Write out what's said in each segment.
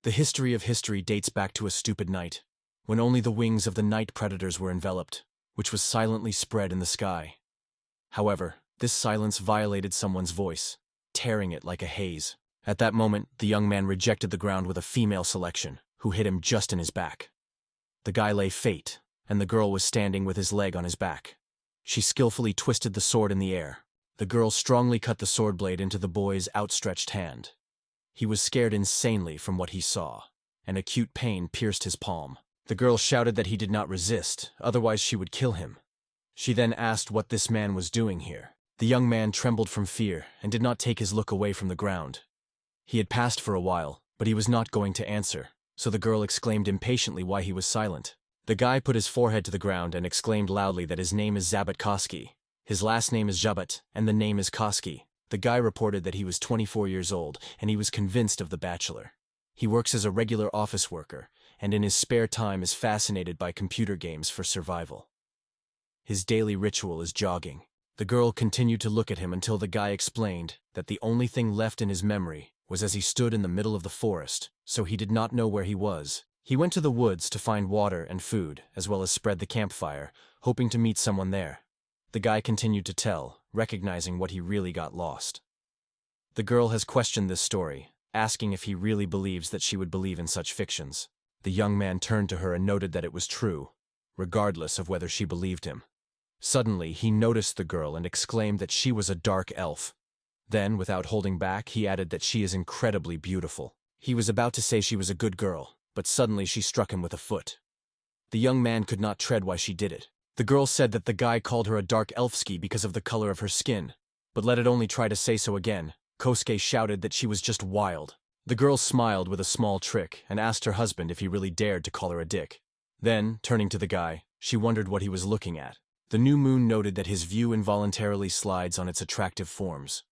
The history of history dates back to a stupid night, when only the wings of the night predators were enveloped, which was silently spread in the sky. However, this silence violated someone's voice, tearing it like a haze. At that moment, the young man rejected the ground with a female selection, who hit him just in his back. The guy lay fate, and the girl was standing with his leg on his back. She skillfully twisted the sword in the air. The girl strongly cut the sword blade into the boy's outstretched hand. He was scared insanely from what he saw, and acute pain pierced his palm. The girl shouted that he did not resist, otherwise she would kill him. She then asked what this man was doing here. The young man trembled from fear and did not take his look away from the ground. He had passed for a while, but he was not going to answer, so the girl exclaimed impatiently why he was silent. The guy put his forehead to the ground and exclaimed loudly that his name is Zabat Koski. His last name is Jabat, and the name is Koski. The guy reported that he was 24 years old, and he was convinced of the bachelor. He works as a regular office worker, and in his spare time is fascinated by computer games for survival. His daily ritual is jogging. The girl continued to look at him until the guy explained that the only thing left in his memory was as he stood in the middle of the forest, so he did not know where he was. He went to the woods to find water and food, as well as spread the campfire, hoping to meet someone there. The guy continued to tell, recognizing what he really got lost. The girl has questioned this story, asking if he really believes that she would believe in such fictions. The young man turned to her and noted that it was true, regardless of whether she believed him. Suddenly, he noticed the girl and exclaimed that she was a dark elf. Then, without holding back, he added that she is incredibly beautiful. He was about to say she was a good girl, but suddenly she struck him with a foot. The young man could not tread why she did it. The girl said that the guy called her a dark elfski because of the color of her skin, but let it only try to say so again. Kosuke shouted that she was just wild. The girl smiled with a small trick and asked her husband if he really dared to call her a dick. Then, turning to the guy, she wondered what he was looking at. The new moon noted that his view involuntarily slides on its attractive forms.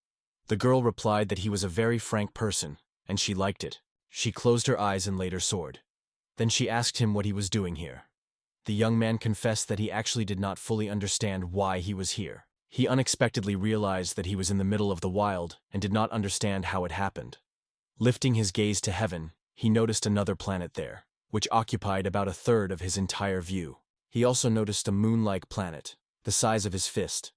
The girl replied that he was a very frank person, and she liked it. She closed her eyes and laid her sword. Then she asked him what he was doing here. The young man confessed that he actually did not fully understand why he was here. He unexpectedly realized that he was in the middle of the wild and did not understand how it happened. Lifting his gaze to heaven, he noticed another planet there, which occupied about a third of his entire view. He also noticed a moon-like planet, the size of his fist.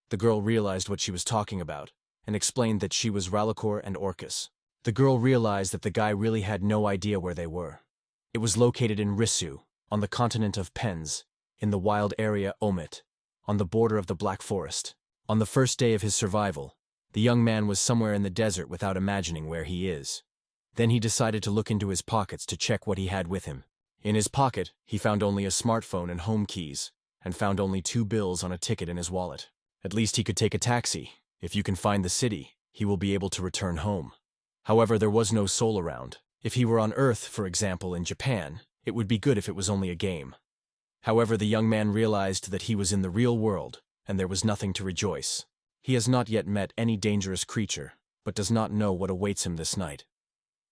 The girl realized what she was talking about, and explained that she was Ralacor and Orcus. The girl realized that the guy really had no idea where they were. It was located in Risu, on the continent of Pens, in the wild area Omit, on the border of the Black Forest. On the first day of his survival, the young man was somewhere in the desert without imagining where he is. Then he decided to look into his pockets to check what he had with him. In his pocket, he found only a smartphone and home keys, and found only 2 bills on a ticket in his wallet. At least he could take a taxi. If you can find the city, he will be able to return home. However, there was no soul around. If he were on Earth, for example, in Japan, it would be good if it was only a game. However, the young man realized that he was in the real world, and there was nothing to rejoice. He has not yet met any dangerous creature, but does not know what awaits him this night.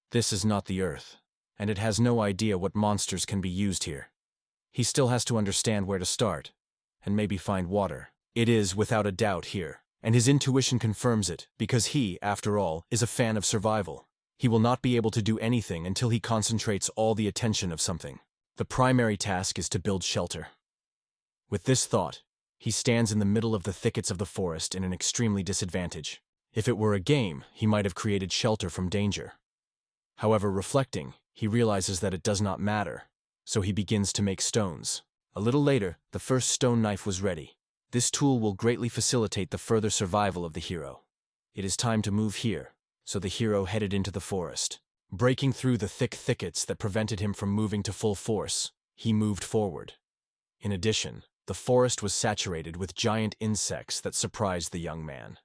This is not the Earth, and it has no idea what monsters can be used here. He still has to understand where to start, and maybe find water. It is, without a doubt, here, and his intuition confirms it, because he, after all, is a fan of survival. He will not be able to do anything until he concentrates all the attention of something. The primary task is to build shelter. With this thought, he stands in the middle of the thickets of the forest in an extremely disadvantage. If it were a game, he might have created shelter from danger. However, reflecting, he realizes that it does not matter, so he begins to make stones. A little later, the first stone knife was ready. This tool will greatly facilitate the further survival of the hero. It is time to move here. So the hero headed into the forest. Breaking through the thick thickets that prevented him from moving to full force, he moved forward. In addition, the forest was saturated with giant insects that surprised the young man.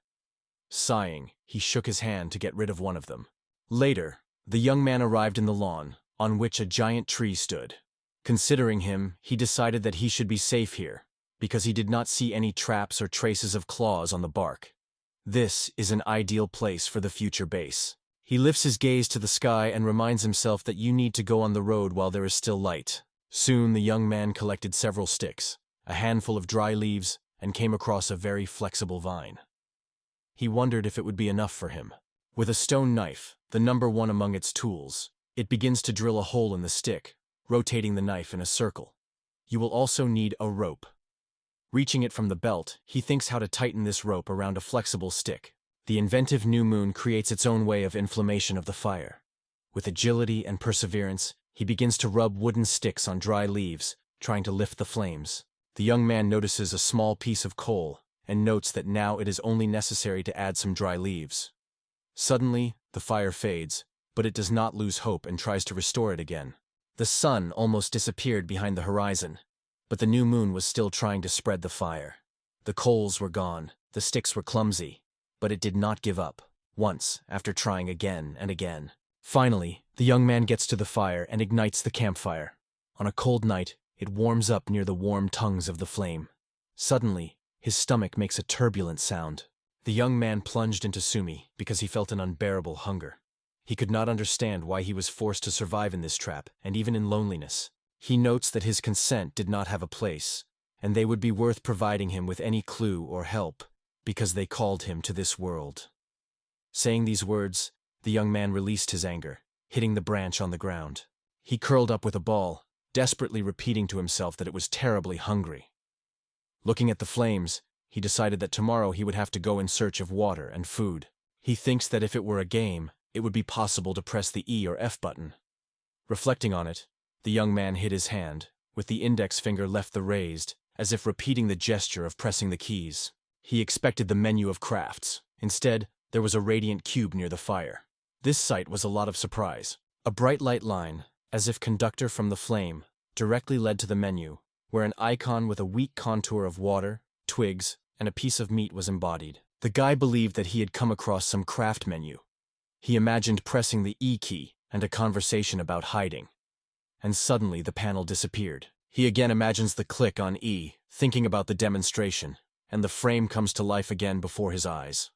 Sighing, he shook his hand to get rid of one of them. Later, the young man arrived in the lawn, on which a giant tree stood. Considering him, he decided that he should be safe here, because he did not see any traps or traces of claws on the bark. This is an ideal place for the future base. He lifts his gaze to the sky and reminds himself that you need to go on the road while there is still light. Soon the young man collected several sticks, a handful of dry leaves, and came across a very flexible vine. He wondered if it would be enough for him. With a stone knife, the number 1 among its tools, It begins to drill a hole in the stick, rotating the knife in a circle. You will also need a rope. Reaching it from the belt, he thinks how to tighten this rope around a flexible stick. The inventive new moon creates its own way of inflammation of the fire. With agility and perseverance, he begins to rub wooden sticks on dry leaves, trying to lift the flames. The young man notices a small piece of coal and notes that now it is only necessary to add some dry leaves. Suddenly, the fire fades, but it does not lose hope and tries to restore it again. The sun almost disappeared behind the horizon, but the new moon was still trying to spread the fire. The coals were gone, the sticks were clumsy, but it did not give up, once after trying again and again. Finally, the young man gets to the fire and ignites the campfire. On a cold night, it warms up near the warm tongues of the flame. Suddenly, his stomach makes a turbulent sound. The young man plunged into Sumi because he felt an unbearable hunger. He could not understand why he was forced to survive in this trap, and even in loneliness. He notes that his consent did not have a place, and they would be worth providing him with any clue or help, because they called him to this world. Saying these words, the young man released his anger, hitting the branch on the ground. He curled up with a ball, desperately repeating to himself that it was terribly hungry. Looking at the flames, he decided that tomorrow he would have to go in search of water and food. He thinks that if it were a game, it would be possible to press the E or F button. Reflecting on it, the young man hid his hand, with the index finger left raised, as if repeating the gesture of pressing the keys. He expected the menu of crafts. Instead, there was a radiant cube near the fire. This sight was a lot of surprise. A bright light line, as if conductor from the flame, directly led to the menu, where an icon with a weak contour of water, twigs, and a piece of meat was embodied. The guy believed that he had come across some craft menu. He imagined pressing the E key and a conversation about hiding. And suddenly the panel disappeared. He again imagines the click on E, thinking about the demonstration, and the frame comes to life again before his eyes.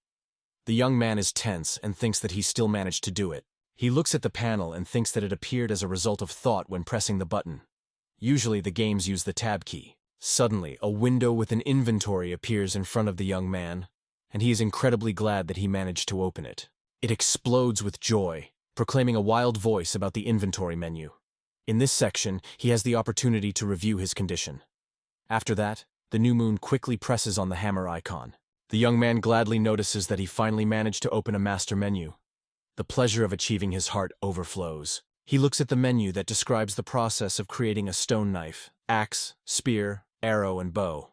The young man is tense and thinks that he still managed to do it. He looks at the panel and thinks that it appeared as a result of thought when pressing the button. Usually the games use the tab key. Suddenly, a window with an inventory appears in front of the young man, and he is incredibly glad that he managed to open it. It explodes with joy, proclaiming a wild voice about the inventory menu. In this section, he has the opportunity to review his condition. After that, the new moon quickly presses on the hammer icon. The young man gladly notices that he finally managed to open a master menu. The pleasure of achieving his heart overflows. He looks at the menu that describes the process of creating a stone knife, axe, spear, arrow, and bow.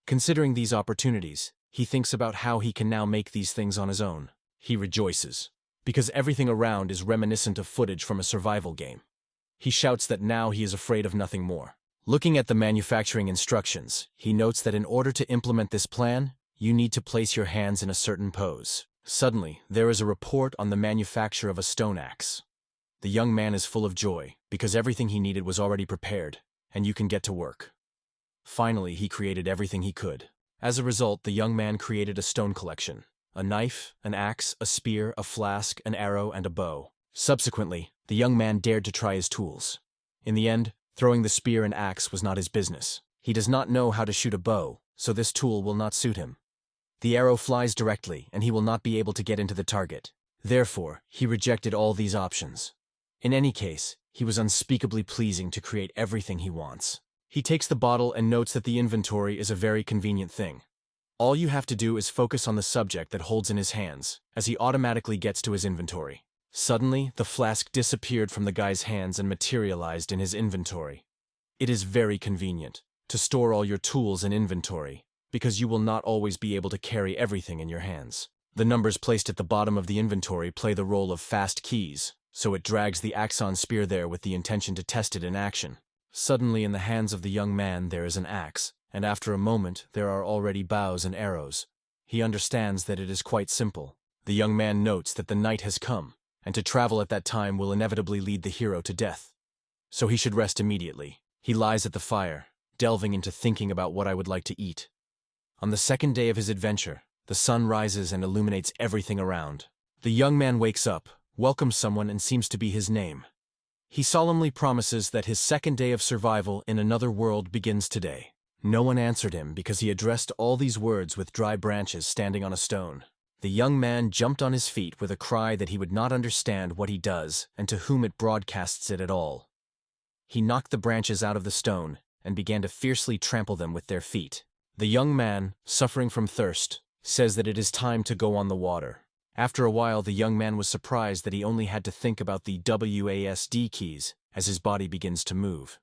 Considering these opportunities, he thinks about how he can now make these things on his own. He rejoices, because everything around is reminiscent of footage from a survival game. He shouts that now he is afraid of nothing more. Looking at the manufacturing instructions, he notes that in order to implement this plan, you need to place your hands in a certain pose. Suddenly, there is a report on the manufacture of a stone axe. The young man is full of joy, because everything he needed was already prepared, and you can get to work. Finally, he created everything he could. As a result, the young man created a stone collection: a knife, an axe, a spear, a flask, an arrow, and a bow. Subsequently, the young man dared to try his tools. In the end, throwing the spear and axe was not his business. He does not know how to shoot a bow, so this tool will not suit him. The arrow flies directly, and he will not be able to get into the target. Therefore, he rejected all these options. In any case, he was unspeakably pleasing to create everything he wants. He takes the bottle and notes that the inventory is a very convenient thing. All you have to do is focus on the subject that holds in his hands, as he automatically gets to his inventory. Suddenly, the flask disappeared from the guy's hands and materialized in his inventory. It is very convenient to store all your tools in inventory, because you will not always be able to carry everything in your hands. The numbers placed at the bottom of the inventory play the role of fast keys, so it drags the axon spear there with the intention to test it in action. Suddenly, in the hands of the young man there is an axe, and after a moment there are already bows and arrows. He understands that it is quite simple. The young man notes that the night has come, and to travel at that time will inevitably lead the hero to death. So he should rest immediately. He lies at the fire, delving into thinking about what I would like to eat. On the second day of his adventure, the sun rises and illuminates everything around. The young man wakes up, welcomes someone, and seems to be his name. He solemnly promises that his second day of survival in another world begins today. No one answered him because he addressed all these words with dry branches standing on a stone. The young man jumped on his feet with a cry that he would not understand what he does and to whom it broadcasts it at all. He knocked the branches out of the stone and began to fiercely trample them with their feet. The young man, suffering from thirst, says that it is time to go on the water. After a while, the young man was surprised that he only had to think about the WASD keys as his body begins to move.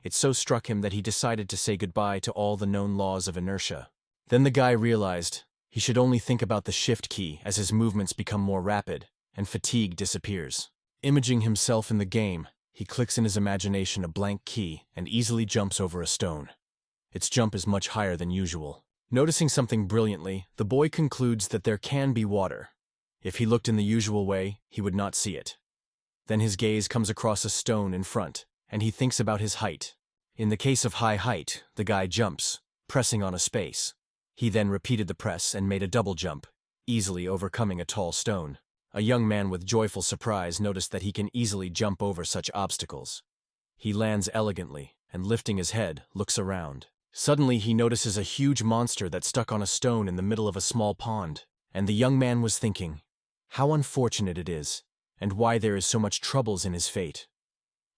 It so struck him that he decided to say goodbye to all the known laws of inertia. Then the guy realized he should only think about the shift key as his movements become more rapid and fatigue disappears. Imaging himself in the game, he clicks in his imagination a blank key and easily jumps over a stone. Its jump is much higher than usual. Noticing something brilliantly, the boy concludes that there can be water. If he looked in the usual way, he would not see it. Then his gaze comes across a stone in front, and he thinks about his height. In the case of high height, the guy jumps, pressing on a space. He then repeated the press and made a double jump, easily overcoming a tall stone. A young man with joyful surprise noticed that he can easily jump over such obstacles. He lands elegantly, and lifting his head, looks around. Suddenly he notices a huge monster that stuck on a stone in the middle of a small pond, and the young man was thinking, how unfortunate it is, and why there is so much troubles in his fate.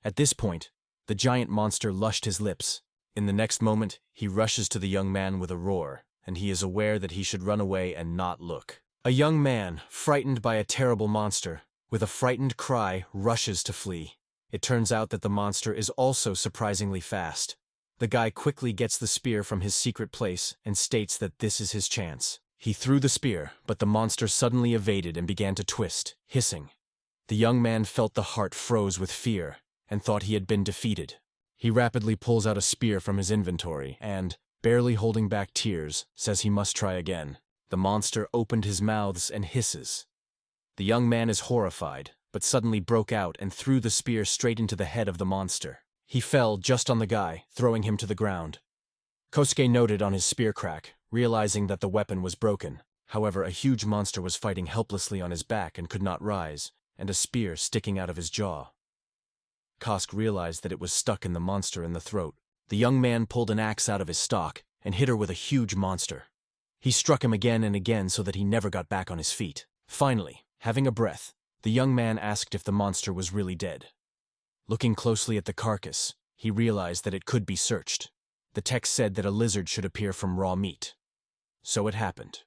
At this point, the giant monster lushed his lips. In the next moment, he rushes to the young man with a roar, and he is aware that he should run away and not look. A young man, frightened by a terrible monster, with a frightened cry, rushes to flee. It turns out that the monster is also surprisingly fast. The guy quickly gets the spear from his secret place and states that this is his chance. He threw the spear, but the monster suddenly evaded and began to twist, hissing. The young man felt the heart froze with fear and thought he had been defeated. He rapidly pulls out a spear from his inventory and, barely holding back tears, says he must try again. The monster opened his mouths and hisses. The young man is horrified, but suddenly broke out and threw the spear straight into the head of the monster. He fell just on the guy, throwing him to the ground. Kosuke noted on his spear crack, realizing that the weapon was broken. However, a huge monster was fighting helplessly on his back and could not rise, and a spear sticking out of his jaw. Kosuke realized that it was stuck in the monster in the throat. The young man pulled an axe out of his stock and hit her with a huge monster. He struck him again and again so that he never got back on his feet. Finally, having a breath, the young man asked if the monster was really dead. Looking closely at the carcass, he realized that it could be searched. The text said that a lizard should appear from raw meat. So it happened.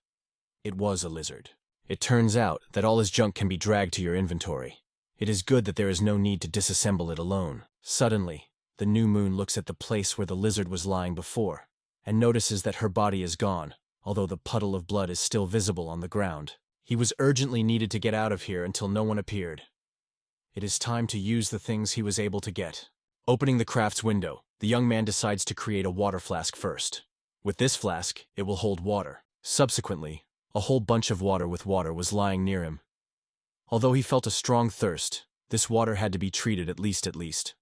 It was a lizard. It turns out that all his junk can be dragged to your inventory. It is good that there is no need to disassemble it alone. Suddenly, the new moon looks at the place where the lizard was lying before, and notices that her body is gone, although the puddle of blood is still visible on the ground. He was urgently needed to get out of here until no one appeared. It is time to use the things he was able to get. Opening the craft's window, the young man decides to create a water flask first. With this flask, it will hold water. Subsequently, a whole bunch of water with water was lying near him. Although he felt a strong thirst, this water had to be treated at least.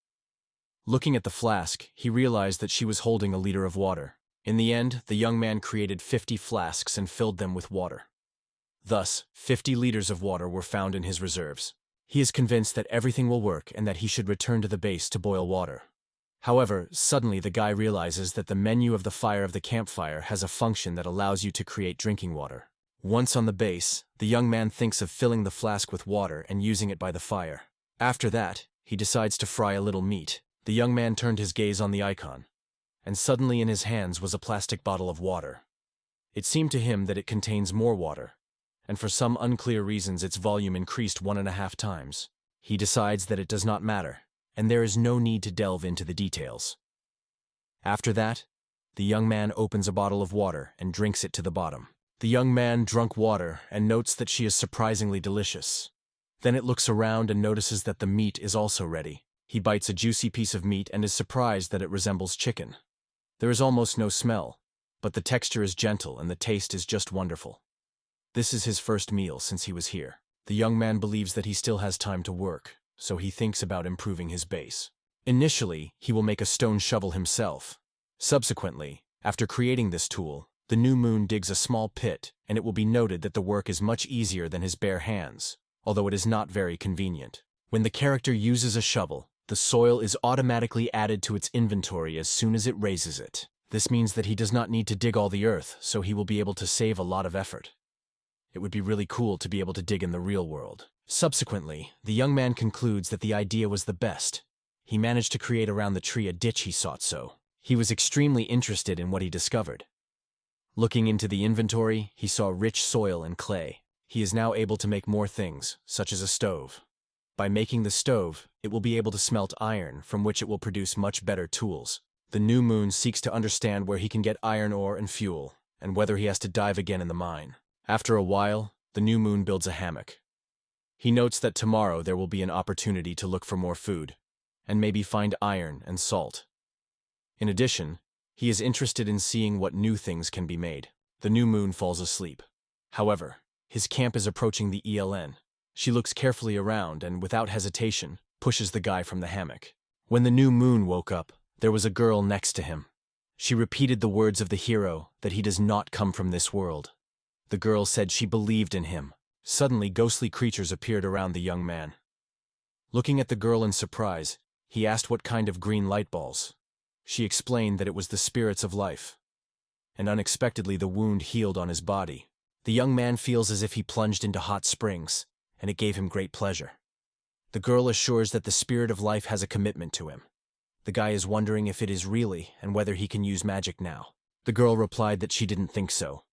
Looking at the flask, he realized that she was holding a liter of water. In the end, the young man created 50 flasks and filled them with water. Thus, 50 liters of water were found in his reserves. He is convinced that everything will work and that he should return to the base to boil water. However, suddenly the guy realizes that the menu of the fire of the campfire has a function that allows you to create drinking water. Once on the base, the young man thinks of filling the flask with water and using it by the fire. After that, he decides to fry a little meat. The young man turned his gaze on the icon, and suddenly in his hands was a plastic bottle of water. It seemed to him that it contains more water, and for some unclear reasons its volume increased 1.5 times. He decides that it does not matter, and there is no need to delve into the details. After that, the young man opens a bottle of water and drinks it to the bottom. The young man drunk water and notes that she is surprisingly delicious. Then it looks around and notices that the meat is also ready. He bites a juicy piece of meat and is surprised that it resembles chicken. There is almost no smell, but the texture is gentle and the taste is just wonderful. This is his first meal since he was here. The young man believes that he still has time to work, so he thinks about improving his base. Initially, he will make a stone shovel himself. Subsequently, after creating this tool, the new moon digs a small pit, and it will be noted that the work is much easier than his bare hands, although it is not very convenient. When the character uses a shovel, the soil is automatically added to its inventory as soon as it raises it. This means that he does not need to dig all the earth, so he will be able to save a lot of effort. It would be really cool to be able to dig in the real world. Subsequently, the young man concludes that the idea was the best. He managed to create around the tree a ditch he sought so. He was extremely interested in what he discovered. Looking into the inventory, he saw rich soil and clay. He is now able to make more things, such as a stove. By making the stove, it will be able to smelt iron, from which it will produce much better tools. The new moon seeks to understand where he can get iron ore and fuel, and whether he has to dive again in the mine. After a while, the new moon builds a hammock. He notes that tomorrow there will be an opportunity to look for more food, and maybe find iron and salt. In addition, he is interested in seeing what new things can be made. The new moon falls asleep. However, his camp is approaching the ELN. She looks carefully around and, without hesitation, pushes the guy from the hammock. When the new moon woke up, there was a girl next to him. She repeated the words of the hero that he does not come from this world. The girl said she believed in him. Suddenly, ghostly creatures appeared around the young man. Looking at the girl in surprise, he asked what kind of green light balls. She explained that it was the spirits of life. And unexpectedly, the wound healed on his body. The young man feels as if he plunged into hot springs, and it gave him great pleasure. The girl assures that the spirit of life has a commitment to him. The guy is wondering if it is really and whether he can use magic now. The girl replied that she didn't think so.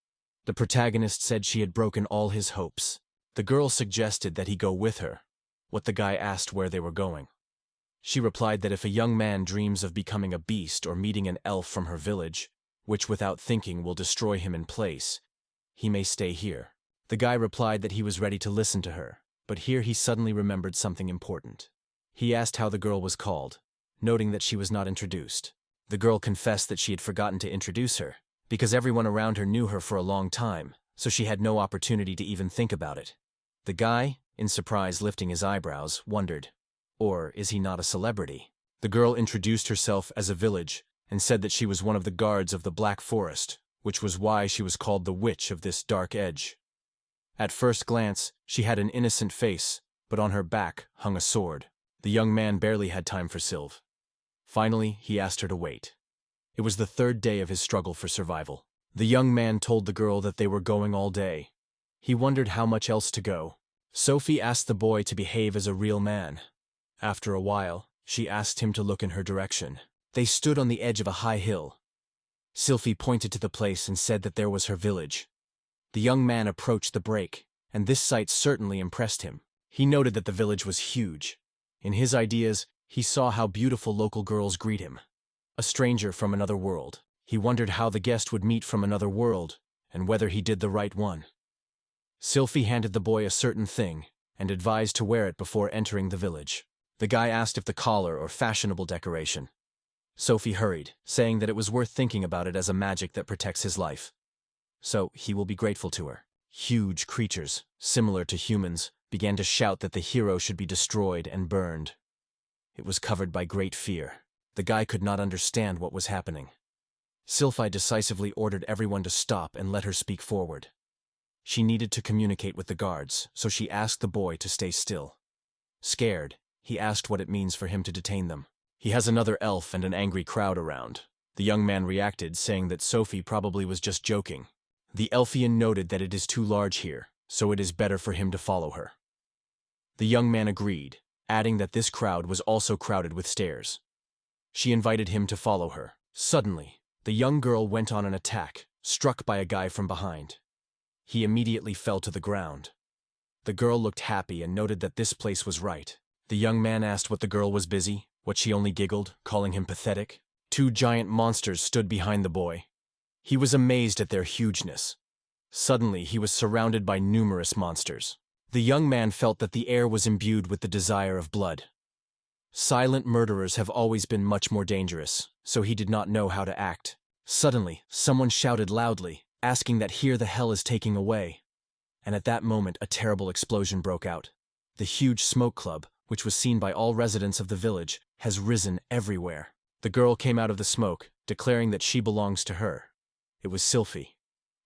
The protagonist said she had broken all his hopes. The girl suggested that he go with her. What the guy asked where they were going. She replied that if a young man dreams of becoming a beast or meeting an elf from her village, which without thinking will destroy him in place, he may stay here. The guy replied that he was ready to listen to her, but here he suddenly remembered something important. He asked how the girl was called, noting that she was not introduced. The girl confessed that she had forgotten to introduce her, because everyone around her knew her for a long time, so she had no opportunity to even think about it. The guy, in surprise lifting his eyebrows, wondered, or is he not a celebrity? The girl introduced herself as a village and said that she was one of the guards of the Black Forest, which was why she was called the Witch of this dark edge. At first glance, she had an innocent face, but on her back hung a sword. The young man barely had time for Sylve. Finally, he asked her to wait. It was the third day of his struggle for survival. The young man told the girl that they were going all day. He wondered how much else to go. Sophie asked the boy to behave as a real man. After a while, she asked him to look in her direction. They stood on the edge of a high hill. Sylvie pointed to the place and said that there was her village. The young man approached the break, and this sight certainly impressed him. He noted that the village was huge. In his ideas, he saw how beautiful local girls greet him. A stranger from another world. He wondered how the guest would meet from another world, and whether he did the right one. Sylvie handed the boy a certain thing, and advised to wear it before entering the village. The guy asked if the collar or fashionable decoration. Sophie hurried, saying that it was worth thinking about it as a magic that protects his life. So he will be grateful to her. Huge creatures, similar to humans, began to shout that the hero should be destroyed and burned. It was covered by great fear. The guy could not understand what was happening. Sylvie decisively ordered everyone to stop and let her speak forward. She needed to communicate with the guards, so she asked the boy to stay still. Scared, he asked what it means for him to detain them. He has another elf and an angry crowd around. The young man reacted, saying that Sophie probably was just joking. The Elfian noted that it is too large here, so it is better for him to follow her. The young man agreed, adding that this crowd was also crowded with stairs. She invited him to follow her. Suddenly, the young girl went on an attack, struck by a guy from behind. He immediately fell to the ground. The girl looked happy and noted that this place was right. The young man asked what the girl was busy, what she only giggled, calling him pathetic. Two giant monsters stood behind the boy. He was amazed at their hugeness. Suddenly, he was surrounded by numerous monsters. The young man felt that the air was imbued with the desire of blood. Silent murderers have always been much more dangerous, so he did not know how to act. Suddenly, someone shouted loudly, asking that here the hell is taking away. And at that moment, a terrible explosion broke out. The huge smoke club, which was seen by all residents of the village, has risen everywhere. The girl came out of the smoke, declaring that she belongs to her. It was Sylvie.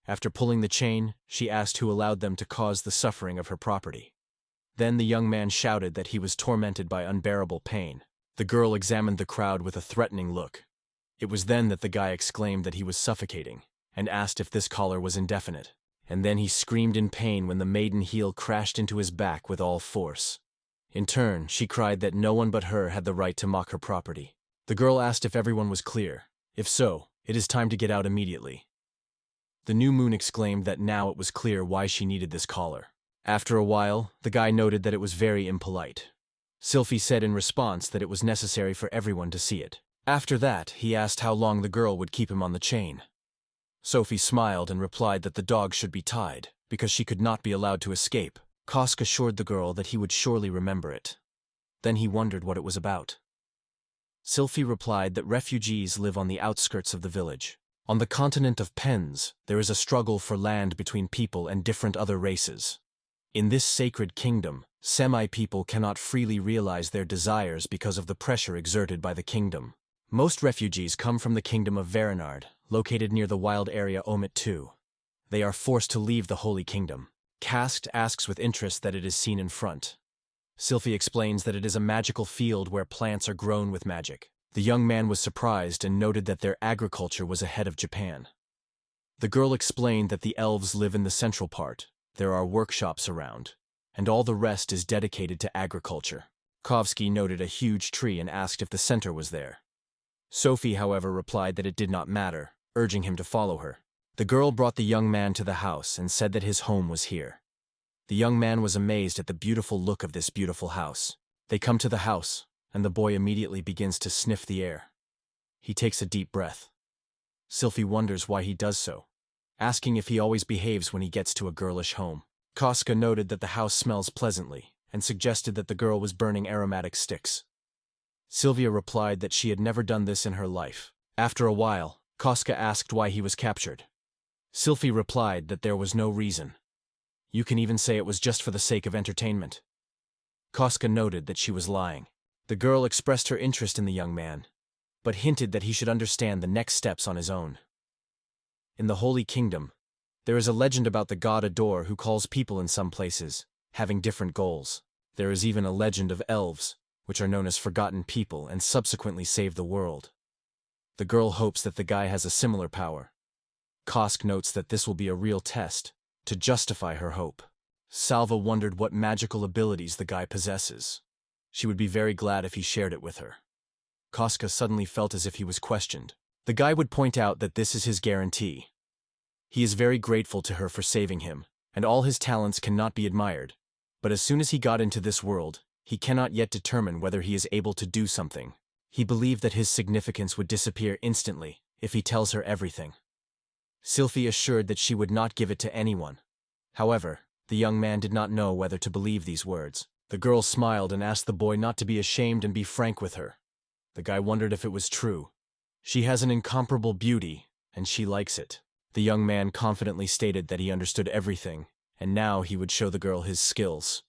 After pulling the chain, she asked who allowed them to cause the suffering of her property. Then the young man shouted that he was tormented by unbearable pain. The girl examined the crowd with a threatening look. It was then that the guy exclaimed that he was suffocating, and asked if this collar was indefinite. and then he screamed in pain when the maiden heel crashed into his back with all force. In turn, she cried that no one but her had the right to mock her property. The girl asked if everyone was clear. If so, it is time to get out immediately. The new moon exclaimed that now it was clear why she needed this collar. After a while, the guy noted that it was very impolite. Sylphie said in response that it was necessary for everyone to see it. After that, he asked how long the girl would keep him on the chain. Sophie smiled and replied that the dog should be tied, because she could not be allowed to escape. Kosk assured the girl that he would surely remember it. Then he wondered what it was about. Sylphie replied that refugees live on the outskirts of the village. On the continent of Pens, there is a struggle for land between people and different other races. In this sacred kingdom, semi-people cannot freely realize their desires because of the pressure exerted by the kingdom. Most refugees come from the kingdom of Verenard, located near the wild area Omit II. They are forced to leave the Holy Kingdom. Cast asks with interest that it is seen in front. Sylphie explains that it is a magical field where plants are grown with magic. The young man was surprised and noted that their agriculture was ahead of Japan. The girl explained that the elves live in the central part, there are workshops around, and all the rest is dedicated to agriculture. Kovsky noted a huge tree and asked if the center was there. Sophie, however, replied that it did not matter, urging him to follow her. The girl brought the young man to the house and said that his home was here. The young man was amazed at the beautiful look of this beautiful house. They come to the house, and the boy immediately begins to sniff the air. He takes a deep breath. Sylphie wonders why he does so, asking if he always behaves when he gets to a girlish home. Koska noted that the house smells pleasantly and suggested that the girl was burning aromatic sticks. Sylvia replied that she had never done this in her life. After a while, Koska asked why he was captured. Sylphie replied that there was no reason. You can even say it was just for the sake of entertainment. Koska noted that she was lying. The girl expressed her interest in the young man, but hinted that he should understand the next steps on his own. In the Holy Kingdom, there is a legend about the god Ador who calls people in some places, having different goals. There is even a legend of elves, which are known as forgotten people and subsequently save the world. The girl hopes that the guy has a similar power. Kosk notes that this will be a real test, to justify her hope. Salva wondered what magical abilities the guy possesses. She would be very glad if he shared it with her. Koska suddenly felt as if he was questioned. The guy would point out that this is his guarantee. He is very grateful to her for saving him, and all his talents cannot be admired. But as soon as he got into this world, he cannot yet determine whether he is able to do something. He believed that his significance would disappear instantly if he tells her everything. Sylphie assured that she would not give it to anyone. However, the young man did not know whether to believe these words. The girl smiled and asked the boy not to be ashamed and be frank with her. The guy wondered if it was true. She has an incomparable beauty, and she likes it. The young man confidently stated that he understood everything, and now he would show the girl his skills.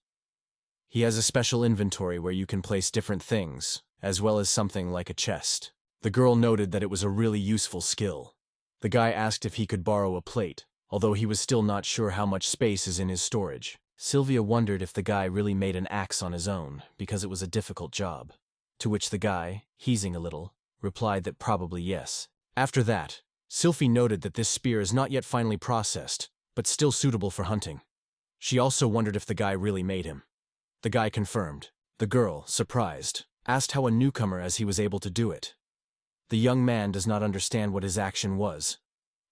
He has a special inventory where you can place different things, as well as something like a chest. The girl noted that it was a really useful skill. The guy asked if he could borrow a plate, although he was still not sure how much space is in his storage. Sylvia wondered if the guy really made an axe on his own, because it was a difficult job. To which the guy, heezing a little, replied that probably yes. After that, Sylphie noted that this spear is not yet finally processed, but still suitable for hunting. She also wondered if the guy really made him. The guy confirmed. The girl, surprised, asked how a newcomer as he was able to do it. The young man does not understand what his action was.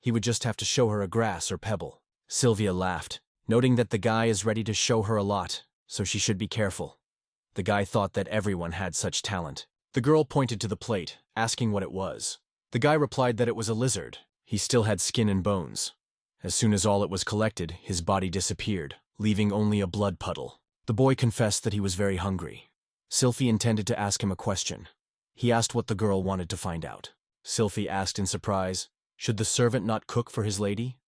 He would just have to show her a grass or pebble. Sylvia laughed, noting that the guy is ready to show her a lot, so she should be careful. The guy thought that everyone had such talent. The girl pointed to the plate, asking what it was. The guy replied that it was a lizard. He still had skin and bones. As soon as all it was collected, his body disappeared, leaving only a blood puddle. The boy confessed that he was very hungry. Sylphie intended to ask him a question. He asked what the girl wanted to find out. Sylphie asked in surprise, should the servant not cook for his lady?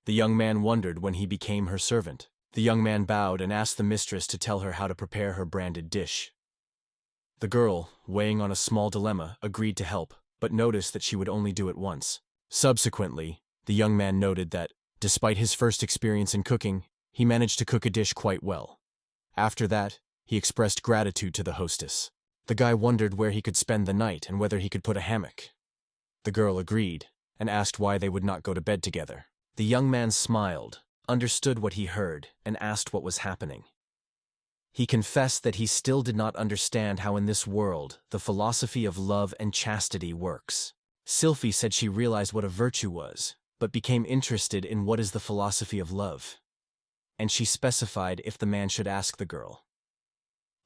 The young man wondered when he became her servant. The young man bowed and asked the mistress to tell her how to prepare her branded dish. The girl, weighing on a small dilemma, agreed to help, but noticed that she would only do it once. Subsequently, the young man noted that, despite his first experience in cooking, he managed to cook a dish quite well. After that, he expressed gratitude to the hostess. The guy wondered where he could spend the night and whether he could put a hammock. The girl agreed, and asked why they would not go to bed together. The young man smiled, understood what he heard and asked what was happening. He confessed that he still did not understand how in this world the philosophy of love and chastity works. Sylphie said she realized what a virtue was, but became interested in what is the philosophy of love. And she specified if the man should ask the girl.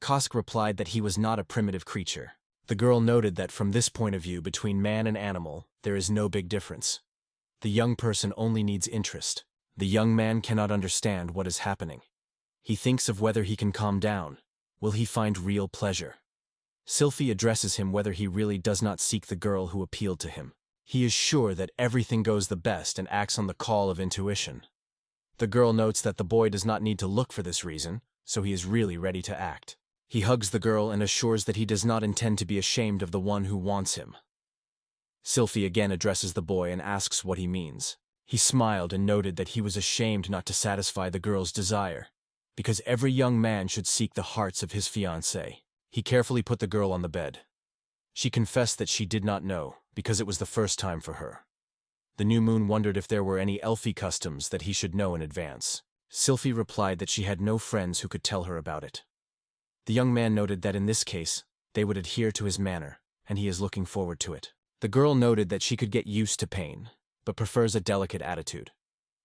Kosk replied that he was not a primitive creature. The girl noted that from this point of view between man and animal, there is no big difference. The young person only needs interest. The young man cannot understand what is happening. He thinks of whether he can calm down. Will he find real pleasure? Sylphie addresses him whether he really does not seek the girl who appealed to him. He is sure that everything goes the best and acts on the call of intuition. The girl notes that the boy does not need to look for this reason, so he is really ready to act. He hugs the girl and assures that he does not intend to be ashamed of the one who wants him. Sylphie again addresses the boy and asks what he means. He smiled and noted that he was ashamed not to satisfy the girl's desire, because every young man should seek the hearts of his fiancée. He carefully put the girl on the bed. She confessed that she did not know, because it was the first time for her. The new moon wondered if there were any elfie customs that he should know in advance. Sylphie replied that she had no friends who could tell her about it. The young man noted that in this case, they would adhere to his manner, and he is looking forward to it. The girl noted that she could get used to pain, but prefers a delicate attitude.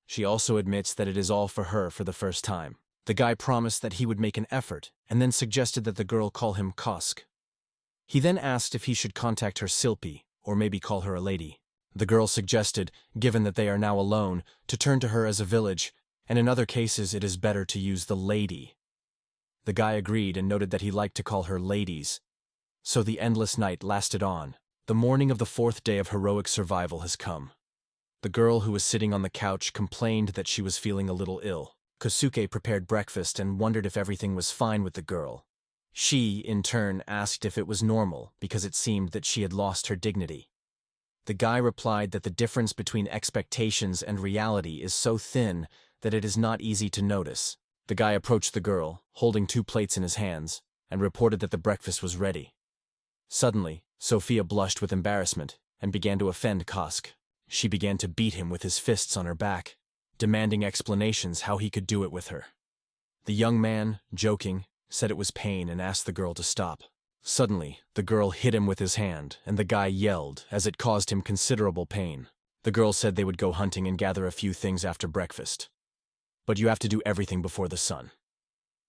She also admits that it is all for her for the first time. The guy promised that he would make an effort, and then suggested that the girl call him Kosk. He then asked if he should contact her Sylphie, or maybe call her a lady. The girl suggested, given that they are now alone, to turn to her as a village, and in other cases it is better to use the lady. The guy agreed and noted that he liked to call her ladies. So the endless night lasted on. The morning of the fourth day of heroic survival has come. The girl who was sitting on the couch complained that she was feeling a little ill. Kosuke prepared breakfast and wondered if everything was fine with the girl. She, in turn, asked if it was normal because it seemed that she had lost her dignity. The guy replied that the difference between expectations and reality is so thin that it is not easy to notice. The guy approached the girl, holding 2 plates in his hands, and reported that the breakfast was ready. Suddenly, Sophia blushed with embarrassment and began to offend Kosk. She began to beat him with his fists on her back, demanding explanations how he could do it with her. The young man, joking, said it was pain and asked the girl to stop. Suddenly, the girl hit him with his hand, and the guy yelled as it caused him considerable pain. The girl said they would go hunting and gather a few things after breakfast. But you have to do everything before the sun.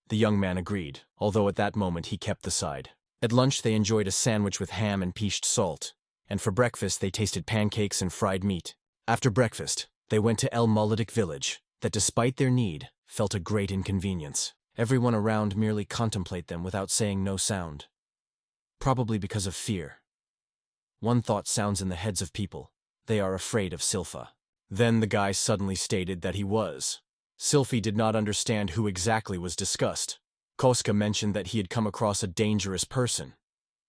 The young man agreed, although at that moment he kept the side. At lunch they enjoyed a sandwich with ham and pieced salt, and for breakfast they tasted pancakes and fried meat. After breakfast, they went to El Molidic village, that despite their need, felt a great inconvenience. Everyone around merely contemplate them without saying no sound. Probably because of fear. One thought sounds in the heads of people. They are afraid of Sylpha. Then the guy suddenly stated that he was. Sylphie did not understand who exactly was discussed. Koska mentioned that he had come across a dangerous person.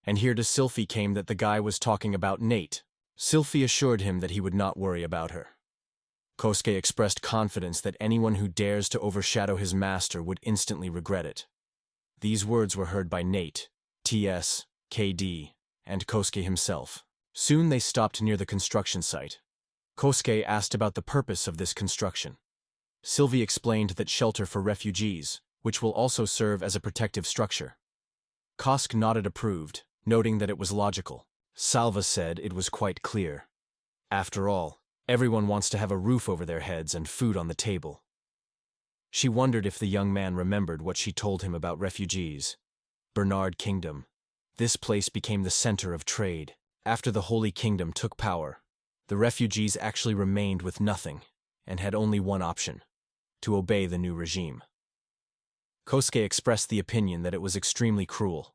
And here to Sylphie came that the guy was talking about Nate. Sylphie assured him that he would not worry about her. Kosuke expressed confidence that anyone who dares to overshadow his master would instantly regret it. These words were heard by Nate, TS, KD, and Kosuke himself. Soon they stopped near the construction site. Kosuke asked about the purpose of this construction. Sylvie explained that shelter for refugees, which will also serve as a protective structure. Kosk nodded approved, noting that it was logical. Salva said it was quite clear. After all, everyone wants to have a roof over their heads and food on the table. She wondered if the young man remembered what she told him about refugees. Bernard Kingdom. This place became the center of trade. After the Holy Kingdom took power, the refugees actually remained with nothing and had only one option: to obey the new regime. Kosuke expressed the opinion that it was extremely cruel.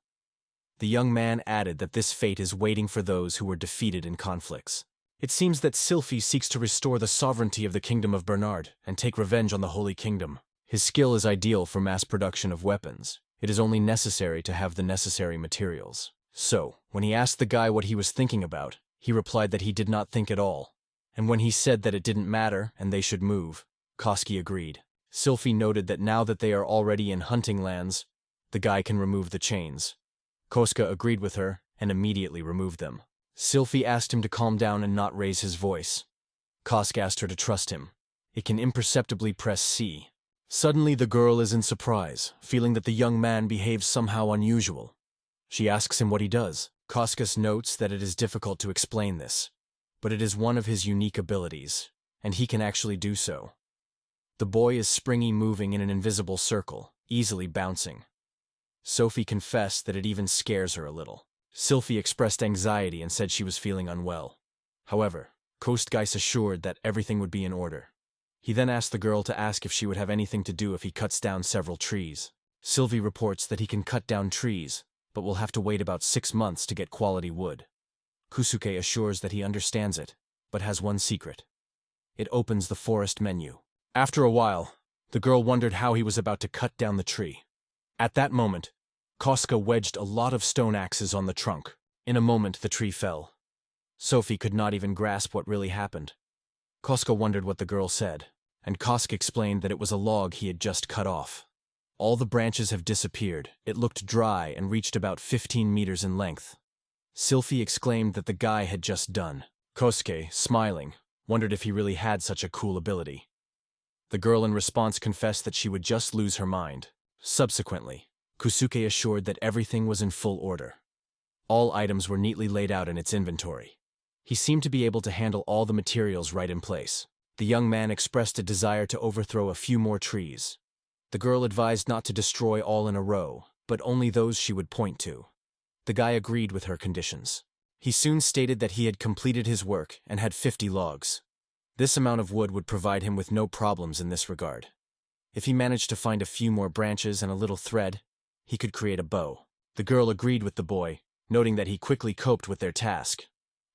The young man added that this fate is waiting for those who were defeated in conflicts. It seems that Sylphie seeks to restore the sovereignty of the Kingdom of Bernard and take revenge on the Holy Kingdom. His skill is ideal for mass production of weapons. It is only necessary to have the necessary materials. So, when he asked the guy what he was thinking about, he replied that he did not think at all. And when he said that it didn't matter and they should move, Kosuke agreed. Sylphie noted that now that they are already in hunting lands, the guy can remove the chains. Kosuke agreed with her and immediately removed them. Sylphie asked him to calm down and not raise his voice. Kosuke asked her to trust him. It can imperceptibly press C. Suddenly the girl is in surprise, feeling that the young man behaves somehow unusual. She asks him what he does. Koskas notes that it is difficult to explain this, but it is one of his unique abilities, and he can actually do so. The boy is springy, moving in an invisible circle, easily bouncing. Sophie confessed that it even scares her a little. Sylvie expressed anxiety and said she was feeling unwell. However, Kostgeis assured that everything would be in order. He then asked the girl to ask if she would have anything to do if he cuts down several trees. Sylvie reports that he can cut down trees, but will have to wait about 6 months to get quality wood. Kusuke assures that he understands it, but has one secret. It opens the forest menu. After a while, the girl wondered how he was about to cut down the tree. At that moment, Koska wedged a lot of stone axes on the trunk. In a moment, the tree fell. Sophie could not even grasp what really happened. Koska wondered what the girl said, and Kosk explained that it was a log he had just cut off. All the branches have disappeared. It looked dry and reached about 15 meters in length. Sylvie exclaimed that the guy had just done. Kosuke, smiling, wondered if he really had such a cool ability. The girl in response confessed that she would just lose her mind. Subsequently, Kusuke assured that everything was in full order. All items were neatly laid out in its inventory. He seemed to be able to handle all the materials right in place. The young man expressed a desire to overthrow a few more trees. The girl advised not to destroy all in a row, but only those she would point to. The guy agreed with her conditions. He soon stated that he had completed his work and had 50 logs. This amount of wood would provide him with no problems in this regard. If he managed to find a few more branches and a little thread, he could create a bow. The girl agreed with the boy, noting that he quickly coped with their task.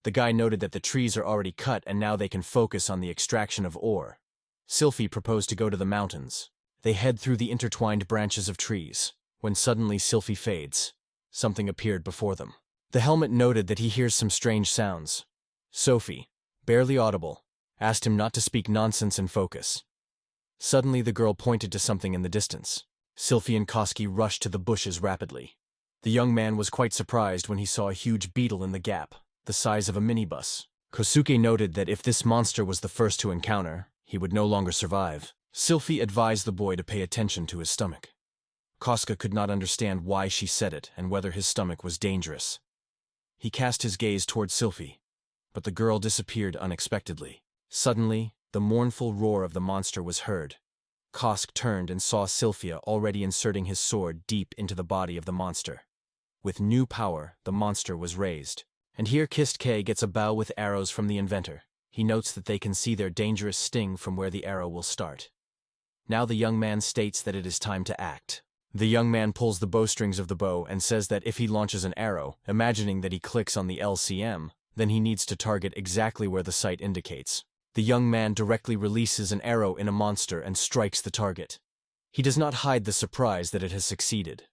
The guy noted that the trees are already cut and now they can focus on the extraction of ore. Sylvie proposed to go to the mountains. They head through the intertwined branches of trees, when suddenly Sylvie fades. Something appeared before them. The helmet noted that he hears some strange sounds. Sophie, barely audible, asked him not to speak nonsense and focus. Suddenly the girl pointed to something in the distance. Sylvie and Koski rushed to the bushes rapidly. The young man was quite surprised when he saw a huge beetle in the gap, the size of a minibus. Kosuke noted that if this monster was the first to encounter, he would no longer survive. Sylvie advised the boy to pay attention to his stomach. Koska could not understand why she said it and whether his stomach was dangerous. He cast his gaze toward Sylvie, but the girl disappeared unexpectedly. Suddenly, the mournful roar of the monster was heard. Kosk turned and saw Sylvia already inserting his sword deep into the body of the monster. With new power, the monster was raised. And here Kist-K gets a bow with arrows from the inventor. He notes that they can see their dangerous sting from where the arrow will start. Now the young man states that it is time to act. The young man pulls the bowstrings of the bow and says that if he launches an arrow, imagining that he clicks on the LCM, then he needs to target exactly where the sight indicates. The young man directly releases an arrow in a monster and strikes the target. He does not hide the surprise that it has succeeded.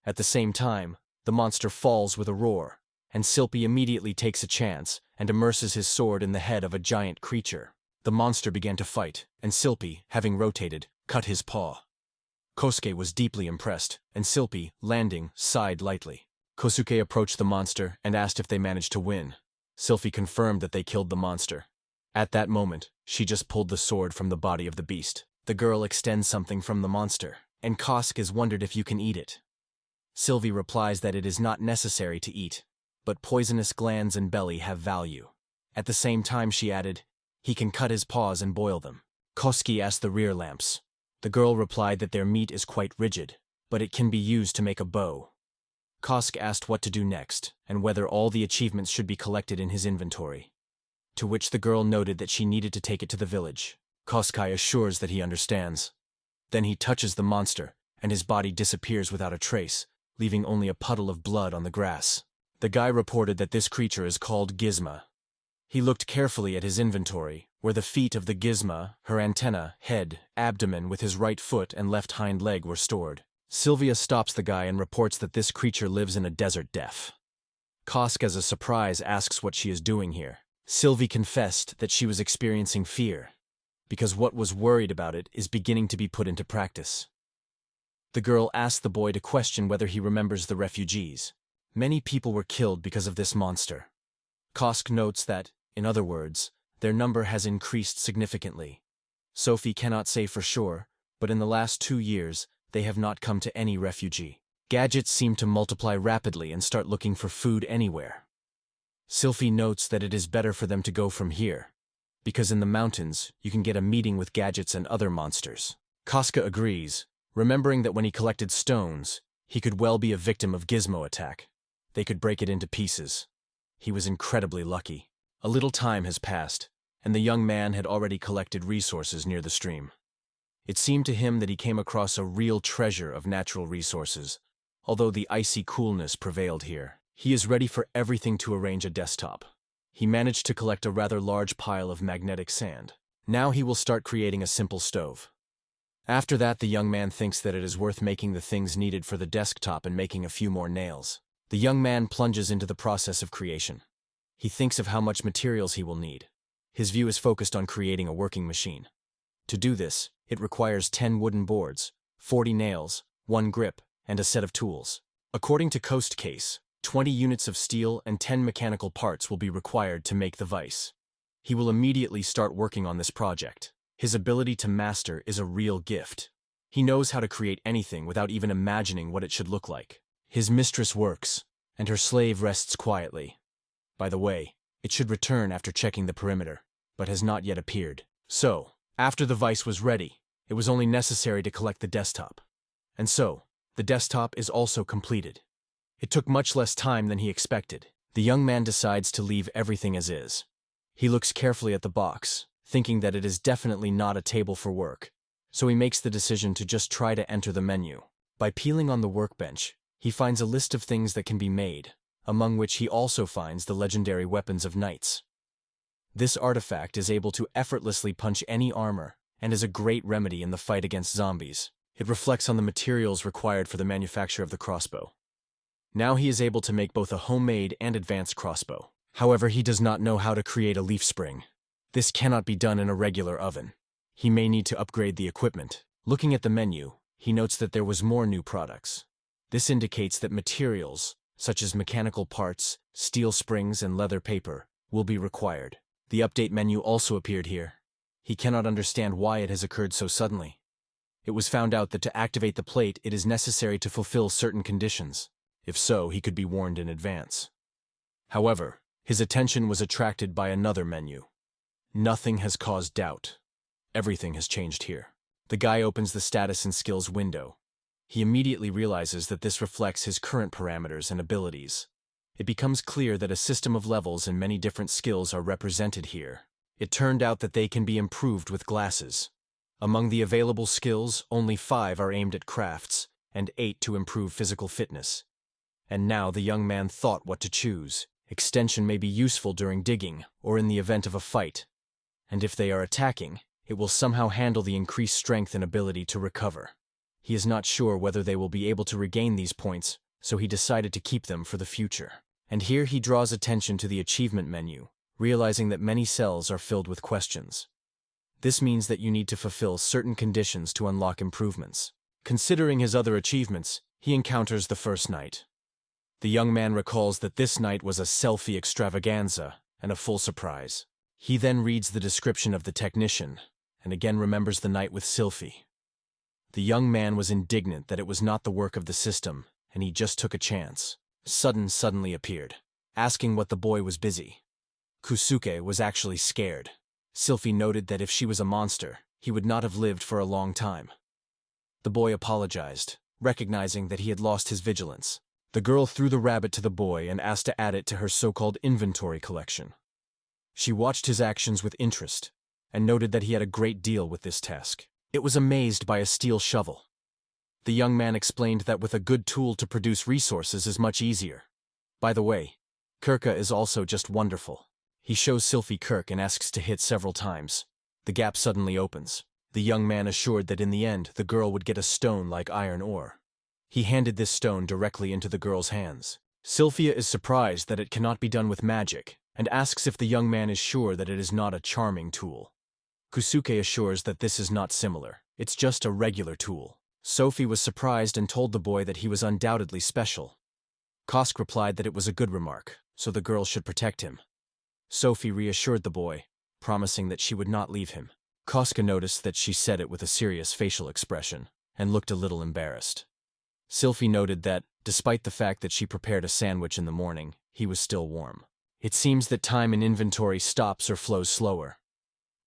At the same time, the monster falls with a roar, and Sylvie immediately takes a chance and immerses his sword in the head of a giant creature. The monster began to fight, and Sylvie, having rotated, cut his paw. Kosuke was deeply impressed, and Sylvie, landing, sighed lightly. Kosuke approached the monster and asked if they managed to win. Sylvie confirmed that they killed the monster. At that moment, she just pulled the sword from the body of the beast. The girl extends something from the monster, and Kosk has wondered if you can eat it. Sylvie replies that it is not necessary to eat, but poisonous glands and belly have value. At the same time, she added, he can cut his paws and boil them. Koski asked the rear lamps. The girl replied that their meat is quite rigid, but it can be used to make a bow. Kosk asked what to do next, and whether all the achievements should be collected in his inventory. To which the girl noted that she needed to take it to the village. Koskai assures that he understands. Then he touches the monster, and his body disappears without a trace, leaving only a puddle of blood on the grass. The guy reported that this creature is called Gizma. He looked carefully at his inventory, where the feet of the Gizma, her antenna, head, abdomen with his right foot and left hind leg were stored. Sylvia stops the guy and reports that this creature lives in a desert depth. Kosk, as a surprise, asks what she is doing here. Sylvie confessed that she was experiencing fear, because what was worried about it is beginning to be put into practice. The girl asked the boy to question whether he remembers the refugees. Many people were killed because of this monster. Kosk notes that, in other words, their number has increased significantly. Sophie cannot say for sure, but in the last 2 years, they have not come to any refugee. Gadgets seem to multiply rapidly and start looking for food anywhere. Sylphie notes that it is better for them to go from here, because in the mountains, you can get a meeting with gadgets and other monsters. Casca agrees, remembering that when he collected stones, he could well be a victim of Gizmo attack. They could break it into pieces. He was incredibly lucky. A little time has passed, and the young man had already collected resources near the stream. It seemed to him that he came across a real treasure of natural resources, although the icy coolness prevailed here. He is ready for everything to arrange a desktop. He managed to collect a rather large pile of magnetic sand. Now he will start creating a simple stove. After that, the young man thinks that it is worth making the things needed for the desktop and making a few more nails. The young man plunges into the process of creation. He thinks of how much materials he will need. His view is focused on creating a working machine. To do this, it requires 10 wooden boards, 40 nails, 1 grip, and a set of tools. According to Coast Case, 20 units of steel and 10 mechanical parts will be required to make the vise. He will immediately start working on this project. His ability to master is a real gift. He knows how to create anything without even imagining what it should look like. His mistress works, and her slave rests quietly. By the way, it should return after checking the perimeter, but has not yet appeared. So, after the vise was ready, it was only necessary to collect the desktop. And so, the desktop is also completed. It took much less time than he expected. The young man decides to leave everything as is. He looks carefully at the box, thinking that it is definitely not a table for work, so he makes the decision to just try to enter the menu. By peeling on the workbench, he finds a list of things that can be made, among which he also finds the legendary weapons of knights. This artifact is able to effortlessly punch any armor and is a great remedy in the fight against zombies. It reflects on the materials required for the manufacture of the crossbow. Now he is able to make both a homemade and advanced crossbow. However, he does not know how to create a leaf spring. This cannot be done in a regular oven. He may need to upgrade the equipment. Looking at the menu, he notes that there was more new products. This indicates that materials, such as mechanical parts, steel springs, and leather paper, will be required. The update menu also appeared here. He cannot understand why it has occurred so suddenly. It was found out that to activate the plate, it is necessary to fulfill certain conditions. If so, he could be warned in advance. However, his attention was attracted by another menu. Nothing has caused doubt. Everything has changed here. The guy opens the status and skills window. He immediately realizes that this reflects his current parameters and abilities. It becomes clear that a system of levels and many different skills are represented here. It turned out that they can be improved with glasses. Among the available skills, only 5 are aimed at crafts, and 8 to improve physical fitness. And now the young man thought what to choose. Extension may be useful during digging, or in the event of a fight. And if they are attacking, it will somehow handle the increased strength and ability to recover. He is not sure whether they will be able to regain these points, so he decided to keep them for the future. And here he draws attention to the achievement menu, realizing that many cells are filled with questions. This means that you need to fulfill certain conditions to unlock improvements. Considering his other achievements, he encounters the first night. The young man recalls that this night was a selfie extravaganza and a full surprise. He then reads the description of the technician, and again remembers the night with Sylphie. The young man was indignant that it was not the work of the system, and he just took a chance. Suddenly appeared, asking what the boy was busy. Kusuke was actually scared. Sylphie noted that if she was a monster, he would not have lived for a long time. The boy apologized, recognizing that he had lost his vigilance. The girl threw the rabbit to the boy and asked to add it to her so-called inventory collection. She watched his actions with interest, and noted that he had a great deal with this task. It was amazed by a steel shovel. The young man explained that with a good tool to produce resources is much easier. By the way, Kirka is also just wonderful. He shows Sylphie Kirk and asks to hit several times. The gap suddenly opens. The young man assured that in the end, the girl would get a stone like iron ore. He handed this stone directly into the girl's hands. Sylphia is surprised that it cannot be done with magic, and asks if the young man is sure that it is not a charming tool. Kusuke assures that this is not similar. It's just a regular tool. Sophie was surprised and told the boy that he was undoubtedly special. Kosk replied that it was a good remark, so the girl should protect him. Sophie reassured the boy, promising that she would not leave him. Koska noticed that she said it with a serious facial expression, and looked a little embarrassed. Sylphie noted that, despite the fact that she prepared a sandwich in the morning, he was still warm. It seems that time in inventory stops or flows slower.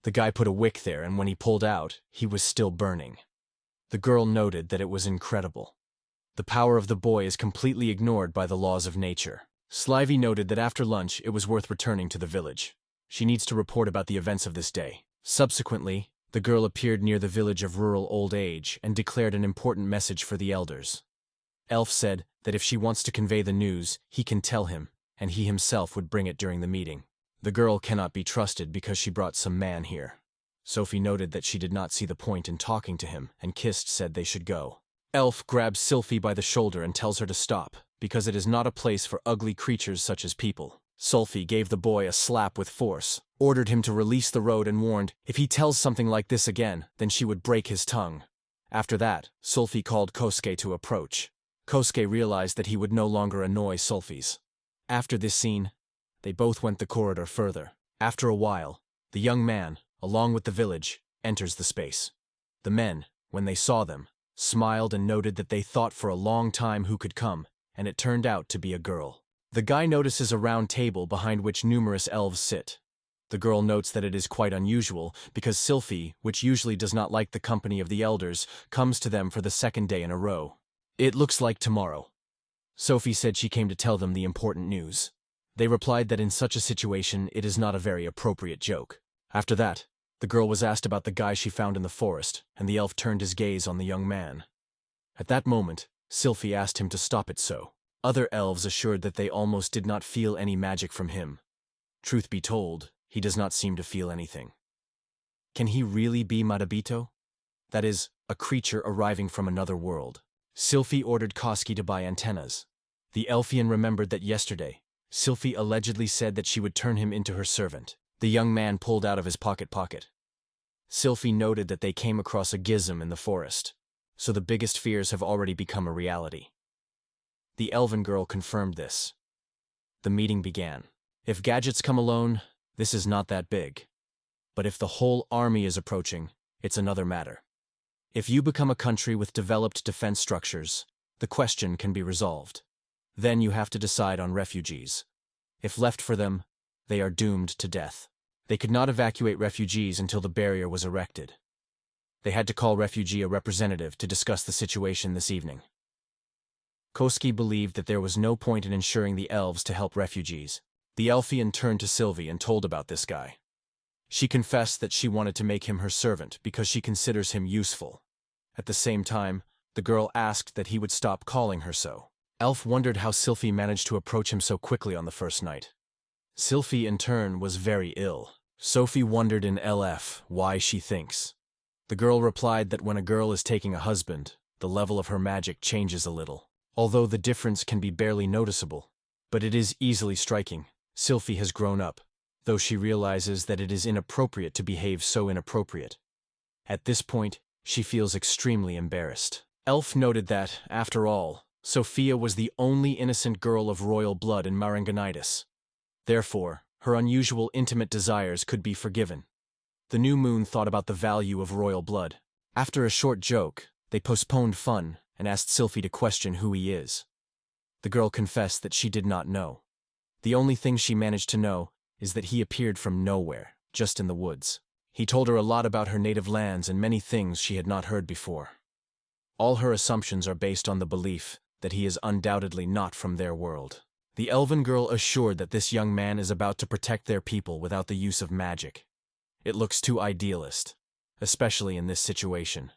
The guy put a wick there, and when he pulled out, he was still burning. The girl noted that it was incredible. The power of the boy is completely ignored by the laws of nature. Slyvie noted that after lunch it was worth returning to the village. She needs to report about the events of this day. Subsequently, the girl appeared near the village of rural old age and declared an important message for the elders. Elf said that if she wants to convey the news, he can tell him, and he himself would bring it during the meeting. The girl cannot be trusted because she brought some man here. Sophie noted that she did not see the point in talking to him, and Kist said they should go. Elf grabs Sylphie by the shoulder and tells her to stop, because it is not a place for ugly creatures such as people. Sylphie gave the boy a slap with force, ordered him to release the road, and warned if he tells something like this again, then she would break his tongue. After that, Sylphie called Kosuke to approach. Kosuke realized that he would no longer annoy Sylphie's. After this scene, they both went the corridor further. After a while, the young man, along with the village, enters the space. The men, when they saw them, smiled and noted that they thought for a long time who could come, and it turned out to be a girl. The guy notices a round table behind which numerous elves sit. The girl notes that it is quite unusual, because Sylphie, which usually does not like the company of the elders, comes to them for the second day in a row. It looks like tomorrow. Sophie said she came to tell them the important news. They replied that in such a situation it is not a very appropriate joke. After that, the girl was asked about the guy she found in the forest, and the elf turned his gaze on the young man. At that moment, Sylphie asked him to stop it so. Other elves assured that they almost did not feel any magic from him. Truth be told, he does not seem to feel anything. Can he really be Marabito? That is, a creature arriving from another world. Sylphie ordered Koski to buy antennas. The Elfian remembered that yesterday, Sylphie allegedly said that she would turn him into her servant. The young man pulled out of his pocket. Sylphie noted that they came across a gizm in the forest, so the biggest fears have already become a reality. The elven girl confirmed this. The meeting began. If gadgets come alone, this is not that big. But if the whole army is approaching, it's another matter. If you become a country with developed defense structures, the question can be resolved. Then you have to decide on refugees. If left for them, they are doomed to death. They could not evacuate refugees until the barrier was erected. They had to call a representative to discuss the situation this evening. Koski believed that there was no point in ensuring the elves to help refugees. The Elfian turned to Sylvie and told about this guy. She confessed that she wanted to make him her servant because she considers him useful. At the same time, the girl asked that he would stop calling her so. Elf wondered how Sylphie managed to approach him so quickly on the first night. Sylphie, in turn, was very ill. Sophie wondered in LF why she thinks. The girl replied that when a girl is taking a husband, the level of her magic changes a little. Although the difference can be barely noticeable, but it is easily striking. Sylphie has grown up, though she realizes that it is inappropriate to behave so inappropriate. At this point, she feels extremely embarrassed. Elf noted that, after all, Sophia was the only innocent girl of royal blood in Maranganitis. Therefore, her unusual intimate desires could be forgiven. The new moon thought about the value of royal blood. After a short joke, they postponed fun and asked Sylphie to question who he is. The girl confessed that she did not know. The only thing she managed to know is that he appeared from nowhere, just in the woods. He told her a lot about her native lands and many things she had not heard before. All her assumptions are based on the belief that he is undoubtedly not from their world. The elven girl assured that this young man is about to protect their people without the use of magic. It looks too idealist, especially in this situation.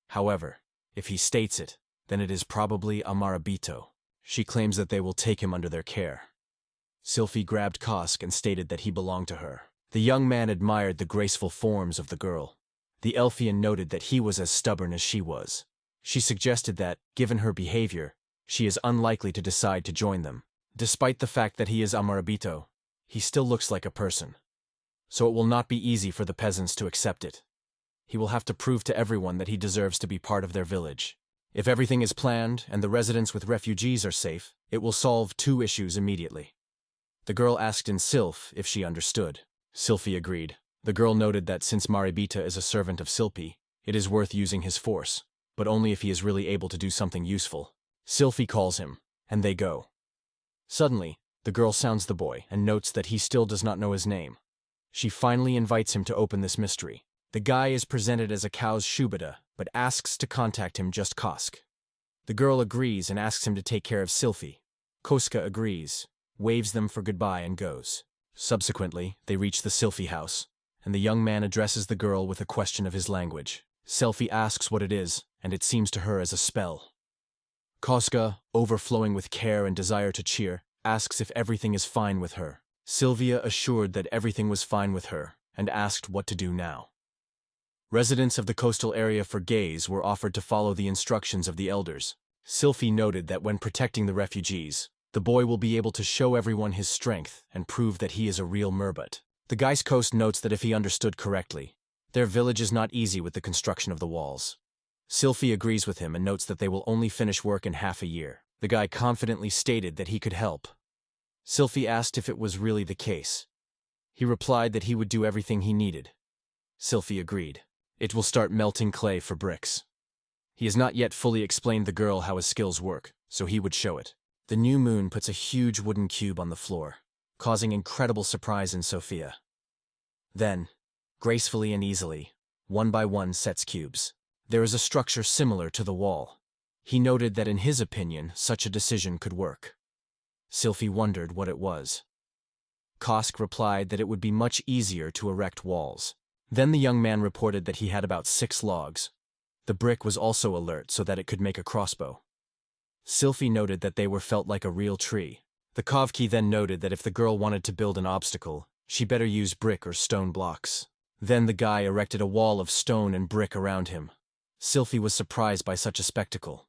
However, if he states it, then it is probably a Marabito. She claims that they will take him under their care. Sylphie grabbed Kosk and stated that he belonged to her. The young man admired the graceful forms of the girl. The Elfian noted that he was as stubborn as she was. She suggested that, given her behavior, she is unlikely to decide to join them. Despite the fact that he is a Marabito, he still looks like a person. So it will not be easy for the peasants to accept it. He will have to prove to everyone that he deserves to be part of their village. If everything is planned and the residents with refugees are safe, it will solve two issues immediately. The girl asked in Sylph if she understood. Sylphie agreed. The girl noted that since Maribita is a servant of Silphi, it is worth using his force, but only if he is really able to do something useful. Silphi calls him, and they go. Suddenly, the girl sounds the boy and notes that he still does not know his name. She finally invites him to open this mystery. The guy is presented as a cow's Shubada, but asks to contact him just Kosk. The girl agrees and asks him to take care of Silphi. Koska agrees, waves them for goodbye and goes. Subsequently, they reach the Silphi house, and the young man addresses the girl with a question of his language. Silphi asks what it is, and it seems to her as a spell. Koska, overflowing with care and desire to cheer, asks if everything is fine with her. Sylvia assured that everything was fine with her, and asked what to do now. Residents of the coastal area for gays were offered to follow the instructions of the elders. Silphi noted that when protecting the refugees, the boy will be able to show everyone his strength and prove that he is a real Merbut. The guy's coast notes that if he understood correctly, their village is not easy with the construction of the walls. Silphi agrees with him and notes that they will only finish work in half a year. The guy confidently stated that he could help. Silphi asked if it was really the case. He replied that he would do everything he needed. Silphi agreed. It will start melting clay for bricks. He has not yet fully explained the girl how his skills work, so he would show it. The new moon puts a huge wooden cube on the floor, causing incredible surprise in Sophia. Then, gracefully and easily, one by one sets cubes. There is a structure similar to the wall. He noted that in his opinion, such a decision could work. Silphi wondered what it was. Kosk replied that it would be much easier to erect walls. Then the young man reported that he had about 6 logs. The brick was also alert so that it could make a crossbow. Silphi noted that they were felt like a real tree. The Kovki then noted that if the girl wanted to build an obstacle, she better use brick or stone blocks. Then the guy erected a wall of stone and brick around him. Silphi was surprised by such a spectacle.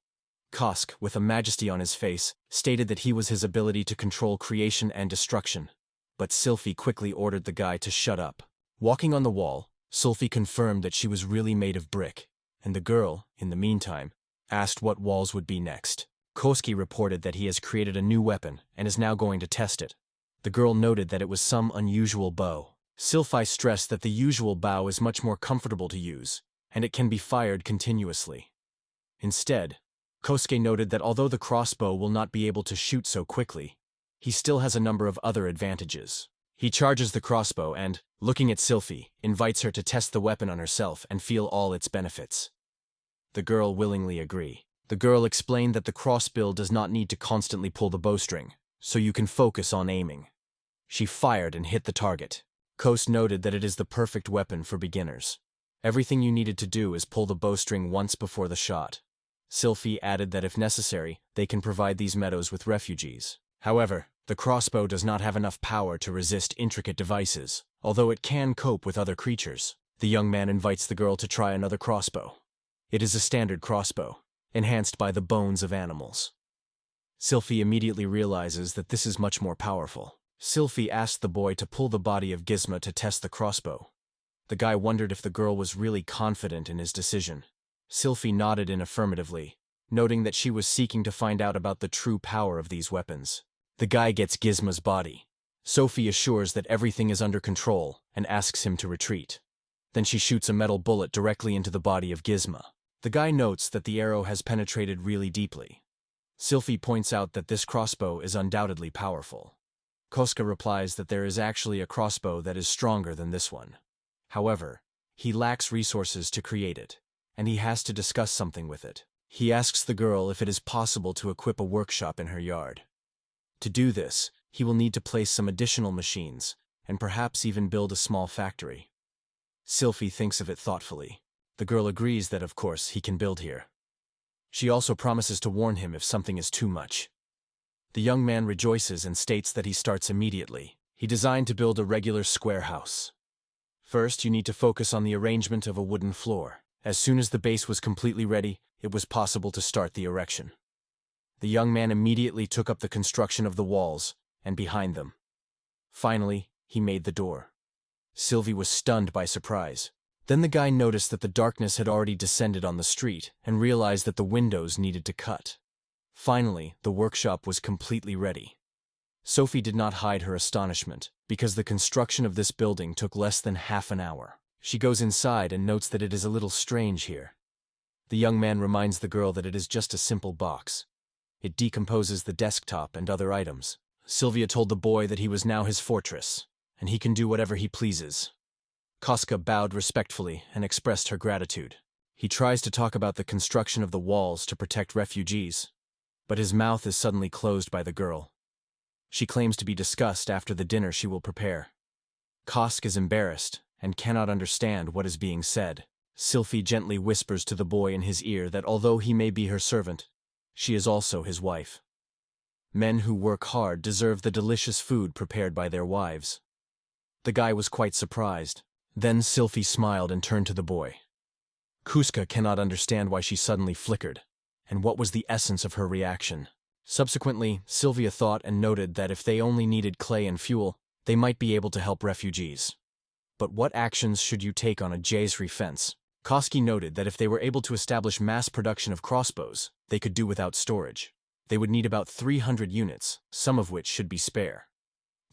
Kosk, with a majesty on his face, stated that he was his ability to control creation and destruction. But Silphi quickly ordered the guy to shut up. Walking on the wall, Silphi confirmed that she was really made of brick, and the girl, in the meantime, asked what walls would be next. Koski reported that he has created a new weapon and is now going to test it. The girl noted that it was some unusual bow. Silphi stressed that the usual bow is much more comfortable to use, and it can be fired continuously. Instead, Kosuke noted that although the crossbow will not be able to shoot so quickly, he still has a number of other advantages. He charges the crossbow and, looking at Silphi, invites her to test the weapon on herself and feel all its benefits. The girl willingly agrees. The girl explained that the crossbill does not need to constantly pull the bowstring, so you can focus on aiming. She fired and hit the target. Kos noted that it is the perfect weapon for beginners. Everything you needed to do is pull the bowstring once before the shot. Silphi added that if necessary, they can provide these meadows with refugees. However, the crossbow does not have enough power to resist intricate devices, although it can cope with other creatures. The young man invites the girl to try another crossbow. It is a standard crossbow, enhanced by the bones of animals. Silphi immediately realizes that this is much more powerful. Silphi asked the boy to pull the body of Gizmo to test the crossbow. The guy wondered if the girl was really confident in his decision. Silphi nodded in affirmatively, noting that she was seeking to find out about the true power of these weapons. The guy gets Gizmo's body. Sophie assures that everything is under control and asks him to retreat. Then she shoots a metal bullet directly into the body of Gizmo. The guy notes that the arrow has penetrated really deeply. Silphi points out that this crossbow is undoubtedly powerful. Koska replies that there is actually a crossbow that is stronger than this one. However, he lacks resources to create it, and he has to discuss something with it. He asks the girl if it is possible to equip a workshop in her yard. To do this, he will need to place some additional machines, and perhaps even build a small factory. Silphi thinks of it thoughtfully. The girl agrees that, of course, he can build here. She also promises to warn him if something is too much. The young man rejoices and states that he starts immediately. He designed to build a regular square house. First, you need to focus on the arrangement of a wooden floor. As soon as the base was completely ready, it was possible to start the erection. The young man immediately took up the construction of the walls, and behind them. Finally, he made the door. Sylvie was stunned by surprise. Then the guy noticed that the darkness had already descended on the street, and realized that the windows needed to cut. Finally, the workshop was completely ready. Sophie did not hide her astonishment, because the construction of this building took less than half an hour. She goes inside and notes that it is a little strange here. The young man reminds the girl that it is just a simple box. It decomposes the desktop and other items. Sylvia told the boy that he was now his fortress, and he can do whatever he pleases. Koska bowed respectfully and expressed her gratitude. He tries to talk about the construction of the walls to protect refugees, but his mouth is suddenly closed by the girl. She claims to be discussed after the dinner she will prepare. Kosk is embarrassed and cannot understand what is being said. Sylvie gently whispers to the boy in his ear that although he may be her servant, she is also his wife. Men who work hard deserve the delicious food prepared by their wives. The guy was quite surprised. Then Sylvie smiled and turned to the boy. Kuska cannot understand why she suddenly flickered, and what was the essence of her reaction. Subsequently, Sylvia thought and noted that if they only needed clay and fuel, they might be able to help refugees. But what actions should you take on a Jazri fence? Koski noted that if they were able to establish mass production of crossbows, they could do without storage. They would need about 300 units, some of which should be spare.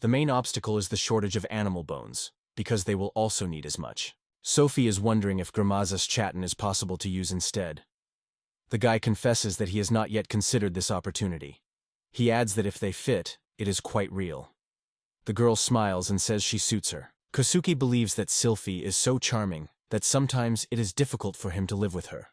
The main obstacle is the shortage of animal bones, because they will also need as much. Sophie is wondering if Gramaza's Chatin is possible to use instead. The guy confesses that he has not yet considered this opportunity. He adds that if they fit, it is quite real. The girl smiles and says she suits her. Kosuke believes that Sylvie is so charming that sometimes it is difficult for him to live with her.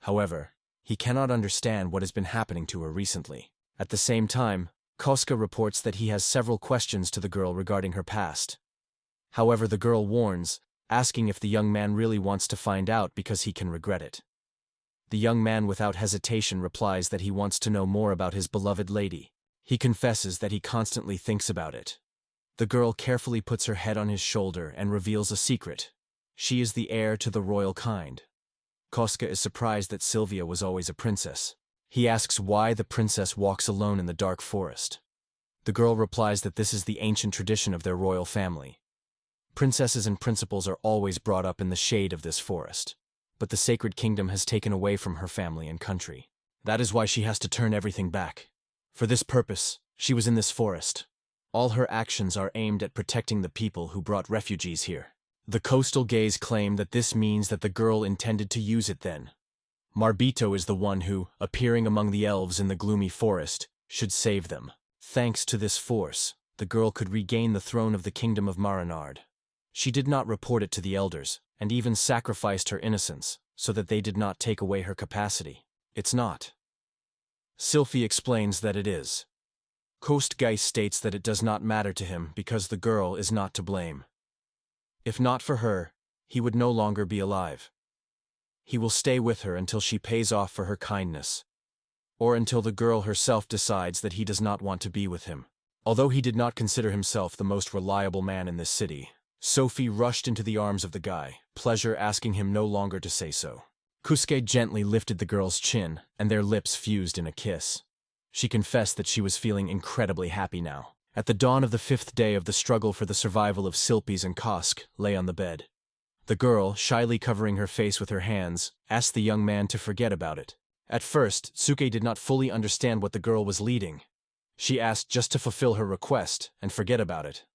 However, he cannot understand what has been happening to her recently. At the same time, Koska reports that he has several questions to the girl regarding her past. However, the girl warns, asking if the young man really wants to find out because he can regret it. The young man without hesitation replies that he wants to know more about his beloved lady. He confesses that he constantly thinks about it. The girl carefully puts her head on his shoulder and reveals a secret. She is the heir to the royal kind. Koska is surprised that Sylvia was always a princess. He asks why the princess walks alone in the dark forest. The girl replies that this is the ancient tradition of their royal family. Princesses and principals are always brought up in the shade of this forest. But the sacred kingdom has taken away from her family and country. That is why she has to turn everything back. For this purpose, she was in this forest. All her actions are aimed at protecting the people who brought refugees here. The coastal gays claim that this means that the girl intended to use it then. Marbito is the one who, appearing among the elves in the gloomy forest, should save them. Thanks to this force, the girl could regain the throne of the kingdom of Marinard. She did not report it to the elders, and even sacrificed her innocence, so that they did not take away her capacity. It's not. Sylvie explains that it is. Kostgeist states that it does not matter to him because the girl is not to blame. If not for her, he would no longer be alive. He will stay with her until she pays off for her kindness, or until the girl herself decides that he does not want to be with him. Although he did not consider himself the most reliable man in this city, Sophie rushed into the arms of the guy, pleasure asking him no longer to say so. Kusuke gently lifted the girl's chin, and their lips fused in a kiss. She confessed that she was feeling incredibly happy now. At the dawn of the 5th day of the struggle for the survival of Silpies and Kosk lay on the bed. The girl, shyly covering her face with her hands, asked the young man to forget about it. At first, Tsuke did not fully understand what the girl was leading. She asked just to fulfill her request and forget about it.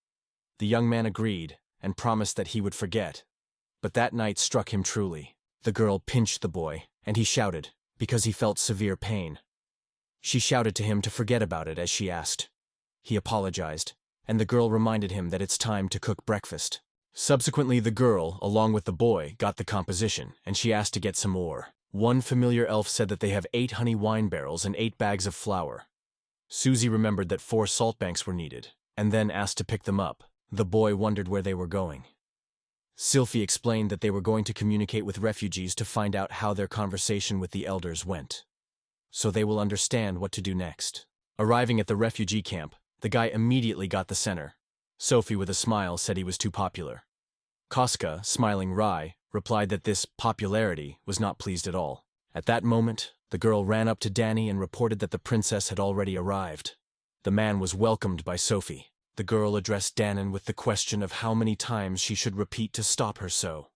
The young man agreed and promised that he would forget. But that night struck him truly. The girl pinched the boy, and he shouted, because he felt severe pain. She shouted to him to forget about it as she asked. He apologized, and the girl reminded him that it's time to cook breakfast. Subsequently, the girl, along with the boy, got the composition, and she asked to get some more. One familiar elf said that they have 8 honey wine barrels and 8 bags of flour. Susie remembered that 4 salt banks were needed, and then asked to pick them up. The boy wondered where they were going. Sylvie explained that they were going to communicate with refugees to find out how their conversation with the elders went, so they will understand what to do next. Arriving at the refugee camp, the guy immediately got the center. Sophie, with a smile, said he was too popular. Koska, smiling wry, replied that this popularity was not pleased at all. At that moment, the girl ran up to Danny and reported that the princess had already arrived. The man was welcomed by Sophie. The girl addressed Danon with the question of how many times she should repeat to stop her so.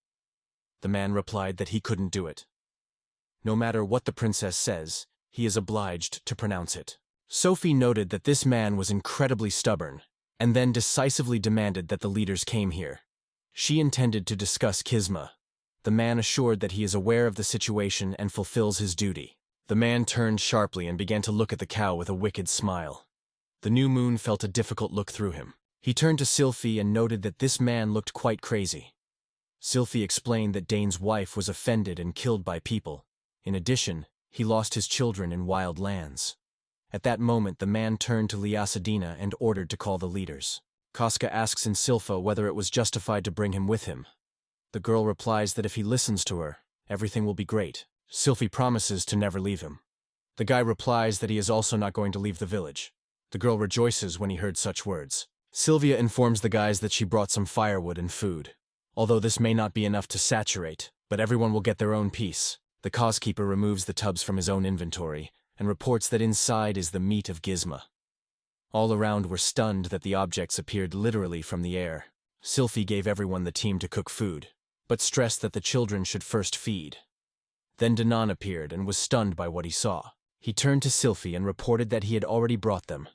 The man replied that he couldn't do it. No matter what the princess says, he is obliged to pronounce it. Sophie noted that this man was incredibly stubborn, and then decisively demanded that the leaders came here. She intended to discuss Kisma. The man assured that he is aware of the situation and fulfills his duty. The man turned sharply and began to look at the cow with a wicked smile. The new moon felt a difficult look through him. He turned to Sylphie and noted that this man looked quite crazy. Sylphie explained that Dane's wife was offended and killed by people. In addition, he lost his children in wild lands. At that moment, the man turned to Liasadina and ordered to call the leaders. Koska asks in Sylpha whether it was justified to bring him with him. The girl replies that if he listens to her, everything will be great. Sylphie promises to never leave him. The guy replies that he is also not going to leave the village. The girl rejoices when he heard such words. Sylvia informs the guys that she brought some firewood and food. Although this may not be enough to saturate, but everyone will get their own piece. The causekeeper removes the tubs from his own inventory and reports that inside is the meat of Gizma. All around were stunned that the objects appeared literally from the air. Sylphie gave everyone the team to cook food, but stressed that the children should first feed. Then Danan appeared and was stunned by what he saw. He turned to Sylphie and reported that he had already brought them.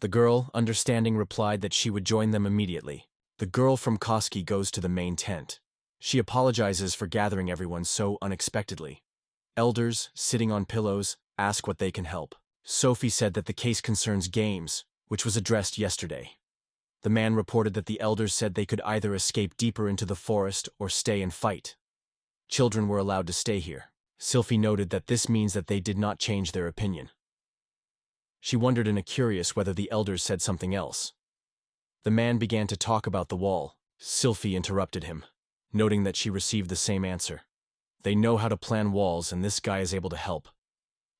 The girl, understanding, replied that she would join them immediately. The girl from Koski goes to the main tent. She apologizes for gathering everyone so unexpectedly. Elders, sitting on pillows, ask what they can help. Sophie said that the case concerns games, which was addressed yesterday. The man reported that the elders said they could either escape deeper into the forest or stay and fight. Children were allowed to stay here. Sylphie noted that this means that they did not change their opinion. She wondered in a curious whether the elders said something else. The man began to talk about the wall. Sylphie interrupted him, noting that she received the same answer. They know how to plan walls, and this guy is able to help.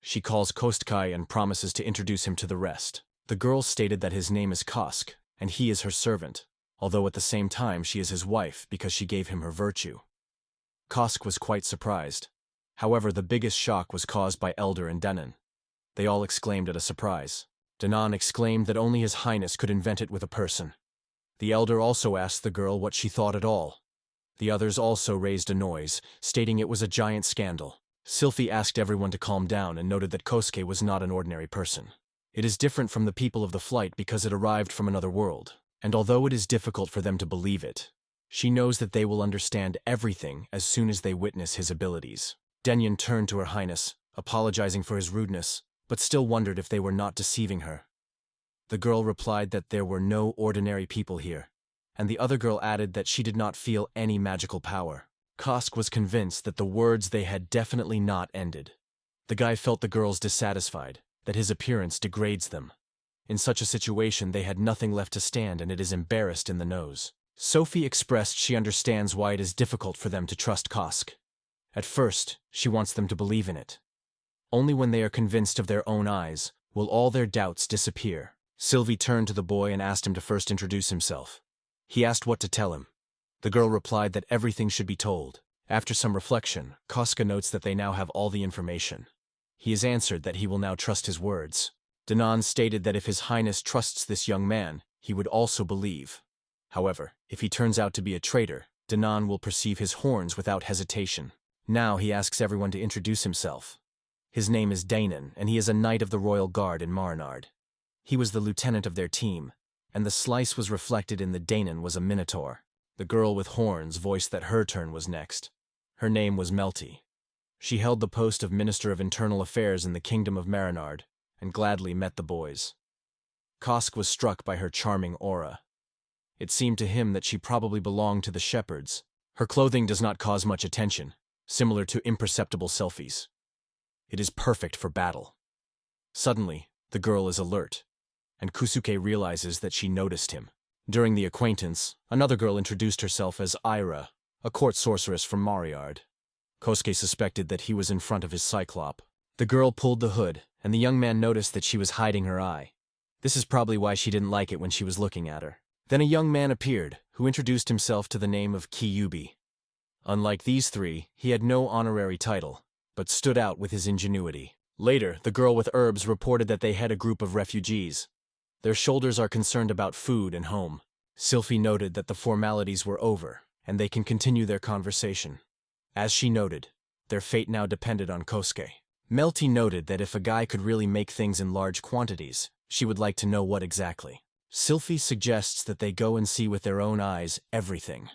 She calls Kostkai and promises to introduce him to the rest. The girl stated that his name is Kosk, and he is her servant, although at the same time she is his wife because she gave him her virtue. Kosk was quite surprised. However, the biggest shock was caused by Elder and Denon. They all exclaimed at a surprise. Danan exclaimed that only His Highness could invent it with a person. The Elder also asked the girl what she thought at all. The others also raised a noise, stating it was a giant scandal. Sylphie asked everyone to calm down and noted that Kosuke was not an ordinary person. It is different from the people of the flight because it arrived from another world, and although it is difficult for them to believe it, she knows that they will understand everything as soon as they witness his abilities. Denyon turned to Her Highness, apologizing for his rudeness, but still wondered if they were not deceiving her. The girl replied that there were no ordinary people here, and the other girl added that she did not feel any magical power. Kosk was convinced that the words they had definitely not ended. The guy felt the girls dissatisfied, that his appearance degrades them. In such a situation they had nothing left to stand and it is embarrassed in the nose. Sophie expressed she understands why it is difficult for them to trust Kosk. At first, she wants them to believe in it. Only when they are convinced of their own eyes will all their doubts disappear. Sylvie turned to the boy and asked him to first introduce himself. He asked what to tell him. The girl replied that everything should be told. After some reflection, Koska notes that they now have all the information. He has answered that he will now trust his words. Danan stated that if His Highness trusts this young man, he would also believe. However, if he turns out to be a traitor, Danan will perceive his horns without hesitation. Now he asks everyone to introduce himself. His name is Danon, and he is a knight of the Royal Guard in Marinard. He was the lieutenant of their team, and the slice was reflected in the Danon was a minotaur. The girl with horns voiced that her turn was next. Her name was Melty. She held the post of Minister of Internal Affairs in the Kingdom of Marinard, and gladly met the boys. Kosk was struck by her charming aura. It seemed to him that she probably belonged to the shepherds. Her clothing does not cause much attention, similar to imperceptible selfies. It is perfect for battle. Suddenly, the girl is alert, and Kusuke realizes that she noticed him. During the acquaintance, another girl introduced herself as Ira, a court sorceress from Mariard. Kosuke suspected that he was in front of his cyclop. The girl pulled the hood, and the young man noticed that she was hiding her eye. This is probably why she didn't like it when she was looking at her. Then a young man appeared, who introduced himself to the name of Kyubi. Unlike these three, he had no honorary title, but stood out with his ingenuity. Later, the girl with herbs reported that they had a group of refugees. Their shoulders are concerned about food and home. Sylphie noted that the formalities were over, and they can continue their conversation. As she noted, their fate now depended on Kosuke. Melty noted that if a guy could really make things in large quantities, she would like to know what exactly. Sylphie suggests that they go and see with their own eyes everything.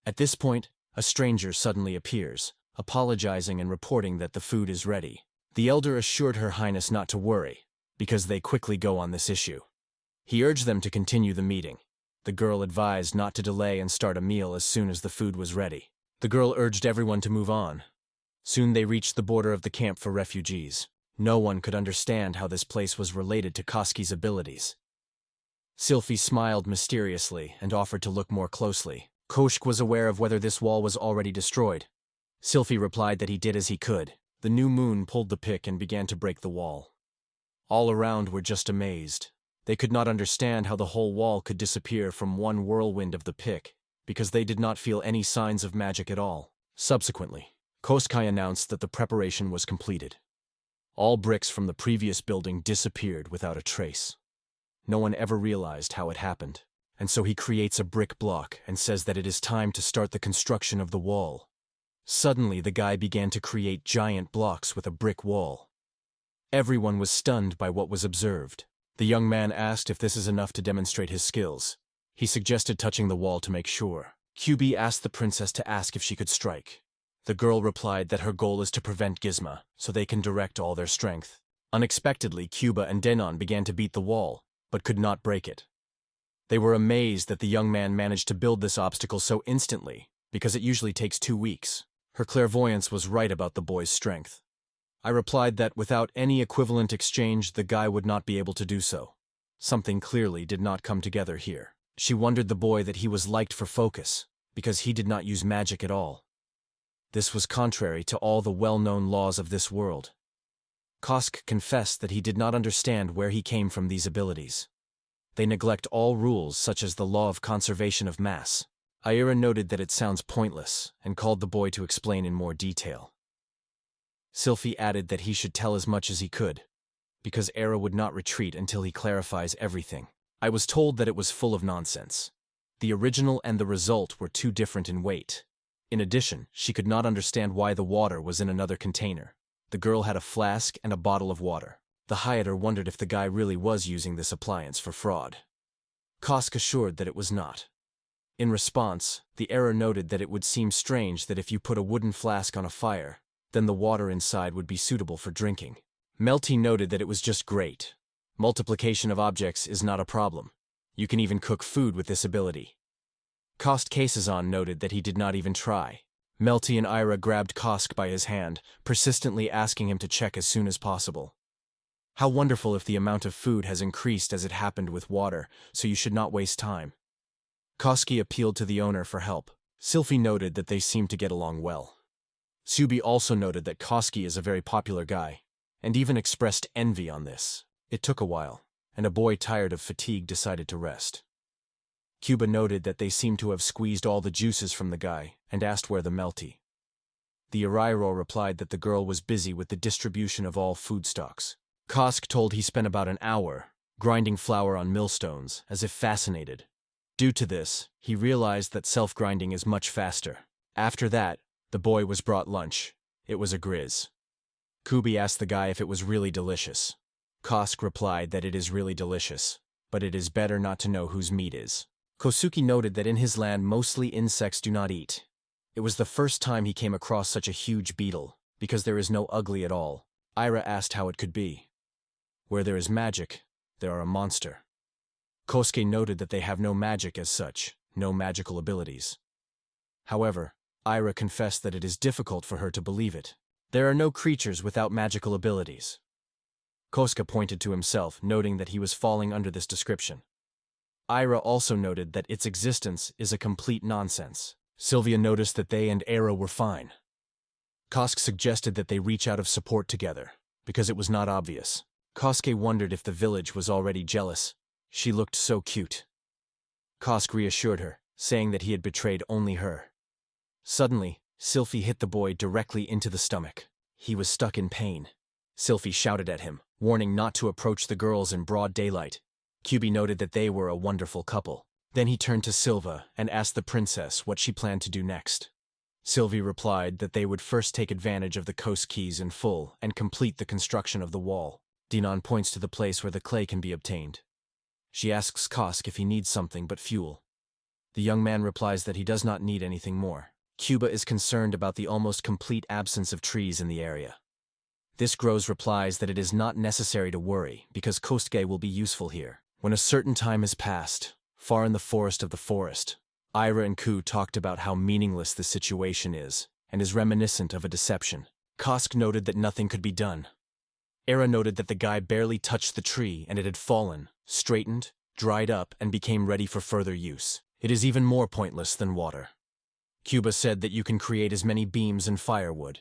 At this point, a stranger suddenly appears, apologizing and reporting that the food is ready. The elder assured Her Highness not to worry, because they quickly go on this issue. He urged them to continue the meeting. The girl advised not to delay and start a meal as soon as the food was ready. The girl urged everyone to move on. Soon they reached the border of the camp for refugees. No one could understand how this place was related to Koski's abilities. Sylphie smiled mysteriously and offered to look more closely. Kosk was aware of whether this wall was already destroyed. Sylphie replied that he did as he could. The new moon pulled the pick and began to break the wall. All around were just amazed. They could not understand how the whole wall could disappear from one whirlwind of the pick, because they did not feel any signs of magic at all. Subsequently, Koskai announced that the preparation was completed. All bricks from the previous building disappeared without a trace. No one ever realized how it happened, and so he creates a brick block and says that it is time to start the construction of the wall. Suddenly, the guy began to create giant blocks with a brick wall. Everyone was stunned by what was observed. The young man asked if this is enough to demonstrate his skills. He suggested touching the wall to make sure. QB asked the princess to ask if she could strike. The girl replied that her goal is to prevent Gizmo, so they can direct all their strength. Unexpectedly, Cuba and Denon began to beat the wall, but could not break it. They were amazed that the young man managed to build this obstacle so instantly, because it usually takes 2 weeks. Her clairvoyance was right about the boy's strength. I replied that without any equivalent exchange, the guy would not be able to do so. Something clearly did not come together here. She wondered the boy that he was liked for focus, because he did not use magic at all. This was contrary to all the well-known laws of this world. Kosk confessed that he did not understand where he came from these abilities. They neglect all rules such as the law of conservation of mass. Ira noted that it sounds pointless and called the boy to explain in more detail. Sylphie added that he should tell as much as he could, because Era would not retreat until he clarifies everything. I was told that it was full of nonsense. The original and the result were too different in weight. In addition, she could not understand why the water was in another container. The girl had a flask and a bottle of water. The Hyatter wondered if the guy really was using this appliance for fraud. Kosk assured that it was not. In response, the Era noted that it would seem strange that if you put a wooden flask on a fire, then the water inside would be suitable for drinking. Melty noted that it was just great. Multiplication of objects is not a problem. You can even cook food with this ability. Kost Kasazan noted that he did not even try. Melty and Ira grabbed Kosk by his hand, persistently asking him to check as soon as possible. How wonderful if the amount of food has increased as it happened with water, so you should not waste time. Koski appealed to the owner for help. Sylphie noted that they seemed to get along well. Subi also noted that Koski is a very popular guy, and even expressed envy on this. It took a while, and a boy tired of fatigue decided to rest. Cuba noted that they seemed to have squeezed all the juices from the guy, and asked where the Melty. The Arairo replied that the girl was busy with the distribution of all food stocks. Kosk told he spent about an hour, grinding flour on millstones, as if fascinated. Due to this, he realized that self-grinding is much faster. After that, the boy was brought lunch. It was a grizz. Kubi asked the guy if it was really delicious. Kosk replied that it is really delicious, but it is better not to know whose meat is. Kosuke noted that in his land mostly insects do not eat. It was the first time he came across such a huge beetle, because there is no ugly at all. Ira asked how it could be. Where there is magic, there are a monster. Kosuke noted that they have no magic as such, no magical abilities. However, Ira confessed that it is difficult for her to believe it. There are no creatures without magical abilities. Kosuke pointed to himself, noting that he was falling under this description. Ira also noted that its existence is a complete nonsense. Sylvia noticed that they and Era were fine. Kosk suggested that they reach out of support together, because it was not obvious. Kosuke wondered if the village was already jealous. She looked so cute. Kosk reassured her, saying that he had betrayed only her. Suddenly, Sylphie hit the boy directly into the stomach. He was stuck in pain. Sylphie shouted at him, warning not to approach the girls in broad daylight. Cubi noted that they were a wonderful couple. Then he turned to Silva and asked the princess what she planned to do next. Sylvie replied that they would first take advantage of the coast keys in full and complete the construction of the wall. Dinan points to the place where the clay can be obtained. She asks Kosk if he needs something but fuel. The young man replies that he does not need anything more. Cuba is concerned about the almost complete absence of trees in the area. This Grows replies that it is not necessary to worry because Kostge will be useful here. When a certain time has passed, far in the forest of the forest, Ira and Ku talked about how meaningless the situation is and is reminiscent of a deception. Kosk noted that nothing could be done. Ira noted that the guy barely touched the tree and it had fallen, straightened, dried up, and became ready for further use. It is even more pointless than water. Cuba said that you can create as many beams and firewood.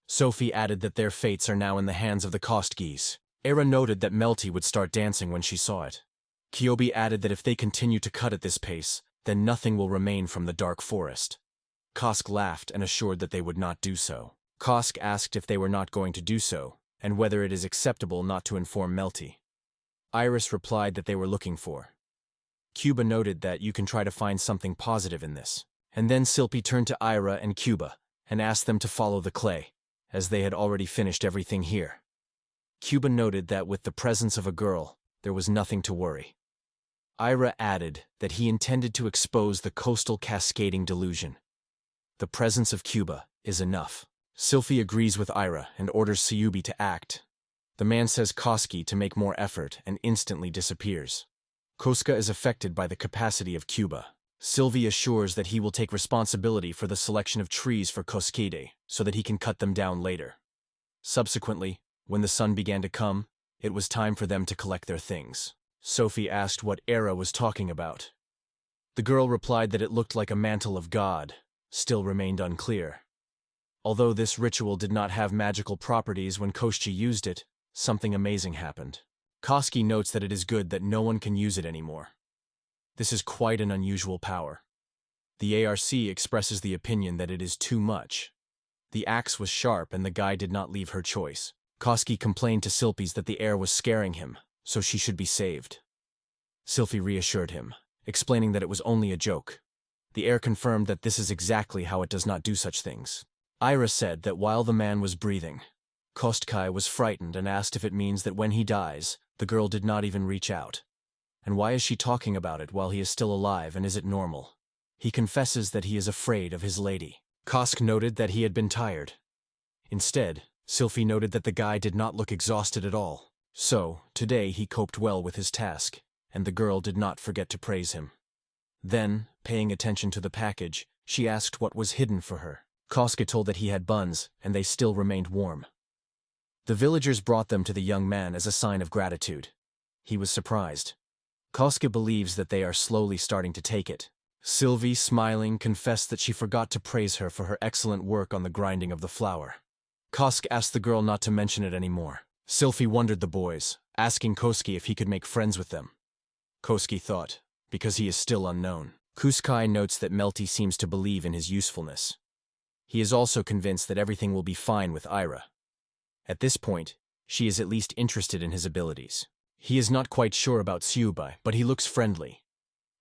Sophie added that their fates are now in the hands of the Kostgeese. Ira noted that Melty would start dancing when she saw it. Kyobi added that if they continue to cut at this pace, then nothing will remain from the dark forest. Kosk laughed and assured that they would not do so. Kosk asked if they were not going to do so, and whether it is acceptable not to inform Melty. Iris replied that they were looking for. Cuba noted that you can try to find something positive in this. And then Sylvie turned to Ira and Cuba and asked them to follow the clay, as they had already finished everything here. Cuba noted that with the presence of a girl, there was nothing to worry. Ira added that he intended to expose the coastal cascading delusion. The presence of Cuba is enough. Sylvie agrees with Ira and orders Syubi to act. The man says Koski to make more effort and instantly disappears. Koska is affected by the capacity of Cuba. Sylvie assures that he will take responsibility for the selection of trees for Koskide so that he can cut them down later. Subsequently, when the sun began to come, it was time for them to collect their things. Sophie asked what Era was talking about. The girl replied that it looked like a mantle of God, still remained unclear. Although this ritual did not have magical properties when Koshchi used it, something amazing happened. Koski notes that it is good that no one can use it anymore. This is quite an unusual power. The ARC expresses the opinion that it is too much. The axe was sharp and the guy did not leave her choice. Koski complained to Sylphie that the air was scaring him, so she should be saved. Sylphie reassured him, explaining that it was only a joke. The air confirmed that this is exactly how it does not do such things. Ira said that while the man was breathing, Kostkai was frightened and asked if it means that when he dies, the girl did not even reach out. And why is she talking about it while he is still alive, and is it normal? He confesses that he is afraid of his lady. Kosk noted that he had been tired. Instead, Sylphie noted that the guy did not look exhausted at all. So, today he coped well with his task, and the girl did not forget to praise him. Then, paying attention to the package, she asked what was hidden for her. Koska told that he had buns, and they still remained warm. The villagers brought them to the young man as a sign of gratitude. He was surprised. Koska believes that they are slowly starting to take it. Sylvie, smiling, confessed that she forgot to praise her for her excellent work on the grinding of the flour. Kosk asked the girl not to mention it anymore. Sylvie wondered the boys, asking Koski if he could make friends with them. Koski thought, because he is still unknown. Kuskai notes that Melty seems to believe in his usefulness. He is also convinced that everything will be fine with Ira. At this point, she is at least interested in his abilities. He is not quite sure about Syubai, but he looks friendly.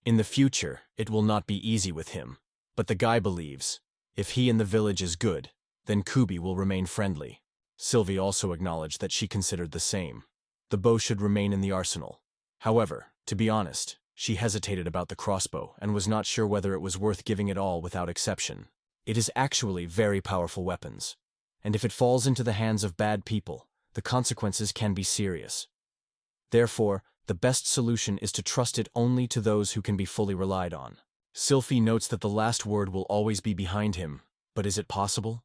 In the future, it will not be easy with him, but the guy believes, if he in the village is good, then Kubi will remain friendly. Sylvie also acknowledged that she considered the same. The bow should remain in the arsenal. However, to be honest, she hesitated about the crossbow and was not sure whether it was worth giving it all without exception. It is actually very powerful weapons, and if it falls into the hands of bad people, the consequences can be serious. Therefore, the best solution is to trust it only to those who can be fully relied on. Sylphie notes that the last word will always be behind him, but is it possible?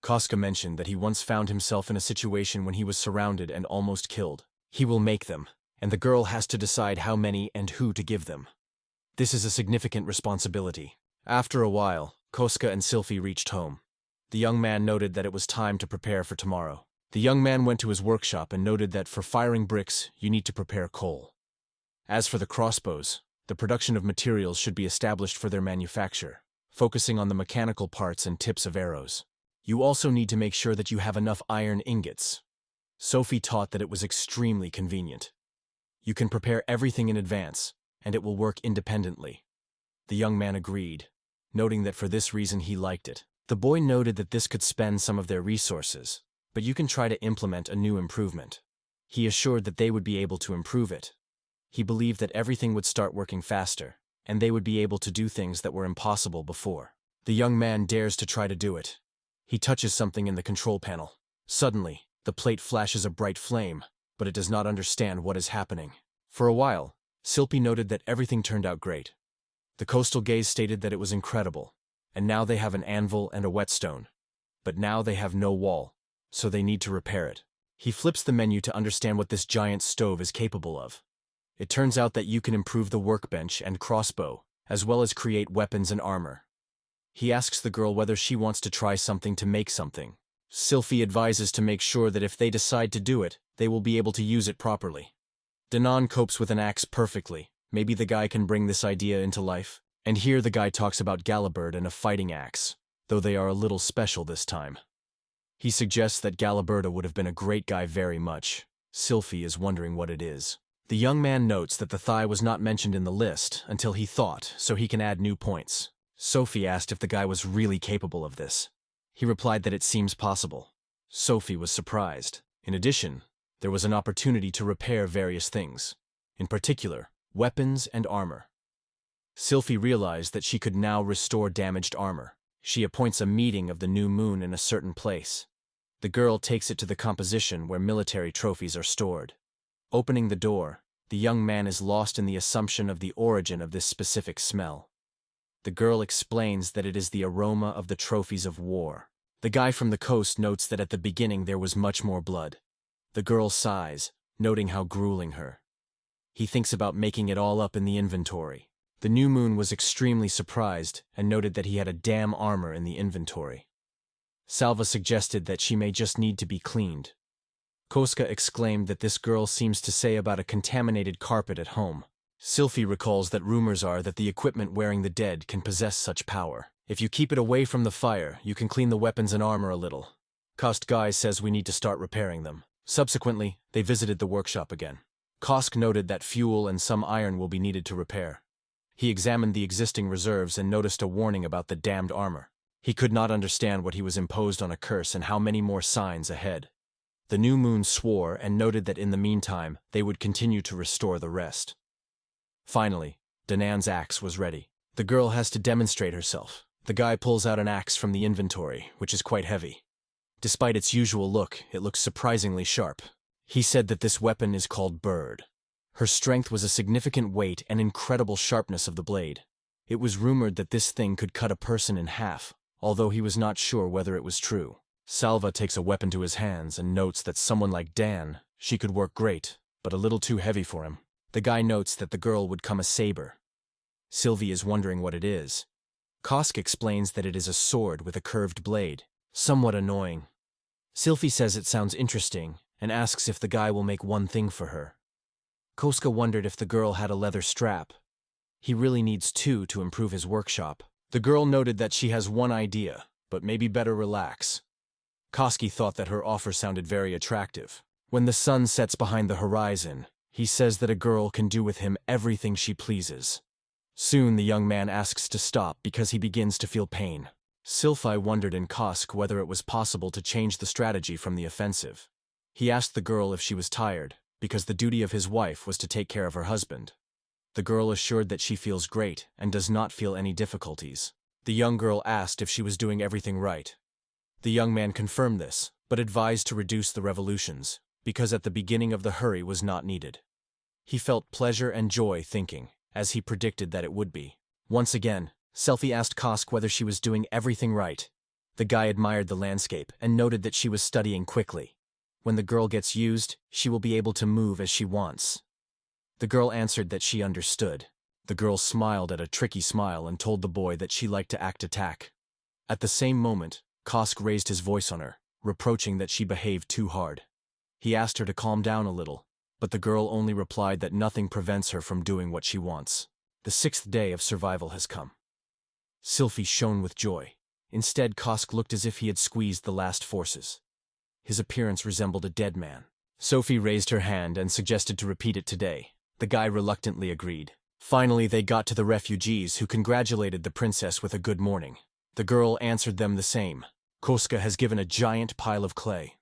Koska mentioned that he once found himself in a situation when he was surrounded and almost killed. He will make them, and the girl has to decide how many and who to give them. This is a significant responsibility. After a while, Koska and Sylphie reached home. The young man noted that it was time to prepare for tomorrow. The young man went to his workshop and noted that for firing bricks, you need to prepare coal. As for the crossbows, the production of materials should be established for their manufacture, focusing on the mechanical parts and tips of arrows. You also need to make sure that you have enough iron ingots. Sophie taught that it was extremely convenient. You can prepare everything in advance, and it will work independently. The young man agreed, noting that for this reason he liked it. The boy noted that this could spend some of their resources, but you can try to implement a new improvement. He assured that they would be able to improve it. He believed that everything would start working faster, and they would be able to do things that were impossible before. The young man dares to try to do it. He touches something in the control panel. Suddenly, the plate flashes a bright flame, but it does not understand what is happening. For a while, Silpi noted that everything turned out great. The coastal gaze stated that it was incredible, and now they have an anvil and a whetstone. But now they have no wall, so they need to repair it. He flips the menu to understand what this giant stove is capable of. It turns out that you can improve the workbench and crossbow, as well as create weapons and armor. He asks the girl whether she wants to try something to make something. Silphi advises to make sure that if they decide to do it, they will be able to use it properly. Danan copes with an axe perfectly. Maybe the guy can bring this idea into life. And here the guy talks about Galabird and a fighting axe, though they are a little special this time. He suggests that Galaberta would have been a great guy very much. Silphi is wondering what it is. The young man notes that the thigh was not mentioned in the list until he thought, so he can add new points. Sophie asked if the guy was really capable of this. He replied that it seems possible. Sophie was surprised. In addition, there was an opportunity to repair various things, in particular, weapons and armor. Silphi realized that she could now restore damaged armor. She appoints a meeting of the new moon in a certain place. The girl takes it to the composition where military trophies are stored. Opening the door, the young man is lost in the assumption of the origin of this specific smell. The girl explains that it is the aroma of the trophies of war. The guy from the coast notes that at the beginning there was much more blood. The girl sighs, noting how grueling her. He thinks about making it all up in the inventory. The new moon was extremely surprised and noted that he had a damn armor in the inventory. Salva suggested that she may just need to be cleaned. Koska exclaimed that this girl seems to say about a contaminated carpet at home. Silphi recalls that rumors are that the equipment wearing the dead can possess such power. If you keep it away from the fire, you can clean the weapons and armor a little. Kosk Guy says we need to start repairing them. Subsequently, they visited the workshop again. Kosk noted that fuel and some iron will be needed to repair. He examined the existing reserves and noticed a warning about the damned armor. He could not understand what he was imposed on a curse and how many more signs ahead. The new moon swore and noted that in the meantime, they would continue to restore the rest. Finally, Danan's axe was ready. The girl has to demonstrate herself. The guy pulls out an axe from the inventory, which is quite heavy. Despite its usual look, it looks surprisingly sharp. He said that this weapon is called Bird. Her strength was a significant weight and incredible sharpness of the blade. It was rumored that this thing could cut a person in half, although he was not sure whether it was true. Salva takes a weapon to his hands and notes that someone like Dan, she could work great, but a little too heavy for him. The guy notes that the girl would come a saber. Sylvie is wondering what it is. Kosk explains that it is a sword with a curved blade, somewhat annoying. Sylvie says it sounds interesting and asks if the guy will make one thing for her. Koska wondered if the girl had a leather strap. He really needs two to improve his workshop. The girl noted that she has one idea, but maybe better relax. Koski thought that her offer sounded very attractive. When the sun sets behind the horizon, he says that a girl can do with him everything she pleases. Soon the young man asks to stop because he begins to feel pain. Silphi wondered in Kosk whether it was possible to change the strategy from the offensive. He asked the girl if she was tired, because the duty of his wife was to take care of her husband. The girl assured that she feels great and does not feel any difficulties. The young girl asked if she was doing everything right. The young man confirmed this, but advised to reduce the revolutions, because at the beginning of the hurry was not needed. He felt pleasure and joy thinking, as he predicted that it would be. Once again, Selfie asked Kosk whether she was doing everything right. The guy admired the landscape and noted that she was studying quickly. When the girl gets used, she will be able to move as she wants. The girl answered that she understood. The girl smiled at a tricky smile and told the boy that she liked to act attack. At the same moment, Kosk raised his voice on her, reproaching that she behaved too hard. He asked her to calm down a little, but the girl only replied that nothing prevents her from doing what she wants. The 6th day of survival has come. Silphi shone with joy. Instead, Kosk looked as if he had squeezed the last forces. His appearance resembled a dead man. Sophie raised her hand and suggested to repeat it today. The guy reluctantly agreed. Finally, they got to the refugees, who congratulated the princess with a good morning. The girl answered them the same. Koska has given a giant pile of clay.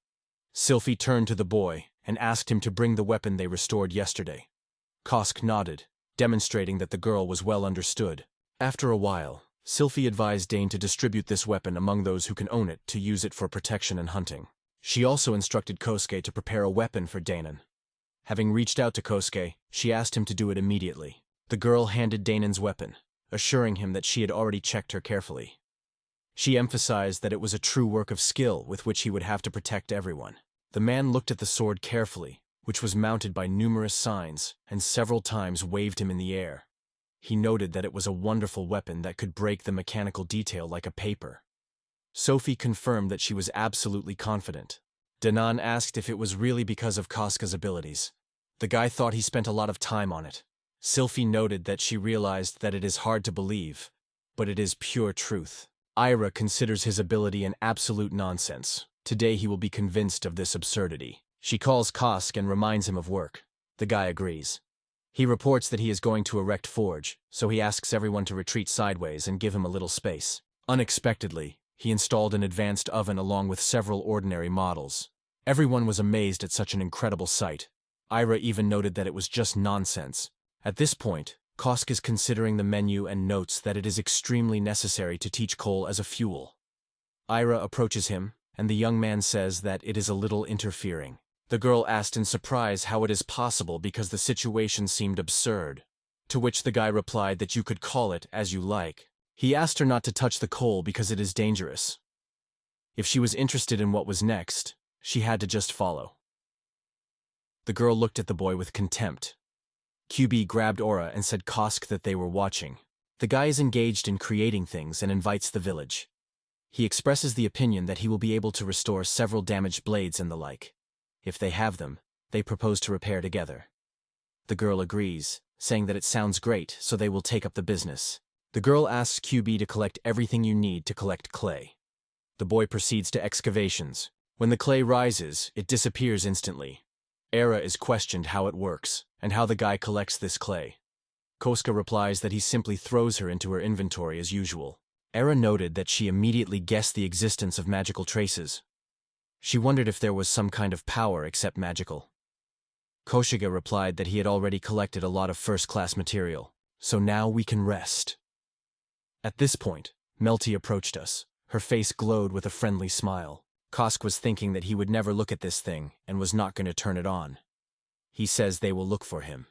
Sylphie turned to the boy and asked him to bring the weapon they restored yesterday. Kosk nodded, demonstrating that the girl was well understood. After a while, Sylphie advised Dane to distribute this weapon among those who can own it to use it for protection and hunting. She also instructed Kosuke to prepare a weapon for Danon. Having reached out to Kosuke, she asked him to do it immediately. The girl handed Danon's weapon, assuring him that she had already checked her carefully. She emphasized that it was a true work of skill with which he would have to protect everyone. The man looked at the sword carefully, which was mounted by numerous signs, and several times waved him in the air. He noted that it was a wonderful weapon that could break the mechanical detail like a paper. Sophie confirmed that she was absolutely confident. Danon asked if it was really because of Koska's abilities. The guy thought he spent a lot of time on it. Sylphie noted that she realized that it is hard to believe, but it is pure truth. Ira considers his ability an absolute nonsense. Today he will be convinced of this absurdity. She calls Kosk and reminds him of work. The guy agrees. He reports that he is going to erect forge, so he asks everyone to retreat sideways and give him a little space. Unexpectedly, he installed an advanced oven along with several ordinary models. Everyone was amazed at such an incredible sight. Ira even noted that it was just nonsense. At this point, Kosk is considering the menu and notes that it is extremely necessary to teach coal as a fuel. Ira approaches him, and the young man says that it is a little interfering. The girl asked in surprise how it is possible because the situation seemed absurd, to which the guy replied that you could call it as you like. He asked her not to touch the coal because it is dangerous. If she was interested in what was next, she had to just follow. The girl looked at the boy with contempt. QB grabbed Aura and said Kosk that they were watching. The guy is engaged in creating things and invites the village. He expresses the opinion that he will be able to restore several damaged blades and the like. If they have them, they propose to repair together. The girl agrees, saying that it sounds great, so they will take up the business. The girl asks QB to collect everything you need to collect clay. The boy proceeds to excavations. When the clay rises, it disappears instantly. Era is questioned how it works, and how the guy collects this clay. Koska replies that he simply throws her into her inventory as usual. Era noted that she immediately guessed the existence of magical traces. She wondered if there was some kind of power except magical. Koshiga replied that he had already collected a lot of first-class material, so now we can rest. At this point, Melty approached us. Her face glowed with a friendly smile. Kosk was thinking that he would never look at this thing and was not going to turn it on. He says they will look for him.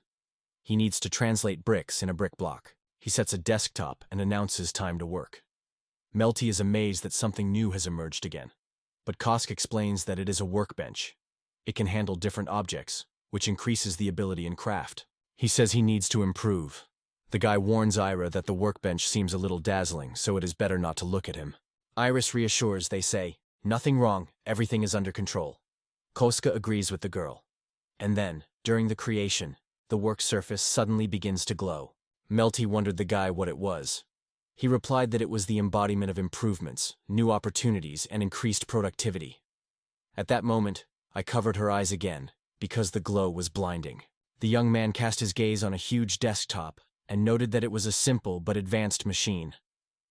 He needs to translate bricks in a brick block. He sets a desktop and announces time to work. Melty is amazed that something new has emerged again. But Kosk explains that it is a workbench. It can handle different objects, which increases the ability in craft. He says he needs to improve. The guy warns Ira that the workbench seems a little dazzling, so it is better not to look at him. Iris reassures, they say, "Nothing wrong, everything is under control." Koska agrees with the girl. And then, during the creation, the work surface suddenly begins to glow. Melty wondered the guy what it was. He replied that it was the embodiment of improvements, new opportunities, and increased productivity. At that moment, I covered her eyes again, because the glow was blinding. The young man cast his gaze on a huge desktop and noted that it was a simple but advanced machine.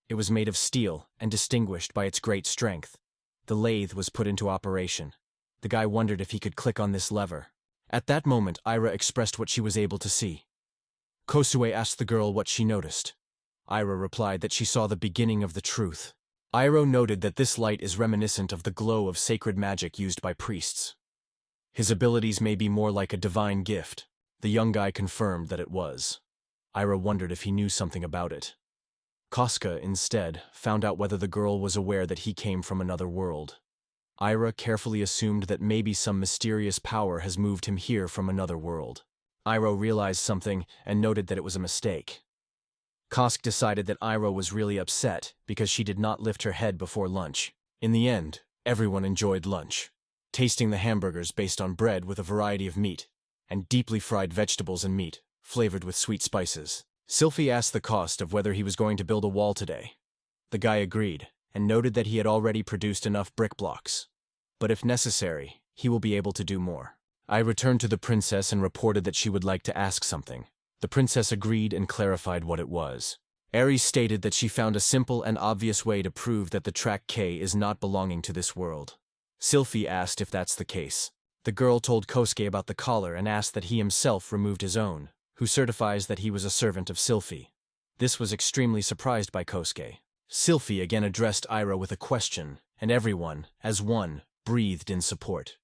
It was made of steel and distinguished by its great strength. The lathe was put into operation. The guy wondered if he could click on this lever. At that moment, Ira expressed what she was able to see. Kosue asked the girl what she noticed. Ira replied that she saw the beginning of the truth. Iro noted that this light is reminiscent of the glow of sacred magic used by priests. His abilities may be more like a divine gift. The young guy confirmed that it was. Ira wondered if he knew something about it. Koska, instead, found out whether the girl was aware that he came from another world. Ira carefully assumed that maybe some mysterious power has moved him here from another world. Iro realized something and noted that it was a mistake. Kosk decided that Iro was really upset because she did not lift her head before lunch. In the end, everyone enjoyed lunch, tasting the hamburgers based on bread with a variety of meat, and deeply fried vegetables and meat, flavored with sweet spices. Sylphie asked the cost of whether he was going to build a wall today. The guy agreed, and noted that he had already produced enough brick blocks. But if necessary, he will be able to do more. I returned to the princess and reported that she would like to ask something. The princess agreed and clarified what it was. Aries stated that she found a simple and obvious way to prove that the track K is not belonging to this world. Sylphie asked if that's the case. The girl told Kosuke about the collar and asked that he himself removed his own, who certifies that he was a servant of Sylphie. This was extremely surprised by Kosuke. Sylphie again addressed Ira with a question, and everyone, as one, breathed in support.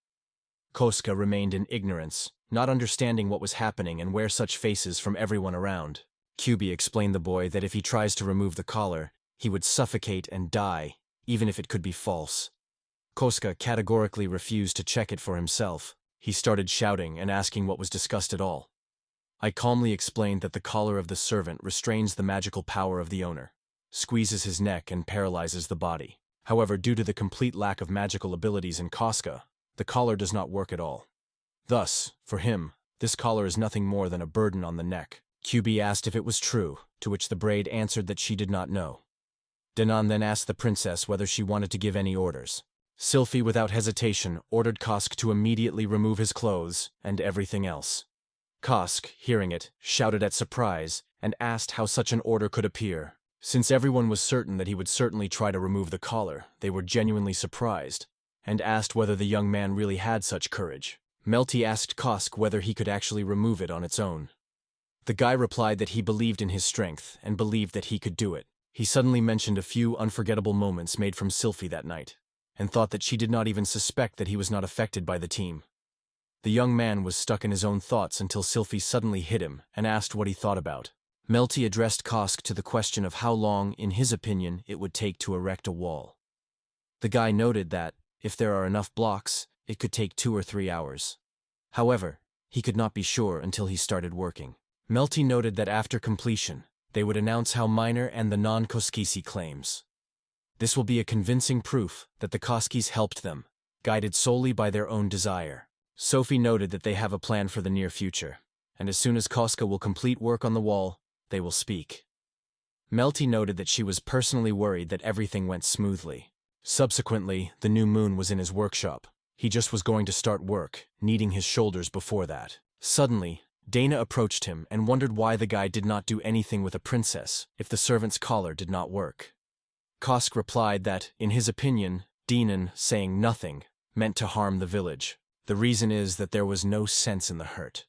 Kosuke remained in ignorance, not understanding what was happening and where such faces from everyone around. Kyubi explained the boy that if he tries to remove the collar, he would suffocate and die, even if it could be false. Kosuke categorically refused to check it for himself. He started shouting and asking what was discussed at all. I calmly explained that the collar of the servant restrains the magical power of the owner, squeezes his neck and paralyzes the body. However, due to the complete lack of magical abilities in Kosuke, the collar does not work at all. Thus, for him, this collar is nothing more than a burden on the neck. Kyubi asked if it was true, to which the braid answered that she did not know. Danon then asked the princess whether she wanted to give any orders. Sylphie, without hesitation, ordered Kosuke to immediately remove his clothes and everything else. Kosuke, hearing it, shouted at surprise and asked how such an order could appear. Since everyone was certain that he would certainly try to remove the collar, they were genuinely surprised and asked whether the young man really had such courage. Melty asked Kosuke whether he could actually remove it on its own. The guy replied that he believed in his strength and believed that he could do it. He suddenly mentioned a few unforgettable moments made from Sylphie that night, and thought that she did not even suspect that he was not affected by the team. The young man was stuck in his own thoughts until Sylphie suddenly hit him and asked what he thought about. Melty addressed Kosuke to the question of how long, in his opinion, it would take to erect a wall. The guy noted that, if there are enough blocks, it could take 2 or 3 hours. However, he could not be sure until he started working. Melty noted that after completion, they would announce how minor and the non-Koskisi claims. This will be a convincing proof that the Koskis helped them, guided solely by their own desire. Sophie noted that they have a plan for the near future, and as soon as Kosuke will complete work on the wall, they will speak. Melty noted that she was personally worried that everything went smoothly. Subsequently, the new moon was in his workshop. He just was going to start work, kneading his shoulders before that. Suddenly, Dana approached him and wondered why the guy did not do anything with a princess if the servant's collar did not work. Kosuke replied that, in his opinion, Dinan saying nothing meant to harm the village. The reason is that there was no sense in the hurt.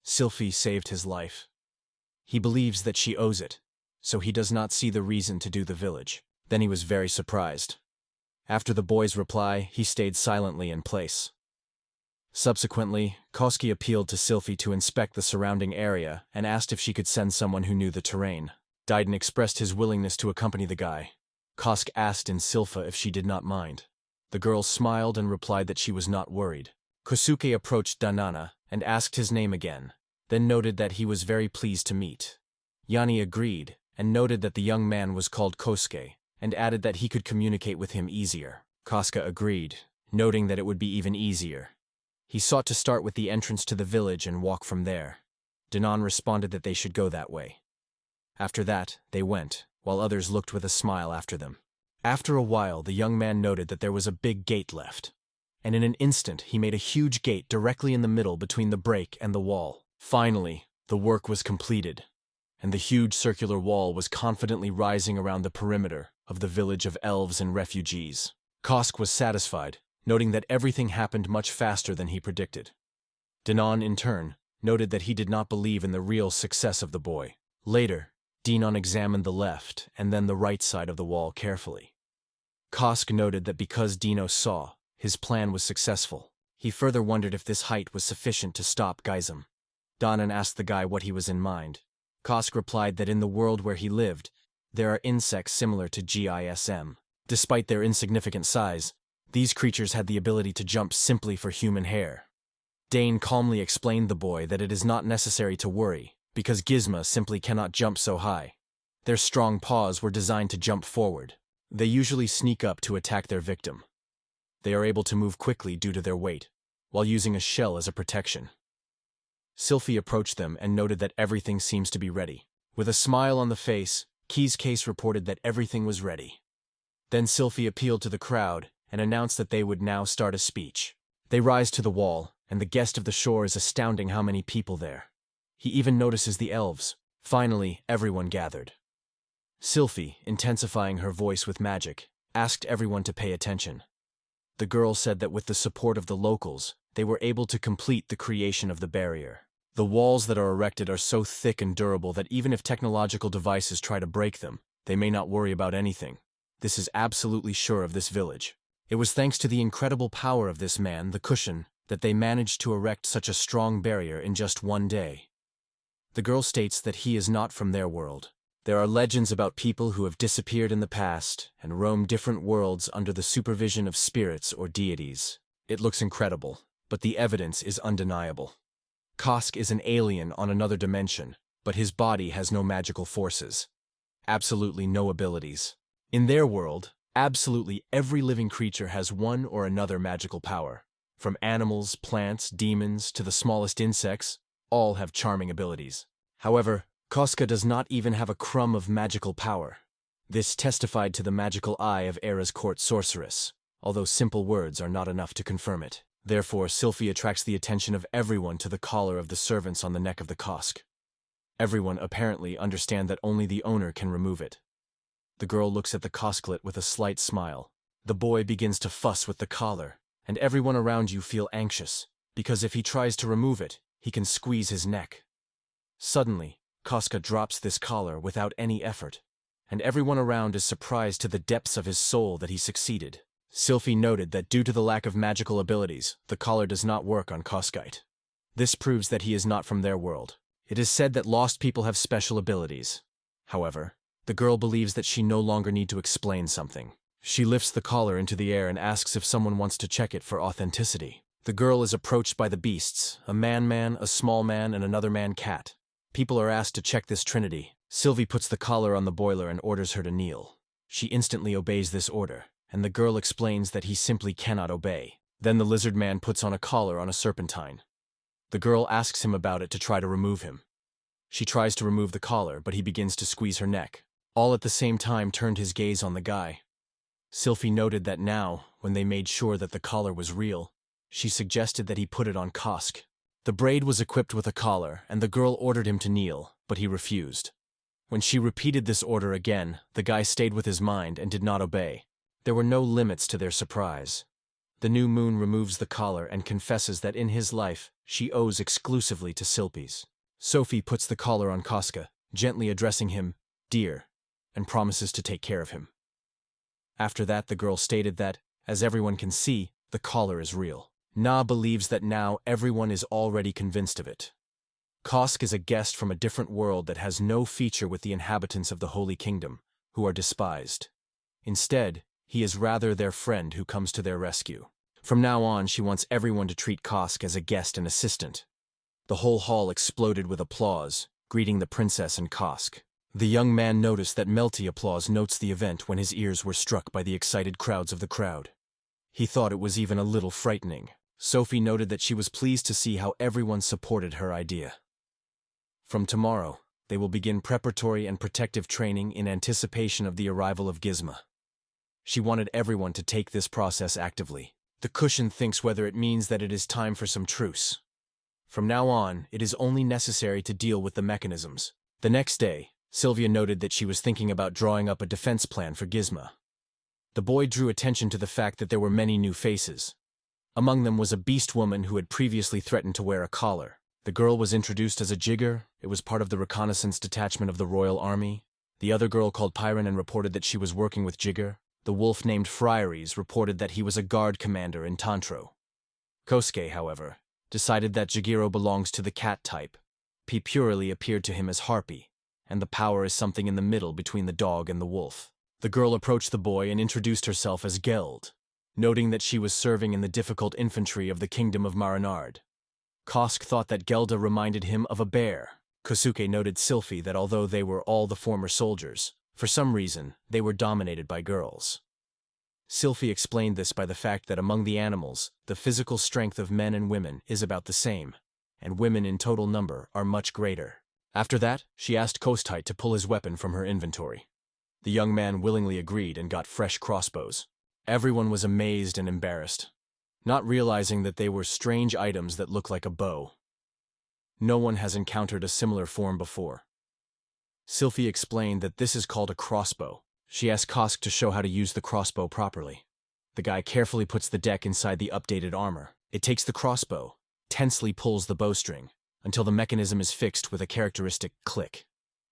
Sylphie saved his life. He believes that she owes it, so he does not see the reason to do the village. Then he was very surprised. After the boy's reply, he stayed silently in place. Subsequently, Kosuke appealed to Sylphie to inspect the surrounding area and asked if she could send someone who knew the terrain. Daiden expressed his willingness to accompany the guy. Kosuke asked in Sylpha if she did not mind. The girl smiled and replied that she was not worried. Kosuke approached Danana and asked his name again, then noted that he was very pleased to meet. Yani agreed and noted that the young man was called Kosuke, and added that he could communicate with him easier. Kosuke agreed, noting that it would be even easier. He sought to start with the entrance to the village and walk from there. Danan responded that they should go that way. After that, they went, while others looked with a smile after them. After a while, the young man noted that there was a big gate left, and in an instant he made a huge gate directly in the middle between the break and the wall. Finally, the work was completed, and the huge circular wall was confidently rising around the perimeter of the village of elves and refugees. Kosuke was satisfied, noting that everything happened much faster than he predicted. Danan, in turn, noted that he did not believe in the real success of the boy. Later, Danon examined the left and then the right side of the wall carefully. Kosuke noted that because Dino saw, his plan was successful. He further wondered if this height was sufficient to stop Geism. Danon asked the guy what he was in mind. Kosuke replied that in the world where he lived, there are insects similar to GISM. Despite their insignificant size, these creatures had the ability to jump simply for human hair. Dane calmly explained the boy that it is not necessary to worry, because Gizmo simply cannot jump so high. Their strong paws were designed to jump forward. They usually sneak up to attack their victim. They are able to move quickly due to their weight, while using a shell as a protection. Sylphie approached them and noted that everything seems to be ready. With a smile on the face, Key's case reported that everything was ready. Then Sylphie appealed to the crowd and announced that they would now start a speech. They rise to the wall, and the guest of the shore is astounding how many people there. He even notices the elves. Finally, everyone gathered. Sylphie, intensifying her voice with magic, asked everyone to pay attention. The girl said that with the support of the locals, they were able to complete the creation of the barrier. The walls that are erected are so thick and durable that even if technological devices try to break them, they may not worry about anything. This is absolutely sure of this village. It was thanks to the incredible power of this man, the Cushion, that they managed to erect such a strong barrier in just one day. The girl states that he is not from their world. There are legends about people who have disappeared in the past and roam different worlds under the supervision of spirits or deities. It looks incredible, but the evidence is undeniable. Kosk is an alien on another dimension, but his body has no magical forces. Absolutely no abilities. In their world, absolutely every living creature has one or another magical power. From animals, plants, demons, to the smallest insects, all have charming abilities. However, Koska does not even have a crumb of magical power. This testified to the magical eye of Era's court sorceress, although simple words are not enough to confirm it. Therefore, Sylphie attracts the attention of everyone to the collar of the servants on the neck of the Kosk. Everyone apparently understand that only the owner can remove it. The girl looks at the Kosklet with a slight smile. The boy begins to fuss with the collar, and everyone around you feel anxious, because if he tries to remove it, he can squeeze his neck. Suddenly, Koska drops this collar without any effort, and everyone around is surprised to the depths of his soul that he succeeded. Sylphie noted that due to the lack of magical abilities, the collar does not work on Koskite. This proves that he is not from their world. It is said that lost people have special abilities. However, the girl believes that she no longer needs to explain something. She lifts the collar into the air and asks if someone wants to check it for authenticity. The girl is approached by the beasts, a man-man, a small man, and another man-cat. People are asked to check this trinity. Sylvie puts the collar on the boiler and orders her to kneel. She instantly obeys this order, and the girl explains that he simply cannot obey. Then the lizard man puts on a collar on a serpentine. The girl asks him about it to try to remove him. She tries to remove the collar, but he begins to squeeze her neck. All at the same time turned his gaze on the guy. Sylphie noted that now, when they made sure that the collar was real, she suggested that he put it on Kosk. The braid was equipped with a collar, and the girl ordered him to kneel, but he refused. When she repeated this order again, the guy stayed with his mind and did not obey. There were no limits to their surprise. The new moon removes the collar and confesses that in his life, she owes exclusively to Sylphie's. Sophie puts the collar on Koska, gently addressing him, "Dear," and promises to take care of him. After that, the girl stated that, as everyone can see, the collar is real. Na believes that now everyone is already convinced of it. Kosk is a guest from a different world that has no feature with the inhabitants of the Holy Kingdom, who are despised. Instead, he is rather their friend who comes to their rescue. From now on, she wants everyone to treat Kosk as a guest and assistant. The whole hall exploded with applause, greeting the princess and Kosk. The young man noticed that Melty applause notes the event when his ears were struck by the excited crowds of the crowd. He thought it was even a little frightening. Sophie noted that she was pleased to see how everyone supported her idea. From tomorrow, they will begin preparatory and protective training in anticipation of the arrival of Gizmo. She wanted everyone to take this process actively. The Cushion thinks whether it means that it is time for some truce. From now on, it is only necessary to deal with the mechanisms. The next day, Sylvia noted that she was thinking about drawing up a defense plan for Gizmo. The boy drew attention to the fact that there were many new faces. Among them was a beast woman who had previously threatened to wear a collar. The girl was introduced as a jigger. It was part of the reconnaissance detachment of the Royal Army. The other girl called Pyron and reported that she was working with Jigger. The wolf named Frieries reported that he was a guard commander in Tantro. Kosuke, however, decided that Jigiro belongs to the cat type. P purely appeared to him as Harpy, and the power is something in the middle between the dog and the wolf. The girl approached the boy and introduced herself as Geld, noting that she was serving in the difficult infantry of the Kingdom of Marinard. Kosk thought that Gelda reminded him of a bear. Kosuke noted Sylphie that although they were all the former soldiers, for some reason, they were dominated by girls. Sylphie explained this by the fact that among the animals, the physical strength of men and women is about the same, and women in total number are much greater. After that, she asked Kostite to pull his weapon from her inventory. The young man willingly agreed and got fresh crossbows. Everyone was amazed and embarrassed, not realizing that they were strange items that look like a bow. No one has encountered a similar form before. Sylvie explained that this is called a crossbow. She asked Kosk to show how to use the crossbow properly. The guy carefully puts the deck inside the updated armor. It takes the crossbow, tensely pulls the bowstring, until the mechanism is fixed with a characteristic click.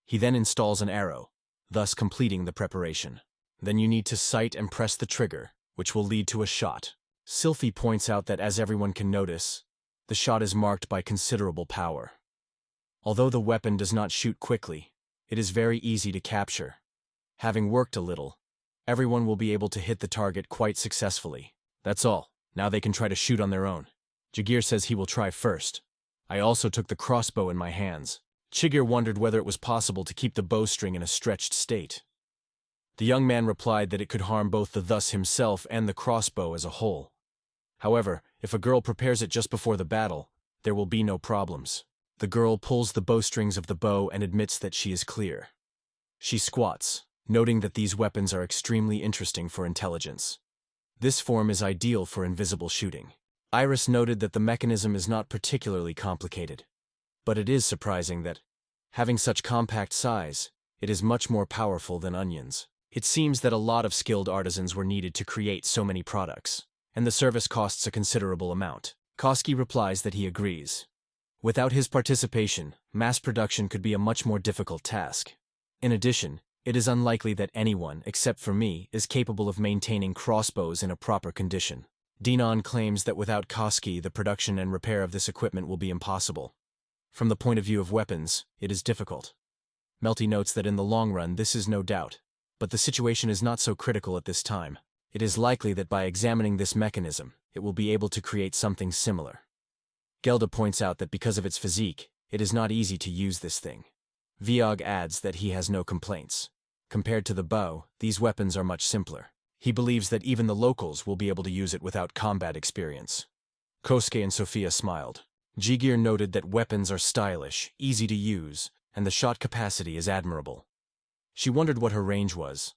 He then installs an arrow, thus completing the preparation. Then you need to sight and press the trigger, which will lead to a shot. Sylvie points out that, as everyone can notice, the shot is marked by considerable power. Although the weapon does not shoot quickly, it is very easy to capture. Having worked a little, everyone will be able to hit the target quite successfully. That's all. Now they can try to shoot on their own. Jagir says he will try first. I also took the crossbow in my hands. Chigir wondered whether it was possible to keep the bowstring in a stretched state. The young man replied that it could harm both the thus himself and the crossbow as a whole. However, if a girl prepares it just before the battle, there will be no problems. The girl pulls the bowstrings of the bow and admits that she is clear. She squats, noting that these weapons are extremely interesting for intelligence. This form is ideal for invisible shooting. Iris noted that the mechanism is not particularly complicated, but it is surprising that, having such compact size, it is much more powerful than onions. It seems that a lot of skilled artisans were needed to create so many products, and the service costs a considerable amount. Koski replies that he agrees. Without his participation, mass production could be a much more difficult task. In addition, it is unlikely that anyone, except for me, is capable of maintaining crossbows in a proper condition. Dinan claims that without Koski, the production and repair of this equipment will be impossible. From the point of view of weapons, it is difficult. Melty notes that in the long run this is no doubt, but the situation is not so critical at this time. It is likely that by examining this mechanism, it will be able to create something similar. Gelda points out that because of its physique, it is not easy to use this thing. Viog adds that he has no complaints. Compared to the bow, these weapons are much simpler. He believes that even the locals will be able to use it without combat experience. Kosuke and Sophia smiled. Jigir noted that weapons are stylish, easy to use, and the shot capacity is admirable. She wondered what her range was.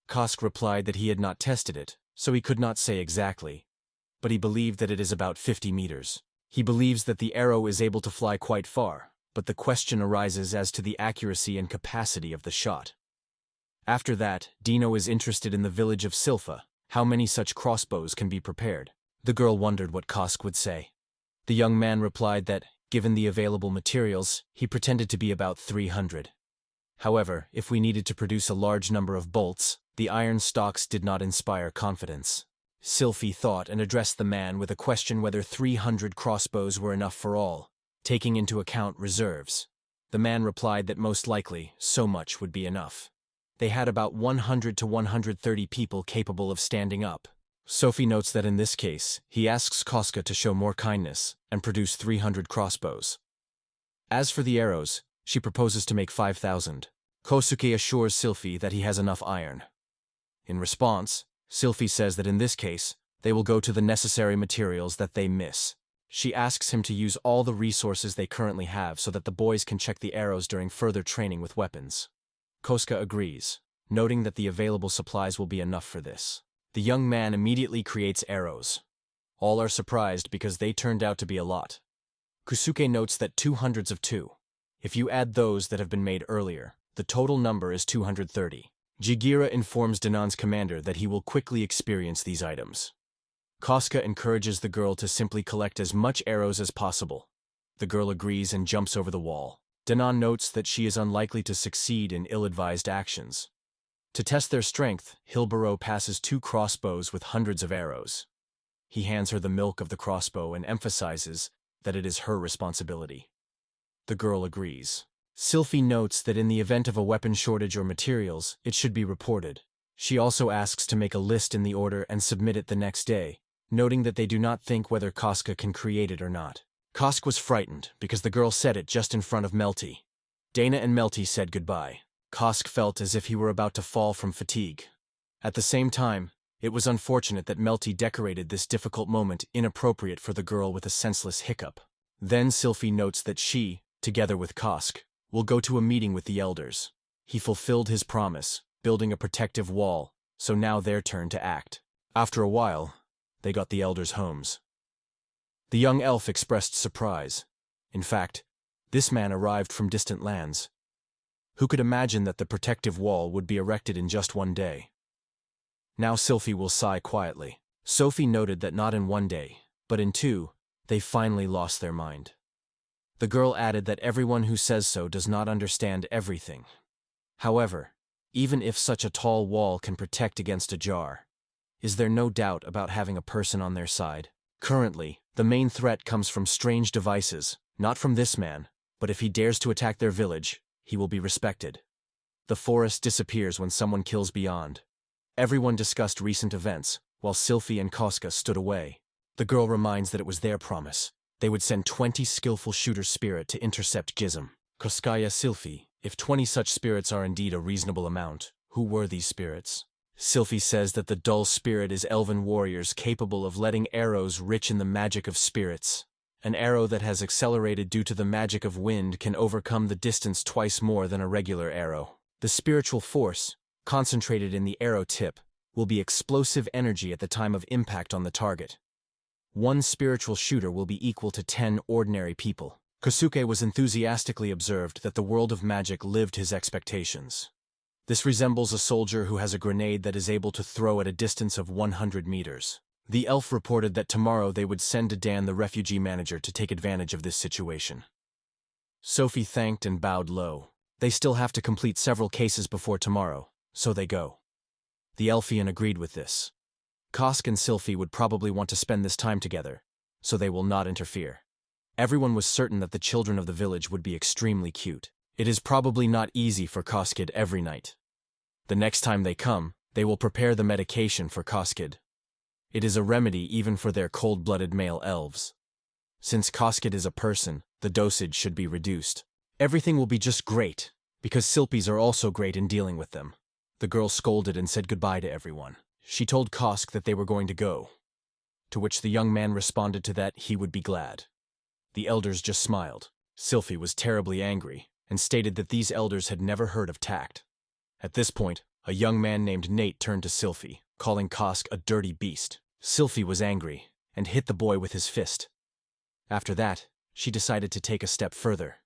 Kosk replied that he had not tested it, so he could not say exactly, but he believed that it is about 50 meters. He believes that the arrow is able to fly quite far, but the question arises as to the accuracy and capacity of the shot. After that, Dino is interested in the village of Silpha. How many such crossbows can be prepared? The girl wondered what Kosk would say. The young man replied that, given the available materials, he pretended to be about 300. However, if we needed to produce a large number of bolts, the iron stocks did not inspire confidence. Sylvie thought and addressed the man with a question whether 300 crossbows were enough for all, taking into account reserves. The man replied that most likely, so much would be enough. They had about 100 to 130 people capable of standing up. Sophie notes that in this case, he asks Koska to show more kindness and produce 300 crossbows. As for the arrows, she proposes to make 5,000. Kosuke assures Sylvie that he has enough iron. In response, Sylvie says that in this case, they will go to the necessary materials that they miss. She asks him to use all the resources they currently have so that the boys can check the arrows during further training with weapons. Koska agrees, noting that the available supplies will be enough for this. The young man immediately creates arrows. All are surprised because they turned out to be a lot. Kusuke notes that 200s of 2. If you add those that have been made earlier, the total number is 230. Jigira informs Danan's commander that he will quickly experience these items. Koska encourages the girl to simply collect as much arrows as possible. The girl agrees and jumps over the wall. Danan notes that she is unlikely to succeed in ill-advised actions. To test their strength, Hilbero passes 2 crossbows with hundreds of arrows. He hands her the milk of the crossbow and emphasizes that it is her responsibility. The girl agrees. Sylvie notes that in the event of a weapon shortage or materials, it should be reported. She also asks to make a list in the order and submit it the next day, noting that they do not think whether Koska can create it or not. Kosk was frightened because the girl said it just in front of Melty. Dana and Melty said goodbye. Kosk felt as if he were about to fall from fatigue. At the same time, it was unfortunate that Melty decorated this difficult moment inappropriate for the girl with a senseless hiccup. Then Sylvie notes that she, together with Kosk, will go to a meeting with the elders. He fulfilled his promise, building a protective wall, so now their turn to act. After a while, they got the elders' homes. The young elf expressed surprise. In fact, this man arrived from distant lands. Who could imagine that the protective wall would be erected in just one day? Now Sylphie will sigh quietly. Sophie noted that not in one day, but in two, they finally lost their mind. The girl added that everyone who says so does not understand everything. However, even if such a tall wall can protect against a jar, is there no doubt about having a person on their side? Currently, the main threat comes from strange devices, not from this man, but if he dares to attack their village, he will be respected. The forest disappears when someone kills beyond. Everyone discussed recent events, while Sylphie and Koska stood away. The girl reminds that it was their promise. They would send 20 skillful shooter spirit to intercept Gizem. Koskaya Sylphie, if 20 such spirits are indeed a reasonable amount, who were these spirits? Sylphie says that the dull spirit is elven warriors capable of letting arrows rich in the magic of spirits. An arrow that has accelerated due to the magic of wind can overcome the distance twice more than a regular arrow. The spiritual force, concentrated in the arrow tip, will be explosive energy at the time of impact on the target. One spiritual shooter will be equal to 10 ordinary people. Kosuke was enthusiastically observed that the world of magic lived his expectations. This resembles a soldier who has a grenade that is able to throw at a distance of 100 meters. The elf reported that tomorrow they would send to Dan the refugee manager to take advantage of this situation. Sophie thanked and bowed low. They still have to complete several cases before tomorrow, so they go. The Elfian agreed with this. Kosk and Sylphie would probably want to spend this time together, so they will not interfere. Everyone was certain that the children of the village would be extremely cute. It is probably not easy for Koskid every night. The next time they come, they will prepare the medication for Koskid. It is a remedy even for their cold-blooded male elves. Since Koskid is a person, the dosage should be reduced. Everything will be just great, because Sylpies are also great in dealing with them. The girl scolded and said goodbye to everyone. She told Kosk that they were going to go, to which the young man responded to that he would be glad. The elders just smiled. Sylphie was terribly angry, and stated that these elders had never heard of tact. At this point, a young man named Nate turned to Sylphie, calling Kosk a dirty beast. Sylphie was angry, and hit the boy with his fist. After that, she decided to take a step further.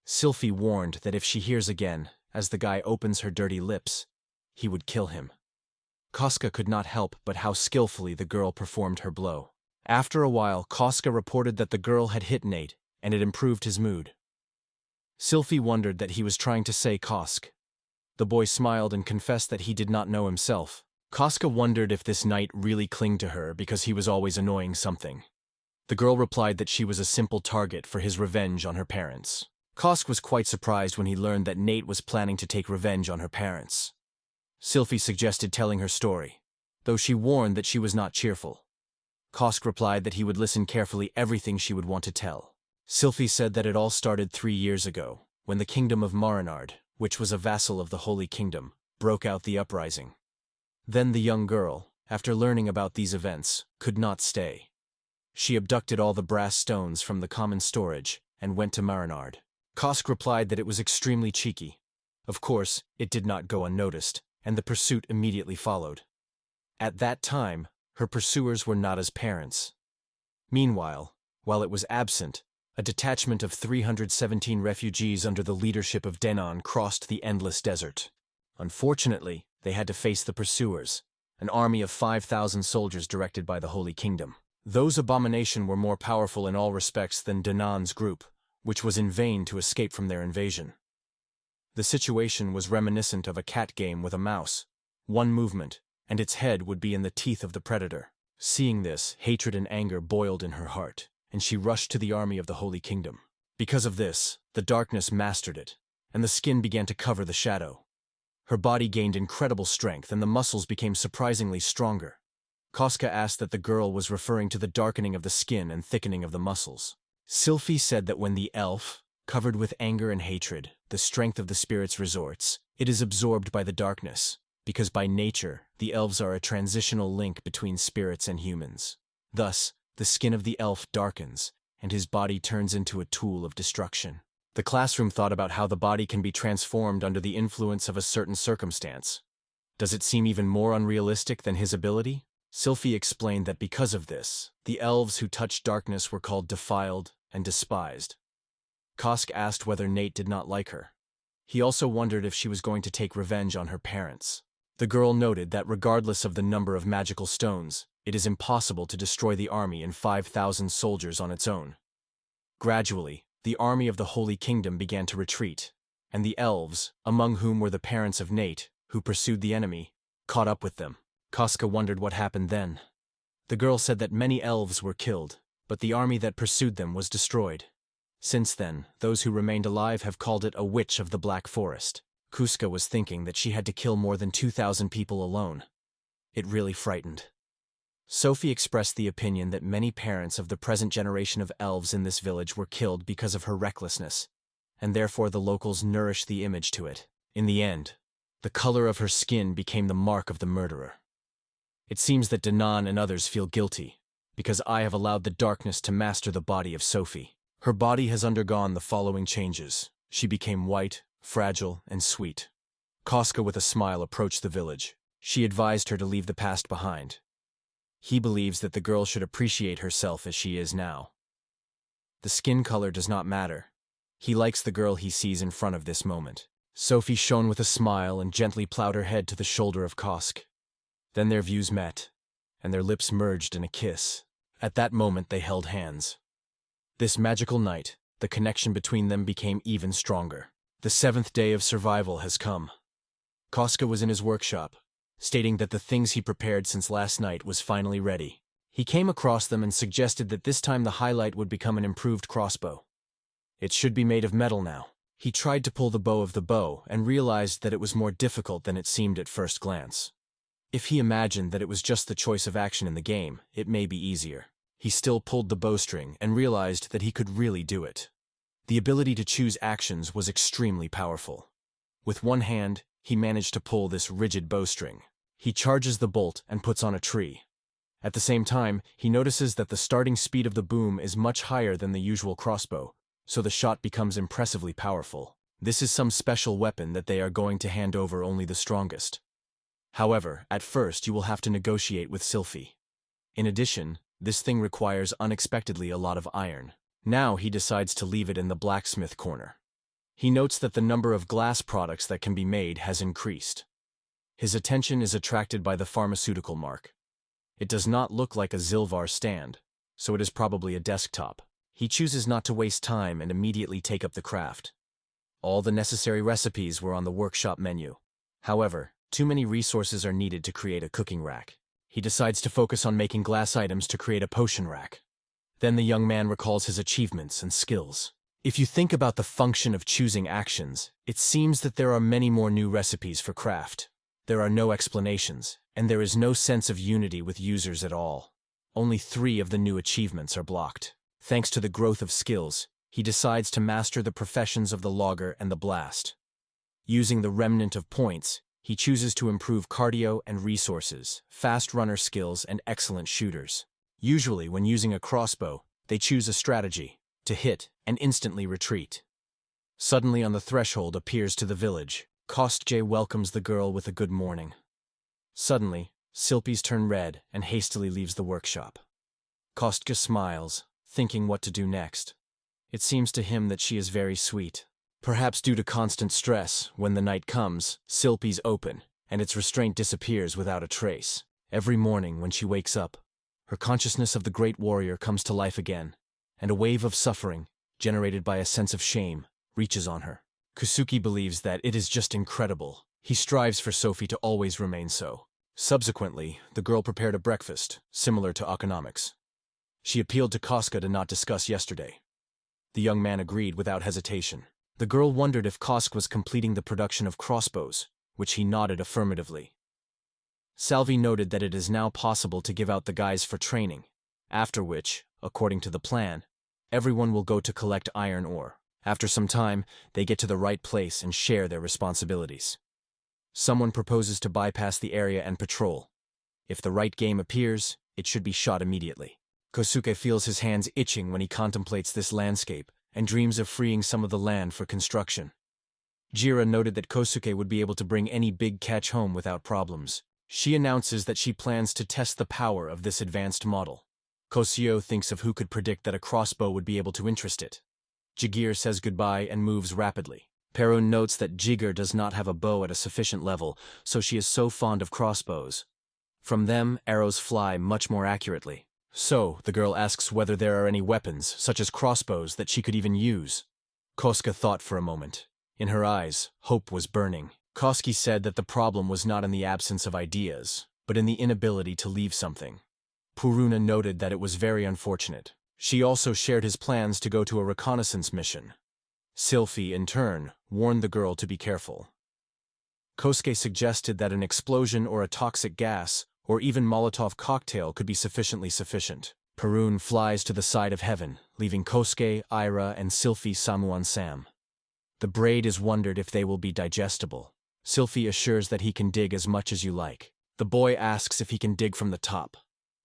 Sylphie warned that if she hears again, as the guy opens her dirty lips, he would kill him. Koska could not help but how skillfully the girl performed her blow. After a while, Koska reported that the girl had hit Nate, and it improved his mood. Sylphie wondered that he was trying to say Kosk. The boy smiled and confessed that he did not know himself. Koska wondered if this knight really clung to her because he was always annoying something. The girl replied that she was a simple target for his revenge on her parents. Kosk was quite surprised when he learned that Nate was planning to take revenge on her parents. Sylphie suggested telling her story, though she warned that she was not cheerful. Kosk replied that he would listen carefully everything she would want to tell. Sylphie said that it all started 3 years ago, when the kingdom of Marinard, which was a vassal of the Holy Kingdom, broke out the uprising. Then the young girl, after learning about these events, could not stay. She abducted all the brass stones from the common storage and went to Marinard. Kosk replied that it was extremely cheeky. Of course, it did not go unnoticed, and the pursuit immediately followed. At that time, her pursuers were not as parents. Meanwhile, while it was absent, a detachment of 317 refugees under the leadership of Denon crossed the endless desert. Unfortunately, they had to face the pursuers, an army of 5,000 soldiers directed by the Holy Kingdom. Those abomination were more powerful in all respects than Denon's group, which was in vain to escape from their invasion. The situation was reminiscent of a cat game with a mouse. One movement, and its head would be in the teeth of the predator. Seeing this, hatred and anger boiled in her heart, and she rushed to the army of the Holy Kingdom. Because of this, the darkness mastered it, and the skin began to cover the shadow. Her body gained incredible strength, and the muscles became surprisingly stronger. Koska asked that the girl was referring to the darkening of the skin and thickening of the muscles. Sylphie said that when the elf, covered with anger and hatred, the strength of the spirits resorts, it is absorbed by the darkness, because by nature, the elves are a transitional link between spirits and humans. Thus, the skin of the elf darkens, and his body turns into a tool of destruction. The classroom thought about how the body can be transformed under the influence of a certain circumstance. Does it seem even more unrealistic than his ability? Sylphie explained that because of this, the elves who touched darkness were called defiled and despised. Kosk asked whether Nate did not like her. He also wondered if she was going to take revenge on her parents. The girl noted that regardless of the number of magical stones, it is impossible to destroy the army and 5,000 soldiers on its own. Gradually, the army of the Holy Kingdom began to retreat, and the elves, among whom were the parents of Nate, who pursued the enemy, caught up with them. Casca wondered what happened then. The girl said that many elves were killed, but the army that pursued them was destroyed. Since then, those who remained alive have called it a witch of the Black Forest. Casca was thinking that she had to kill more than 2,000 people alone. It really frightened. Sophie expressed the opinion that many parents of the present generation of elves in this village were killed because of her recklessness, and therefore the locals nourished the image to it. In the end, the color of her skin became the mark of the murderer. It seems that Danan and others feel guilty, because I have allowed the darkness to master the body of Sophie. Her body has undergone the following changes. She became white, fragile, and sweet. Casca with a smile approached the village. She advised her to leave the past behind. He believes that the girl should appreciate herself as she is now. The skin color does not matter. He likes the girl he sees in front of this moment. Sophie shone with a smile and gently plowed her head to the shoulder of Casca. Then their views met, and their lips merged in a kiss. At that moment they held hands. This magical night, the connection between them became even stronger. The 7th day of survival has come. Casca was in his workshop, stating that the things he prepared since last night was finally ready. He came across them and suggested that this time the highlight would become an improved crossbow. It should be made of metal now. He tried to pull the bow of the bow and realized that it was more difficult than it seemed at first glance. If he imagined that it was just the choice of action in the game, it may be easier. He still pulled the bowstring and realized that he could really do it. The ability to choose actions was extremely powerful. With one hand, he managed to pull this rigid bowstring. He charges the bolt and puts on a tree. At the same time, he notices that the starting speed of the boom is much higher than the usual crossbow, so the shot becomes impressively powerful. This is some special weapon that they are going to hand over only the strongest. However, at first you will have to negotiate with Sylphie. In addition, this thing requires unexpectedly a lot of iron. Now he decides to leave it in the blacksmith corner. He notes that the number of glass products that can be made has increased. His attention is attracted by the pharmaceutical mark. It does not look like a Zilvar stand, so it is probably a desktop. He chooses not to waste time and immediately take up the craft. All the necessary recipes were on the workshop menu. However, too many resources are needed to create a cooking rack. He decides to focus on making glass items to create a potion rack. Then the young man recalls his achievements and skills. If you think about the function of choosing actions, it seems that there are many more new recipes for craft. There are no explanations, and there is no sense of unity with users at all. Only 3 of the new achievements are blocked. Thanks to the growth of skills, he decides to master the professions of the logger and the blast. Using the remnant of points, he chooses to improve cardio and resources, fast runner skills, and excellent shooters. Usually, when using a crossbow, they choose a strategy, to hit and instantly retreat. Suddenly on the threshold appears to the village. Kostja welcomes the girl with a good morning. Suddenly, Sylphie's turn red and hastily leaves the workshop. Kostja smiles, thinking what to do next. It seems to him that she is very sweet. Perhaps due to constant stress, when the night comes, Sylphie's open, and its restraint disappears without a trace. Every morning when she wakes up, her consciousness of the great warrior comes to life again, and a wave of suffering, generated by a sense of shame, reaches on her. Kusuke believes that it is just incredible. He strives for Sophie to always remain so. Subsequently, the girl prepared a breakfast, similar to Okonomics. She appealed to Casca to not discuss yesterday. The young man agreed without hesitation. The girl wondered if Casca was completing the production of crossbows, which he nodded affirmatively. Salvi noted that it is now possible to give out the guys for training, after which, according to the plan, everyone will go to collect iron ore. After some time, they get to the right place and share their responsibilities. Someone proposes to bypass the area and patrol. If the right game appears, it should be shot immediately. Kosuke feels his hands itching when he contemplates this landscape and dreams of freeing some of the land for construction. Jira noted that Kosuke would be able to bring any big catch home without problems. She announces that she plans to test the power of this advanced model. Kosio thinks of who could predict that a crossbow would be able to interest it. Jagir says goodbye and moves rapidly. Perun notes that Jigger does not have a bow at a sufficient level, so she is so fond of crossbows. From them, arrows fly much more accurately. So, the girl asks whether there are any weapons, such as crossbows, that she could even use. Koska thought for a moment. In her eyes, hope was burning. Koski said that the problem was not in the absence of ideas, but in the inability to leave something. Puruna noted that it was very unfortunate. She also shared his plans to go to a reconnaissance mission. Sylphie, in turn, warned the girl to be careful. Kosuke suggested that an explosion or a toxic gas, or even Molotov cocktail could be sufficient. Perun flies to the side of heaven, leaving Kosuke, Ira, and Sylphie Samuan Sam. The braid is wondered if they will be digestible. Sylphie assures that he can dig as much as you like. The boy asks if he can dig from the top.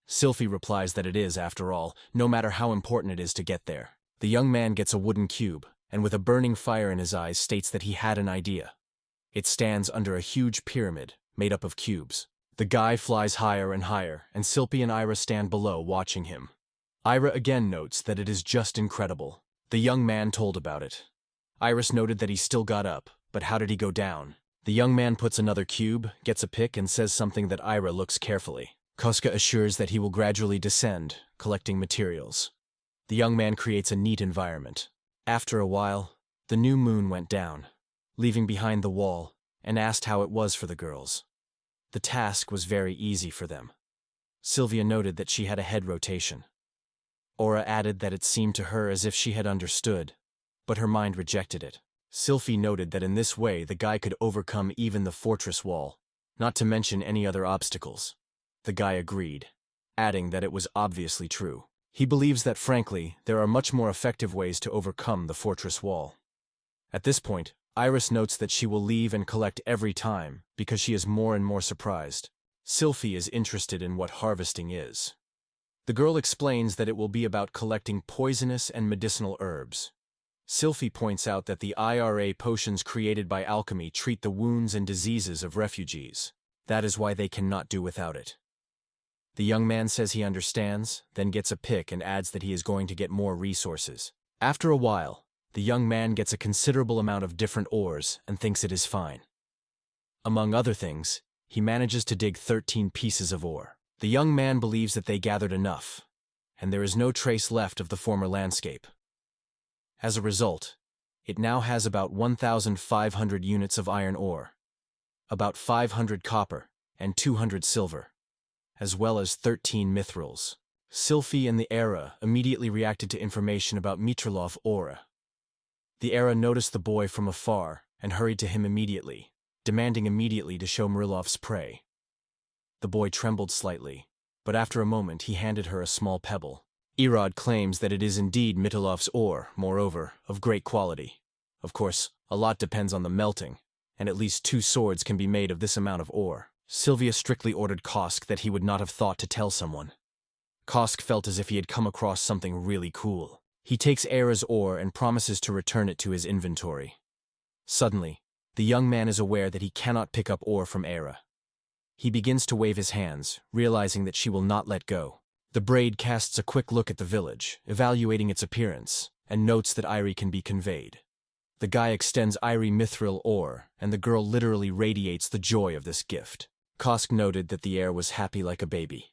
Sylphie replies that it is, after all, no matter how important it is to get there. The young man gets a wooden cube, and with a burning fire in his eyes states that he had an idea. It stands under a huge pyramid, made up of cubes. The guy flies higher and higher, and Sylphie and Ira stand below watching him. Ira again notes that it is just incredible. The young man told about it. Iris noted that he still got up, but how did he go down? The young man puts another cube, gets a pick, and says something that Ira looks carefully. Koska assures that he will gradually descend, collecting materials. The young man creates a neat environment. After a while, the new moon went down, leaving behind the wall, and asked how it was for the girls. The task was very easy for them. Sylvia noted that she had a head rotation. Aura added that it seemed to her as if she had understood, but her mind rejected it. Sylphie noted that in this way the guy could overcome even the fortress wall, not to mention any other obstacles. The guy agreed, adding that it was obviously true. He believes that, frankly, there are much more effective ways to overcome the fortress wall. At this point, Iris notes that she will leave and collect every time because she is more and more surprised. Sylphie is interested in what harvesting is. The girl explains that it will be about collecting poisonous and medicinal herbs. Sylphie points out that the IRA potions created by alchemy treat the wounds and diseases of refugees. That is why they cannot do without it. The young man says he understands, then gets a pick and adds that he is going to get more resources. After a while, the young man gets a considerable amount of different ores and thinks it is fine. Among other things, he manages to dig 13 pieces of ore. The young man believes that they gathered enough, and there is no trace left of the former landscape. As a result, it now has about 1,500 units of iron ore, about 500 copper, and 200 silver, as well as 13 mithrils. Sylphie and the Era immediately reacted to information about Mitralov Aura. The Era noticed the boy from afar and hurried to him immediately, demanding immediately to show Mrilov's prey. The boy trembled slightly, but after a moment he handed her a small pebble. Erod claims that it is indeed Mitilov's ore, moreover, of great quality. Of course, a lot depends on the melting, and at least 2 swords can be made of this amount of ore. Sylvia strictly ordered Kosk that he would not have thought to tell someone. Kosk felt as if he had come across something really cool. He takes Era's ore and promises to return it to his inventory. Suddenly, the young man is aware that he cannot pick up ore from Era. He begins to wave his hands, realizing that she will not let go. The braid casts a quick look at the village, evaluating its appearance, and notes that Irie can be conveyed. The guy extends Irie mithril ore, and the girl literally radiates the joy of this gift. Kosk noted that the heir was happy like a baby.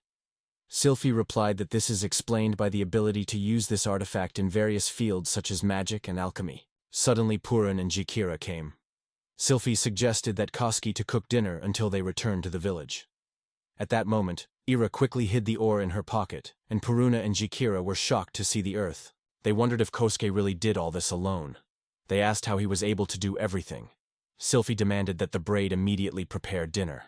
Sylphie replied that this is explained by the ability to use this artifact in various fields such as magic and alchemy. Suddenly Puran and Jikira came. Sylphie suggested that Koski to cook dinner until they returned to the village. At that moment, Ira quickly hid the ore in her pocket, and Puruna and Jikira were shocked to see the earth. They wondered if Kosuke really did all this alone. They asked how he was able to do everything. Sylphie demanded that the braid immediately prepare dinner.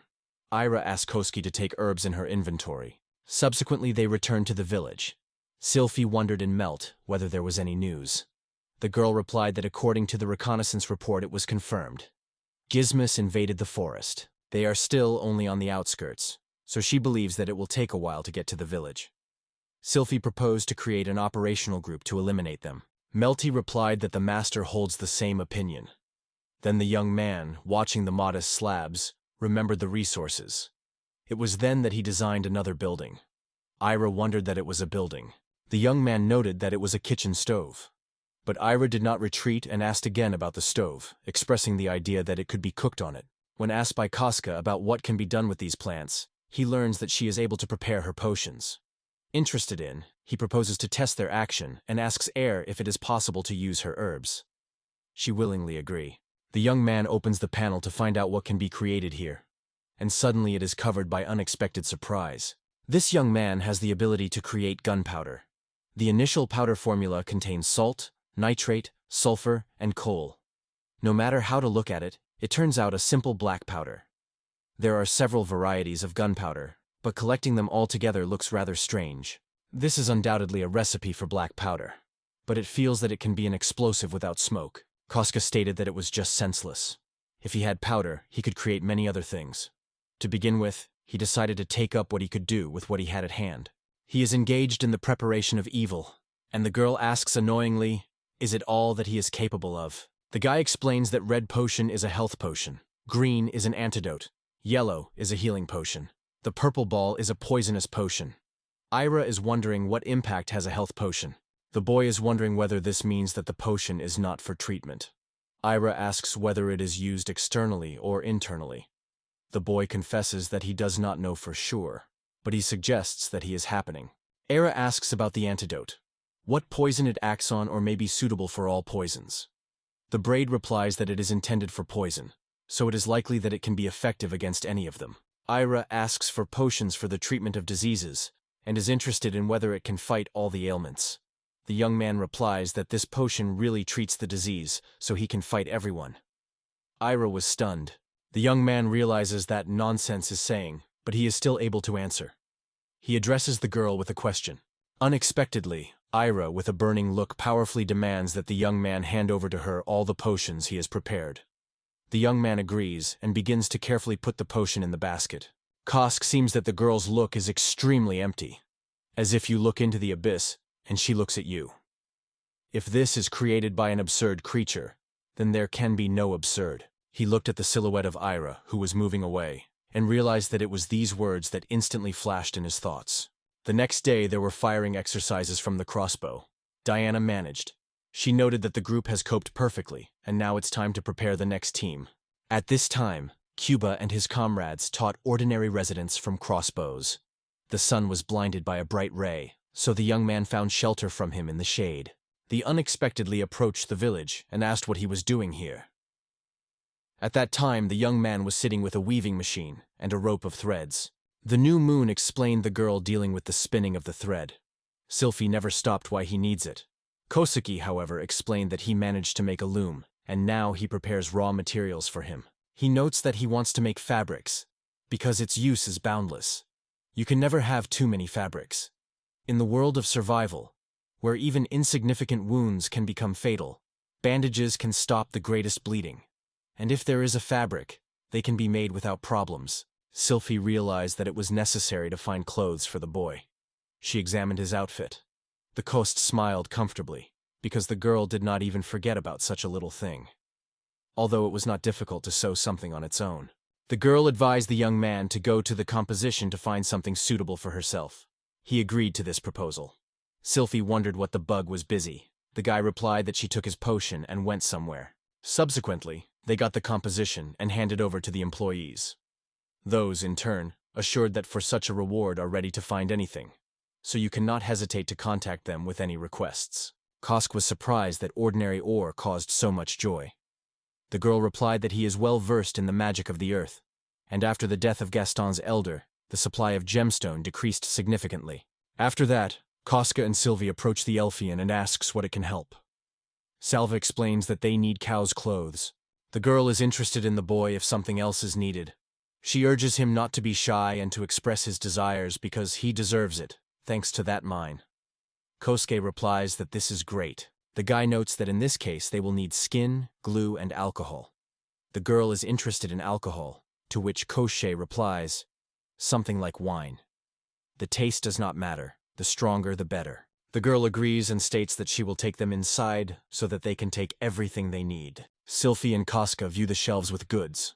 Ira asked Kosuke to take herbs in her inventory. Subsequently, they returned to the village. Sylphie wondered in Melt whether there was any news. The girl replied that according to the reconnaissance report it was confirmed. Gizmus invaded the forest. They are still only on the outskirts, so she believes that it will take a while to get to the village. Sylphie proposed to create an operational group to eliminate them. Melty replied that the master holds the same opinion. Then the young man, watching the modest slabs, remembered the resources. It was then that he designed another building. Ira wondered that it was a building. The young man noted that it was a kitchen stove. But Ira did not retreat and asked again about the stove, expressing the idea that it could be cooked on it. When asked by Casca about what can be done with these plants, he learns that she is able to prepare her potions. Interested in, he proposes to test their action and asks Air if it is possible to use her herbs. She willingly agrees. The young man opens the panel to find out what can be created here. And suddenly it is covered by unexpected surprise. This young man has the ability to create gunpowder. The initial powder formula contains salt, nitrate, sulfur, and coal. No matter how to look at it, it turns out a simple black powder. There are several varieties of gunpowder, but collecting them all together looks rather strange. This is undoubtedly a recipe for black powder, but it feels that it can be an explosive without smoke. Casca stated that it was just senseless. If he had powder, he could create many other things. To begin with, he decided to take up what he could do with what he had at hand. He is engaged in the preparation of evil, and the girl asks annoyingly, is it all that he is capable of? The guy explains that red potion is a health potion, green is an antidote, yellow is a healing potion, the purple ball is a poisonous potion. Ira is wondering what impact has a health potion. The boy is wondering whether this means that the potion is not for treatment. Ira asks whether it is used externally or internally. The boy confesses that he does not know for sure, but he suggests that he is happening. Ira asks about the antidote. What poison it acts on or may be suitable for all poisons. The braid replies that it is intended for poison, so it is likely that it can be effective against any of them. Ira asks for potions for the treatment of diseases, and is interested in whether it can fight all the ailments. The young man replies that this potion really treats the disease, so he can fight everyone. Ira was stunned. The young man realizes that nonsense is saying, but he is still able to answer. He addresses the girl with a question. Unexpectedly, Ira, with a burning look, powerfully demands that the young man hand over to her all the potions he has prepared. The young man agrees and begins to carefully put the potion in the basket. Kosk seems that the girl's look is extremely empty, as if you look into the abyss and she looks at you. If this is created by an absurd creature, then there can be no absurd. He looked at the silhouette of Ira, who was moving away, and realized that it was these words that instantly flashed in his thoughts. The next day there were firing exercises from the crossbow. Diana managed. She noted that the group has coped perfectly, and now it's time to prepare the next team. At this time, Cuba and his comrades taught ordinary residents from crossbows. The sun was blinded by a bright ray, so the young man found shelter from him in the shade. He unexpectedly approached the village and asked what he was doing here. At that time, the young man was sitting with a weaving machine and a rope of threads. The new moon explained the girl dealing with the spinning of the thread. Sylphie never stopped why he needs it. Kosuke, however, explained that he managed to make a loom, and now he prepares raw materials for him. He notes that he wants to make fabrics, because its use is boundless. You can never have too many fabrics. In the world of survival, where even insignificant wounds can become fatal, bandages can stop the greatest bleeding. And if there is a fabric, they can be made without problems. Sylphie realized that it was necessary to find clothes for the boy. She examined his outfit. The host smiled comfortably, because the girl did not even forget about such a little thing. Although it was not difficult to sew something on its own. The girl advised the young man to go to the composition to find something suitable for herself. He agreed to this proposal. Sylphie wondered what the bug was busy. The guy replied that she took his potion and went somewhere. Subsequently, they got the composition and handed over to the employees. Those, in turn, assured that for such a reward are ready to find anything, so you cannot hesitate to contact them with any requests. Kosk was surprised that ordinary ore caused so much joy. The girl replied that he is well versed in the magic of the earth, and after the death of Gaston's elder, the supply of gemstone decreased significantly. After that, Koska and Sylvie approach the Elfian and asks what it can help. Salva explains that they need cow's clothes. The girl is interested in the boy if something else is needed. She urges him not to be shy and to express his desires because he deserves it, thanks to that mine. Kosuke replies that this is great. The guy notes that in this case they will need skin, glue, and alcohol. The girl is interested in alcohol, to which Kosuke replies, something like wine. The taste does not matter, the stronger the better. The girl agrees and states that she will take them inside so that they can take everything they need. Sylphie and Koska view the shelves with goods.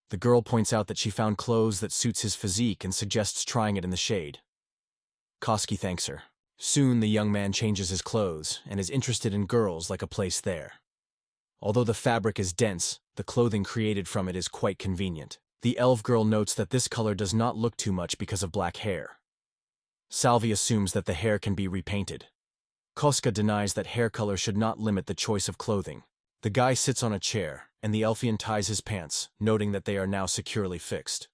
The girl points out that she found clothes that suits his physique and suggests trying it in the shade. Koski thanks her. Soon the young man changes his clothes and is interested in girls like a place there. Although the fabric is dense, the clothing created from it is quite convenient. The elf girl notes that this color does not look too much because of black hair. Salvi assumes that the hair can be repainted. Koska denies that hair color should not limit the choice of clothing. The guy sits on a chair, and the Elfian ties his pants, noting that they are now securely fixed.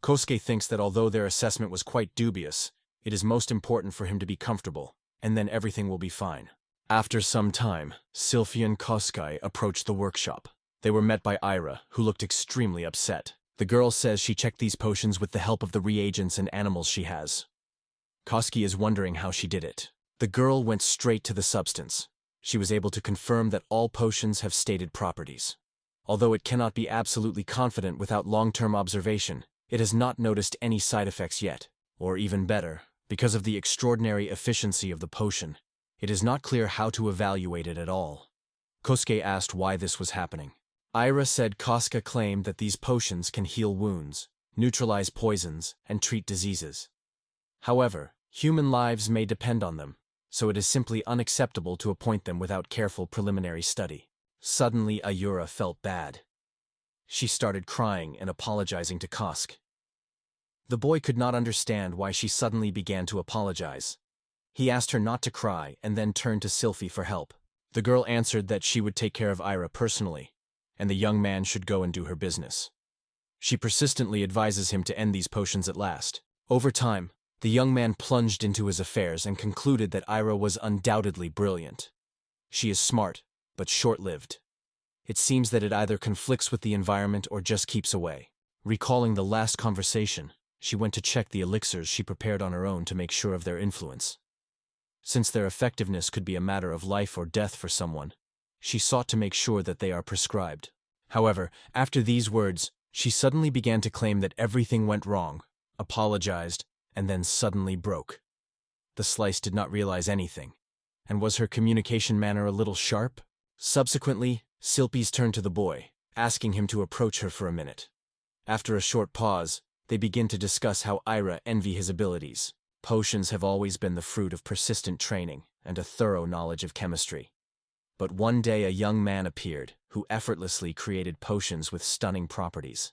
Kosuke thinks that although their assessment was quite dubious, it is most important for him to be comfortable, and then everything will be fine. After some time, Sylphie and Kosuke approached the workshop. They were met by Ira, who looked extremely upset. The girl says she checked these potions with the help of the reagents and animals she has. Kosuke is wondering how she did it. The girl went straight to the substance. She was able to confirm that all potions have stated properties. Although it cannot be absolutely confident without long-term observation, it has not noticed any side effects yet. Or even better, because of the extraordinary efficiency of the potion, it is not clear how to evaluate it at all. Kosuke asked why this was happening. Ira said Kosuke claimed that these potions can heal wounds, neutralize poisons, and treat diseases. However, human lives may depend on them, so it is simply unacceptable to appoint them without careful preliminary study. Suddenly, Ayura felt bad. She started crying and apologizing to Kosuke. The boy could not understand why she suddenly began to apologize. He asked her not to cry and then turned to Sylphie for help. The girl answered that she would take care of Ira personally, and the young man should go and do her business. She persistently advises him to end these potions at last. Over time, the young man plunged into his affairs and concluded that Ira was undoubtedly brilliant. She is smart, but short-lived. It seems that it either conflicts with the environment or just keeps away. Recalling the last conversation, she went to check the elixirs she prepared on her own to make sure of their influence. Since their effectiveness could be a matter of life or death for someone, she sought to make sure that they are prescribed. However, after these words, she suddenly began to claim that everything went wrong, apologized, and then suddenly broke. The slice did not realize anything. And was her communication manner a little sharp? Subsequently, Sylphie's turned to the boy, asking him to approach her for a minute. After a short pause, they begin to discuss how Ira envy his abilities. Potions have always been the fruit of persistent training and a thorough knowledge of chemistry. But one day a young man appeared who effortlessly created potions with stunning properties.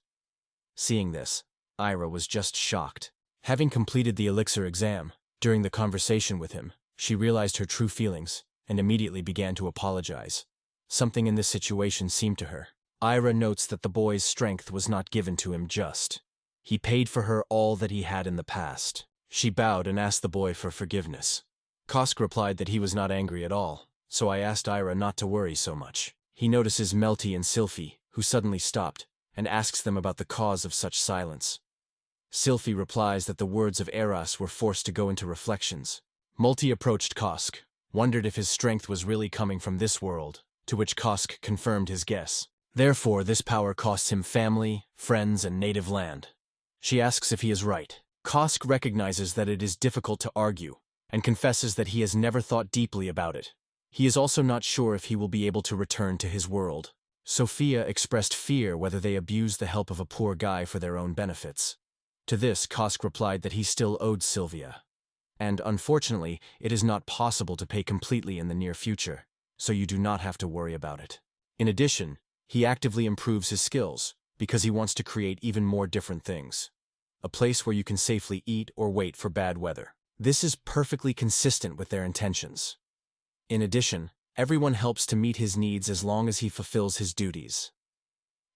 Seeing this, Ira was just shocked. Having completed the elixir exam, during the conversation with him, she realized her true feelings and immediately began to apologize. Something in this situation seemed to her. Ira notes that the boy's strength was not given to him just. He paid for her all that he had in the past. She bowed and asked the boy for forgiveness. Kosuke replied that he was not angry at all, so I asked Ira not to worry so much. He notices Melty and Sylphie, who suddenly stopped, and asks them about the cause of such silence. Sylphie replies that the words of Eras were forced to go into reflections. Melty approached Kosuke, wondered if his strength was really coming from this world, to which Kosuke confirmed his guess. Therefore, this power costs him family, friends, and native land. She asks if he is right. Kosuke recognizes that it is difficult to argue, and confesses that he has never thought deeply about it. He is also not sure if he will be able to return to his world. Sophia expressed fear whether they abused the help of a poor guy for their own benefits. To this, Kosuke replied that he still owed Sylvia. And unfortunately, it is not possible to pay completely in the near future, so you do not have to worry about it. In addition, he actively improves his skills, because he wants to create even more different things. A place where you can safely eat or wait for bad weather. This is perfectly consistent with their intentions. In addition, everyone helps to meet his needs as long as he fulfills his duties.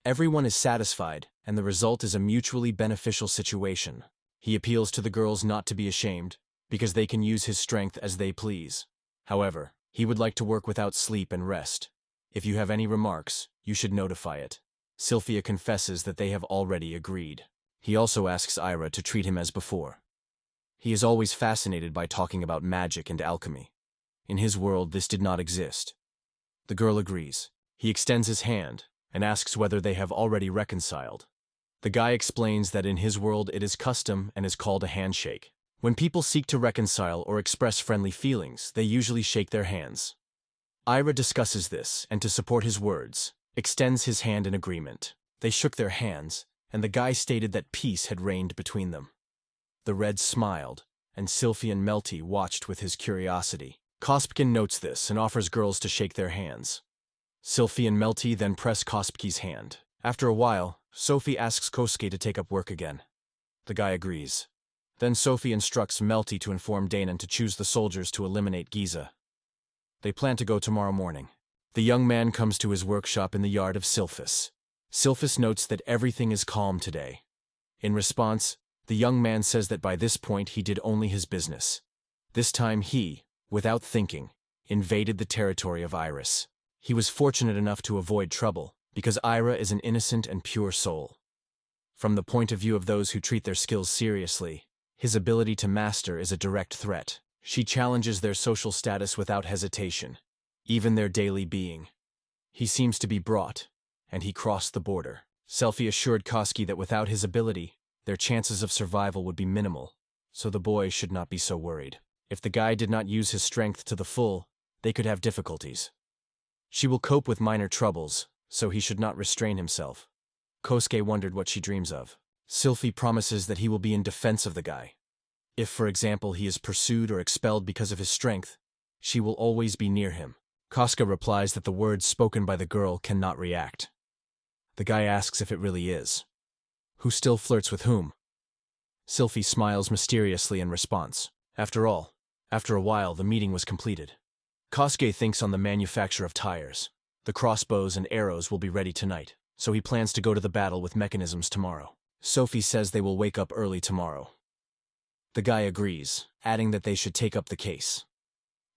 Everyone is satisfied, and the result is a mutually beneficial situation. He appeals to the girls not to be ashamed, because they can use his strength as they please. However, he would like to work without sleep and rest. If you have any remarks, you should notify it. Sylphia confesses that they have already agreed. He also asks Ira to treat him as before. He is always fascinated by talking about magic and alchemy. In his world, this did not exist. The girl agrees. He extends his hand and asks whether they have already reconciled. The guy explains that in his world it is custom and is called a handshake. When people seek to reconcile or express friendly feelings, they usually shake their hands. Ira discusses this, and to support his words, extends his hand in agreement. They shook their hands, and the guy stated that peace had reigned between them. The Red smiled, and Sylphie and Melty watched with his curiosity. Kospkin notes this and offers girls to shake their hands. Sylphie and Melty then press Kospki's hand. After a while, Sophie asks Kosuke to take up work again. The guy agrees. Then Sophie instructs Melty to inform Danon to choose the soldiers to eliminate Giza. They plan to go tomorrow morning. The young man comes to his workshop in the yard of Sylphus. Sylphus notes that everything is calm today. In response, the young man says that by this point he did only his business. This time he, without thinking, invaded the territory of Iris. He was fortunate enough to avoid trouble, because Ira is an innocent and pure soul. From the point of view of those who treat their skills seriously, his ability to master is a direct threat. She challenges their social status without hesitation, even their daily being. He seems to be brought, and he crossed the border. Selphie assured Koski that without his ability, their chances of survival would be minimal, so the boy should not be so worried. If the guy did not use his strength to the full, they could have difficulties. She will cope with minor troubles, so he should not restrain himself. Kosuke wondered what she dreams of. Sylphie promises that he will be in defense of the guy. If, for example, he is pursued or expelled because of his strength, she will always be near him. Kosuke replies that the words spoken by the girl cannot react. The guy asks if it really is. Who still flirts with whom? Sylphie smiles mysteriously in response. After all, after a while the meeting was completed. Kosuke thinks on the manufacture of tires. The crossbows and arrows will be ready tonight, so he plans to go to the battle with mechanisms tomorrow. Sophie says they will wake up early tomorrow. The guy agrees, adding that they should take up the case.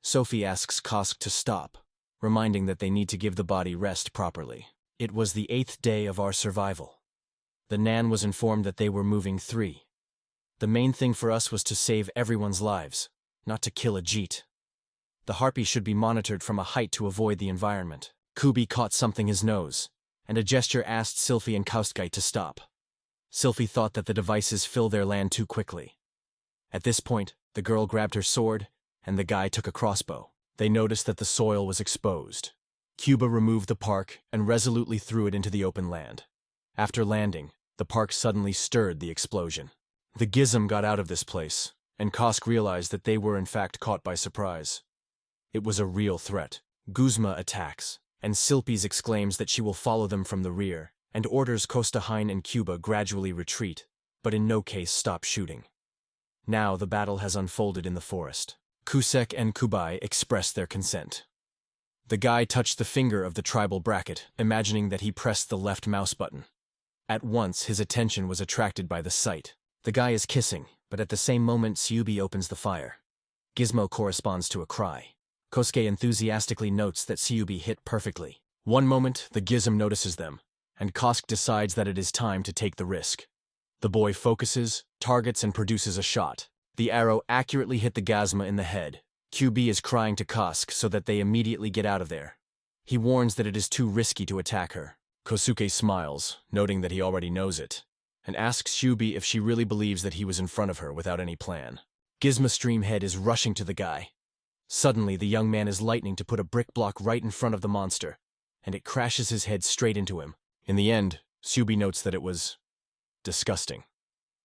Sophie asks Kosk to stop, reminding that they need to give the body rest properly. It was the 8th day of our survival. The Nan was informed that they were moving 3. The main thing for us was to save everyone's lives, not to kill a Jeet. The harpy should be monitored from a height to avoid the environment. Kubi caught something his nose, and a gesture asked Sylphie and Kaustkai to stop. Sylphie thought that the devices fill their land too quickly. At this point, the girl grabbed her sword, and the guy took a crossbow. They noticed that the soil was exposed. Cuba removed the park and resolutely threw it into the open land. After landing, the park suddenly stirred the explosion. The Gizm got out of this place, and Kosk realized that they were in fact caught by surprise. It was a real threat. Guzma attacks, and Sylphie exclaims that she will follow them from the rear, and orders Kostahein and Cuba gradually retreat, but in no case stop shooting. Now the battle has unfolded in the forest. Kusek and Kubai expressed their consent. The guy touched the finger of the tribal bracket, imagining that he pressed the left mouse button. At once his attention was attracted by the sight. The guy is kissing, but at the same moment Kyubi opens the fire. Gizmo corresponds to a cry. Kosuke enthusiastically notes that Kyubi hit perfectly. One moment, the Gizm notices them, and Kosk decides that it is time to take the risk. The boy focuses, targets, and produces a shot. The arrow accurately hit the Gazma in the head. QB is crying to Kosk so that they immediately get out of there. He warns that it is too risky to attack her. Kosuke smiles, noting that he already knows it, and asks Kyubi if she really believes that he was in front of her without any plan. Gizma Streamhead is rushing to the guy. Suddenly, the young man is lightning to put a brick block right in front of the monster, and it crashes his head straight into him. In the end, Kyubi notes that it was disgusting.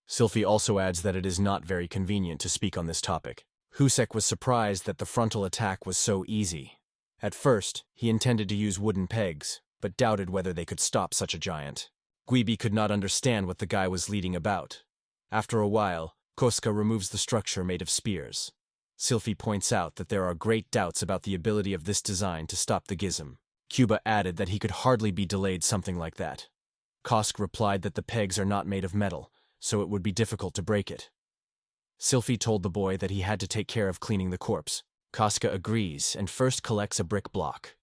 Sylphie also adds that it is not very convenient to speak on this topic. Husek was surprised that the frontal attack was so easy. At first, he intended to use wooden pegs, but doubted whether they could stop such a giant. Guibi could not understand what the guy was leading about. After a while, Koska removes the structure made of spears. Sylphie points out that there are great doubts about the ability of this design to stop the Gizm. Cuba added that he could hardly be delayed something like that. Kosk replied that the pegs are not made of metal, so it would be difficult to break it. Sylphie told the boy that he had to take care of cleaning the corpse. Koska agrees and first collects a brick block.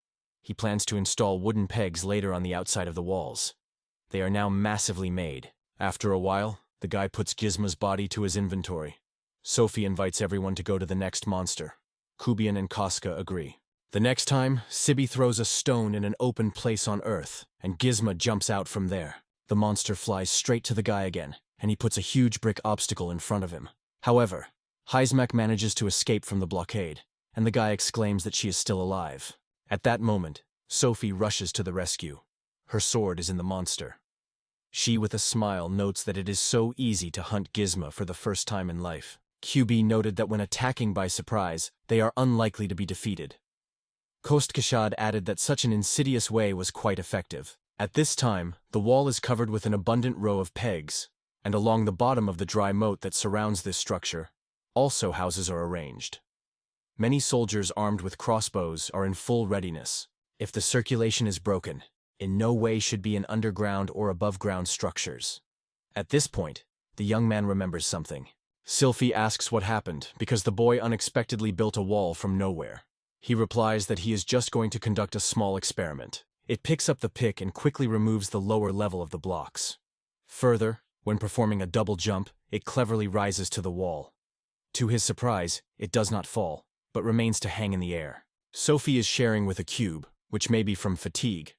He plans to install wooden pegs later on the outside of the walls. They are now massively made. After a while, the guy puts Gizma's body to his inventory. Sophie invites everyone to go to the next monster. Kubian and Koska agree. The next time, Sibi throws a stone in an open place on Earth, and Gizma jumps out from there. The monster flies straight to the guy again, and he puts a huge brick obstacle in front of him. However, Heismak manages to escape from the blockade, and the guy exclaims that she is still alive. At that moment, Sophie rushes to the rescue. Her sword is in the monster. She, with a smile, notes that it is so easy to hunt Gizma for the first time in life. QB noted that when attacking by surprise, they are unlikely to be defeated. Kostkashad added that such an insidious way was quite effective. At this time, the wall is covered with an abundant row of pegs, and along the bottom of the dry moat that surrounds this structure, also houses are arranged. Many soldiers armed with crossbows are in full readiness. If the circulation is broken, in no way should be in underground or above-ground structures. At this point, the young man remembers something. Sylphie asks what happened because the boy unexpectedly built a wall from nowhere. He replies that he is just going to conduct a small experiment. It picks up the pick and quickly removes the lower level of the blocks. Further, when performing a double jump, it cleverly rises to the wall. To his surprise, it does not fall, but remains to hang in the air. Sophie is sharing with a cube, which may be from fatigue,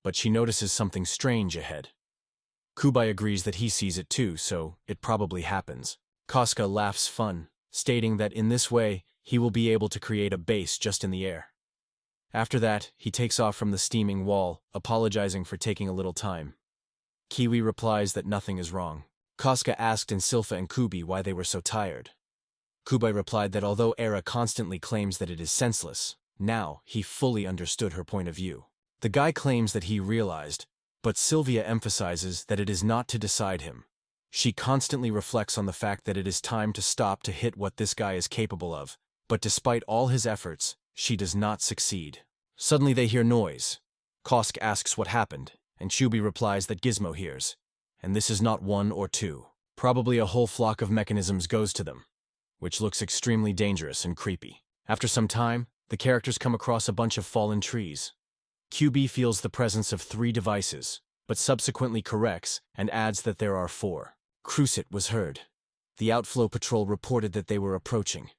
but she notices something strange ahead. Kubai agrees that he sees it too, so it probably happens. Koska laughs fun, stating that in this way, he will be able to create a base just in the air. After that, he takes off from the steaming wall, apologizing for taking a little time. Kiwi replies that nothing is wrong. Koska asked in Silpha and Kubi why they were so tired. Kubai replied that although Era constantly claims that it is senseless, now he fully understood her point of view. The guy claims that he realized, but Sylvia emphasizes that it is not to decide him. She constantly reflects on the fact that it is time to stop to hit what this guy is capable of, but despite all his efforts, she does not succeed. Suddenly they hear noise. Kosk asks what happened, and Chubi replies that Gizmo hears, and this is not one or two. Probably a whole flock of mechanisms goes to them, which looks extremely dangerous and creepy. After some time, the characters come across a bunch of fallen trees. QB feels the presence of 3 devices, but subsequently corrects and adds that there are 4. Crucit was heard. The outflow patrol reported that they were approaching.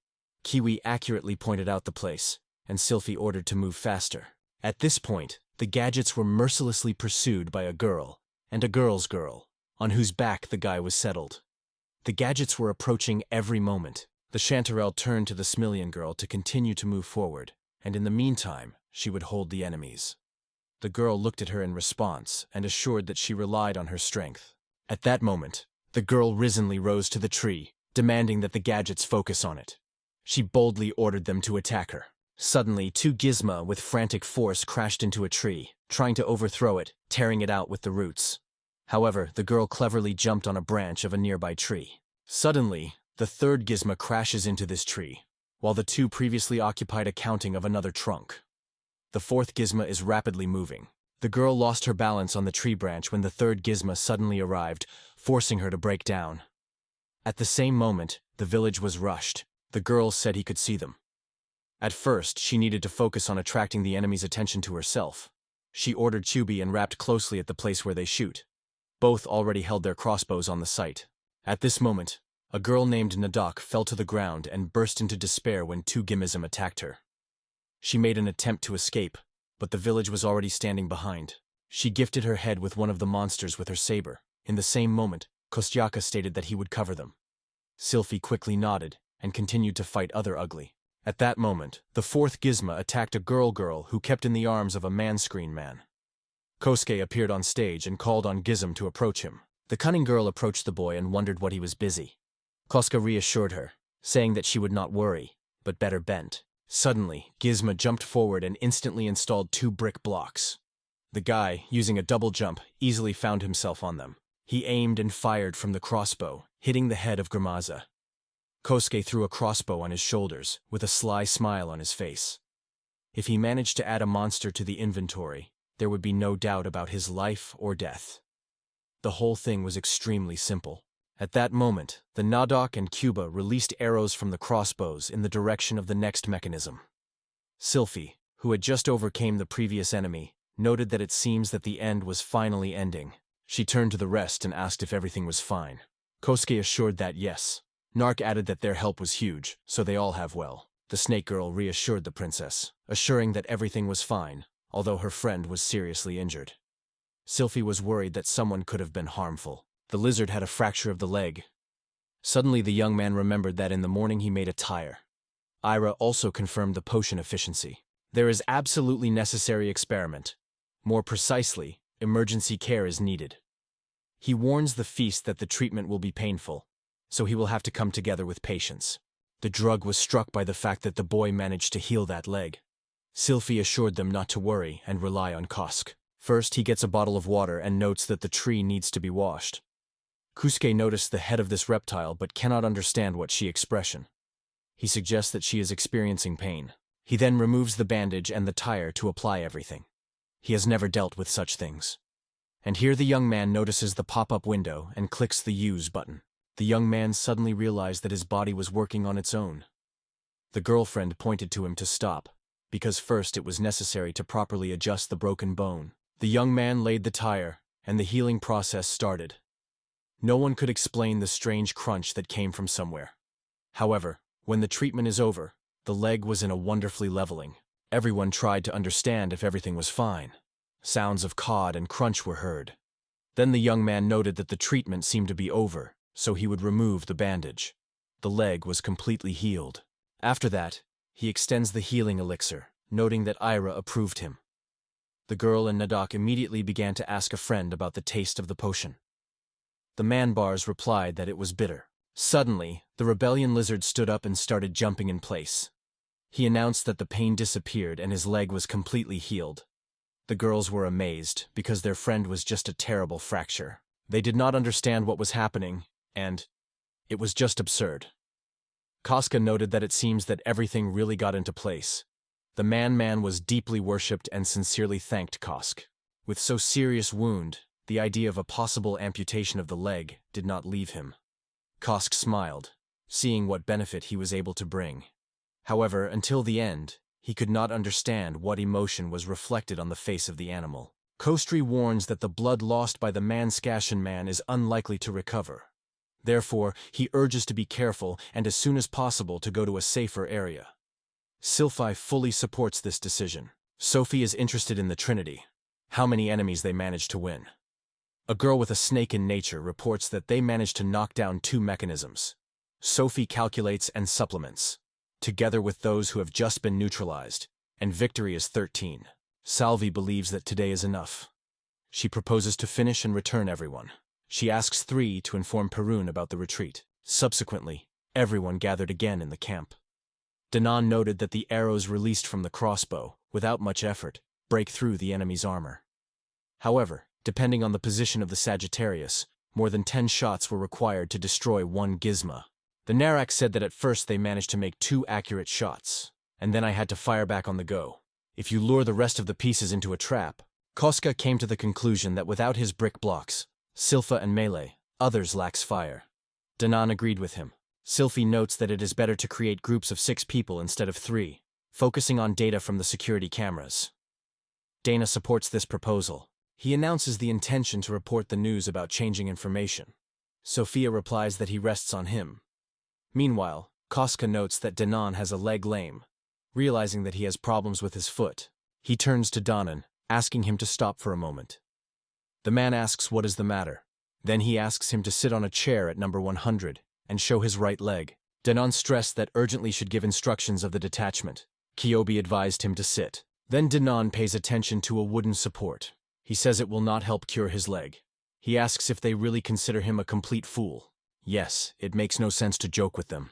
Kiwi accurately pointed out the place, and Sylphie ordered to move faster. At this point, the gadgets were mercilessly pursued by a girl, and a girl's girl, on whose back the guy was settled. The gadgets were approaching every moment. The Chanterelle turned to the Smillian girl to continue to move forward, and in the meantime, she would hold the enemies. The girl looked at her in response and assured that she relied on her strength. At that moment, the girl risenly rose to the tree, demanding that the gadgets focus on it. She boldly ordered them to attack her. Suddenly, 2 Gizma with frantic force crashed into a tree, trying to overthrow it, tearing it out with the roots. However, the girl cleverly jumped on a branch of a nearby tree. Suddenly, the 3rd Gizma crashes into this tree, while the 2 previously occupied a counting of another trunk. The 4th Gizma is rapidly moving. The girl lost her balance on the tree branch when the 3rd Gizma suddenly arrived, forcing her to break down. At the same moment, the village was rushed. The girl said he could see them. At first, she needed to focus on attracting the enemy's attention to herself. She ordered Chubi and rapped closely at the place where they shoot. Both already held their crossbows on the site. At this moment, a girl named Nadok fell to the ground and burst into despair when 2 Gimizm attacked her. She made an attempt to escape, but the village was already standing behind. She gifted her head with one of the monsters with her saber. In the same moment, Kostyaka stated that he would cover them. Sylphie quickly nodded and continued to fight other ugly. At that moment, the 4th Gizma attacked a girl who kept in the arms of a man-screen man. Kosuke appeared on stage and called on Gizm to approach him. The cunning girl approached the boy and wondered what he was busy. Kosuke reassured her, saying that she would not worry, but better bent. Suddenly, Gizma jumped forward and instantly installed 2 brick blocks. The guy, using a double jump, easily found himself on them. He aimed and fired from the crossbow, hitting the head of Gramaza. Kosuke threw a crossbow on his shoulders, with a sly smile on his face. If he managed to add a monster to the inventory, there would be no doubt about his life or death. The whole thing was extremely simple. At that moment, the Nadok and Cuba released arrows from the crossbows in the direction of the next mechanism. Sylphie, who had just overcame the previous enemy, noted that it seems that the end was finally ending. She turned to the rest and asked if everything was fine. Kosuke assured that yes. Nark added that their help was huge, so they all have well. The snake girl reassured the princess, assuring that everything was fine, although her friend was seriously injured. Sylphie was worried that someone could have been harmful. The lizard had a fracture of the leg. Suddenly the young man remembered that in the morning he made a tire. Ira also confirmed the potion efficiency. There is absolutely necessary experiment. More precisely, emergency care is needed. He warns the feast that the treatment will be painful, so he will have to come together with patience. The drug was struck by the fact that the boy managed to heal that leg. Sylphie assured them not to worry and rely on Kosk. First, he gets a bottle of water and notes that the tree needs to be washed. Kusuke noticed the head of this reptile but cannot understand what she expression. He suggests that she is experiencing pain. He then removes the bandage and the tire to apply everything. He has never dealt with such things. And here the young man notices the pop-up window and clicks the use button. The young man suddenly realized that his body was working on its own. The girlfriend pointed to him to stop, because first it was necessary to properly adjust the broken bone. The young man laid the tire, and the healing process started. No one could explain the strange crunch that came from somewhere. However, when the treatment is over, the leg was in a wonderfully leveling. Everyone tried to understand if everything was fine. Sounds of cod and crunch were heard. Then the young man noted that the treatment seemed to be over, so he would remove the bandage. The leg was completely healed. After that, he extends the healing elixir, noting that Ira approved him. The girl and Nadak immediately began to ask a friend about the taste of the potion. The man-bars replied that it was bitter. Suddenly, the rebellion lizard stood up and started jumping in place. He announced that the pain disappeared and his leg was completely healed. The girls were amazed, because their friend was just a terrible fracture. They did not understand what was happening, and it was just absurd. Koska noted that it seems that everything really got into place. The man was deeply worshipped and sincerely thanked Kosk. With so serious wound, the idea of a possible amputation of the leg did not leave him. Kosk smiled, seeing what benefit he was able to bring. However, until the end, he could not understand what emotion was reflected on the face of the animal. Kostri warns that the blood lost by the Manskashan man is unlikely to recover. Therefore, he urges to be careful and as soon as possible to go to a safer area. Sylphie fully supports this decision. Sophie is interested in the Trinity, how many enemies they managed to win. A girl with a snake in nature reports that they managed to knock down 2 mechanisms. Sophie calculates and supplements, together with those who have just been neutralized, and victory is 13. Salvi believes that today is enough. She proposes to finish and return everyone. She asks 3 to inform Perun about the retreat. Subsequently, everyone gathered again in the camp. Danan noted that the arrows released from the crossbow, without much effort, break through the enemy's armor. However, depending on the position of the Sagittarius, more than 10 shots were required to destroy 1 gizmo. The Narak said that at first they managed to make 2 accurate shots, and then I had to fire back on the go. If you lure the rest of the pieces into a trap, Koska came to the conclusion that without his brick blocks, Silpha and Melee, others lacks fire. Danan agreed with him. Sylphie notes that it is better to create groups of 6 people instead of 3, focusing on data from the security cameras. Dana supports this proposal. He announces the intention to report the news about changing information. Sophia replies that he rests on him. Meanwhile, Koska notes that Danan has a leg lame. Realizing that he has problems with his foot, he turns to Danan, asking him to stop for a moment. The man asks what is the matter. Then he asks him to sit on a chair at number 100 and show his right leg. Danan stressed that urgently should give instructions of the detachment. Kyobi advised him to sit. Then Danan pays attention to a wooden support. He says it will not help cure his leg. He asks if they really consider him a complete fool. Yes, it makes no sense to joke with them.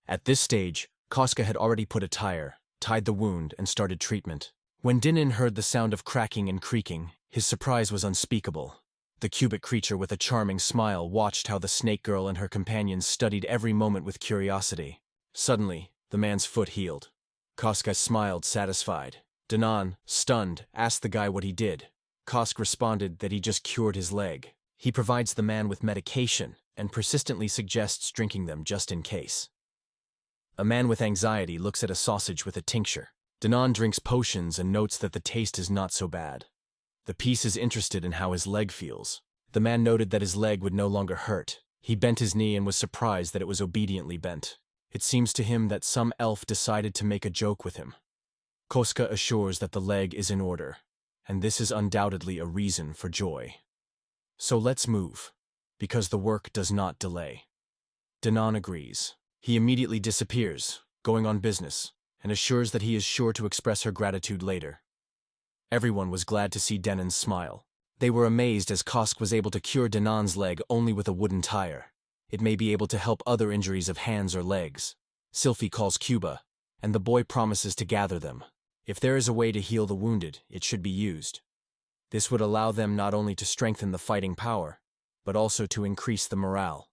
At this stage, Koska had already put a tire, tied the wound, and started treatment. When Dinin heard the sound of cracking and creaking, his surprise was unspeakable. The cubic creature with a charming smile watched how the snake girl and her companions studied every moment with curiosity. Suddenly, the man's foot healed. Koska smiled, satisfied. Danan, stunned, asked the guy what he did. Kosk responded that he just cured his leg. He provides the man with medication and persistently suggests drinking them just in case. A man with anxiety looks at a sausage with a tincture. Danan drinks potions and notes that the taste is not so bad. The piece is interested in how his leg feels. The man noted that his leg would no longer hurt. He bent his knee and was surprised that it was obediently bent. It seems to him that some elf decided to make a joke with him. Koska assures that the leg is in order, and this is undoubtedly a reason for joy. So let's move, because the work does not delay. Danan agrees. He immediately disappears, going on business, and assures that he is sure to express her gratitude later. Everyone was glad to see Danan's smile. They were amazed as Kosk was able to cure Danan's leg only with a wooden tire. It may be able to help other injuries of hands or legs. Sylphie calls Cuba, and the boy promises to gather them. If there is a way to heal the wounded, it should be used. This would allow them not only to strengthen the fighting power, but also to increase the morale.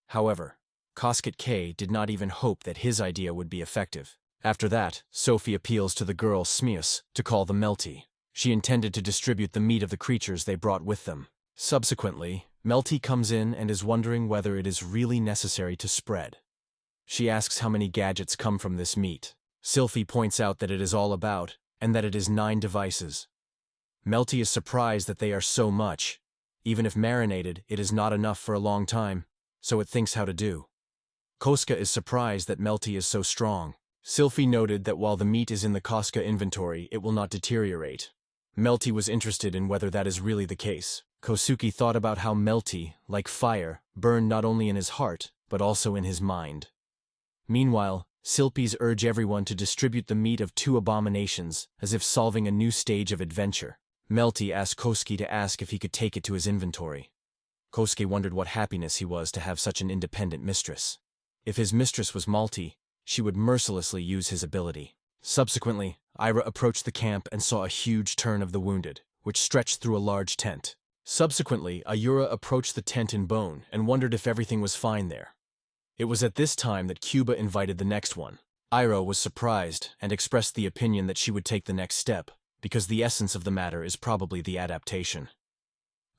However, Koskett K did not even hope that his idea would be effective. After that, Sophie appeals to the girl Smius to call the Melty. She intended to distribute the meat of the creatures they brought with them. Subsequently, Melty comes in and is wondering whether it is really necessary to spread. She asks how many gadgets come from this meat. Sylphie points out that it is all about, and that it is 9 devices. Melty is surprised that they are so much. Even if marinated, it is not enough for a long time, so it thinks how to do. Koska is surprised that Melty is so strong. Sylphie noted that while the meat is in the Koska inventory, it will not deteriorate. Melty was interested in whether that is really the case. Kosuke thought about how Melty, like fire, burned not only in his heart, but also in his mind. Meanwhile, Sylphie's urge everyone to distribute the meat of 2 abominations, as if solving a new stage of adventure. Melty asked Kosuke to ask if he could take it to his inventory. Kosuke wondered what happiness he was to have such an independent mistress. If his mistress was Malty, she would mercilessly use his ability. Subsequently, Ira approached the camp and saw a huge turn of the wounded, which stretched through a large tent. Subsequently, Ayura approached the tent in bone and wondered if everything was fine there. It was at this time that Cuba invited the next one. Ira was surprised and expressed the opinion that she would take the next step, because the essence of the matter is probably the adaptation.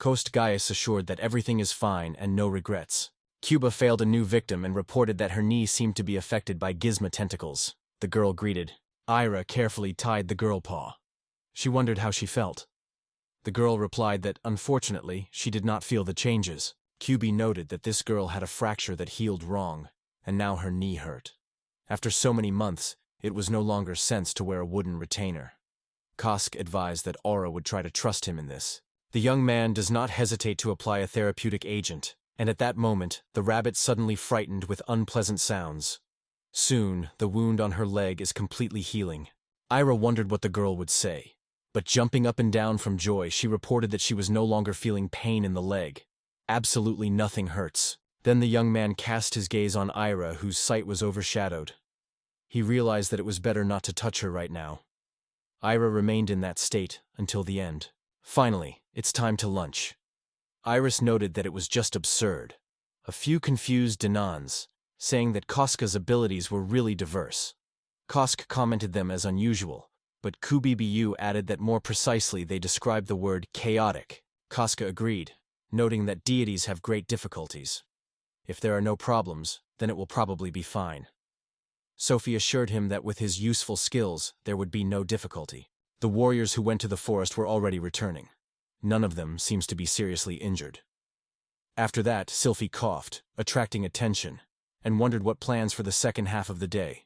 Coast Gaius assured that everything is fine and no regrets. Cuba failed a new victim and reported that her knee seemed to be affected by gizmo tentacles. The girl greeted. Ira carefully tied the girl paw. She wondered how she felt. The girl replied that, unfortunately, she did not feel the changes. Cubi noted that this girl had a fracture that healed wrong, and now her knee hurt. After so many months, it was no longer sense to wear a wooden retainer. Kosk advised that Aura would try to trust him in this. The young man does not hesitate to apply a therapeutic agent, and at that moment, the rabbit suddenly frightened with unpleasant sounds. Soon, the wound on her leg is completely healing. Ira wondered what the girl would say, but jumping up and down from joy, she reported that she was no longer feeling pain in the leg. Absolutely nothing hurts. Then the young man cast his gaze on Ira, whose sight was overshadowed. He realized that it was better not to touch her right now. Ira remained in that state until the end. Finally, it's time to lunch. Iris noted that it was just absurd. A few confused Danans, saying that Koska's abilities were really diverse. Kosk commented them as unusual, but Kubibu added that more precisely they described the word chaotic. Koska agreed, noting that deities have great difficulties. If there are no problems, then it will probably be fine. Sophie assured him that with his useful skills, there would be no difficulty. The warriors who went to the forest were already returning. None of them seems to be seriously injured. After that, Sylphie coughed, attracting attention, and wondered what plans for the second half of the day.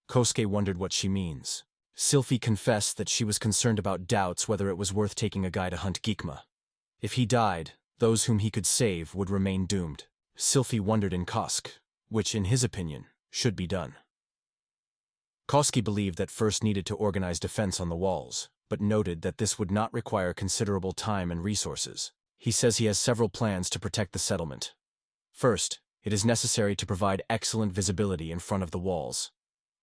Kosuke wondered what she means. Sylphie confessed that she was concerned about doubts whether it was worth taking a guy to hunt Geekma. If he died, those whom he could save would remain doomed. Sylphie wondered in Kosk, which, in his opinion, should be done. Koski believed that first needed to organize defense on the walls, but noted that this would not require considerable time and resources. He says he has several plans to protect the settlement. First, it is necessary to provide excellent visibility in front of the walls.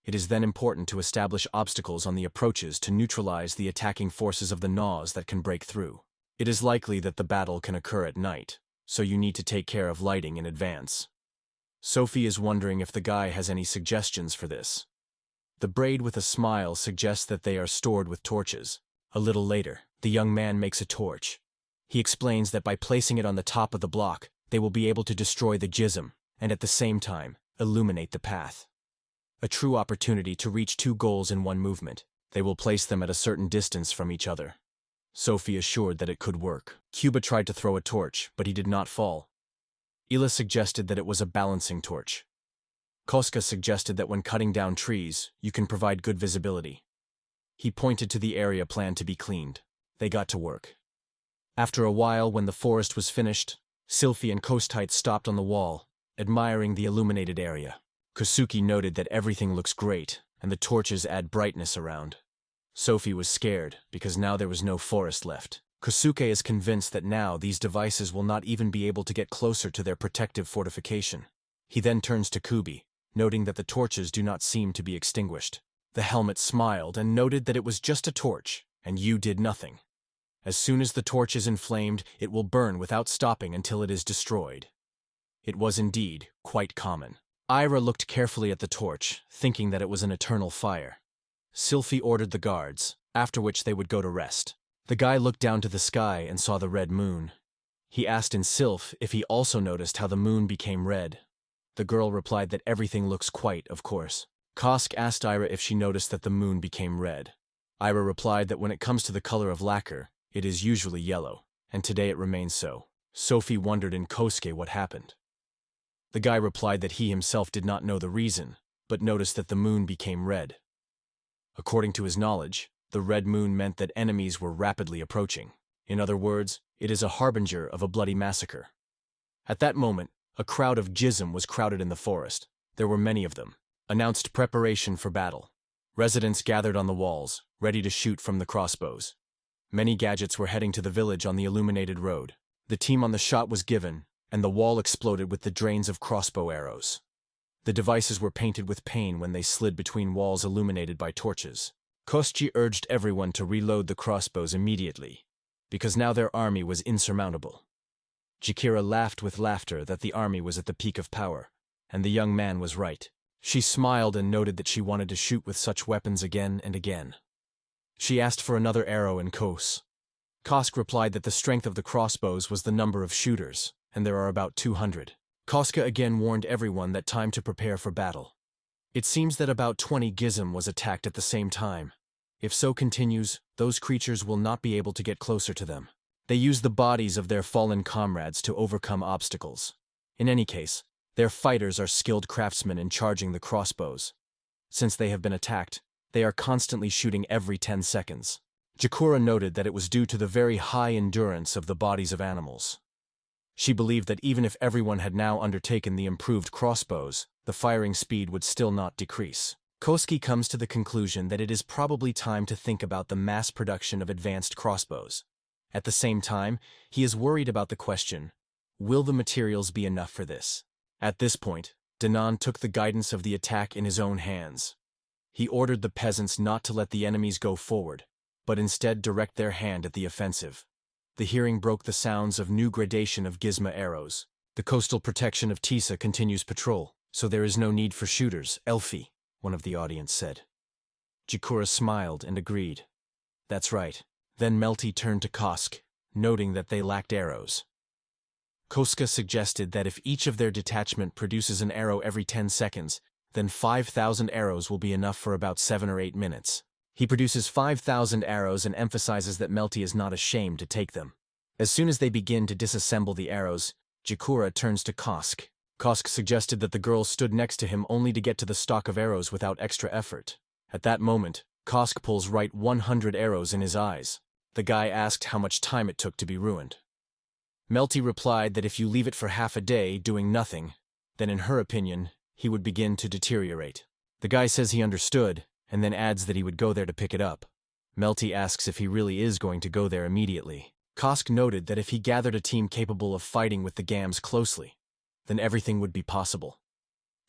It is then important to establish obstacles on the approaches to neutralize the attacking forces of the Gnaws that can break through. It is likely that the battle can occur at night, so you need to take care of lighting in advance. Sophie is wondering if the guy has any suggestions for this. The braid with a smile suggests that they are stored with torches. A little later, the young man makes a torch. He explains that by placing it on the top of the block, they will be able to destroy the jism, and at the same time, illuminate the path. A true opportunity to reach 2 goals in one movement. They will place them at a certain distance from each other. Sophie assured that it could work. Cuba tried to throw a torch, but he did not fall. Ila suggested that it was a balancing torch. Koska suggested that when cutting down trees, you can provide good visibility. He pointed to the area planned to be cleaned. They got to work. After a while, when the forest was finished, Sylphie and Kostite stopped on the wall, admiring the illuminated area. Kosuke noted that everything looks great, and the torches add brightness around. Sophie was scared, because now there was no forest left. Kosuke is convinced that now these devices will not even be able to get closer to their protective fortification. He then turns to Kubi, noting that the torches do not seem to be extinguished. The helmet smiled and noted that it was just a torch, and you did nothing. As soon as the torch is inflamed, it will burn without stopping until it is destroyed. It was indeed quite common. Ira looked carefully at the torch, thinking that it was an eternal fire. Sylphie ordered the guards, after which they would go to rest. The guy looked down to the sky and saw the red moon. He asked in Sylph if he also noticed how the moon became red. The girl replied that everything looks white, of course. Kosk asked Ira if she noticed that the moon became red. Ira replied that when it comes to the color of lacquer, it is usually yellow, and today it remains so. Sophie wondered in Kosuke what happened. The guy replied that he himself did not know the reason, but noticed that the moon became red. According to his knowledge, the red moon meant that enemies were rapidly approaching. In other words, it is a harbinger of a bloody massacre. At that moment, a crowd of jism was crowded in the forest. There were many of them. Announced preparation for battle. Residents gathered on the walls, ready to shoot from the crossbows. Many gadgets were heading to the village on the illuminated road. The team on the shot was given, and the wall exploded with the drains of crossbow arrows. The devices were painted with pain when they slid between walls illuminated by torches. Koschi urged everyone to reload the crossbows immediately, because now their army was insurmountable. Jakira laughed with laughter that the army was at the peak of power, and the young man was right. She smiled and noted that she wanted to shoot with such weapons again and again. She asked for another arrow in Kos. Kosk replied that the strength of the crossbows was the number of shooters, and there are about 200. Koska again warned everyone that time to prepare for battle. It seems that about 20 Gizm was attacked at the same time. If so continues, those creatures will not be able to get closer to them. They use the bodies of their fallen comrades to overcome obstacles. In any case, their fighters are skilled craftsmen in charging the crossbows. Since they have been attacked, they are constantly shooting every 10 seconds. Jakura noted that it was due to the very high endurance of the bodies of animals. She believed that even if everyone had now undertaken the improved crossbows, the firing speed would still not decrease. Koski comes to the conclusion that it is probably time to think about the mass production of advanced crossbows. At the same time, he is worried about the question, will the materials be enough for this? At this point, Danan took the guidance of the attack in his own hands. He ordered the peasants not to let the enemies go forward, but instead direct their hand at the offensive. The hearing broke the sounds of new gradation of Gizma arrows. The coastal protection of Tisa continues patrol, so there is no need for shooters, Elfie, one of the audience said. Jakura smiled and agreed. That's right. Then Melty turned to Kosk, noting that they lacked arrows. Koska suggested that if each of their detachment produces an arrow every 10 seconds, then 5,000 arrows will be enough for about 7 or 8 minutes. He produces 5,000 arrows and emphasizes that Melty is not ashamed to take them. As soon as they begin to disassemble the arrows, Jakura turns to Kosk. Kosk suggested that the girl stood next to him only to get to the stock of arrows without extra effort. At that moment, Kosk pulls right 100 arrows in his eyes. The guy asked how much time it took to be ruined. Melty replied that if you leave it for half a day doing nothing, then in her opinion, he would begin to deteriorate. The guy says he understood, and then adds that he would go there to pick it up. Melty asks if he really is going to go there immediately. Kosk noted that if he gathered a team capable of fighting with the Gams closely, then everything would be possible.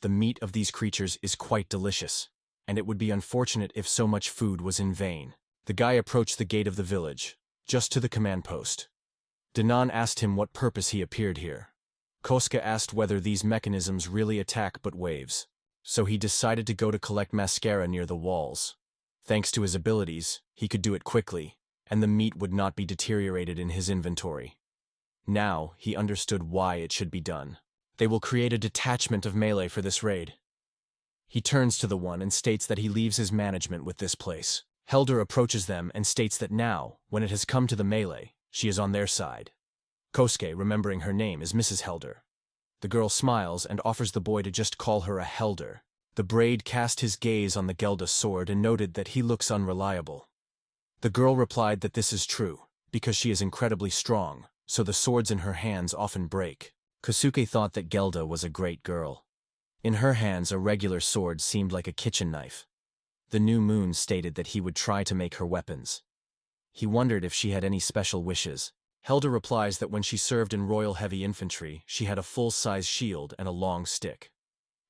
The meat of these creatures is quite delicious, and it would be unfortunate if so much food was in vain. The guy approached the gate of the village, just to the command post. Danan asked him what purpose he appeared here. Koska asked whether these mechanisms really attack but waves, so he decided to go to collect mascara near the walls. Thanks to his abilities, he could do it quickly, and the meat would not be deteriorated in his inventory. Now, he understood why it should be done. They will create a detachment of melee for this raid. He turns to the one and states that he leaves his management with this place. Helder approaches them and states that now, when it has come to the melee, she is on their side. Kosuke, remembering her name, is Mrs. Helder. The girl smiles and offers the boy to just call her a Helder. The braid cast his gaze on the Gelda sword and noted that he looks unreliable. The girl replied that this is true, because she is incredibly strong, so the swords in her hands often break. Kosuke thought that Gelda was a great girl. In her hands, a regular sword seemed like a kitchen knife. The new moon stated that he would try to make her weapons. He wondered if she had any special wishes. Helda replies that when she served in Royal Heavy Infantry, she had a full-size shield and a long stick.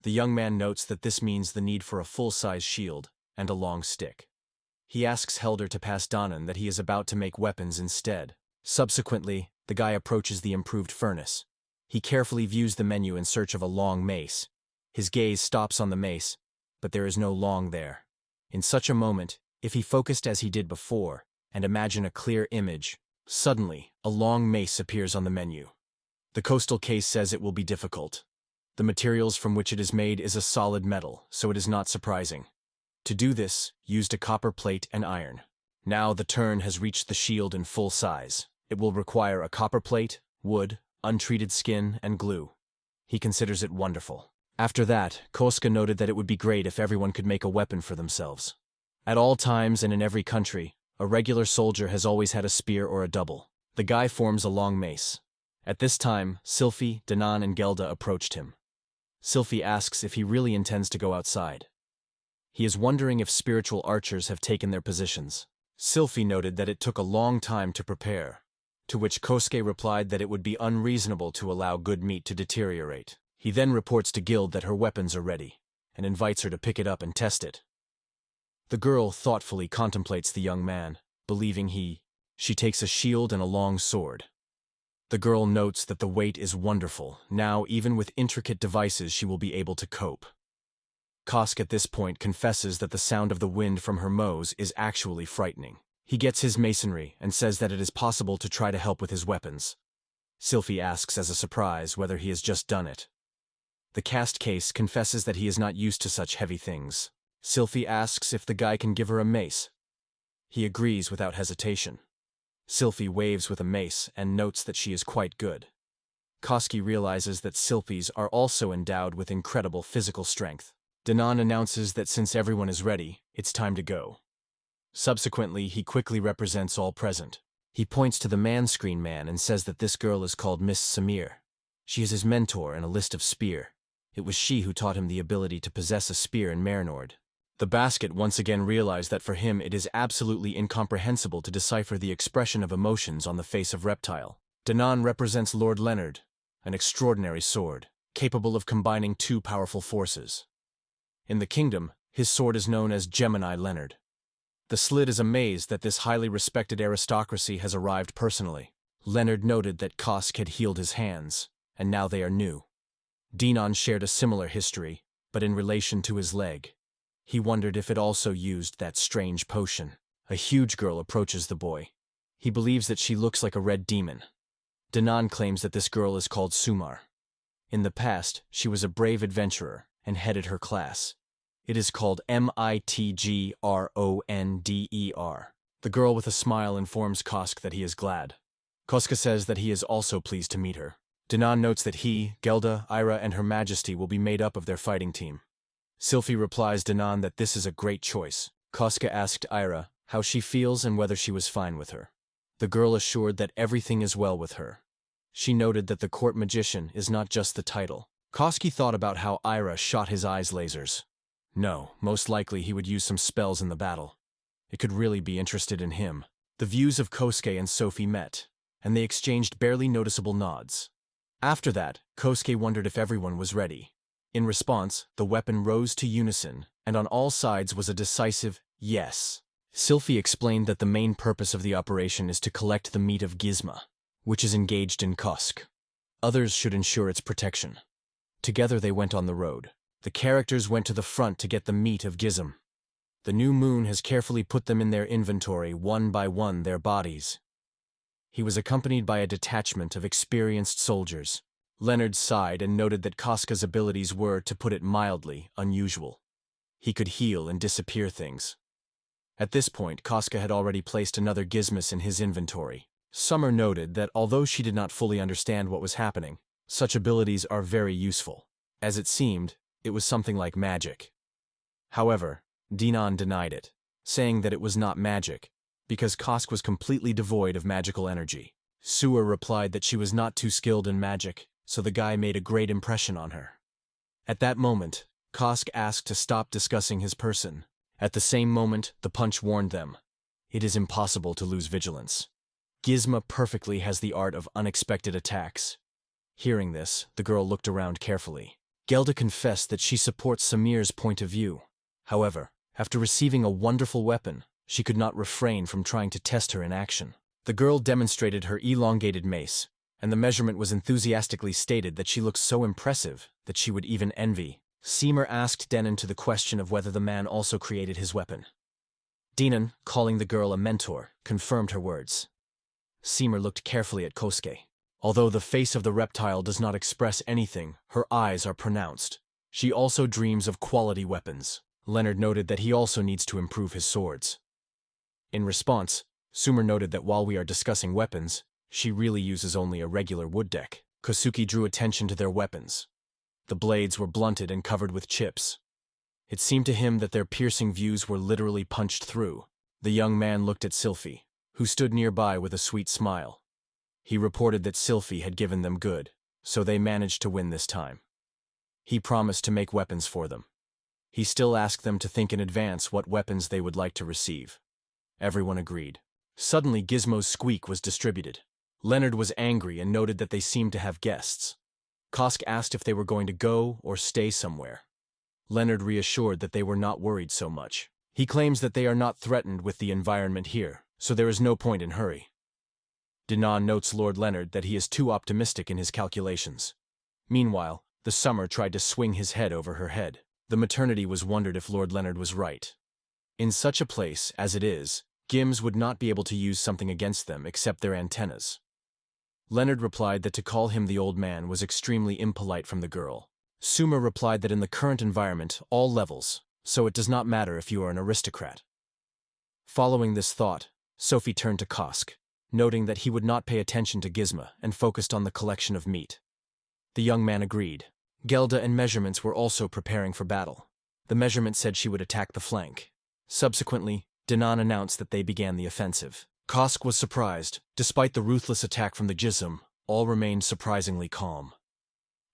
The young man notes that this means the need for a full-size shield and a long stick. He asks Helder to pass Danan that he is about to make weapons instead. Subsequently, the guy approaches the improved furnace. He carefully views the menu in search of a long mace. His gaze stops on the mace, but there is no long there. In such a moment, if he focused as he did before, and imagine a clear image, suddenly, a long mace appears on the menu. The coastal case says it will be difficult. The materials from which it is made is a solid metal, so it is not surprising. To do this, used a copper plate and iron. Now the turn has reached the shield in full size. It will require a copper plate, wood, untreated skin, and glue. He considers it wonderful. After that, Koska noted that it would be great if everyone could make a weapon for themselves. At all times and in every country, a regular soldier has always had a spear or a double. The guy forms a long mace. At this time, Sylphie, Danan, and Gelda approached him. Sylphie asks if he really intends to go outside. He is wondering if spiritual archers have taken their positions. Sylphie noted that it took a long time to prepare, to which Kosuke replied that it would be unreasonable to allow good meat to deteriorate. He then reports to Gild that her weapons are ready, and invites her to pick it up and test it. The girl thoughtfully contemplates the young man, believing she takes a shield and a long sword. The girl notes that the weight is wonderful. Now, even with intricate devices, she will be able to cope. Kosk at this point confesses that the sound of the wind from her mows is actually frightening. He gets his masonry and says that it is possible to try to help with his weapons. Sylphie asks as a surprise whether he has just done it. The cast case confesses that he is not used to such heavy things. Sylphie asks if the guy can give her a mace. He agrees without hesitation. Sylphie waves with a mace and notes that she is quite good. Koski realizes that Sylphies are also endowed with incredible physical strength. Danan announces that since everyone is ready, it's time to go. Subsequently, he quickly represents all present. He points to the man-screen man and says that this girl is called Miss Samir. She is his mentor in a list of spear. It was she who taught him the ability to possess a spear in Marinord. The basket once again realized that for him it is absolutely incomprehensible to decipher the expression of emotions on the face of Reptile. Danan represents Lord Leonard, an extraordinary sword, capable of combining two powerful forces. In the kingdom, his sword is known as Gemini Leonard. The Slid is amazed that this highly respected aristocracy has arrived personally. Leonard noted that Kosk had healed his hands, and now they are new. Dinan shared a similar history, but in relation to his leg. He wondered if it also used that strange potion. A huge girl approaches the boy. He believes that she looks like a red demon. Danan claims that this girl is called Sumar. In the past, she was a brave adventurer and headed her class. It is called Mitgronder. The girl with a smile informs Kosk that he is glad. Koska says that he is also pleased to meet her. Danan notes that he, Gelda, Ira, and Her Majesty will be made up of their fighting team. Sylphie replies Danan that this is a great choice. Koska asked Ira how she feels and whether she was fine with her. The girl assured that everything is well with her. She noted that the court magician is not just the title. Koski thought about how Ira shot his eyes lasers. No, most likely he would use some spells in the battle. It could really be interested in him. The views of Kosuke and Sophie met, and they exchanged barely noticeable nods. After that, Kosuke wondered if everyone was ready. In response, the weapon rose to unison, and on all sides was a decisive yes. Sylphie explained that the main purpose of the operation is to collect the meat of Gizma, which is engaged in Kosk. Others should ensure its protection. Together they went on the road. The characters went to the front to get the meat of Gizm. The new moon has carefully put them in their inventory, one by one, their bodies. He was accompanied by a detachment of experienced soldiers. Leonard sighed and noted that Koska's abilities were, to put it mildly, unusual. He could heal and disappear things. At this point, Koska had already placed another gizmus in his inventory. Summer noted that although she did not fully understand what was happening, such abilities are very useful. As it seemed, it was something like magic. However, Dinan denied it, saying that it was not magic, because Kosk was completely devoid of magical energy. Suer replied that she was not too skilled in magic, so the guy made a great impression on her. At that moment, Kosk asked to stop discussing his person. At the same moment, the punch warned them. It is impossible to lose vigilance. Gizmo perfectly has the art of unexpected attacks. Hearing this, the girl looked around carefully. Gelda confessed that she supports Samir's point of view. However, after receiving a wonderful weapon, she could not refrain from trying to test her in action. The girl demonstrated her elongated mace, and the measurement was enthusiastically stated that she looked so impressive that she would even envy. Seymour asked Denon to the question of whether the man also created his weapon. Denon, calling the girl a mentor, confirmed her words. Seymour looked carefully at Kosuke. Although the face of the reptile does not express anything, her eyes are pronounced. She also dreams of quality weapons. Leonard noted that he also needs to improve his swords. In response, Seymour noted that while we are discussing weapons, she really uses only a regular wood deck. Kosuke drew attention to their weapons. The blades were blunted and covered with chips. It seemed to him that their piercing views were literally punched through. The young man looked at Sylphie, who stood nearby with a sweet smile. He reported that Sylphie had given them good, so they managed to win this time. He promised to make weapons for them. He still asked them to think in advance what weapons they would like to receive. Everyone agreed. Suddenly Gizmo's squeak was distributed. Leonard was angry and noted that they seemed to have guests. Kosk asked if they were going to go or stay somewhere. Leonard reassured that they were not worried so much. He claims that they are not threatened with the environment here, so there is no point in hurry. Denon notes Lord Leonard that he is too optimistic in his calculations. Meanwhile, the Summer tried to swing his head over her head. The maternity was wondered if Lord Leonard was right. In such a place, as it is, Gims would not be able to use something against them except their antennas. Leonard replied that to call him the old man was extremely impolite from the girl. Suma replied that in the current environment, all levels, so it does not matter if you are an aristocrat. Following this thought, Sophie turned to Kosk, noting that he would not pay attention to Gizmo and focused on the collection of meat. The young man agreed. Gelda and Measurements were also preparing for battle. The Measurement said she would attack the flank. Subsequently, Denon announced that they began the offensive. Kosk was surprised. Despite the ruthless attack from the Jism, all remained surprisingly calm.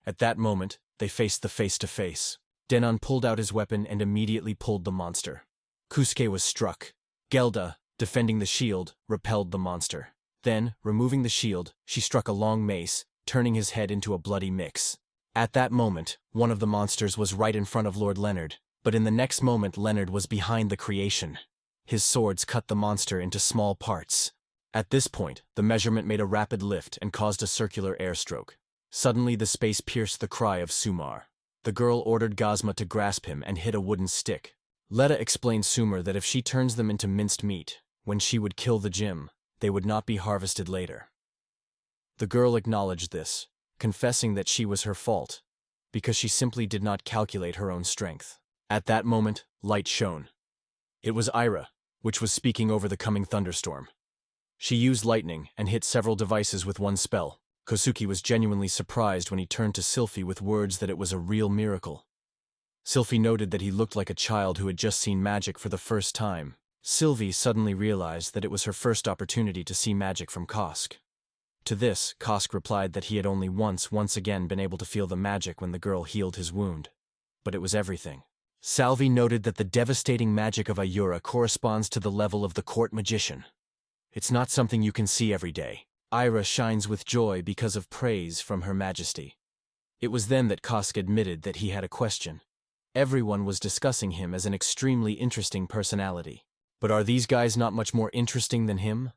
At that moment, they faced the face-to-face. Denon pulled out his weapon and immediately pulled the monster. Kosuke was struck. Gelda, defending the shield, repelled the monster. Then, removing the shield, she struck a long mace, turning his head into a bloody mix. At that moment, one of the monsters was right in front of Lord Leonard, but in the next moment Leonard was behind the creation. His swords cut the monster into small parts. At this point, the Measurement made a rapid lift and caused a circular airstroke. Suddenly the space pierced the cry of Sumar. The girl ordered Gazma to grasp him and hit a wooden stick. Letta explained Sumar that if she turns them into minced meat, when she would kill the Jim, they would not be harvested later. The girl acknowledged this, confessing that she was her fault, because she simply did not calculate her own strength. At that moment, light shone. It was Ira, which was speaking over the coming thunderstorm. She used lightning and hit several devices with one spell. Kosuke was genuinely surprised when he turned to Sylphie with words that it was a real miracle. Sylphie noted that he looked like a child who had just seen magic for the first time. Sylvie suddenly realized that it was her first opportunity to see magic from Kosk. To this, Kosk replied that he had only once again been able to feel the magic when the girl healed his wound. But it was everything. Salvi noted that the devastating magic of Ayura corresponds to the level of the court magician. It's not something you can see every day. Ira shines with joy because of praise from Her Majesty. It was then that Kosk admitted that he had a question. Everyone was discussing him as an extremely interesting personality. But are these guys not much more interesting than him?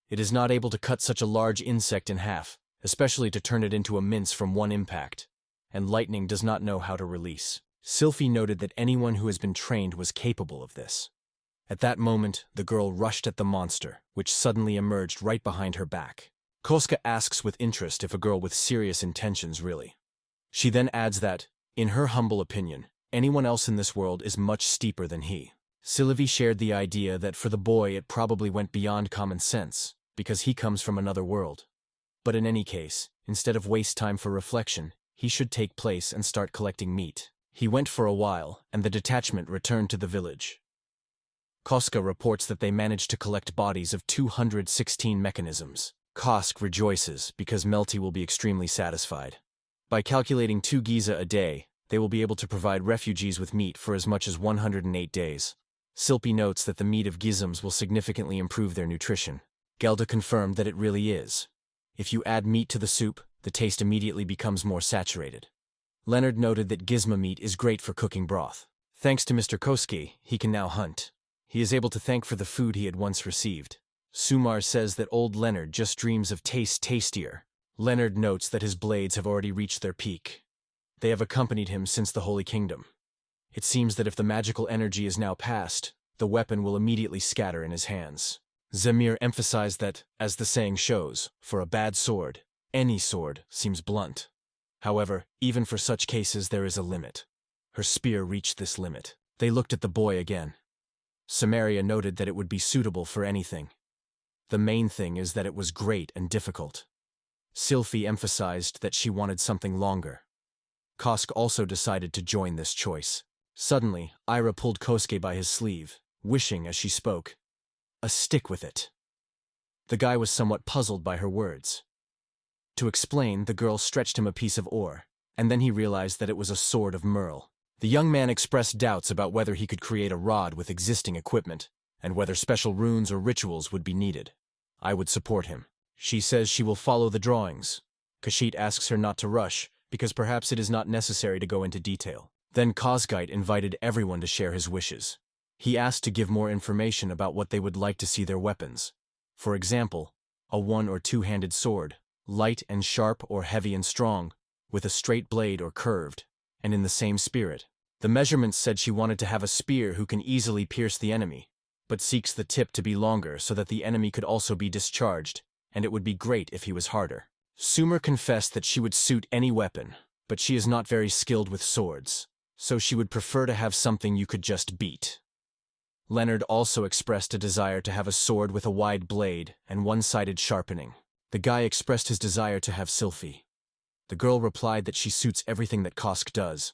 It is not able to cut such a large insect in half, especially to turn it into a mince from one impact. And lightning does not know how to release. Sylphie noted that anyone who has been trained was capable of this. At that moment, the girl rushed at the monster, which suddenly emerged right behind her back. Koska asks with interest if a girl with serious intentions really. She then adds that, in her humble opinion, anyone else in this world is much steeper than he. Sylvie shared the idea that for the boy it probably went beyond common sense, because he comes from another world. But in any case, instead of waste time for reflection, he should take place and start collecting meat. He went for a while, and the detachment returned to the village. Koska reports that they managed to collect bodies of 216 mechanisms. Kosk rejoices because Melty will be extremely satisfied. By calculating 2 giza a day, they will be able to provide refugees with meat for as much as 108 days. Silpi notes that the meat of gizms will significantly improve their nutrition. Gelda confirmed that it really is. If you add meat to the soup, the taste immediately becomes more saturated. Leonard noted that gizmo meat is great for cooking broth. Thanks to Mr. Koski, he can now hunt. He is able to thank for the food he had once received. Sumar says that old Leonard just dreams of taste tastier. Leonard notes that his blades have already reached their peak. They have accompanied him since the Holy Kingdom. It seems that if the magical energy is now past, the weapon will immediately scatter in his hands. Zamir emphasized that, as the saying shows, for a bad sword, any sword seems blunt. However, even for such cases there is a limit. Her spear reached this limit. They looked at the boy again. Samaria noted that it would be suitable for anything. The main thing is that it was great and difficult. Sylphie emphasized that she wanted something longer. Kosk also decided to join this choice. Suddenly, Ira pulled Kosuke by his sleeve, wishing as she spoke, "A stick with it." The guy was somewhat puzzled by her words. To explain, the girl stretched him a piece of ore, and then he realized that it was a sword of Merle. The young man expressed doubts about whether he could create a rod with existing equipment, and whether special runes or rituals would be needed. I would support him. She says she will follow the drawings. Kashit asks her not to rush, because perhaps it is not necessary to go into detail. Then Kosgite invited everyone to share his wishes. He asked to give more information about what they would like to see their weapons. For example, a one- or two-handed sword, light and sharp or heavy and strong, with a straight blade or curved, and in the same spirit. The measurements said she wanted to have a spear who can easily pierce the enemy, but seeks the tip to be longer so that the enemy could also be discharged, and it would be great if he was harder. Sumer confessed that she would suit any weapon, but she is not very skilled with swords, so she would prefer to have something you could just beat. Leonard also expressed a desire to have a sword with a wide blade and one-sided sharpening. The guy expressed his desire to have Sylphie. The girl replied that she suits everything that Kosk does.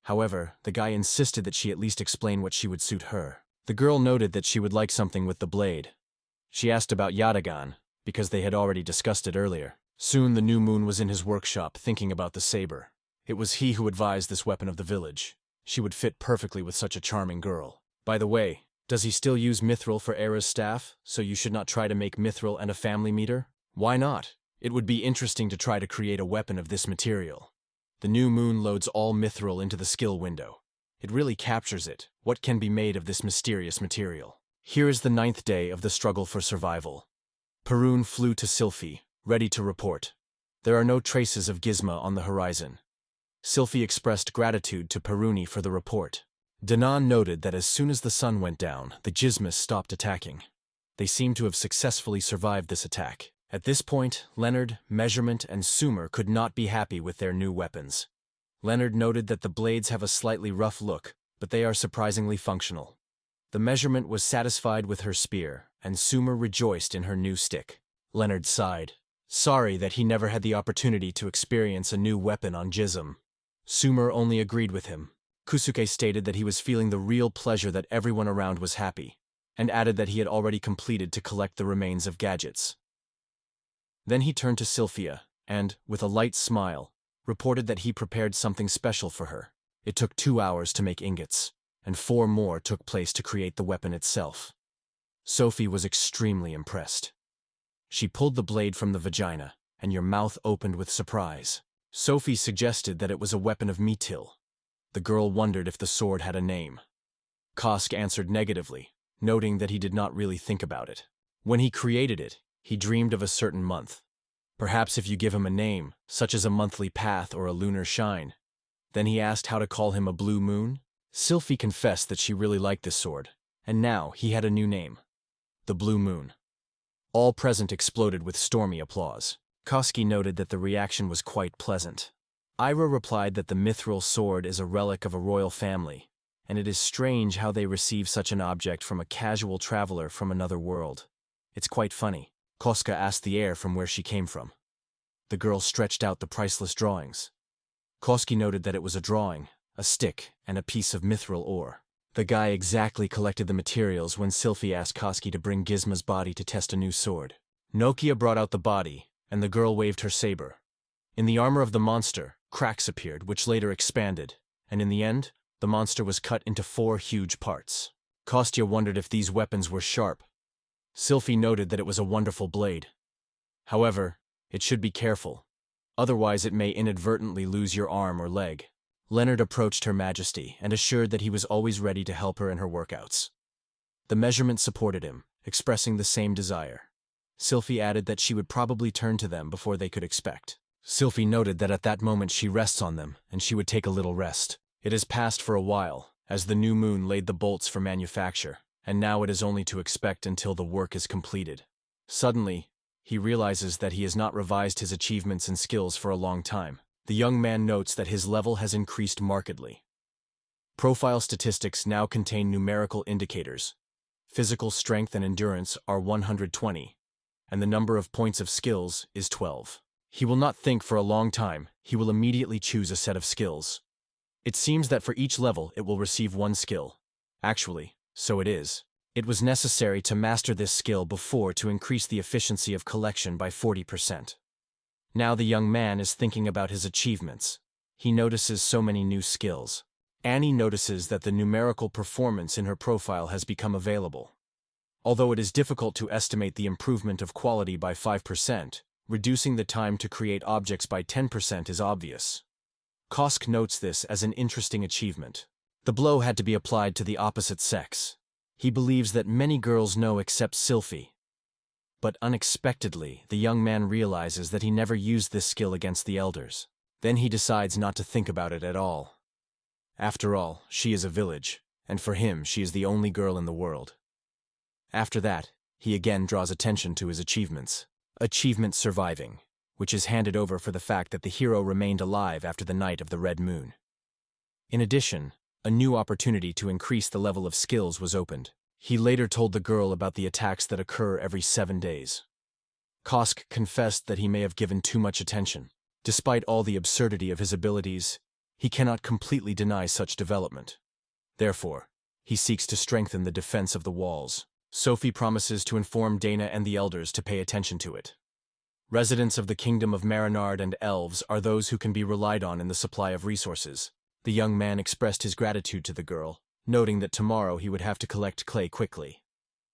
However, the guy insisted that she at least explain what she would suit her. The girl noted that she would like something with the blade. She asked about Yatagan, because they had already discussed it earlier. Soon the new moon was in his workshop thinking about the saber. It was he who advised this weapon of the village. She would fit perfectly with such a charming girl. By the way, does he still use mithril for Era's staff, so you should not try to make mithril and a family meter? Why not? It would be interesting to try to create a weapon of this material. The new moon loads all mithril into the skill window. It really captures it. What can be made of this mysterious material? Here is the 9th day of the struggle for survival. Perun flew to Sylphie, ready to report. There are no traces of Gizma on the horizon. Sylphie expressed gratitude to Peruni for the report. Danan noted that as soon as the sun went down, the Gizmas stopped attacking. They seemed to have successfully survived this attack. At this point, Leonard, Measurement, and Sumer could not be happy with their new weapons. Leonard noted that the blades have a slightly rough look, but they are surprisingly functional. The Measurement was satisfied with her spear, and Sumer rejoiced in her new stick. Leonard sighed, sorry that he never had the opportunity to experience a new weapon on Gizm. Sumer only agreed with him. Kusuke stated that he was feeling the real pleasure that everyone around was happy, and added that he had already completed to collect the remains of gadgets. Then he turned to Sylphia, and, with a light smile, reported that he prepared something special for her. It took 2 hours to make ingots, and 4 more took place to create the weapon itself. Sophie was extremely impressed. She pulled the blade from the vagina, and your mouth opened with surprise. Sophie suggested that it was a weapon of Metil. The girl wondered if the sword had a name. Kosk answered negatively, noting that he did not really think about it. When he created it, he dreamed of a certain month. Perhaps if you give him a name, such as a monthly path or a lunar shine. Then he asked how to call him a blue moon. Sylphie confessed that she really liked this sword, and now he had a new name. The Blue Moon. All present exploded with stormy applause. Koski noted that the reaction was quite pleasant. Ira replied that the mithril sword is a relic of a royal family, and it is strange how they receive such an object from a casual traveler from another world. It's quite funny. Koska asked the heir from where she came from. The girl stretched out the priceless drawings. Koski noted that it was a drawing, a stick, and a piece of mithril ore. The guy exactly collected the materials when Sylphie asked Koski to bring Gizma's body to test a new sword. Nokia brought out the body, and the girl waved her saber. In the armor of the monster, cracks appeared, which later expanded, and in the end, the monster was cut into 4 huge parts. Kostya wondered if these weapons were sharp. Sylphie noted that it was a wonderful blade. However, it should be careful. Otherwise it may inadvertently lose your arm or leg. Leonard approached Her Majesty and assured that he was always ready to help her in her workouts. The measurement supported him, expressing the same desire. Sylphie added that she would probably turn to them before they could expect. Sylphie noted that at that moment she rests on them, and she would take a little rest. It has passed for a while, as the new moon laid the bolts for manufacture, and now it is only to expect until the work is completed. Suddenly, he realizes that he has not revised his achievements and skills for a long time. The young man notes that his level has increased markedly. Profile statistics now contain numerical indicators. Physical strength and endurance are 120, and the number of points of skills is 12. He will not think for a long time, he will immediately choose a set of skills. It seems that for each level it will receive one skill. Actually, so it is. It was necessary to master this skill before to increase the efficiency of collection by 40%. Now the young man is thinking about his achievements. He notices so many new skills. Annie notices that the numerical performance in her profile has become available. Although it is difficult to estimate the improvement of quality by 5%, reducing the time to create objects by 10% is obvious. Kosk notes this as an interesting achievement. The blow had to be applied to the opposite sex. He believes that many girls know except Sylphie. But unexpectedly, the young man realizes that he never used this skill against the elders. Then he decides not to think about it at all. After all, she is a village, and for him she is the only girl in the world. After that, he again draws attention to his achievements. Achievement Surviving, which is handed over for the fact that the hero remained alive after the night of the red moon. In addition, a new opportunity to increase the level of skills was opened. He later told the girl about the attacks that occur every 7 days. Kosk confessed that he may have given too much attention. Despite all the absurdity of his abilities, he cannot completely deny such development. Therefore, he seeks to strengthen the defense of the walls. Sophie promises to inform Dana and the elders to pay attention to it. Residents of the kingdom of Marinard and elves are those who can be relied on in the supply of resources. The young man expressed his gratitude to the girl, noting that tomorrow he would have to collect clay quickly.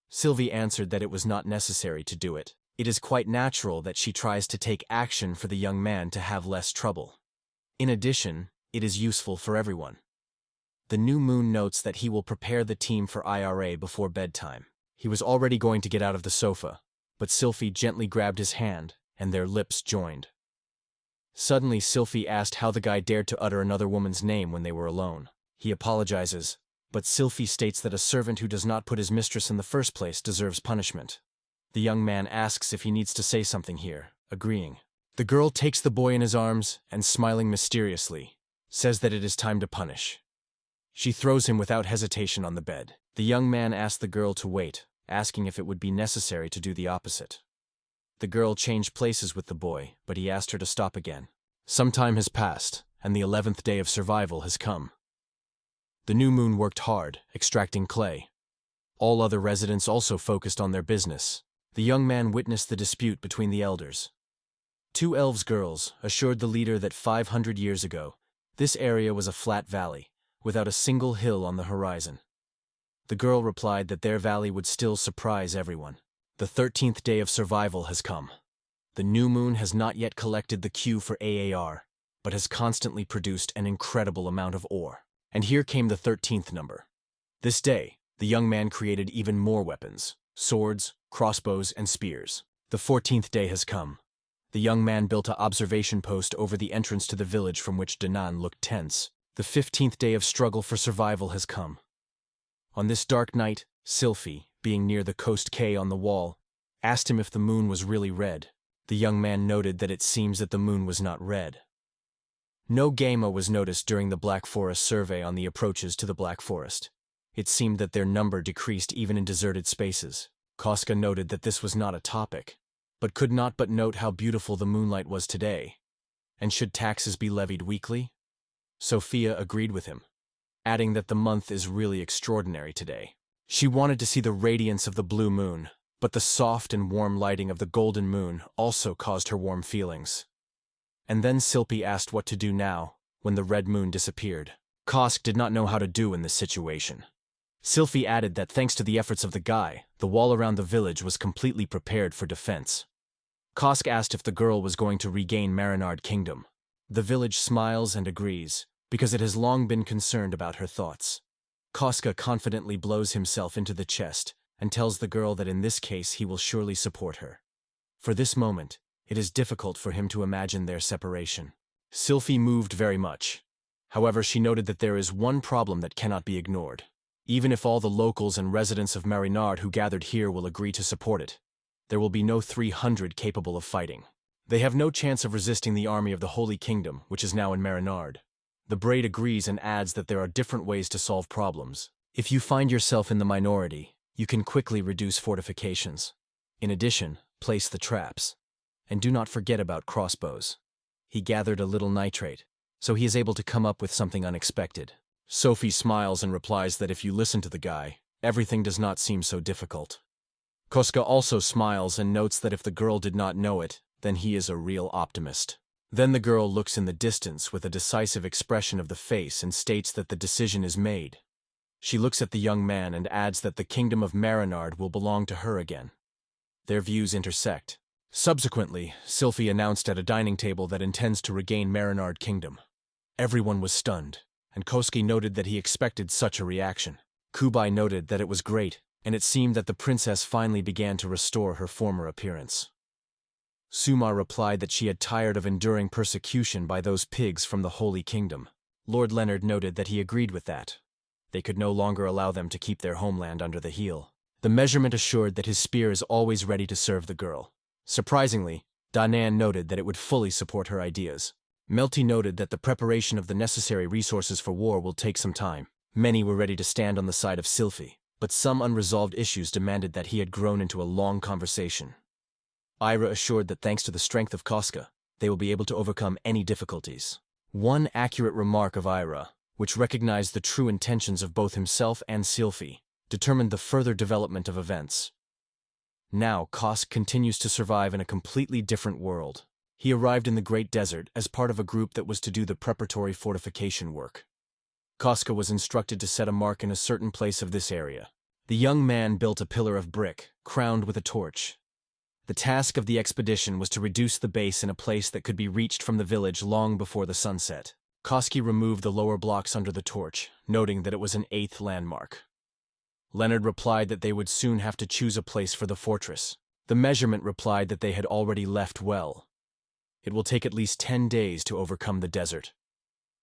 Sylvie answered that it was not necessary to do it. It is quite natural that she tries to take action for the young man to have less trouble. In addition, it is useful for everyone. The new moon notes that he will prepare the team for IRA before bedtime. He was already going to get out of the sofa, but Sylphie gently grabbed his hand, and their lips joined. Suddenly, Sylphie asked how the guy dared to utter another woman's name when they were alone. He apologizes, but Sylphie states that a servant who does not put his mistress in the first place deserves punishment. The young man asks if he needs to say something here, agreeing. The girl takes the boy in his arms and, smiling mysteriously, says that it is time to punish. She throws him without hesitation on the bed. The young man asks the girl to wait, asking if it would be necessary to do the opposite. The girl changed places with the boy, but he asked her to stop again. Some time has passed, and the 11th day of survival has come. The new moon worked hard, extracting clay. All other residents also focused on their business. The young man witnessed the dispute between the elders. 2 elves girls assured the leader that 500 years ago, this area was a flat valley, without a single hill on the horizon. The girl replied that their valley would still surprise everyone. The 13th day of survival has come. The new moon has not yet collected the Q for AAR, but has constantly produced an incredible amount of ore. And here came the 13th number. This day, the young man created even more weapons, swords, crossbows, and spears. The 14th day has come. The young man built an observation post over the entrance to the village from which Danan looked tense. The 15th day of struggle for survival has come. On this dark night, Sylphie, being near the coast quay on the wall, asked him if the moon was really red. The young man noted that it seems that the moon was not red. No Gama was noticed during the Black Forest survey on the approaches to the Black Forest. It seemed that their number decreased even in deserted spaces. Koska noted that this was not a topic, but could not but note how beautiful the moonlight was today. And should taxes be levied weekly? Sophia agreed with him, adding that the month is really extraordinary today. She wanted to see the radiance of the blue moon, but the soft and warm lighting of the golden moon also caused her warm feelings. And then Sylphie asked what to do now, when the red moon disappeared. Kosk did not know how to do in this situation. Sylphie added that thanks to the efforts of the guy, the wall around the village was completely prepared for defense. Kosk asked if the girl was going to regain Marinard Kingdom. The village smiles and agrees, because it has long been concerned about her thoughts. Koska confidently blows himself into the chest and tells the girl that in this case he will surely support her. For this moment, it is difficult for him to imagine their separation. Sylphie moved very much. However, she noted that there is one problem that cannot be ignored. Even if all the locals and residents of Marinard who gathered here will agree to support it, there will be no 300 capable of fighting. They have no chance of resisting the army of the Holy Kingdom, which is now in Marinard. The Braid agrees and adds that there are different ways to solve problems. If you find yourself in the minority, you can quickly reduce fortifications. In addition, place the traps. And do not forget about crossbows. He gathered a little nitrate, so he is able to come up with something unexpected. Sophie smiles and replies that if you listen to the guy, everything does not seem so difficult. Koska also smiles and notes that if the girl did not know it, then he is a real optimist. Then the girl looks in the distance with a decisive expression of the face and states that the decision is made. She looks at the young man and adds that the kingdom of Marinard will belong to her again. Their views intersect. Subsequently, Sylphie announced at a dining table that intends to regain Marinard Kingdom. Everyone was stunned, and Koski noted that he expected such a reaction. Kubai noted that it was great, and it seemed that the princess finally began to restore her former appearance. Suma replied that she had tired of enduring persecution by those pigs from the Holy Kingdom. Lord Leonard noted that he agreed with that. They could no longer allow them to keep their homeland under the heel. The measurement assured that his spear is always ready to serve the girl. Surprisingly, Danan noted that it would fully support her ideas. Melty noted that the preparation of the necessary resources for war will take some time. Many were ready to stand on the side of Sylphie, but some unresolved issues demanded that he had grown into a long conversation. Ira assured that thanks to the strength of Koska, they will be able to overcome any difficulties. One accurate remark of Ira, which recognized the true intentions of both himself and Sylphie, determined the further development of events. Now Kosk continues to survive in a completely different world. He arrived in the Great Desert as part of a group that was to do the preparatory fortification work. Koska was instructed to set a mark in a certain place of this area. The young man built a pillar of brick, crowned with a torch. The task of the expedition was to reduce the base in a place that could be reached from the village long before the sunset. Koski removed the lower blocks under the torch, noting that it was an 8th landmark. Leonard replied that they would soon have to choose a place for the fortress. The measurement replied that they had already left well. It will take at least 10 days to overcome the desert.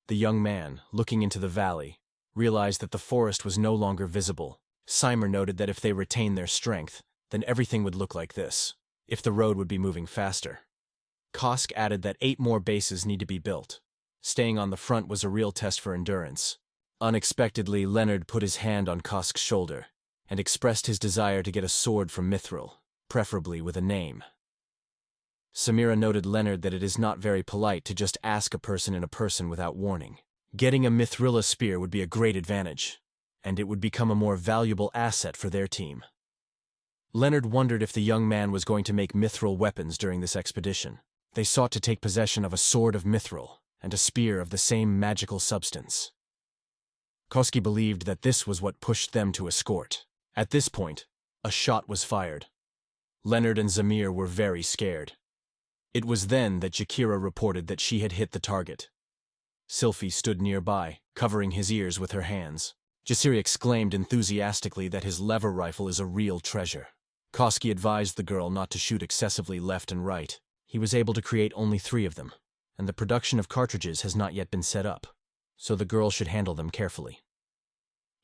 The young man, looking into the valley, realized that the forest was no longer visible. Seimer noted that if they retained their strength, then everything would look like this. If the road would be moving faster. Kosk added that 8 more bases need to be built. Staying on the front was a real test for endurance. Unexpectedly, Leonard put his hand on Kosk's shoulder and expressed his desire to get a sword from Mithril, preferably with a name. Samira noted Leonard that it is not very polite to just ask a person in a person without warning. Getting a Mithrila spear would be a great advantage, and it would become a more valuable asset for their team. Leonard wondered if the young man was going to make mithril weapons during this expedition. They sought to take possession of a sword of mithril and a spear of the same magical substance. Koski believed that this was what pushed them to escort. At this point, a shot was fired. Leonard and Zamir were very scared. It was then that Jakira reported that she had hit the target. Sylphie stood nearby, covering his ears with her hands. Jasiri exclaimed enthusiastically that his lever rifle is a real treasure. Koski advised the girl not to shoot excessively left and right. He was able to create only 3 of them, and the production of cartridges has not yet been set up, so the girl should handle them carefully.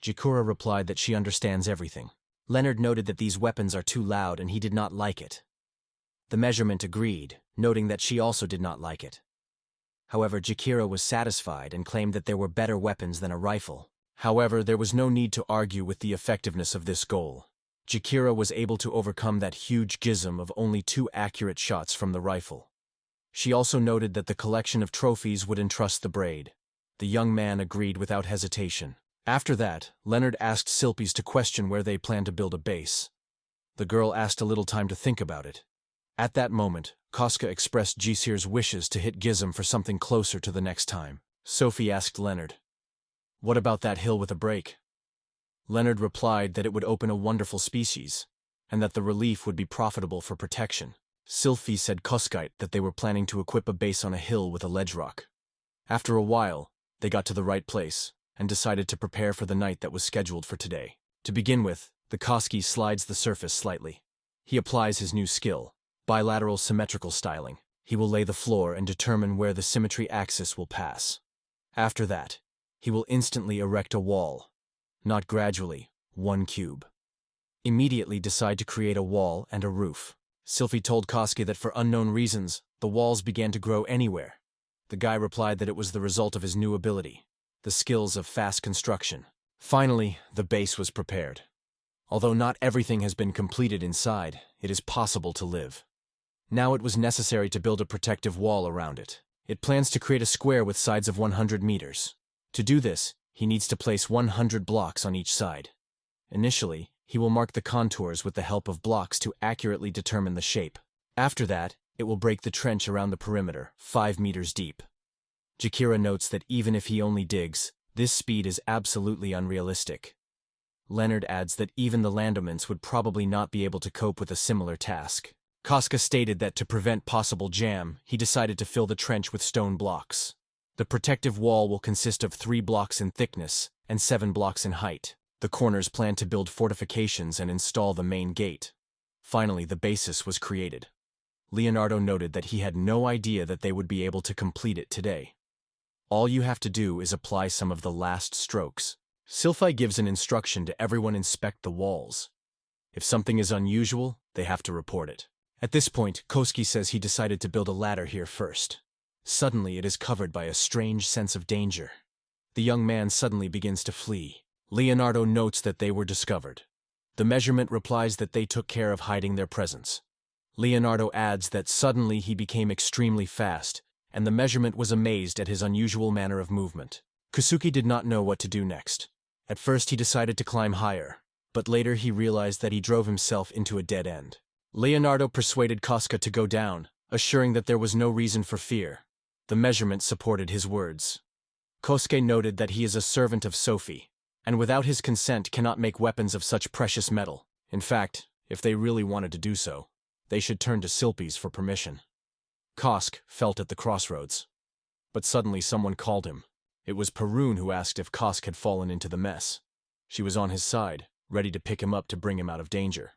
Jakura replied that she understands everything. Leonard noted that these weapons are too loud and he did not like it. The measurement agreed, noting that she also did not like it. However, Jakira was satisfied and claimed that there were better weapons than a rifle. However, there was no need to argue with the effectiveness of this goal. Jakira was able to overcome that huge gizm of only 2 accurate shots from the rifle. She also noted that the collection of trophies would entrust the braid. The young man agreed without hesitation. After that, Leonard asked Silpies to question where they planned to build a base. The girl asked a little time to think about it. At that moment, Koska expressed Gisir's wishes to hit Gizm for something closer to the next time. Sophie asked Leonard, "What about that hill with a break?" Leonard replied that it would open a wonderful species, and that the relief would be profitable for protection. Sylphie said Koskite that they were planning to equip a base on a hill with a ledge rock. After a while, they got to the right place, and decided to prepare for the night that was scheduled for today. To begin with, the Koski slides the surface slightly. He applies his new skill, bilateral symmetrical styling. He will lay the floor and determine where the symmetry axis will pass. After that, he will instantly erect a wall, not gradually, 1 cube. Immediately decide to create a wall and a roof. Sylphie told Koski that for unknown reasons, the walls began to grow anywhere. The guy replied that it was the result of his new ability, the skills of fast construction. Finally, the base was prepared. Although not everything has been completed inside, it is possible to live. Now it was necessary to build a protective wall around it. It plans to create a square with sides of 100 meters. To do this, he needs to place 100 blocks on each side. Initially, he will mark the contours with the help of blocks to accurately determine the shape. After that, it will break the trench around the perimeter, 5 meters deep. Jakira notes that even if he only digs, this speed is absolutely unrealistic. Leonard adds that even the Landomans would probably not be able to cope with a similar task. Koska stated that to prevent possible jam, he decided to fill the trench with stone blocks. The protective wall will consist of 3 blocks in thickness and 7 blocks in height. The corners plan to build fortifications and install the main gate. Finally, the basis was created. Leonardo noted that he had no idea that they would be able to complete it today. All you have to do is apply some of the last strokes. Sylphie gives an instruction to everyone: inspect the walls. If something is unusual, they have to report it. At this point, Koski says he decided to build a ladder here first. Suddenly, it is covered by a strange sense of danger. The young man suddenly begins to flee. Leonardo notes that they were discovered. The measurement replies that they took care of hiding their presence. Leonardo adds that suddenly he became extremely fast, and the measurement was amazed at his unusual manner of movement. Kusuke did not know what to do next. At first he decided to climb higher, but later he realized that he drove himself into a dead end. Leonardo persuaded Koska to go down, assuring that there was no reason for fear. The measurement supported his words. Kosuke noted that he is a servant of Sophie, and without his consent cannot make weapons of such precious metal. In fact, if they really wanted to do so, they should turn to Sylphie's for permission. Kosk felt at the crossroads. But suddenly someone called him. It was Perun who asked if Kosk had fallen into the mess. She was on his side, ready to pick him up to bring him out of danger.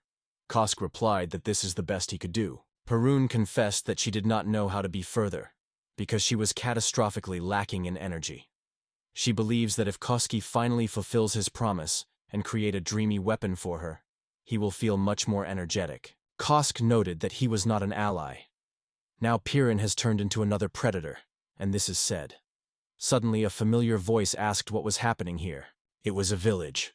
Kosk replied that this is the best he could do. Perun confessed that she did not know how to be further, because she was catastrophically lacking in energy. She believes that if Koski finally fulfills his promise and create a dreamy weapon for her, he will feel much more energetic. Kosk noted that he was not an ally. Now Piran has turned into another predator, and this is said. Suddenly a familiar voice asked what was happening here. It was a village.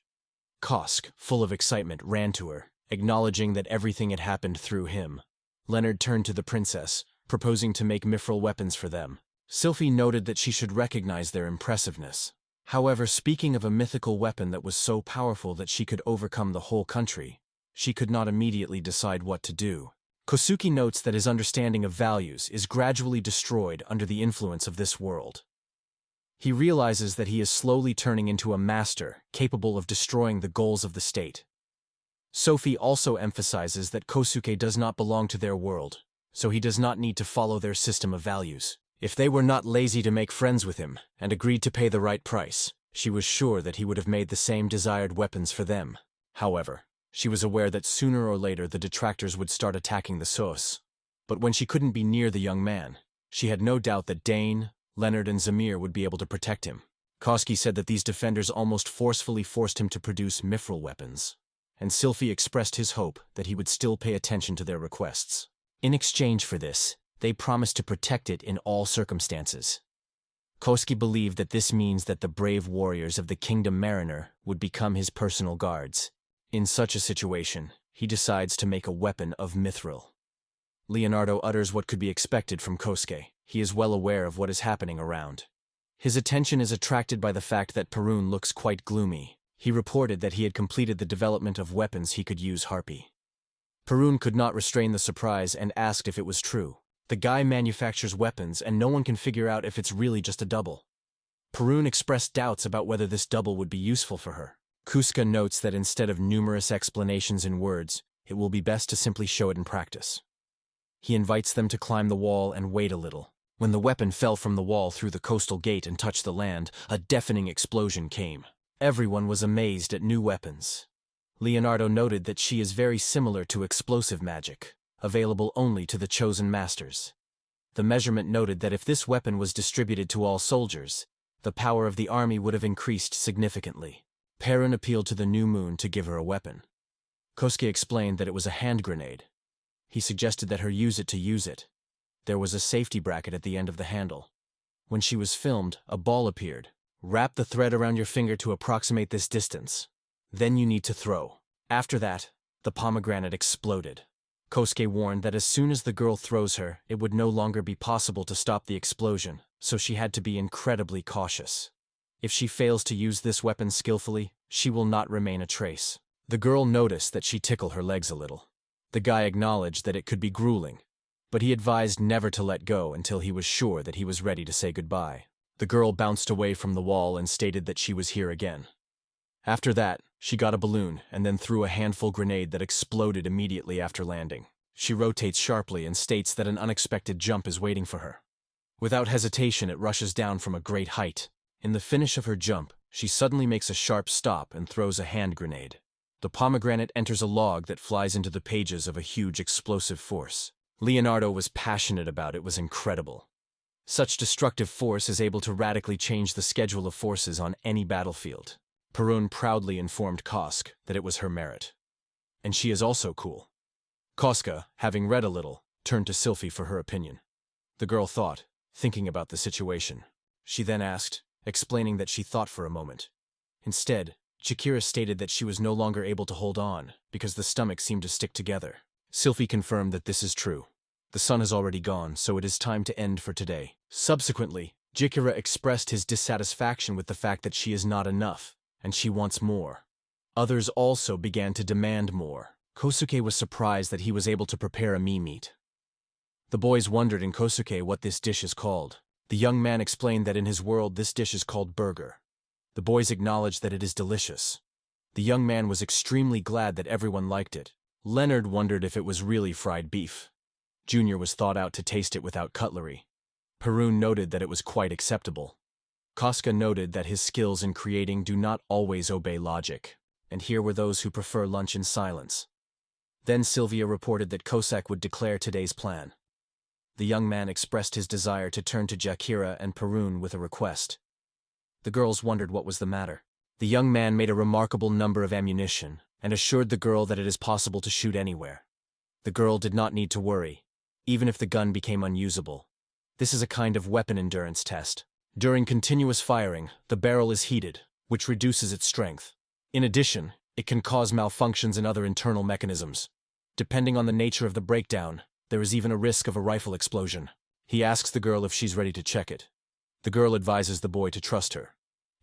Kosk, full of excitement, ran to her, acknowledging that everything had happened through him. Leonard turned to the princess, proposing to make mithril weapons for them. Sylphie noted that she should recognize their impressiveness. However, speaking of a mythical weapon that was so powerful that she could overcome the whole country, she could not immediately decide what to do. Kosuke notes that his understanding of values is gradually destroyed under the influence of this world. He realizes that he is slowly turning into a master capable of destroying the goals of the state. Sophie also emphasizes that Kosuke does not belong to their world, so he does not need to follow their system of values. If they were not lazy to make friends with him and agreed to pay the right price, she was sure that he would have made the same desired weapons for them. However, she was aware that sooner or later the detractors would start attacking the Sos. But when she couldn't be near the young man, she had no doubt that Dane, Leonard, and Zamir would be able to protect him. Koski said that these defenders almost forcefully forced him to produce mithril weapons, and Sylphie expressed his hope that he would still pay attention to their requests. In exchange for this, they promised to protect it in all circumstances. Koski believed that this means that the brave warriors of the Kingdom Mariner would become his personal guards. In such a situation, he decides to make a weapon of mithril. Leonardo utters what could be expected from Kosuke. He is well aware of what is happening around. His attention is attracted by the fact that Perun looks quite gloomy. He reported that he had completed the development of weapons he could use Harpy. Perun could not restrain the surprise and asked if it was true. The guy manufactures weapons and no one can figure out if it's really just a double. Perun expressed doubts about whether this double would be useful for her. Kusuke notes that instead of numerous explanations in words, it will be best to simply show it in practice. He invites them to climb the wall and wait a little. When the weapon fell from the wall through the coastal gate and touched the land, a deafening explosion came. Everyone was amazed at new weapons. Leonardo noted that she is very similar to explosive magic, available only to the chosen masters. The measurement noted that if this weapon was distributed to all soldiers, the power of the army would have increased significantly. Perun appealed to the new moon to give her a weapon. Kosuke explained that it was a hand grenade. He suggested that her use it. There was a safety bracket at the end of the handle. When she was filmed, a ball appeared. Wrap the thread around your finger to approximate this distance. Then you need to throw. After that, the pomegranate exploded. Kosuke warned that as soon as the girl throws her, it would no longer be possible to stop the explosion, so she had to be incredibly cautious. If she fails to use this weapon skillfully, she will not remain a trace. The girl noticed that she tickled her legs a little. The guy acknowledged that it could be grueling, but he advised never to let go until he was sure that he was ready to say goodbye. The girl bounced away from the wall and stated that she was here again. After that, she got a balloon and then threw a handful grenade that exploded immediately after landing. She rotates sharply and states that an unexpected jump is waiting for her. Without hesitation, it rushes down from a great height. In the finish of her jump, she suddenly makes a sharp stop and throws a hand grenade. The pomegranate enters a log that flies into the pages of a huge explosive force. Leonardo was passionate about it. Was incredible. Such destructive force is able to radically change the schedule of forces on any battlefield. Perun proudly informed Kosuke that it was her merit. And she is also cool. Kosuke, having read a little, turned to Sylphie for her opinion. The girl thought, thinking about the situation. She then asked, explaining that she thought for a moment. Instead, Chikira stated that she was no longer able to hold on, because the stomach seemed to stick together. Sylphie confirmed that this is true. The sun has already gone, so it is time to end for today. Subsequently, Chikira expressed his dissatisfaction with the fact that she is not enough, and she wants more. Others also began to demand more. Kosuke was surprised that he was able to prepare a meat. The boys wondered in Kosuke what this dish is called. The young man explained that in his world this dish is called burger. The boys acknowledged that it is delicious. The young man was extremely glad that everyone liked it. Leonard wondered if it was really fried beef. Junior was thought out to taste it without cutlery. Perun noted that it was quite acceptable. Kosuke noted that his skills in creating do not always obey logic, and here were those who prefer lunch in silence. Then Sylvia reported that Kosuke would declare today's plan. The young man expressed his desire to turn to Chikira and Perun with a request. The girls wondered what was the matter. The young man made a remarkable number of ammunition and assured the girl that it is possible to shoot anywhere. The girl did not need to worry, even if the gun became unusable. This is a kind of weapon endurance test. During continuous firing, the barrel is heated, which reduces its strength. In addition, it can cause malfunctions in other internal mechanisms. Depending on the nature of the breakdown, there is even a risk of a rifle explosion. He asks the girl if she's ready to check it. The girl advises the boy to trust her.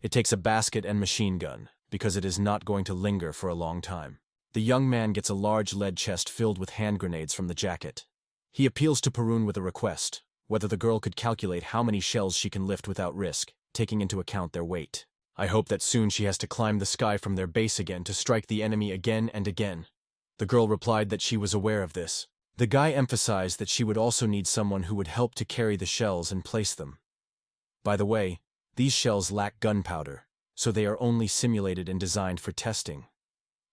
It takes a basket and machine gun, because it is not going to linger for a long time. The young man gets a large lead chest filled with hand grenades from the jacket. He appeals to Perun with a request, whether the girl could calculate how many shells she can lift without risk, taking into account their weight. I hope that soon she has to climb the sky from their base again to strike the enemy again and again. The girl replied that she was aware of this. The guy emphasized that she would also need someone who would help to carry the shells and place them. By the way, these shells lack gunpowder, so they are only simulated and designed for testing.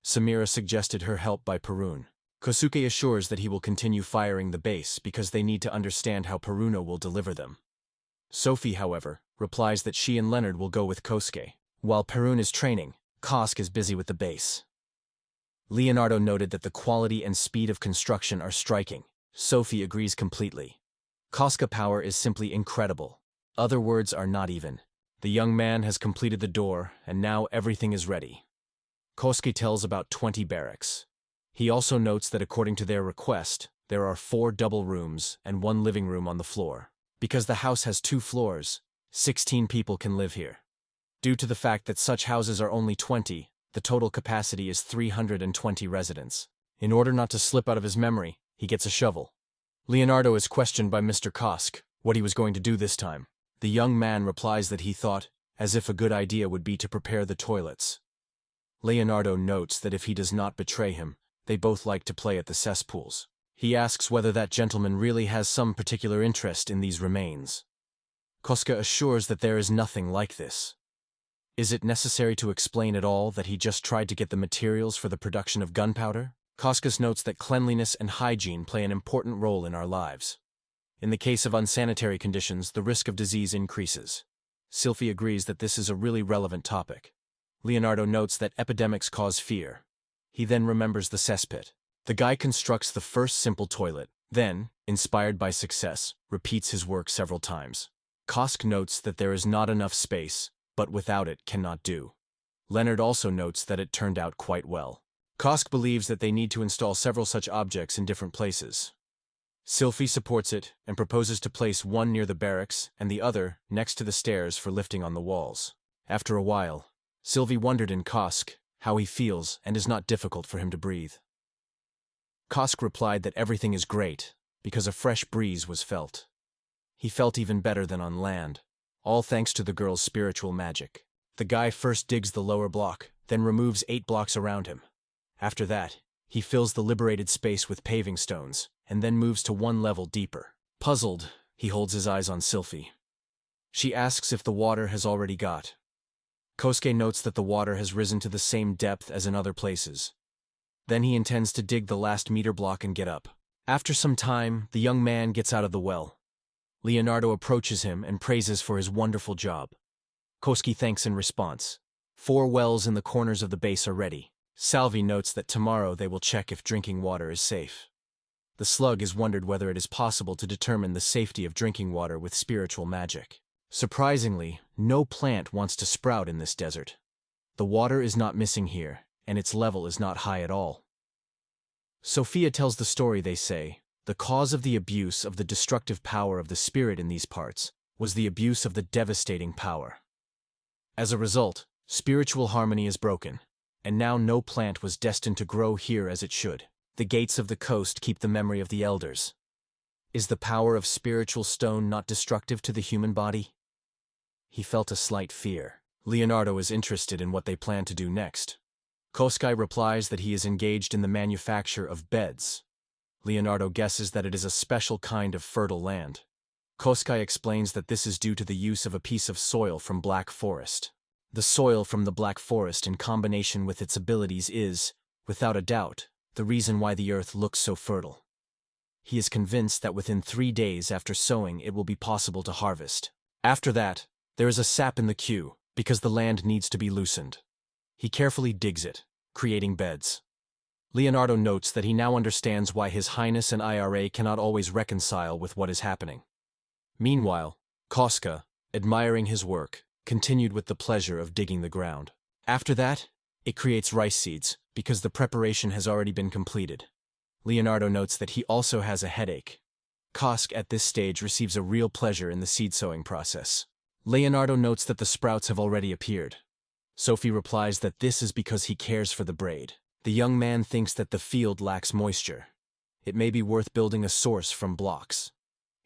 Samira suggested her help by Perun. Kosuke assures that he will continue firing the base because they need to understand how Peruno will deliver them. Sophie, however, replies that she and Leonard will go with Kosuke. While Perun is training, Kosuke is busy with the base. Leonardo noted that the quality and speed of construction are striking. Sophie agrees completely. Kosuke power is simply incredible. Other words are not even. The young man has completed the door, and now everything is ready. Kosuke tells about 20 barracks. He also notes that according to their request, there are 4 double rooms and 1 living room on the floor. Because the house has 2 floors, 16 people can live here. Due to the fact that such houses are only 20, the total capacity is 320 residents. In order not to slip out of his memory, he gets a shovel. Leonardo is questioned by Mr. Kosuke what he was going to do this time. The young man replies that he thought, as if a good idea would be to prepare the toilets. Leonardo notes that if he does not betray him, they both like to play at the cesspools. He asks whether that gentleman really has some particular interest in these remains. Koska assures that there is nothing like this. Is it necessary to explain at all that he just tried to get the materials for the production of gunpowder? Koskas notes that cleanliness and hygiene play an important role in our lives. In the case of unsanitary conditions, the risk of disease increases. Sylvie agrees that this is a really relevant topic. Leonardo notes that epidemics cause fear. He then remembers the cesspit. The guy constructs the first simple toilet, then, inspired by success, repeats his work several times. Kosk notes that there is not enough space, but without it cannot do. Leonard also notes that it turned out quite well. Kosk believes that they need to install several such objects in different places. Sylvie supports it and proposes to place one near the barracks and the other next to the stairs for lifting on the walls. After a while, Sylvie wondered in Kosk how he feels and is not difficult for him to breathe. Kosk replied that everything is great because a fresh breeze was felt. He felt even better than on land, all thanks to the girl's spiritual magic. The guy first digs the lower block, then removes 8 blocks around him. After that, he fills the liberated space with paving stones, and then moves to 1 level deeper. Puzzled, he holds his eyes on Sylvie. She asks if the water has already got. Kosuke notes that the water has risen to the same depth as in other places. Then he intends to dig the last meter block and get up. After some time, the young man gets out of the well. Leonardo approaches him and praises for his wonderful job. Kosuke thanks in response. 4 wells in the corners of the base are ready. Salvi notes that tomorrow they will check if drinking water is safe. The slug has wondered whether it is possible to determine the safety of drinking water with spiritual magic. Surprisingly, no plant wants to sprout in this desert. The water is not missing here, and its level is not high at all. Sophia tells the story, they say. The cause of the abuse of the destructive power of the spirit in these parts was the abuse of the devastating power. As a result, spiritual harmony is broken, and now no plant was destined to grow here as it should. The gates of the coast keep the memory of the elders. Is the power of spiritual stone not destructive to the human body? He felt a slight fear. Leonardo is interested in what they plan to do next. Kosuke replies that he is engaged in the manufacture of beds. Leonardo guesses that it is a special kind of fertile land. Kosuke explains that this is due to the use of a piece of soil from Black Forest. The soil from the Black Forest in combination with its abilities is, without a doubt, the reason why the earth looks so fertile. He is convinced that within 3 days after sowing it will be possible to harvest. After that, there is a sap in the queue, because the land needs to be loosened. He carefully digs it, creating beds. Leonardo notes that he now understands why His Highness and IRA cannot always reconcile with what is happening. Meanwhile, Kosuke, admiring his work, continued with the pleasure of digging the ground. After that, it creates rice seeds, because the preparation has already been completed. Leonardo notes that he also has a headache. Kosuke at this stage receives a real pleasure in the seed sowing process. Leonardo notes that the sprouts have already appeared. Sophie replies that this is because he cares for the braid. The young man thinks that the field lacks moisture. It may be worth building a source from blocks.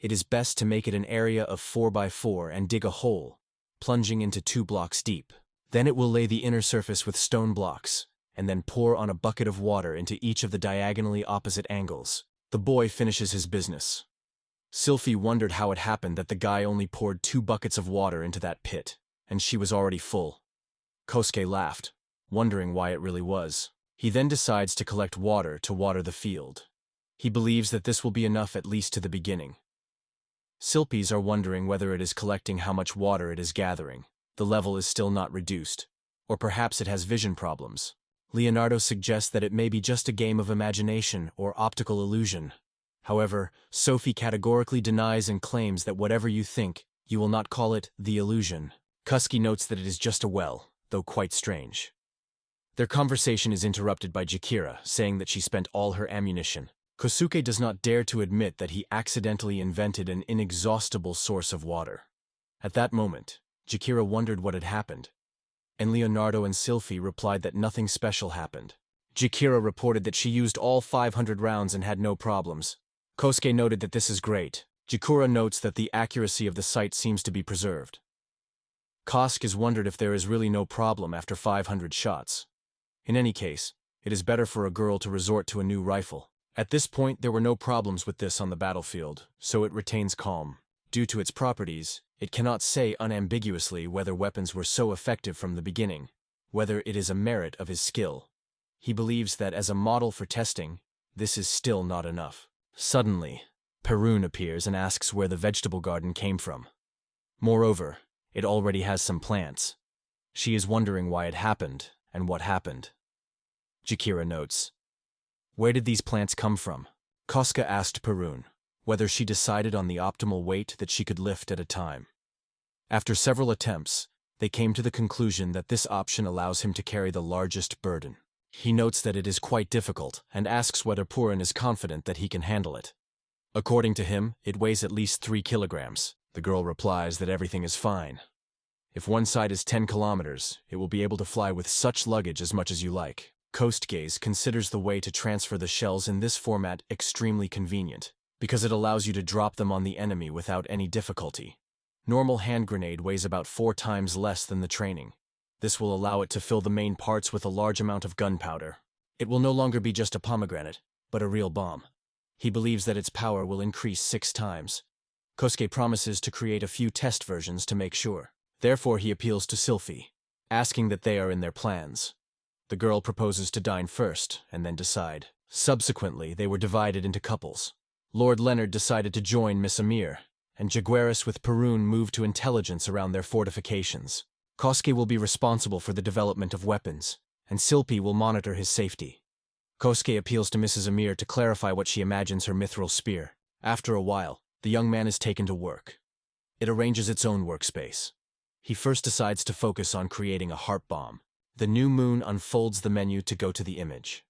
It is best to make it an area of 4 by 4 and dig a hole, plunging into 2 blocks deep. Then it will lay the inner surface with stone blocks, and then pour on a bucket of water into each of the diagonally opposite angles. The boy finishes his business. Sylvie wondered how it happened that the guy only poured 2 buckets of water into that pit, and she was already full. Kosuke laughed, wondering why it really was. He then decides to collect water to water the field. He believes that this will be enough at least to the beginning. Sylpies are wondering whether it is collecting how much water it is gathering. The level is still not reduced, or perhaps it has vision problems. Leonardo suggests that it may be just a game of imagination or optical illusion. However, Sophie categorically denies and claims that whatever you think, you will not call it the illusion. Kosuke notes that it is just a well, though quite strange. Their conversation is interrupted by Jakira, saying that she spent all her ammunition. Kosuke does not dare to admit that he accidentally invented an inexhaustible source of water. At that moment, Jakira wondered what had happened, and Leonardo and Sylvie replied that nothing special happened. Jakira reported that she used all 500 rounds and had no problems. Kosuke noted that this is great. Jakura notes that the accuracy of the sight seems to be preserved. Kosuke has wondered if there is really no problem after 500 shots. In any case, it is better for a girl to resort to a new rifle. At this point, there were no problems with this on the battlefield, so it retains calm. Due to its properties, it cannot say unambiguously whether weapons were so effective from the beginning, whether it is a merit of his skill. He believes that as a model for testing, this is still not enough. Suddenly, Perun appears and asks where the vegetable garden came from. Moreover, it already has some plants. She is wondering why it happened and what happened. Jakira notes, "Where did these plants come from?" Koska asked Perun whether she decided on the optimal weight that she could lift at a time. After several attempts, they came to the conclusion that this option allows him to carry the largest burden. He notes that it is quite difficult and asks whether Purin is confident that he can handle it. According to him, it weighs at least 3 kilograms. The girl replies that everything is fine. If one side is 10 kilometers, it will be able to fly with such luggage as much as you like. Coastgaze considers the way to transfer the shells in this format extremely convenient, because it allows you to drop them on the enemy without any difficulty. Normal hand grenade weighs about 4 times less than the training. This will allow it to fill the main parts with a large amount of gunpowder. It will no longer be just a pomegranate, but a real bomb. He believes that its power will increase 6 times. Kosuke promises to create a few test versions to make sure. Therefore, he appeals to Sylphie, asking that they are in their plans. The girl proposes to dine first, and then decide. Subsequently, they were divided into couples. Lord Leonard decided to join Miss Amir, and Jaguaris with Perun moved to intelligence around their fortifications. Kosuke will be responsible for the development of weapons, and Sylphie will monitor his safety. Kosuke appeals to Mrs. Amir to clarify what she imagines her mithril spear. After a while, the young man is taken to work. It arranges its own workspace. He first decides to focus on creating a harp bomb. The new moon unfolds the menu to go to the image.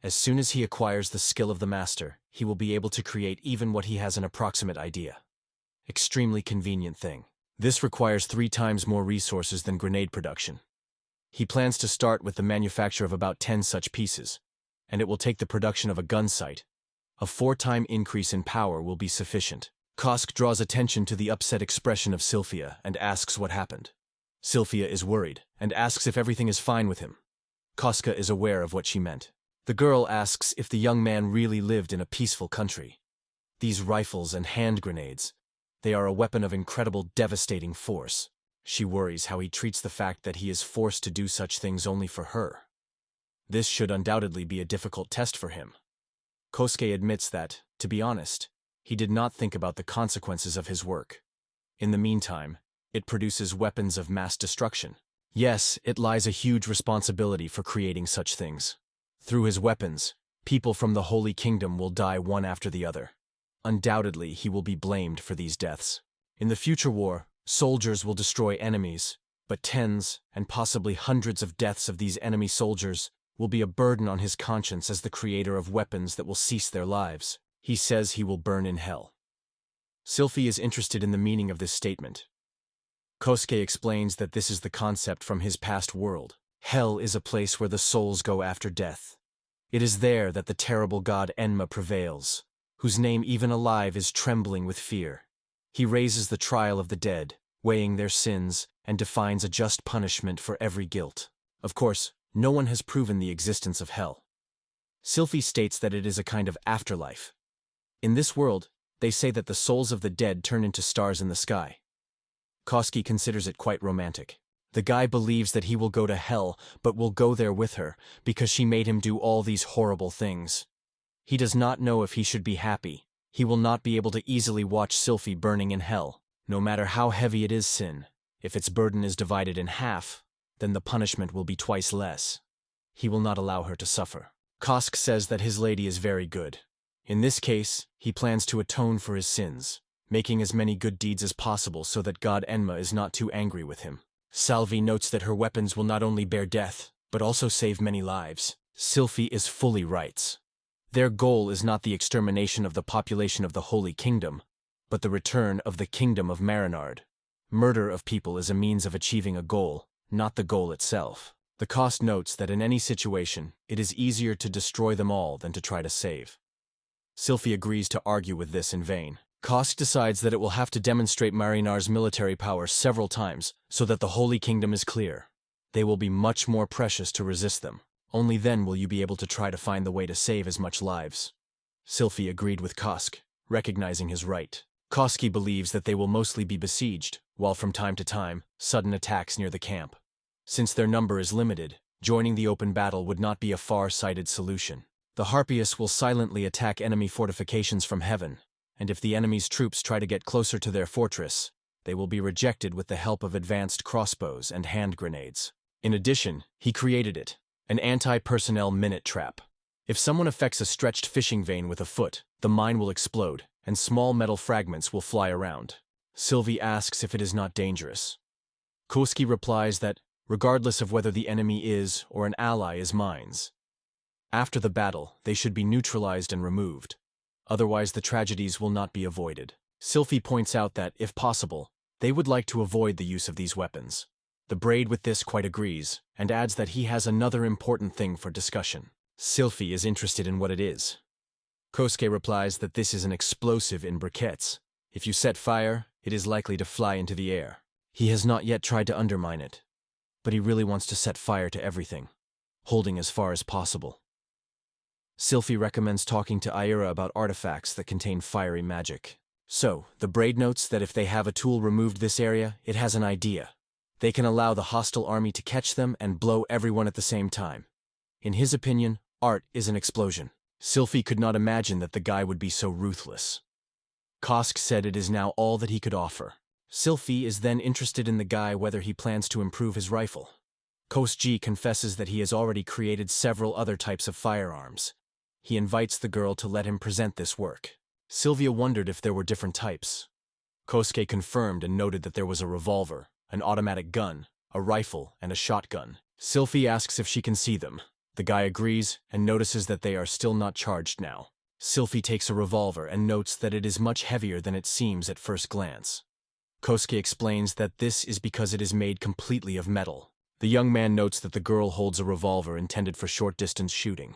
As soon as he acquires the skill of the master, he will be able to create even what he has an approximate idea. Extremely convenient thing. This requires 3 times more resources than grenade production. He plans to start with the manufacture of about 10 such pieces, and it will take the production of a gun sight. A 4-time increase in power will be sufficient. Kosk draws attention to the upset expression of Sylphia and asks what happened. Sylphia is worried and asks if everything is fine with him. Koska is aware of what she meant. The girl asks if the young man really lived in a peaceful country. These rifles and hand grenades, they are a weapon of incredible devastating force. She worries how he treats the fact that he is forced to do such things only for her. This should undoubtedly be a difficult test for him. Kosuke admits that, to be honest, he did not think about the consequences of his work. In the meantime, it produces weapons of mass destruction. Yes, it lies a huge responsibility for creating such things. Through his weapons, people from the Holy Kingdom will die one after the other. Undoubtedly, he will be blamed for these deaths. In the future war, soldiers will destroy enemies, but tens and possibly hundreds of deaths of these enemy soldiers will be a burden on his conscience as the creator of weapons that will cease their lives. He says he will burn in hell. Sylphie is interested in the meaning of this statement. Kosuke explains that this is the concept from his past world. Hell is a place where the souls go after death. It is there that the terrible god Enma prevails, whose name even alive is trembling with fear. He raises the trial of the dead, weighing their sins, and defines a just punishment for every guilt. Of course, no one has proven the existence of hell. Sylphie states that it is a kind of afterlife. In this world, they say that the souls of the dead turn into stars in the sky. Kosuke considers it quite romantic. The guy believes that he will go to hell, but will go there with her, because she made him do all these horrible things. He does not know if he should be happy. He will not be able to easily watch Sylphie burning in hell. No matter how heavy it is sin, if its burden is divided in half, then the punishment will be twice less. He will not allow her to suffer. Kosk says that his lady is very good. In this case, he plans to atone for his sins, making as many good deeds as possible so that God Enma is not too angry with him. Salvi notes that her weapons will not only bear death, but also save many lives. Sylphie is fully right. Their goal is not the extermination of the population of the Holy Kingdom, but the return of the Kingdom of Marinard. Murder of people is a means of achieving a goal, not the goal itself. The Kost notes that in any situation, it is easier to destroy them all than to try to save. Sylphie agrees to argue with this in vain. Kosk decides that it will have to demonstrate Marinar's military power several times so that the Holy Kingdom is clear. They will be much more precious to resist them. Only then will you be able to try to find the way to save as much lives. Sylphie agreed with Kosk, recognizing his right. Koski believes that they will mostly be besieged, while from time to time, sudden attacks near the camp. Since their number is limited, joining the open battle would not be a far-sighted solution. The Harpies will silently attack enemy fortifications from heaven, and if the enemy's troops try to get closer to their fortress, they will be rejected with the help of advanced crossbows and hand grenades. In addition, he created it, an anti-personnel minute trap. If someone affects a stretched fishing vein with a foot, the mine will explode, and small metal fragments will fly around. Sylvie asks if it is not dangerous. Koski replies that, regardless of whether the enemy is or an ally is mines. After the battle, they should be neutralized and removed. Otherwise, the tragedies will not be avoided. Sylphie points out that, if possible, they would like to avoid the use of these weapons. The Braid with this quite agrees, and adds that he has another important thing for discussion. Sylphie is interested in what it is. Kosuke replies that this is an explosive in briquettes. If you set fire, it is likely to fly into the air. He has not yet tried to undermine it, but he really wants to set fire to everything, holding as far as possible. Sylphie recommends talking to Aira about artifacts that contain fiery magic. So, the Braid notes that if they have a tool removed this area, it has an idea. They can allow the hostile army to catch them and blow everyone at the same time. In his opinion, art is an explosion. Sylphie could not imagine that the guy would be so ruthless. Kosk said it is now all that he could offer. Sylphie is then interested in the guy whether he plans to improve his rifle. Kosji confesses that he has already created several other types of firearms. He invites the girl to let him present this work. Sylvia wondered if there were different types. Kosuke confirmed and noted that there was a revolver, an automatic gun, a rifle, and a shotgun. Sylphie asks if she can see them. The guy agrees and notices that they are still not charged now. Sylphie takes a revolver and notes that it is much heavier than it seems at first glance. Kosuke explains that this is because it is made completely of metal. The young man notes that the girl holds a revolver intended for short-distance shooting.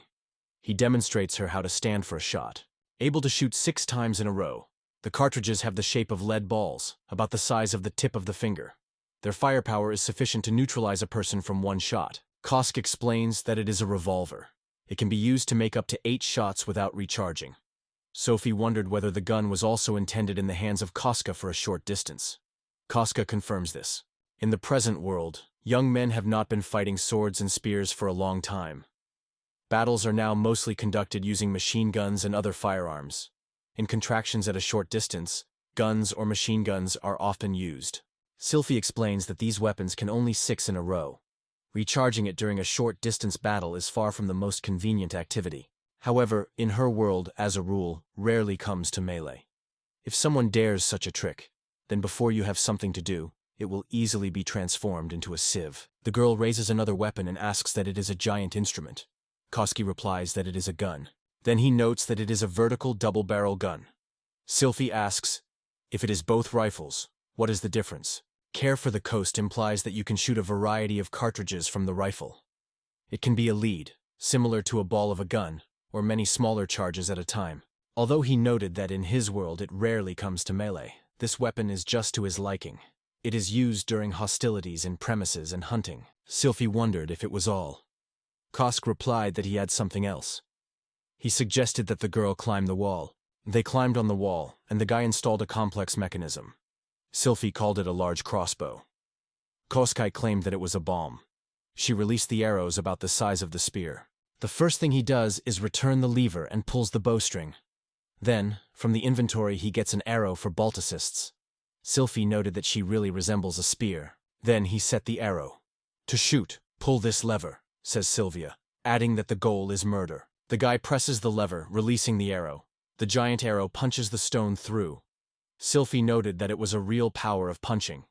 He demonstrates her how to stand for a shot. Able to shoot 6 times in a row, the cartridges have the shape of lead balls, about the size of the tip of the finger. Their firepower is sufficient to neutralize a person from one shot. Kosk explains that it is a revolver. It can be used to make up to 8 shots without recharging. Sophie wondered whether the gun was also intended in the hands of Koska for a short distance. Koska confirms this. In the present world, young men have not been fighting swords and spears for a long time. Battles are now mostly conducted using machine guns and other firearms. In contractions at a short distance, guns or machine guns are often used. Sylphie explains that these weapons can only 6 in a row. Recharging it during a short-distance battle is far from the most convenient activity. However, in her world, as a rule, rarely comes to melee. If someone dares such a trick, then before you have something to do, it will easily be transformed into a sieve. The girl raises another weapon and asks that it is a giant instrument. Koski replies that it is a gun. Then he notes that it is a vertical double-barrel gun. Sylphie asks, if it is both rifles, what is the difference? Care for the Coast implies that you can shoot a variety of cartridges from the rifle. It can be a lead, similar to a ball of a gun, or many smaller charges at a time. Although he noted that in his world it rarely comes to melee, this weapon is just to his liking. It is used during hostilities in premises and hunting. Sylphie wondered if it was all. Kosk replied that he had something else. He suggested that the girl climb the wall. They climbed on the wall, and the guy installed a complex mechanism. Sylphie called it a large crossbow. Koskai claimed that it was a bomb. She released the arrows about the size of the spear. The first thing he does is return the lever and pulls the bowstring. Then, from the inventory he gets an arrow for bolt assists. Sylphie noted that she really resembles a spear. Then he set the arrow. To shoot, pull this lever, says Sylvia, adding that the goal is murder. The guy presses the lever, releasing the arrow. The giant arrow punches the stone through. Sylphie noted that it was a real power of punching.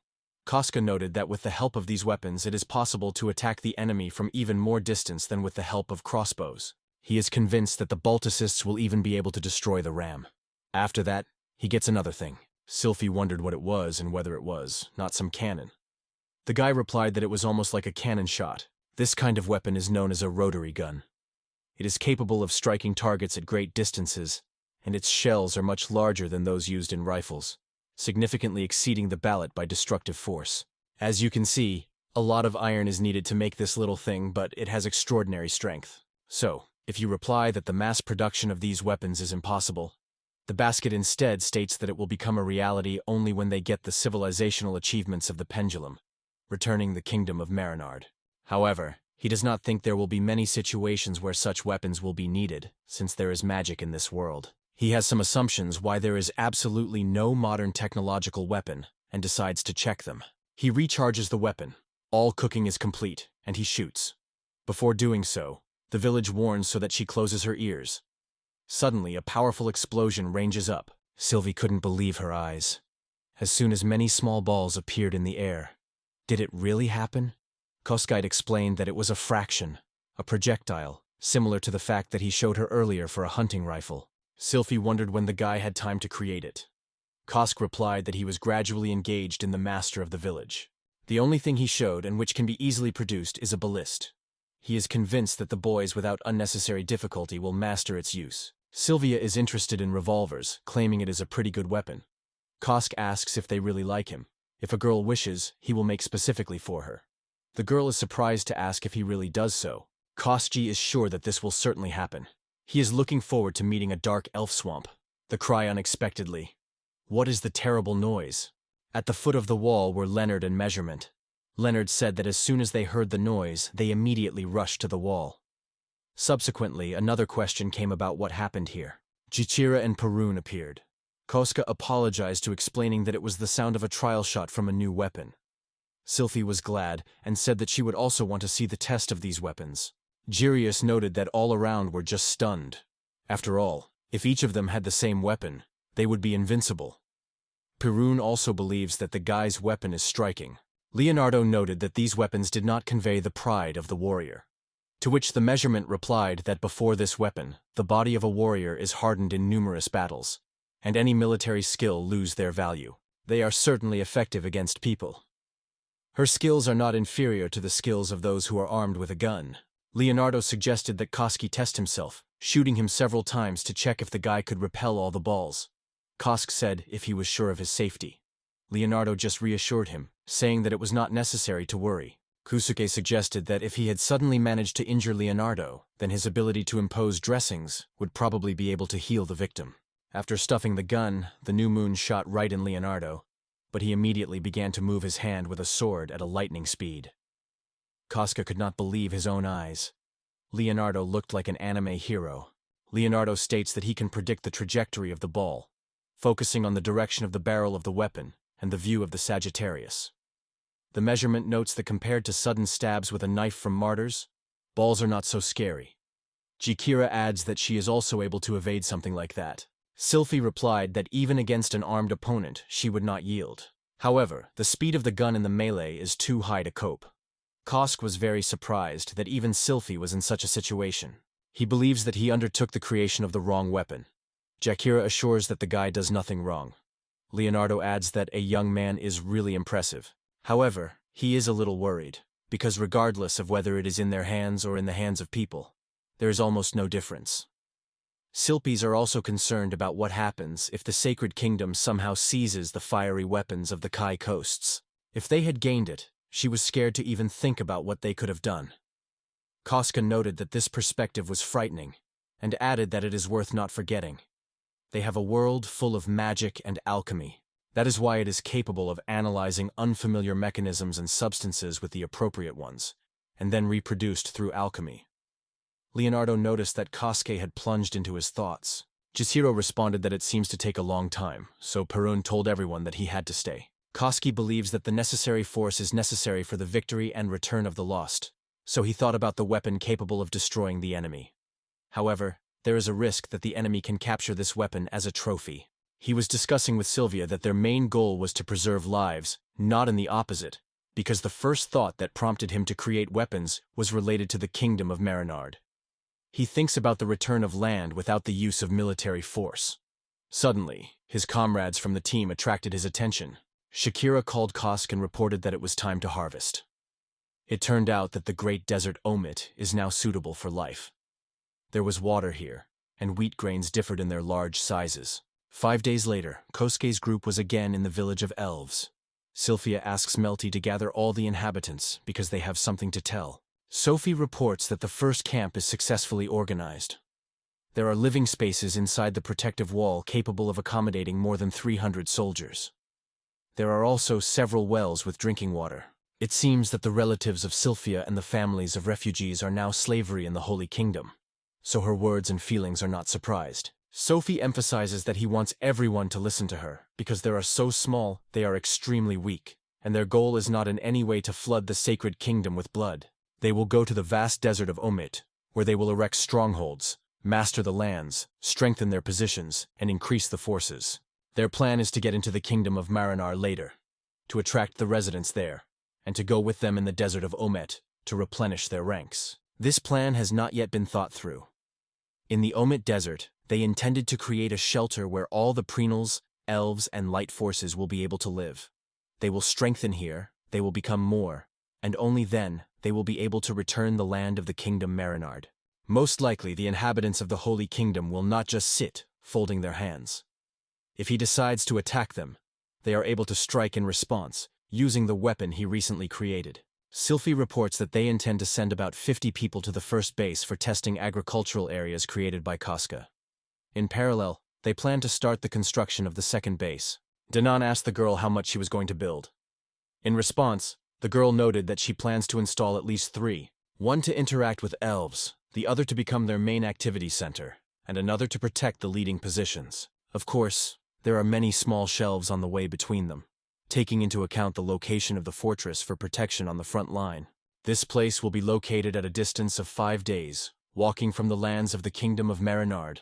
Koska noted that with the help of these weapons it is possible to attack the enemy from even more distance than with the help of crossbows. He is convinced that the bolt assists will even be able to destroy the ram. After that, he gets another thing. Sylphie wondered what it was and whether it was not some cannon. The guy replied that it was almost like a cannon shot. This kind of weapon is known as a rotary gun. It is capable of striking targets at great distances, and its shells are much larger than those used in rifles, significantly exceeding the ballet by destructive force. As you can see, A lot of iron is needed to make this little thing, but it has extraordinary strength. So, if you reply that the mass production of these weapons is impossible, the basket instead states that it will become a reality only when they get the civilizational achievements of the pendulum, returning the kingdom of Marinard. However, he does not think there will be many situations where such weapons will be needed, since there is magic in this world. He has some assumptions why there is absolutely no modern technological weapon, and decides to check them. He recharges the weapon. All cooking is complete, and he shoots. Before doing so, the village warns so that she closes her ears. Suddenly, a powerful explosion ranges up. Sylvie couldn't believe her eyes. As soon as many small balls appeared in the air. Did it really happen? Koskite explained that it was a fraction, a projectile, similar to the fact that he showed her earlier for a hunting rifle. Sylvie wondered when the guy had time to create it. Kosk replied that he was gradually engaged in the master of the village. The only thing he showed, and which can be easily produced, is a ballist. He is convinced that the boys without unnecessary difficulty will master its use. Sylvia is interested in revolvers, claiming it is a pretty good weapon. Kosk asks if they really like him. If a girl wishes, he will make specifically for her. The girl is surprised to ask if he really does so. Koski is sure that this will certainly happen. He is looking forward to meeting a dark elf swamp. The cry unexpectedly. What is the terrible noise? At the foot of the wall were Leonard and Measurement. Leonard said that as soon as they heard the noise, they immediately rushed to the wall. Subsequently, another question came about what happened here. Jichira and Perun appeared. Koska apologized to explaining that it was the sound of a trial shot from a new weapon. Sylphie was glad and said that she would also want to see the test of these weapons. Jirius noted that all around were just stunned. After all, if each of them had the same weapon, they would be invincible. Perun also believes that the guy's weapon is striking. Leonardo noted that these weapons did not convey the pride of the warrior. To which the Measurement replied that before this weapon, the body of a warrior is hardened in numerous battles, and any military skill lose their value. They are certainly effective against people. Her skills are not inferior to the skills of those who are armed with a gun. Leonardo suggested that Koski test himself, shooting him several times to check if the guy could repel all the balls. Kosk said if he was sure of his safety. Leonardo just reassured him, saying that it was not necessary to worry. Kusuke suggested that if he had suddenly managed to injure Leonardo, then his ability to impose dressings would probably be able to heal the victim. After stuffing the gun, the new moon shot right in Leonardo, but he immediately began to move his hand with a sword at a lightning speed. Koska could not believe his own eyes. Leonardo looked like an anime hero. Leonardo states that he can predict the trajectory of the ball, focusing on the direction of the barrel of the weapon and the view of the Sagittarius. The Measurement notes that compared to sudden stabs with a knife from martyrs, balls are not so scary. Jikira adds that she is also able to evade something like that. Sylphie replied that even against an armed opponent, she would not yield. However, the speed of the gun in the melee is too high to cope. Kosk was very surprised that even Sylphie was in such a situation. He believes that he undertook the creation of the wrong weapon. Jakira assures that the guy does nothing wrong. Leonardo adds that a young man is really impressive. However, he is a little worried, because regardless of whether it is in their hands or in the hands of people, there is almost no difference. Sylpies are also concerned about what happens if the Sacred Kingdom somehow seizes the fiery weapons of the Kai coasts. If they had gained it, she was scared to even think about what they could have done. Koska noted that this perspective was frightening, and added that it is worth not forgetting. They have a world full of magic and alchemy. That is why it is capable of analyzing unfamiliar mechanisms and substances with the appropriate ones, and then reproduced through alchemy. Leonardo noticed that Kosuke had plunged into his thoughts. Jishiro responded that it seems to take a long time, so Perun told everyone that he had to stay. Koski believes that the necessary force is necessary for the victory and return of the lost, so he thought about the weapon capable of destroying the enemy. However, there is a risk that the enemy can capture this weapon as a trophy. He was discussing with Sylvia that their main goal was to preserve lives, not in the opposite, because the first thought that prompted him to create weapons was related to the kingdom of Marinard. He thinks about the return of land without the use of military force. Suddenly, his comrades from the team attracted his attention. Shakira called Kosk and reported that it was time to harvest. It turned out that the great desert Omit is now suitable for life. There was water here, and wheat grains differed in their large sizes. 5 days later, Kosuke's group was again in the village of elves. Sylphia asks Melty to gather all the inhabitants because they have something to tell. Sophie reports that the first camp is successfully organized. There are living spaces inside the protective wall capable of accommodating more than 300 soldiers. There are also several wells with drinking water. It seems that the relatives of Sylphia and the families of refugees are now slavery in the Holy Kingdom, so her words and feelings are not surprised. Sophie emphasizes that he wants everyone to listen to her, because they are so small, they are extremely weak, and their goal is not in any way to flood the sacred kingdom with blood. They will go to the vast desert of Omit, where they will erect strongholds, master the lands, strengthen their positions, and increase the forces. Their plan is to get into the kingdom of Marinar later, to attract the residents there, and to go with them in the desert of Omet to replenish their ranks. This plan has not yet been thought through. In the Omit desert, they intended to create a shelter where all the Prenals, elves, and light forces will be able to live. They will strengthen here, they will become more, and only then they will be able to return the land of the kingdom Marinard. Most likely the inhabitants of the Holy Kingdom will not just sit, folding their hands. If he decides to attack them, they are able to strike in response, using the weapon he recently created. Sylphie reports that they intend to send about 50 people to the first base for testing agricultural areas created by Casca. In parallel, they plan to start the construction of the second base. Danan asked the girl how much she was going to build. In response, the girl noted that she plans to install at least 3, one to interact with elves, the other to become their main activity center, and another to protect the leading positions. Of course, there are many small shelves on the way between them, taking into account the location of the fortress for protection on the front line. This place will be located at a distance of 5 days, walking from the lands of the kingdom of Marinard,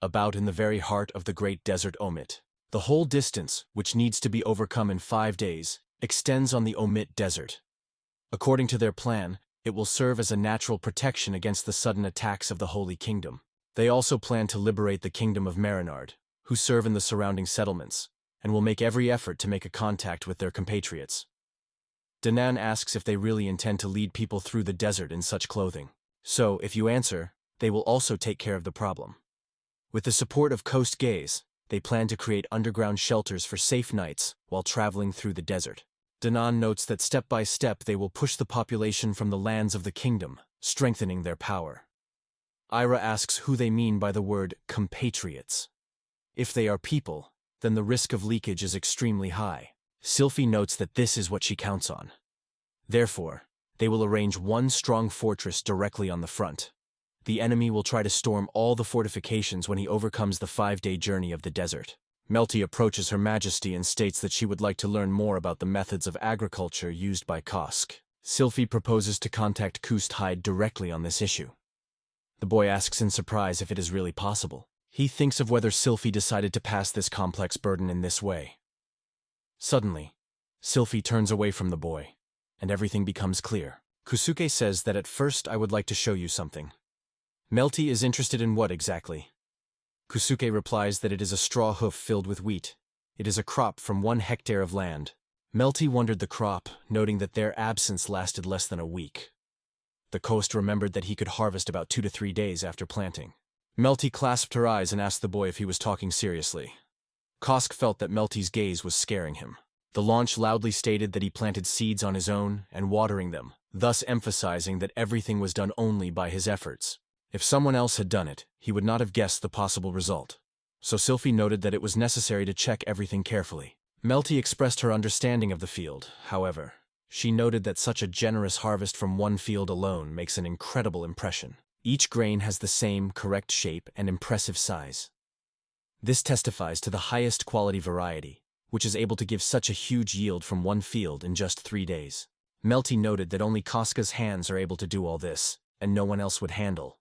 about in the very heart of the great desert Omit. The whole distance, which needs to be overcome in 5 days, extends on the Omit desert. According to their plan, it will serve as a natural protection against the sudden attacks of the Holy Kingdom. They also plan to liberate the kingdom of Marinard, who serve in the surrounding settlements, and will make every effort to make a contact with their compatriots. Danan asks if they really intend to lead people through the desert in such clothing. So, if you answer, they will also take care of the problem. With the support of Coast Gaze, they plan to create underground shelters for safe nights while traveling through the desert. Danan notes that step by step they will push the population from the lands of the kingdom, strengthening their power. Ira asks who they mean by the word compatriots. If they are people, then the risk of leakage is extremely high. Sylphie notes that this is what she counts on. Therefore, they will arrange one strong fortress directly on the front. The enemy will try to storm all the fortifications when he overcomes the 5-day journey of the desert. Melty approaches Her Majesty and states that she would like to learn more about the methods of agriculture used by Kosk. Sylphie proposes to contact Kust Hyde directly on this issue. The boy asks in surprise if it is really possible. He thinks of whether Sylphie decided to pass this complex burden in this way. Suddenly, Sylphie turns away from the boy, and everything becomes clear. Kusuke says that at first I would like to show you something. Melty is interested in what exactly? Kusuke replies that it is a straw hoof filled with wheat. It is a crop from 1 hectare of land. Melty wondered the crop, noting that their absence lasted less than a week. The Coast remembered that he could harvest about 2 to 3 days after planting. Melty clasped her eyes and asked the boy if he was talking seriously. Kosk felt that Melty's gaze was scaring him. The launch loudly stated that he planted seeds on his own and watering them, thus emphasizing that everything was done only by his efforts. If someone else had done it, he would not have guessed the possible result. So Sylphie noted that it was necessary to check everything carefully. Melty expressed her understanding of the field, however. She noted that such a generous harvest from one field alone makes an incredible impression. Each grain has the same correct shape and impressive size. This testifies to the highest quality variety, which is able to give such a huge yield from one field in just 3 days. Melty noted that only Koska's hands are able to do all this, and no one else would handle.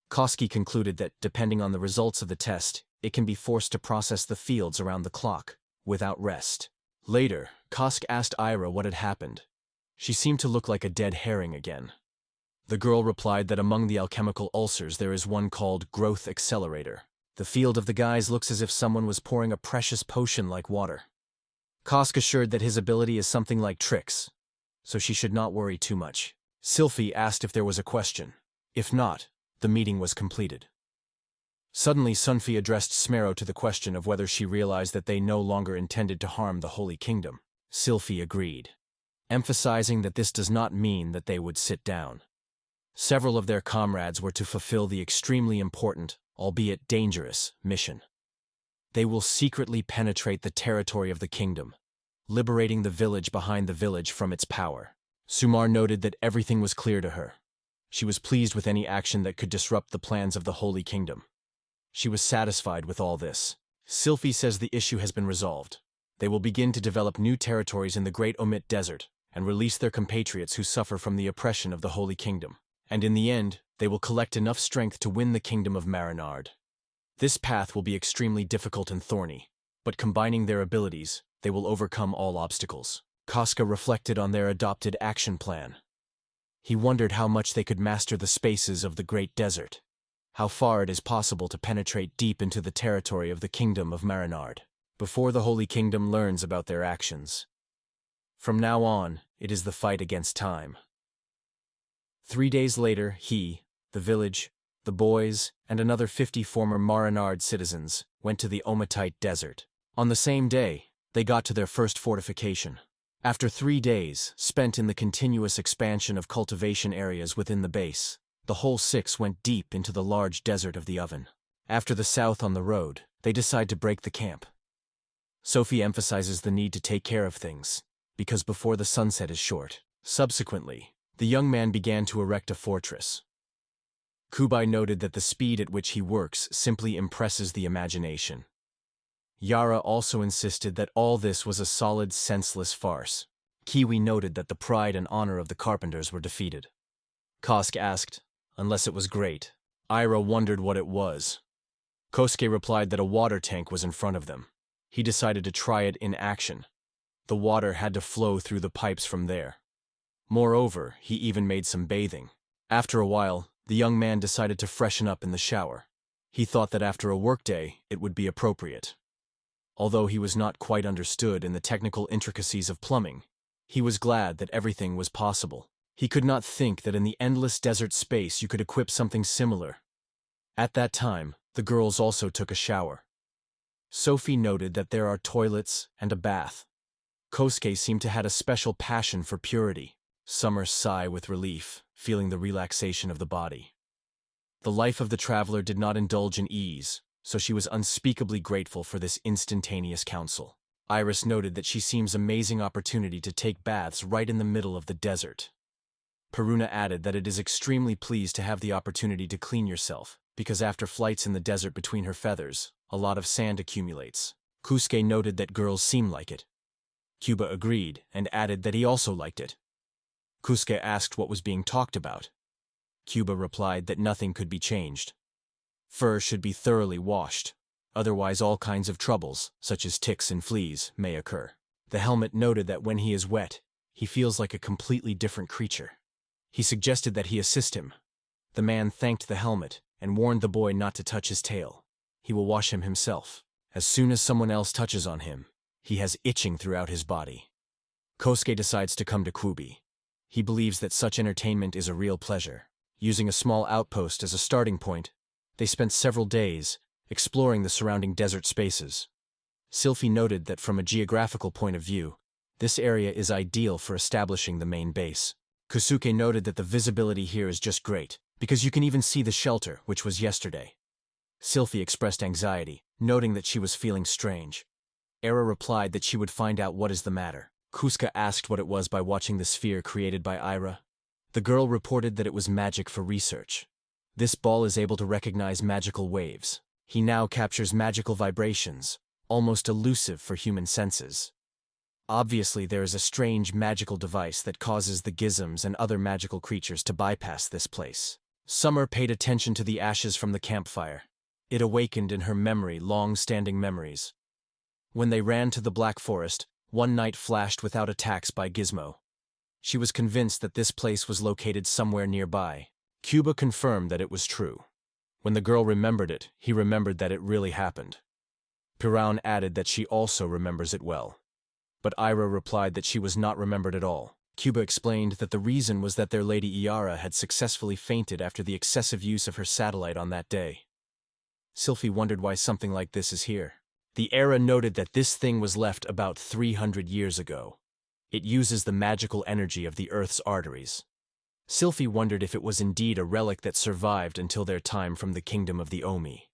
Koski concluded that, depending on the results of the test, it can be forced to process the fields around the clock, without rest. Later, Kosk asked Ira what had happened. She seemed to look like a dead herring again. The girl replied that among the alchemical ulcers there is one called Growth Accelerator. The field of the guys looks as if someone was pouring a precious potion like water. Kosk assured that his ability is something like Trix, so she should not worry too much. Sylphie asked if there was a question. If not, the meeting was completed. Suddenly Sunfi addressed Smero to the question of whether she realized that they no longer intended to harm the Holy Kingdom. Sylphie agreed, emphasizing that this does not mean that they would sit down. Several of their comrades were to fulfill the extremely important, albeit dangerous, mission. They will secretly penetrate the territory of the kingdom, liberating the village behind the village from its power. Sumar noted that everything was clear to her. She was pleased with any action that could disrupt the plans of the Holy Kingdom. She was satisfied with all this. Sylphie says the issue has been resolved. They will begin to develop new territories in the Great Omit Desert and release their compatriots who suffer from the oppression of the Holy Kingdom. And in the end, they will collect enough strength to win the Kingdom of Marinard. This path will be extremely difficult and thorny, but combining their abilities, they will overcome all obstacles. Casca reflected on their adopted action plan. He wondered how much they could master the spaces of the Great Desert, how far it is possible to penetrate deep into the territory of the Kingdom of Marinard, before the Holy Kingdom learns about their actions. From now on, it is the fight against time. 3 days later, he, the village, the boys, and another 50 former Marinard citizens went to the Omitite Desert. On the same day, they got to their first fortification. After 3 days, spent in the continuous expansion of cultivation areas within the base, the whole 6 went deep into the large desert of the oven. After the south on the road, they decide to break the camp. Sophie emphasizes the need to take care of things, because before the sunset is short. Subsequently, the young man began to erect a fortress. Kubai noted that the speed at which he works simply impresses the imagination. Yara also insisted that all this was a solid, senseless farce. Kiwi noted that the pride and honor of the carpenters were defeated. Kosk asked, unless it was great. Ira wondered what it was. Kosuke replied that a water tank was in front of them. He decided to try it in action. The water had to flow through the pipes from there. Moreover, he even made some bathing. After a while, the young man decided to freshen up in the shower. He thought that after a workday, it would be appropriate. Although he was not quite understood in the technical intricacies of plumbing, he was glad that everything was possible. He could not think that in the endless desert space you could equip something similar. At that time, the girls also took a shower. Sophie noted that there are toilets and a bath. Kosuke seemed to have a special passion for purity. Summer sighed with relief, feeling the relaxation of the body. The life of the traveler did not indulge in ease, so she was unspeakably grateful for this instantaneous counsel. Iris noted that she seems amazing opportunity to take baths right in the middle of the desert. Peruna added that it is extremely pleased to have the opportunity to clean yourself, because after flights in the desert between her feathers, a lot of sand accumulates. Kusuke noted that girls seem like it. Cuba agreed and added that he also liked it. Kusuke asked what was being talked about. Cuba replied that nothing could be changed. Fur should be thoroughly washed, otherwise all kinds of troubles, such as ticks and fleas, may occur. The helmet noted that when he is wet, he feels like a completely different creature. He suggested that he assist him. The man thanked the helmet and warned the boy not to touch his tail. He will wash him himself. As soon as someone else touches on him, he has itching throughout his body. Kosuke decides to come to Kubi. He believes that such entertainment is a real pleasure. Using a small outpost as a starting point, they spent several days exploring the surrounding desert spaces. Sylphie noted that from a geographical point of view, this area is ideal for establishing the main base. Kusuke noted that the visibility here is just great, because you can even see the shelter, which was yesterday. Sylphie expressed anxiety, noting that she was feeling strange. Era replied that she would find out what is the matter. Kusuke asked what it was by watching the sphere created by Ira. The girl reported that it was magic for research. This ball is able to recognize magical waves. He now captures magical vibrations, almost elusive for human senses. Obviously, there is a strange magical device that causes the gizms and other magical creatures to bypass this place. Summer paid attention to the ashes from the campfire. It awakened in her memory long-standing memories. When they ran to the Black Forest, one night flashed without attacks by Gizmo. She was convinced that this place was located somewhere nearby. Cuba confirmed that it was true. When the girl remembered it, he remembered that it really happened. Piraun added that she also remembers it well. But Ira replied that she was not remembered at all. Cuba explained that the reason was that their lady Iara had successfully fainted after the excessive use of her satellite on that day. Sylphie wondered why something like this is here. The era noted that this thing was left about 300 years ago. It uses the magical energy of the Earth's arteries. Sylphie wondered if it was indeed a relic that survived until their time from the kingdom of the Omi.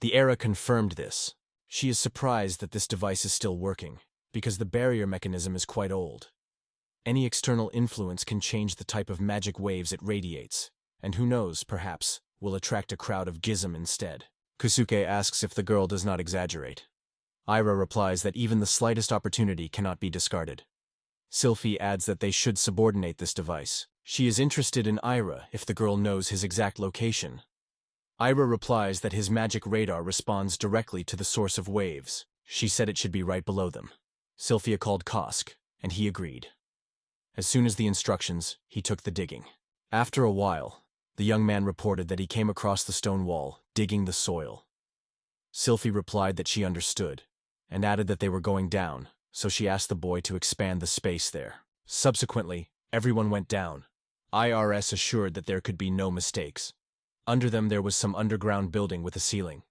The era confirmed this. She is surprised that this device is still working, because the barrier mechanism is quite old. Any external influence can change the type of magic waves it radiates, and who knows, perhaps, will attract a crowd of gizm instead. Kosuke asks if the girl does not exaggerate. Ira replies that even the slightest opportunity cannot be discarded. Sylphie adds that they should subordinate this device. She is interested in Ira if the girl knows his exact location. Ira replies that his magic radar responds directly to the source of waves. She said it should be right below them. Sylphia called Kosk, and he agreed. As soon as the instructions, he took the digging. After a while, the young man reported that he came across the stone wall, digging the soil. Sylphie replied that she understood, and added that they were going down, so she asked the boy to expand the space there. Subsequently, everyone went down. IRS assured that there could be no mistakes. Under them there was some underground building with a ceiling.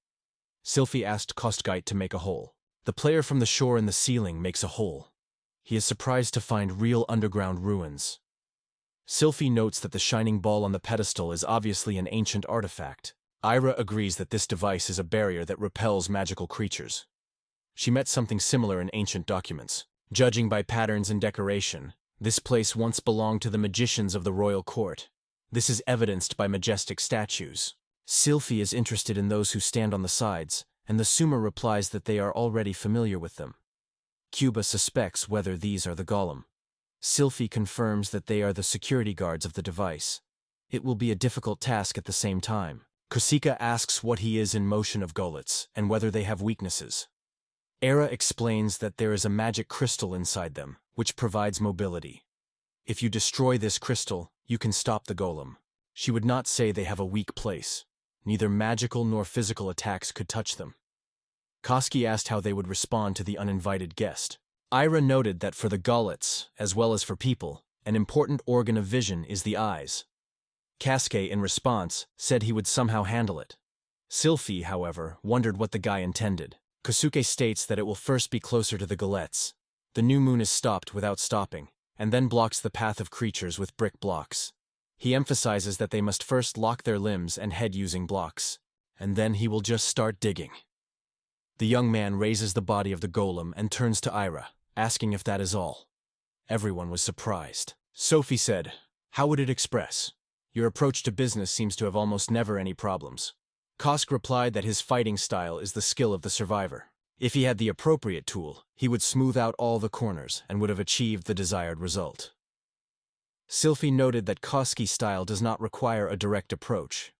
Sylphie asked Kostgeit to make a hole. The player from the shore in the ceiling makes a hole. He is surprised to find real underground ruins. Sylphie notes that the shining ball on the pedestal is obviously an ancient artifact. Ira agrees that this device is a barrier that repels magical creatures. She met something similar in ancient documents. Judging by patterns and decoration, this place once belonged to the magicians of the royal court. This is evidenced by majestic statues. Sylphie is interested in those who stand on the sides, and the Summa replies that they are already familiar with them. Cuba suspects whether these are the golem. Sylphie confirms that they are the security guards of the device. It will be a difficult task at the same time. Kosika asks what he is in motion of Golets, and whether they have weaknesses. Era explains that there is a magic crystal inside them, which provides mobility. If you destroy this crystal, you can stop the golem. She would not say they have a weak place. Neither magical nor physical attacks could touch them. Koski asked how they would respond to the uninvited guest. Ira noted that for the Golets, as well as for people, an important organ of vision is the eyes. Kaske, in response, said he would somehow handle it. Sylphie, however, wondered what the guy intended. Kosuke states that it will first be closer to the Golets. The new moon is stopped without stopping, and then blocks the path of creatures with brick blocks. He emphasizes that they must first lock their limbs and head using blocks, and then he will just start digging. The young man raises the body of the golem and turns to Ira, asking if that is all. Everyone was surprised. Sophie said, "How would it express? Your approach to business seems to have almost never any problems." Kosk replied that his fighting style is the skill of the survivor. If he had the appropriate tool, he would smooth out all the corners and would have achieved the desired result. Sylphie noted that Koski's style does not require a direct approach.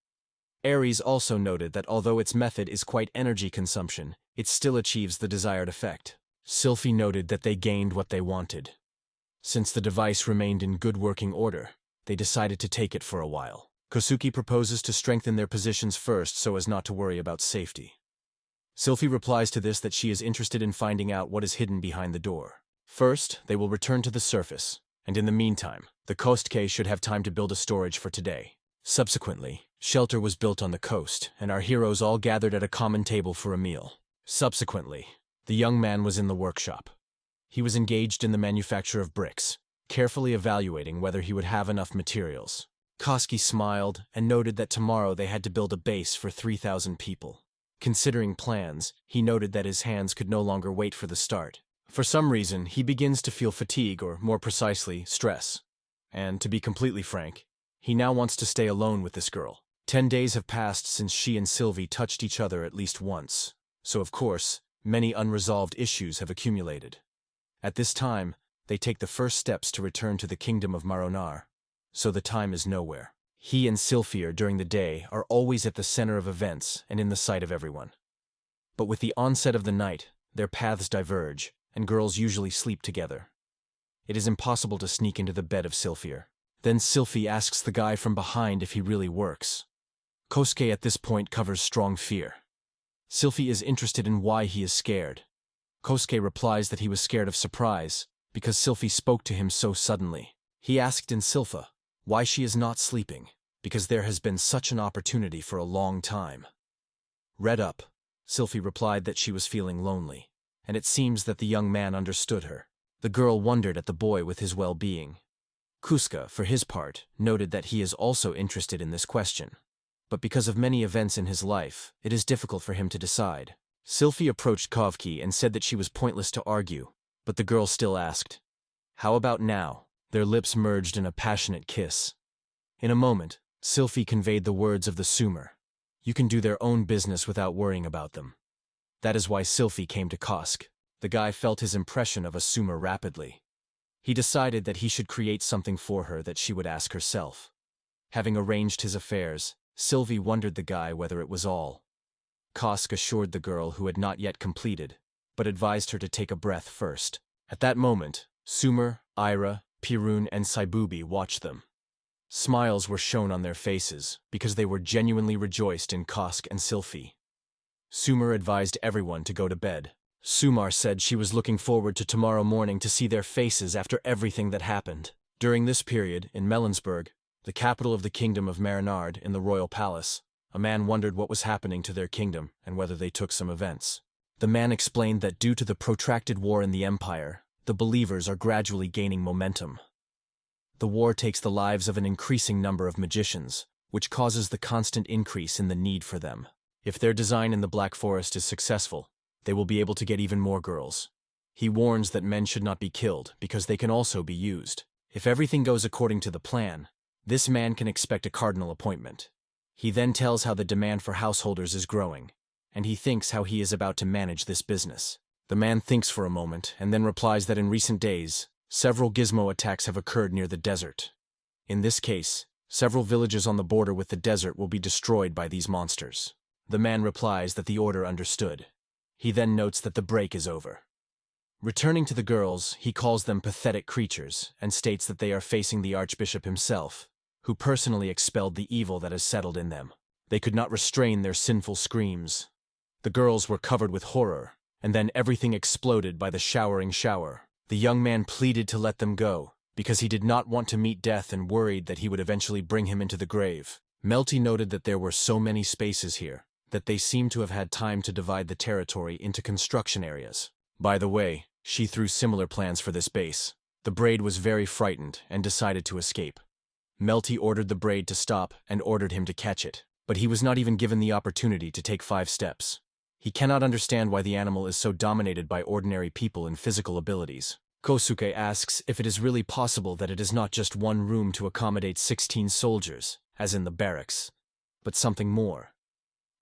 Ares also noted that although its method is quite energy consumption, it still achieves the desired effect. Sylphie noted that they gained what they wanted. Since the device remained in good working order, they decided to take it for a while. Kosuke proposes to strengthen their positions first so as not to worry about safety. Sylphie replies to this that she is interested in finding out what is hidden behind the door. First, they will return to the surface, and in the meantime, the Kostke should have time to build a storage for today. Subsequently, shelter was built on the coast, and our heroes all gathered at a common table for a meal. Subsequently, the young man was in the workshop. He was engaged in the manufacture of bricks, carefully evaluating whether he would have enough materials. Koski smiled and noted that tomorrow they had to build a base for 3,000 people. Considering plans, he noted that his hands could no longer wait for the start. For some reason, he begins to feel fatigue, or more precisely, stress. And, to be completely frank, he now wants to stay alone with this girl. 10 days have passed since she and Sylvie touched each other at least once, so of course, many unresolved issues have accumulated. At this time, they take the first steps to return to the kingdom of Maronar, so the time is nowhere. He and Sylphia during the day are always at the center of events and in the sight of everyone. But with the onset of the night, their paths diverge, and girls usually sleep together. It is impossible to sneak into the bed of Sylphia. Then Sylphie asks the guy from behind if he really works. Kosuke at this point covers strong fear. Sylphie is interested in why he is scared. Kosuke replies that he was scared of surprise, because Sylphie spoke to him so suddenly. He asked in Sylpha why she is not sleeping, because there has been such an opportunity for a long time. Read up. Sylvie replied that she was feeling lonely, and it seems that the young man understood her. The girl wondered at the boy with his well-being. Kuska, for his part, noted that he is also interested in this question. But because of many events in his life, it is difficult for him to decide. Sylvie approached Kovki and said that she was pointless to argue, but the girl still asked, "How about now?" Their lips merged in a passionate kiss. In a moment, Sylvie conveyed the words of the Sumer. You can do their own business without worrying about them. That is why Sylvie came to Kosk. The guy felt his impression of a Sumer rapidly. He decided that he should create something for her that she would ask herself. Having arranged his affairs, Sylvie wondered the guy whether it was all. Kosk assured the girl who had not yet completed, but advised her to take a breath first. At that moment, Sumer, Ira, Pirun, and Saibubi watched them. Smiles were shown on their faces because they were genuinely rejoiced in Kosk and Sylvie. Sumer advised everyone to go to bed. Sumar said she was looking forward to tomorrow morning to see their faces after everything that happened. During this period, in Melonsburg, the capital of the kingdom of Marinard in the royal palace, a man wondered what was happening to their kingdom and whether they took some events. The man explained that due to the protracted war in the empire, the believers are gradually gaining momentum. The war takes the lives of an increasing number of magicians, which causes the constant increase in the need for them. If their design in the Black Forest is successful, they will be able to get even more girls. He warns that men should not be killed because they can also be used. If everything goes according to the plan, this man can expect a cardinal appointment. He then tells how the demand for householders is growing, and he thinks how he is about to manage this business. The man thinks for a moment and then replies that in recent days, several gizmo attacks have occurred near the desert. In this case, several villages on the border with the desert will be destroyed by these monsters. The man replies that the order understood. He then notes that the break is over. Returning to the girls, he calls them pathetic creatures and states that they are facing the Archbishop himself, who personally expelled the evil that has settled in them. They could not restrain their sinful screams. The girls were covered with horror, and then everything exploded by the showering shower. The young man pleaded to let them go, because he did not want to meet death and worried that he would eventually bring him into the grave. Melty noted that there were so many spaces here, that they seemed to have had time to divide the territory into construction areas. By the way, she threw similar plans for this base. The braid was very frightened and decided to escape. Melty ordered the braid to stop and ordered him to catch it, but he was not even given the opportunity to take 5 steps. He cannot understand why the animal is so dominated by ordinary people in physical abilities. Kosuke asks if it is really possible that it is not just one room to accommodate 16 soldiers, as in the barracks, but something more.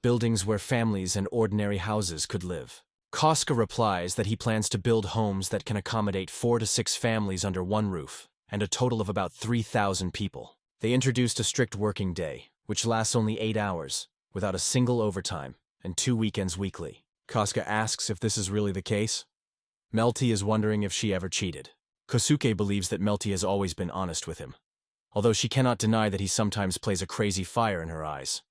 Buildings where families and ordinary houses could live. Koska replies that he plans to build homes that can accommodate 4 to 6 families under one roof, and a total of about 3,000 people. They introduced a strict working day, which lasts only 8 hours, without a single overtime, and 2 weekends weekly. Koska asks if this is really the case. Melty is wondering if she ever cheated. Kosuke believes that Melty has always been honest with him, although she cannot deny that he sometimes plays a crazy fire in her eyes.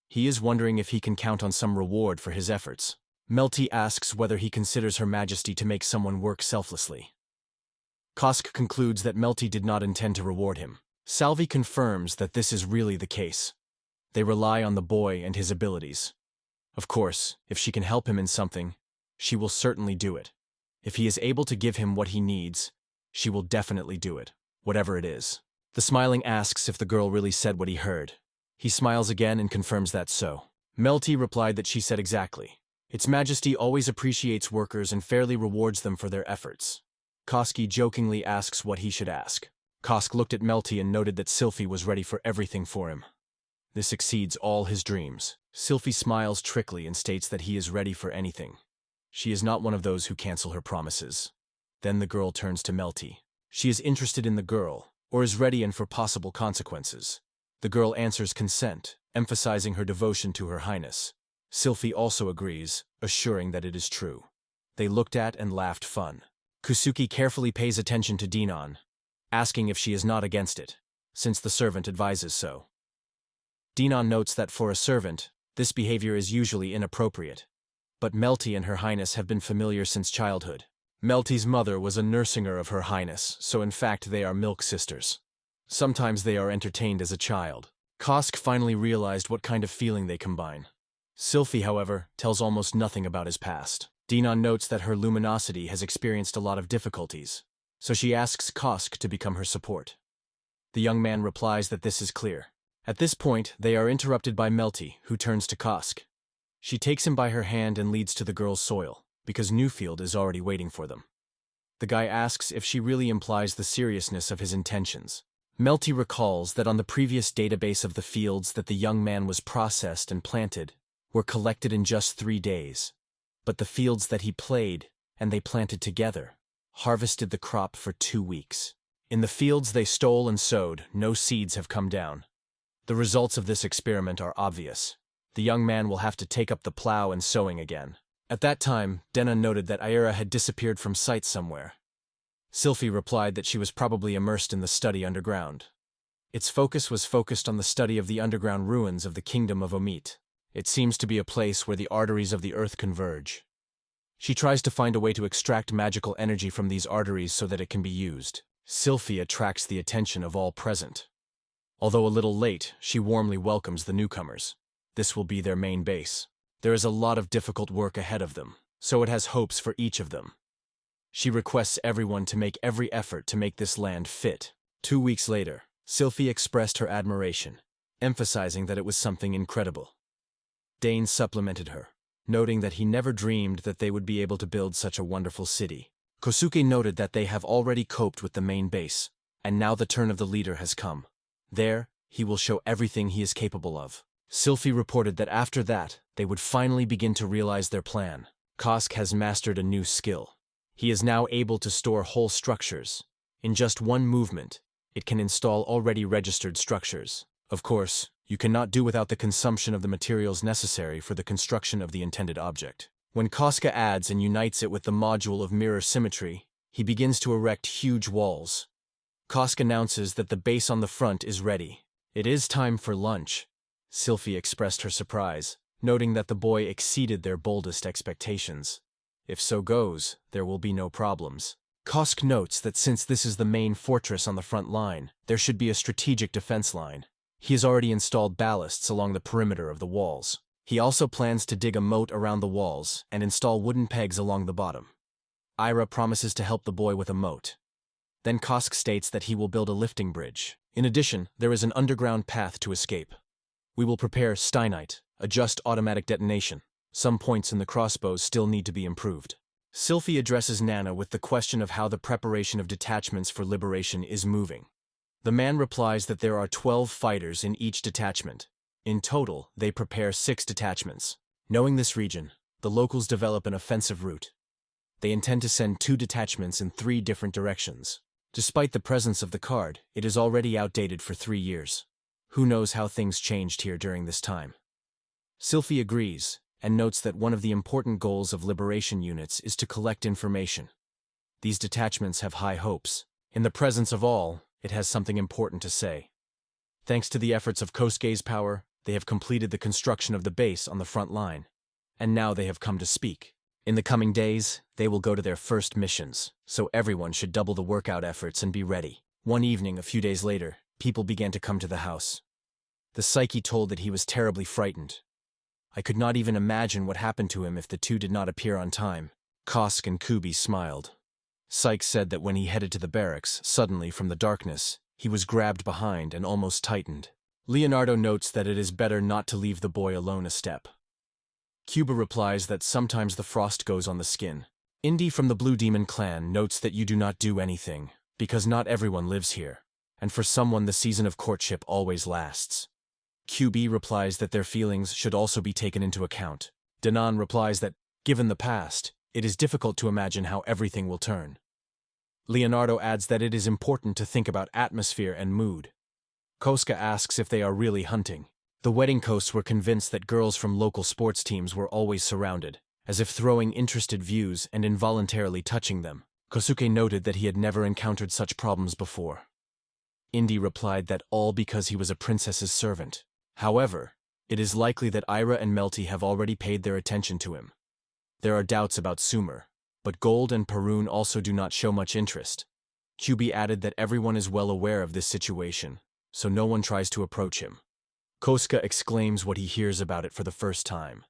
He is wondering if he can count on some reward for his efforts. Melty asks whether he considers Her Majesty to make someone work selflessly. Kosk concludes that Melty did not intend to reward him. Salvi confirms that this is really the case. They rely on the boy and his abilities. Of course, if she can help him in something, she will certainly do it. If he is able to give him what he needs, she will definitely do it, whatever it is. The smiling asks if the girl really said what he heard. He smiles again and confirms that so. Melty replied that she said exactly. Its Majesty always appreciates workers and fairly rewards them for their efforts. Koski jokingly asks what he should ask. Kosk looked at Melty and noted that Sylphie was ready for everything for him. This exceeds all his dreams. Sylphie smiles trickly and states that he is ready for anything. She is not one of those who cancel her promises. Then the girl turns to Melty. She is interested in the girl, or is ready and for possible consequences. The girl answers consent, emphasizing her devotion to Her Highness. Sylphie also agrees, assuring that it is true. They looked at and laughed fun. Kusuki carefully pays attention to Dinan, asking if she is not against it, since the servant advises so. Dinan notes that for a servant, this behavior is usually inappropriate, but Melty and Her Highness have been familiar since childhood. Melty's mother was a nursinger of Her Highness, so in fact they are milk sisters. Sometimes they are entertained as a child. Kosk finally realized what kind of feeling they combine. Sylphie, however, tells almost nothing about his past. Dinan notes that her luminosity has experienced a lot of difficulties, so she asks Kosk to become her support. The young man replies that this is clear. At this point, they are interrupted by Melty, who turns to Kosk. She takes him by her hand and leads to the girl's soil, because Newfield is already waiting for them. The guy asks if she really implies the seriousness of his intentions. Melty recalls that on the previous database of the fields that the young man was processed and planted were collected in just 3 days. But the fields that he played, and they planted together, harvested the crop for 2 weeks. In the fields they stole and sowed, no seeds have come down. The results of this experiment are obvious. The young man will have to take up the plow and sowing again. At that time, Denna noted that Aira had disappeared from sight somewhere. Sylphie replied that she was probably immersed in the study underground. Its focus was focused on the study of the underground ruins of the kingdom of Omit. It seems to be a place where the arteries of the earth converge. She tries to find a way to extract magical energy from these arteries so that it can be used. Sylphie attracts the attention of all present. Although a little late, she warmly welcomes the newcomers. This will be their main base. There is a lot of difficult work ahead of them, so it has hopes for each of them. She requests everyone to make every effort to make this land fit. 2 weeks later, Sylphie expressed her admiration, emphasizing that it was something incredible. Dane supplemented her, noting that he never dreamed that they would be able to build such a wonderful city. Kosuke noted that they have already coped with the main base, and now the turn of the leader has come. There, he will show everything he is capable of. Sylphie reported that after that, they would finally begin to realize their plan. Kosk has mastered a new skill. He is now able to store whole structures. In just one movement, it can install already registered structures. Of course, you cannot do without the consumption of the materials necessary for the construction of the intended object. When Koska adds and unites it with the module of mirror symmetry, he begins to erect huge walls. Kosk announces that the base on the front is ready. It is time for lunch. Sylphie expressed her surprise, noting that the boy exceeded their boldest expectations. If so goes, there will be no problems. Kosk notes that since this is the main fortress on the front line, there should be a strategic defense line. He has already installed ballasts along the perimeter of the walls. He also plans to dig a moat around the walls and install wooden pegs along the bottom. Ira promises to help the boy with a moat. Then Kosk states that he will build a lifting bridge. In addition, there is an underground path to escape. We will prepare Steinite, a just automatic detonation. Some points in the crossbows still need to be improved. Sylphie addresses Nana with the question of how the preparation of detachments for liberation is moving. The man replies that there are 12 fighters in each detachment. In total, they prepare 6 detachments. Knowing this region, the locals develop an offensive route. They intend to send 2 detachments in 3 different directions. Despite the presence of the card, it is already outdated for 3 years. Who knows how things changed here during this time? Sylphie agrees, and notes that one of the important goals of liberation units is to collect information. These detachments have high hopes. In the presence of all, it has something important to say. Thanks to the efforts of Kosuke's power, they have completed the construction of the base on the front line. And now they have come to speak. In the coming days, they will go to their first missions, so everyone should double the workout efforts and be ready. One evening, a few days later, people began to come to the house. The Psyche told that he was terribly frightened. I could not even imagine what happened to him if the 2 did not appear on time. Kosk and Kubi smiled. Psyche said that when he headed to the barracks, suddenly from the darkness, he was grabbed behind and almost tightened. Leonardo notes that it is better not to leave the boy alone a step. Cuba replies that sometimes the frost goes on the skin. Indy from the Blue Demon clan notes that you do not do anything, because not everyone lives here, and for someone the season of courtship always lasts. QB replies that their feelings should also be taken into account. Danan replies that, given the past, it is difficult to imagine how everything will turn. Leonardo adds that it is important to think about atmosphere and mood. Koska asks if they are really hunting. The wedding hosts were convinced that girls from local sports teams were always surrounded, as if throwing interested views and involuntarily touching them. Kosuke noted that he had never encountered such problems before. Indy replied that all because he was a princess's servant. However, it is likely that Ira and Melty have already paid their attention to him. There are doubts about Sumer, but Gold and Perun also do not show much interest. QB added that everyone is well aware of this situation, so no one tries to approach him. Kosuke exclaims what he hears about it for the first time.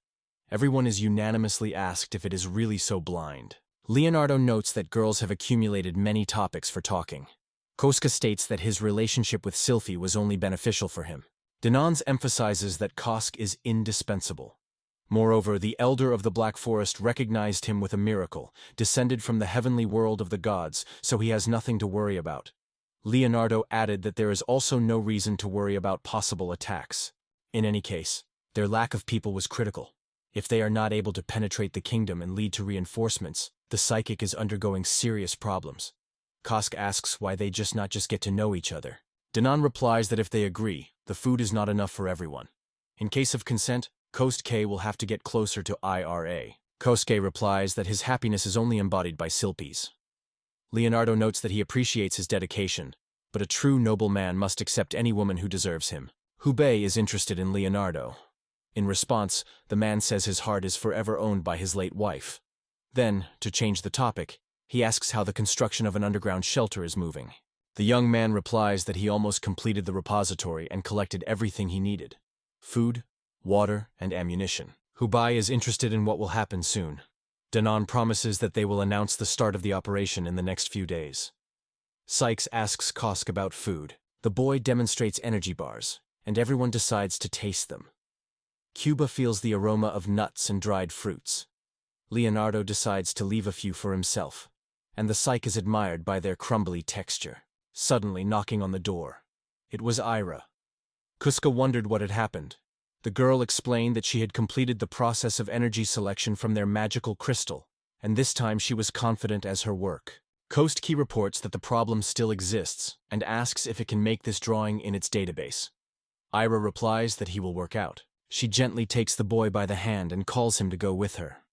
Everyone is unanimously asked if it is really so blind. Leonardo notes that girls have accumulated many topics for talking. Kosuke states that his relationship with Sylphie was only beneficial for him. Denons emphasizes that Kosuke is indispensable. Moreover, the elder of the Black Forest recognized him with a miracle, descended from the heavenly world of the gods, so he has nothing to worry about. Leonardo added that there is also no reason to worry about possible attacks. In any case, their lack of people was critical. If they are not able to penetrate the kingdom and lead to reinforcements, the psychic is undergoing serious problems. Kosuke asks why they not just get to know each other. Denon replies that if they agree, the food is not enough for everyone. In case of consent, Kosuke will have to get closer to IRA. Kosuke replies that his happiness is only embodied by Sylphie's. Leonardo notes that he appreciates his dedication, but a true noble man must accept any woman who deserves him. Hubei is interested in Leonardo. In response, the man says his heart is forever owned by his late wife. Then, to change the topic, he asks how the construction of an underground shelter is moving. The young man replies that he almost completed the repository and collected everything he needed: food, water, and ammunition. Hubei is interested in what will happen soon. Denon promises that they will announce the start of the operation in the next few days. Sykes asks Kosuke about food. The boy demonstrates energy bars, and everyone decides to taste them. Cuba feels the aroma of nuts and dried fruits. Leonardo decides to leave a few for himself, and the Psyche is admired by their crumbly texture. Suddenly knocking on the door. It was Ira. Kosuke wondered what had happened. The girl explained that she had completed the process of energy selection from their magical crystal, and this time she was confident as her work. Kosuke reports that the problem still exists and asks if it can make this drawing in its database. Ira replies that he will work out. She gently takes the boy by the hand and calls him to go with her.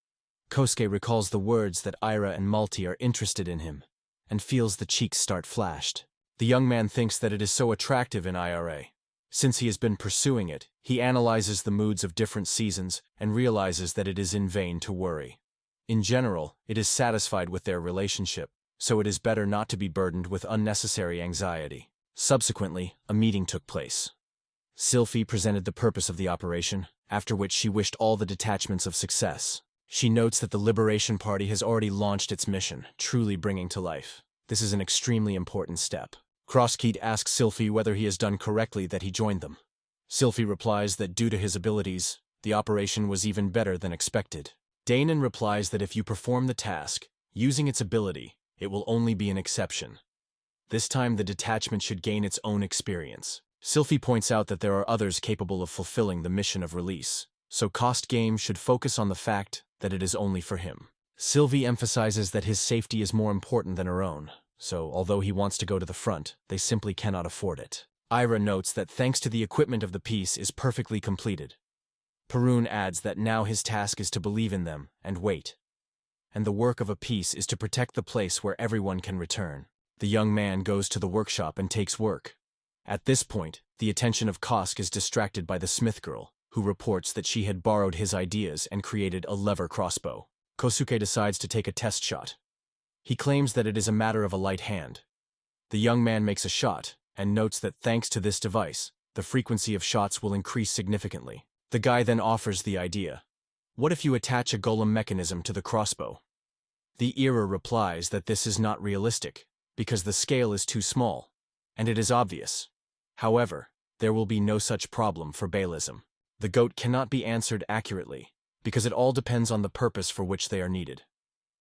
Kosuke recalls the words that Ira and Malti are interested in him, and feels the cheeks start flashed. The young man thinks that it is so attractive in IRA. Since he has been pursuing it, he analyzes the moods of different seasons and realizes that it is in vain to worry. In general, it is satisfied with their relationship, so it is better not to be burdened with unnecessary anxiety. Subsequently, a meeting took place. Sylphie presented the purpose of the operation, after which she wished all the detachments of success. She notes that the Liberation Party has already launched its mission, truly bringing to life. This is an extremely important step. Crosskeet asks Sylphie whether he has done correctly that he joined them. Sylphie replies that due to his abilities, the operation was even better than expected. Danon replies that if you perform the task, using its ability, it will only be an exception. This time the detachment should gain its own experience. Sylphie points out that there are others capable of fulfilling the mission of release, so Cost Game should focus on the fact that it is only for him. Sylvie emphasizes that his safety is more important than her own, so although he wants to go to the front, they simply cannot afford it. Ira notes that thanks to the equipment of the piece is perfectly completed. Perun adds that now his task is to believe in them and wait. And the work of a piece is to protect the place where everyone can return. The young man goes to the workshop and takes work. At this point, the attention of Kosk is distracted by the smith girl, who reports that she had borrowed his ideas and created a lever crossbow. Kosuke decides to take a test shot. He claims that it is a matter of a light hand. The young man makes a shot, and notes that thanks to this device, the frequency of shots will increase significantly. The guy then offers the idea. What if you attach a golem mechanism to the crossbow? The Era replies that this is not realistic, because the scale is too small, and it is obvious. However, there will be no such problem for Baalism. The goat cannot be answered accurately, because it all depends on the purpose for which they are needed.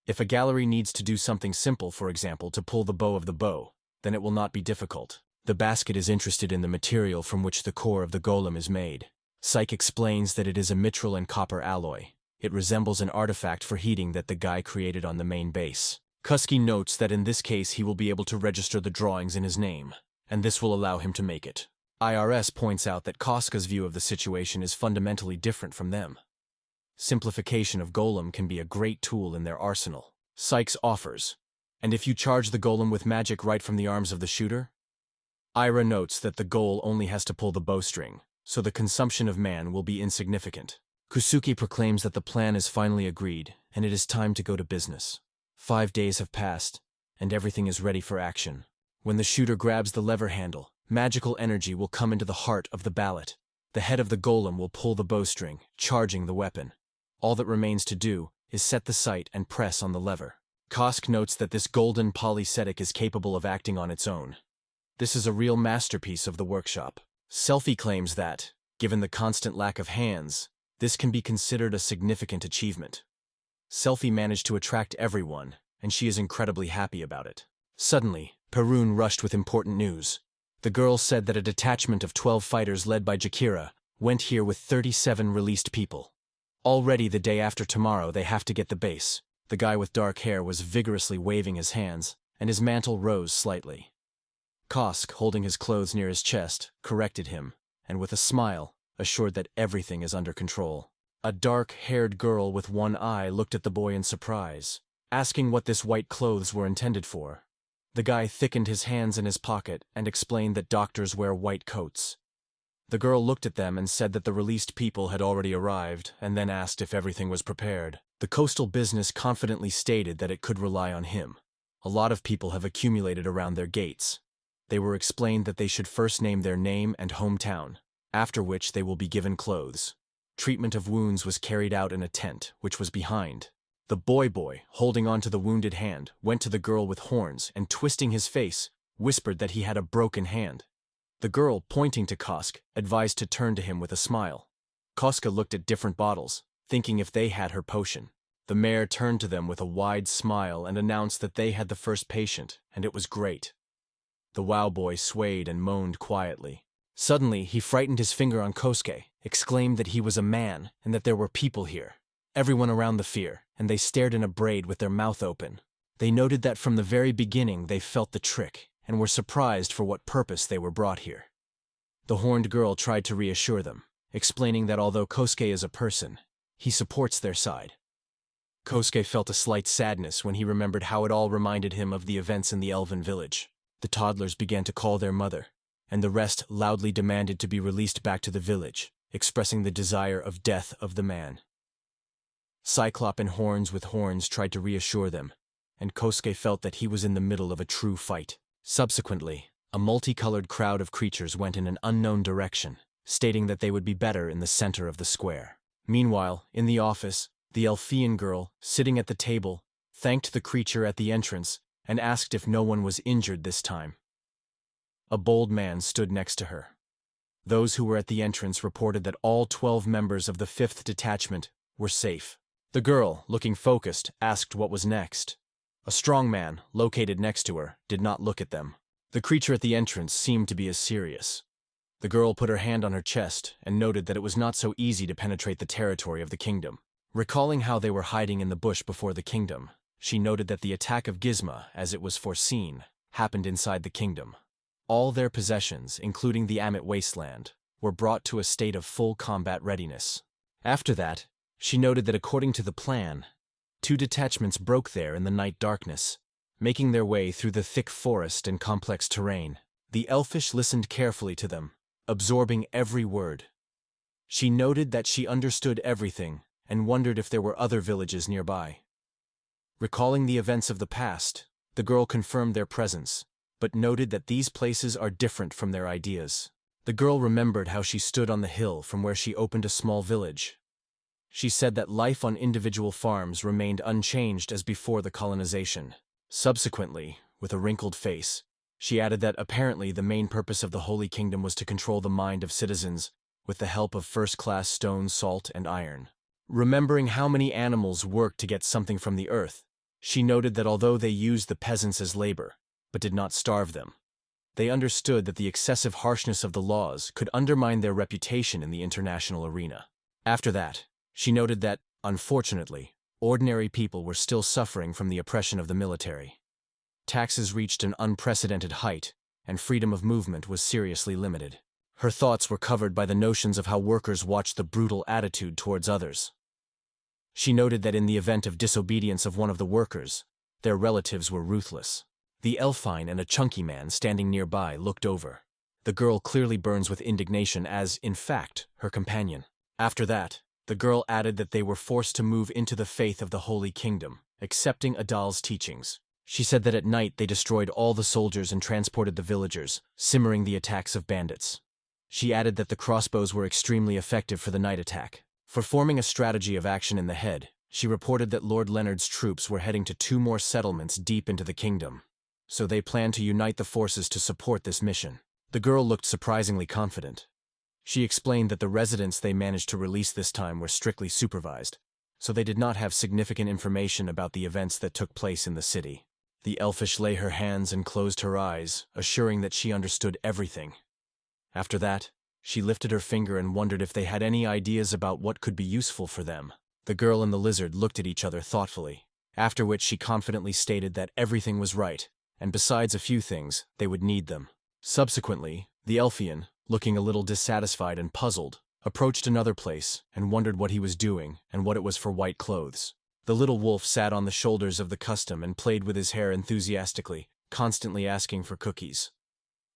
If a gallery needs to do something simple, for example, to pull the bow of the bow, then it will not be difficult. The basket is interested in the material from which the core of the golem is made. Psyche explains that it is a mithril and copper alloy. It resembles an artifact for heating that the guy created on the main base. Kusky notes that in this case he will be able to register the drawings in his name, and this will allow him to make it. IRS points out that Koska's view of the situation is fundamentally different from them. Simplification of golem can be a great tool in their arsenal. Sykes offers, and if you charge the golem with magic right from the arms of the shooter? Ira notes that the goal only has to pull the bowstring, so the consumption of man will be insignificant. Kusuki proclaims that the plan is finally agreed, and it is time to go to business. 5 days have passed, and everything is ready for action. When the shooter grabs the lever handle, magical energy will come into the heart of the mallet. The head of the golem will pull the bowstring, charging the weapon. All that remains to do is set the sight and press on the lever. Kosk notes that this golden polycetic is capable of acting on its own. This is a real masterpiece of the workshop. Selfie claims that, given the constant lack of hands, this can be considered a significant achievement. Selfie managed to attract everyone, and she is incredibly happy about it. Suddenly, Perun rushed with important news. The girl said that a detachment of 12 fighters led by Jakira went here with 37 released people. Already the day after tomorrow they have to get the base. The guy with dark hair was vigorously waving his hands, and his mantle rose slightly. Kosk, holding his clothes near his chest, corrected him, and with a smile, assured that everything is under control. A dark-haired girl with one eye looked at the boy in surprise, asking what this white clothes were intended for. The guy thickened his hands in his pocket and explained that doctors wear white coats. The girl looked at them and said that the released people had already arrived, and then asked if everything was prepared. The coastal business confidently stated that it could rely on him. A lot of people have accumulated around their gates. They were explained that they should first name their name and hometown, after which they will be given clothes. Treatment of wounds was carried out in a tent, which was behind. The boy, holding on to the wounded hand, went to the girl with horns and, twisting his face, whispered that he had a broken hand. The girl, pointing to Kosk, advised to turn to him with a smile. Koska looked at different bottles, thinking if they had her potion. The mayor turned to them with a wide smile and announced that they had the first patient, and it was great. The wow boy swayed and moaned quietly. Suddenly, he frightened his finger on Kosuke, exclaimed that he was a man and that there were people here. Everyone around the fear, and they stared in a braid with their mouth open. They noted that from the very beginning they felt the trick, and were surprised for what purpose they were brought here. The horned girl tried to reassure them, explaining that although Kosuke is a person, he supports their side. Kosuke felt a slight sadness when he remembered how it all reminded him of the events in the elven village. The toddlers began to call their mother, and the rest loudly demanded to be released back to the village, expressing the desire of death of the man. Cyclop and Horns with horns tried to reassure them, and Kosuke felt that he was in the middle of a true fight. Subsequently, a multicolored crowd of creatures went in an unknown direction, stating that they would be better in the center of the square. Meanwhile, in the office, the Elfian girl, sitting at the table, thanked the creature at the entrance and asked if no one was injured this time. A bold man stood next to her. Those who were at the entrance reported that all 12 members of the 5th detachment were safe. The girl, looking focused, asked what was next. A strong man, located next to her, did not look at them. The creature at the entrance seemed to be as serious. The girl put her hand on her chest and noted that it was not so easy to penetrate the territory of the kingdom. Recalling how they were hiding in the bush before the kingdom, she noted that the attack of Gizma, as it was foreseen, happened inside the kingdom. All their possessions, including the Amit wasteland, were brought to a state of full combat readiness. After that, she noted that according to the plan, 2 detachments broke there in the night darkness, making their way through the thick forest and complex terrain. The elfish listened carefully to them, absorbing every word. She noted that she understood everything and wondered if there were other villages nearby. Recalling the events of the past, the girl confirmed their presence, but noted that these places are different from their ideas. The girl remembered how she stood on the hill from where she opened a small village. She said that life on individual farms remained unchanged as before the colonization. Subsequently, with a wrinkled face, she added that apparently the main purpose of the Holy Kingdom was to control the mind of citizens with the help of first-class stone, salt, and iron. Remembering how many animals worked to get something from the earth, she noted that although they used the peasants as labor, but did not starve them, they understood that the excessive harshness of the laws could undermine their reputation in the international arena. After that, she noted that, unfortunately, ordinary people were still suffering from the oppression of the military. Taxes reached an unprecedented height, and freedom of movement was seriously limited. Her thoughts were covered by the notions of how workers watched the brutal attitude towards others. She noted that in the event of disobedience of one of the workers, their relatives were ruthless. The Elfine and a chunky man standing nearby looked over. The girl clearly burns with indignation as, in fact, her companion. After that, the girl added that they were forced to move into the faith of the Holy Kingdom, accepting Adal's teachings. She said that at night they destroyed all the soldiers and transported the villagers, simmering the attacks of bandits. She added that the crossbows were extremely effective for the night attack. For forming a strategy of action in the head, she reported that Lord Leonard's troops were heading to 2 more settlements deep into the kingdom, so they planned to unite the forces to support this mission. The girl looked surprisingly confident. She explained that the residents they managed to release this time were strictly supervised, so they did not have significant information about the events that took place in the city. The elfish lay her hands and closed her eyes, assuring that she understood everything. After that, she lifted her finger and wondered if they had any ideas about what could be useful for them. The girl and the lizard looked at each other thoughtfully, after which she confidently stated that everything was right, and besides a few things, they would need them. Subsequently, the Elfian, looking a little dissatisfied and puzzled, approached another place and wondered what he was doing and what it was for white clothes. The little wolf sat on the shoulders of the custom and played with his hair enthusiastically, constantly asking for cookies.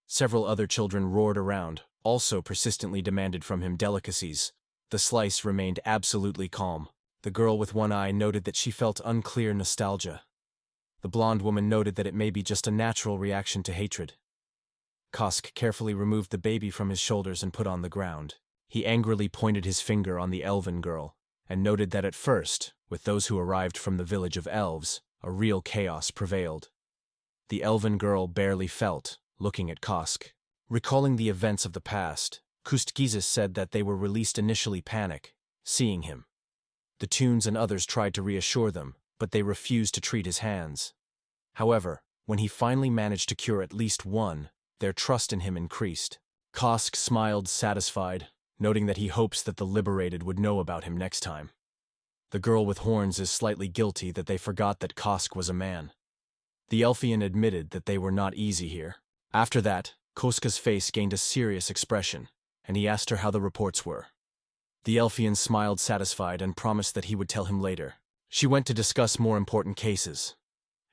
Several other children roared around, also persistently demanded from him delicacies. The slice remained absolutely calm. The girl with one eye noted that she felt unclear nostalgia. The blonde woman noted that it may be just a natural reaction to hatred. Kosk carefully removed the baby from his shoulders and put on the ground. He angrily pointed his finger on the elven girl, and noted that at first, with those who arrived from the village of elves, a real chaos prevailed. The elven girl barely felt, looking at Kosk. Recalling the events of the past, Kustgizis said that they were released initially panic, seeing him. The Tunes and others tried to reassure them, but they refused to treat his hands. However, when he finally managed to cure at least one, their trust in him increased. Kosk smiled satisfied, noting that he hopes that the liberated would know about him next time. The girl with horns is slightly guilty that they forgot that Kosk was a man. The Elfian admitted that they were not easy here. After that, Koska's face gained a serious expression, and he asked her how the reports were. The Elfian smiled satisfied and promised that he would tell him later. She went to discuss more important cases.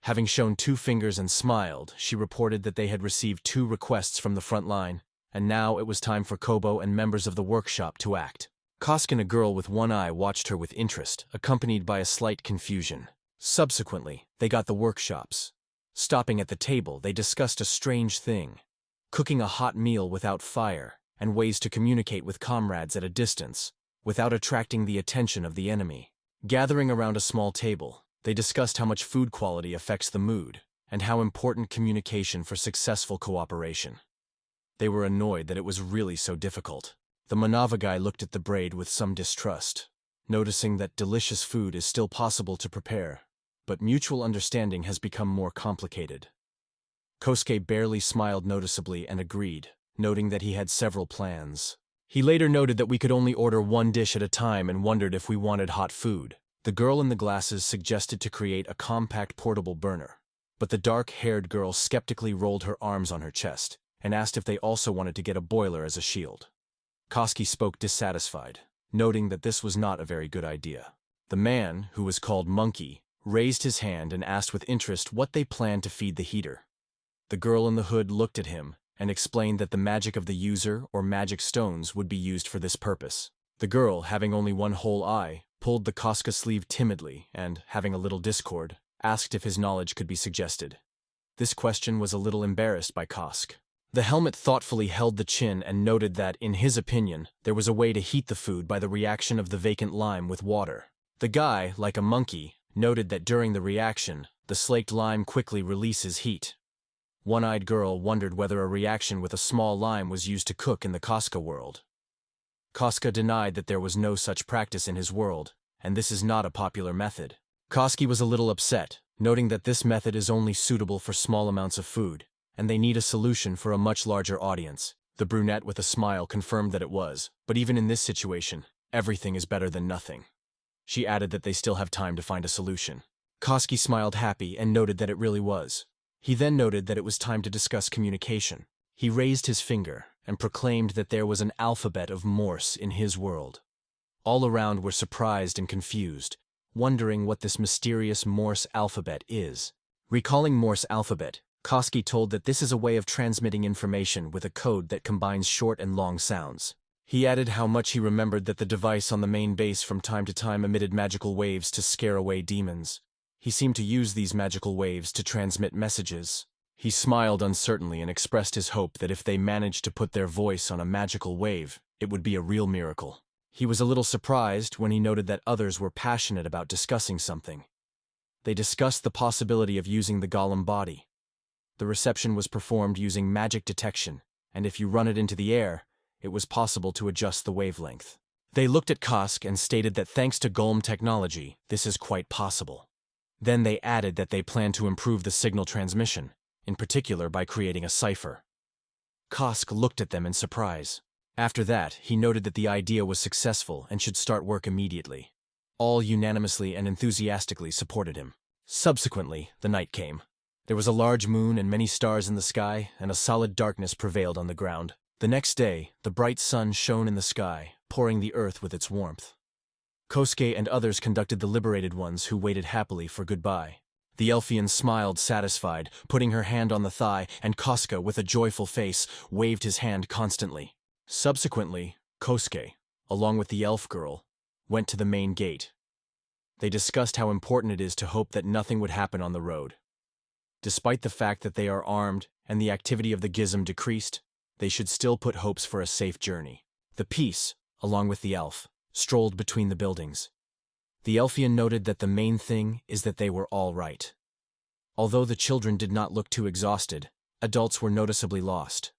Having shown 2 fingers and smiled, she reported that they had received 2 requests from the front line, and now it was time for Kobo and members of the workshop to act. Kosk and a girl with one eye watched her with interest, accompanied by a slight confusion. Subsequently, they got the workshops. Stopping at the table, they discussed a strange thing: cooking a hot meal without fire, and ways to communicate with comrades at a distance, without attracting the attention of the enemy. Gathering around a small table, they discussed how much food quality affects the mood, and how important communication for successful cooperation. They were annoyed that it was really so difficult. The Manava guy looked at the braid with some distrust, noticing that delicious food is still possible to prepare, but mutual understanding has become more complicated. Kosuke barely smiled noticeably and agreed, noting that he had several plans. He later noted that we could only order 1 dish at a time and wondered if we wanted hot food. The girl in the glasses suggested to create a compact portable burner, but the dark-haired girl skeptically rolled her arms on her chest and asked if they also wanted to get a boiler as a shield. Koski spoke dissatisfied, noting that this was not a very good idea. The man, who was called Monkey, raised his hand and asked with interest what they planned to feed the heater. The girl in the hood looked at him and explained that the magic of the user or magic stones would be used for this purpose. The girl, having only one whole eye, pulled the Koska sleeve timidly and, having a little discord, asked if his knowledge could be suggested. This question was a little embarrassed by Kosk. The helmet thoughtfully held the chin and noted that, in his opinion, there was a way to heat the food by the reaction of the vacant lime with water. The guy, like a monkey, noted that during the reaction, the slaked lime quickly releases heat. One-eyed girl wondered whether a reaction with a small lime was used to cook in the Koska world. Koska denied that there was no such practice in his world, and this is not a popular method. Koski was a little upset, noting that this method is only suitable for small amounts of food, and they need a solution for a much larger audience. The brunette with a smile confirmed that it was, but even in this situation, everything is better than nothing. She added that they still have time to find a solution. Koski smiled happy and noted that it really was. He then noted that it was time to discuss communication. He raised his finger and proclaimed that there was an alphabet of Morse in his world. All around were surprised and confused, wondering what this mysterious Morse alphabet is. Recalling Morse alphabet, Koski told that this is a way of transmitting information with a code that combines short and long sounds. He added how much he remembered that the device on the main base from time to time emitted magical waves to scare away demons. He seemed to use these magical waves to transmit messages. He smiled uncertainly and expressed his hope that if they managed to put their voice on a magical wave, it would be a real miracle. He was a little surprised when he noted that others were passionate about discussing something. They discussed the possibility of using the golem body. The reception was performed using magic detection, and if you run it into the air, it was possible to adjust the wavelength. They looked at Kosk and stated that thanks to golem technology, this is quite possible. Then they added that they plan to improve the signal transmission, in particular by creating a cipher. Kosk looked at them in surprise. After that, he noted that the idea was successful and should start work immediately. All unanimously and enthusiastically supported him. Subsequently, the night came. There was a large moon and many stars in the sky, and a solid darkness prevailed on the ground. The next day, the bright sun shone in the sky, pouring the earth with its warmth. Kosuke and others conducted the liberated ones who waited happily for goodbye. The Elfian smiled satisfied, putting her hand on the thigh, and Kosuke, with a joyful face, waved his hand constantly. Subsequently, Kosuke, along with the elf girl, went to the main gate. They discussed how important it is to hope that nothing would happen on the road. Despite the fact that they are armed and the activity of the gizm decreased, they should still put hopes for a safe journey. The Peace, along with the elf, strolled between the buildings. The Elfian noted that the main thing is that they were all right. Although the children did not look too exhausted, adults were noticeably lost.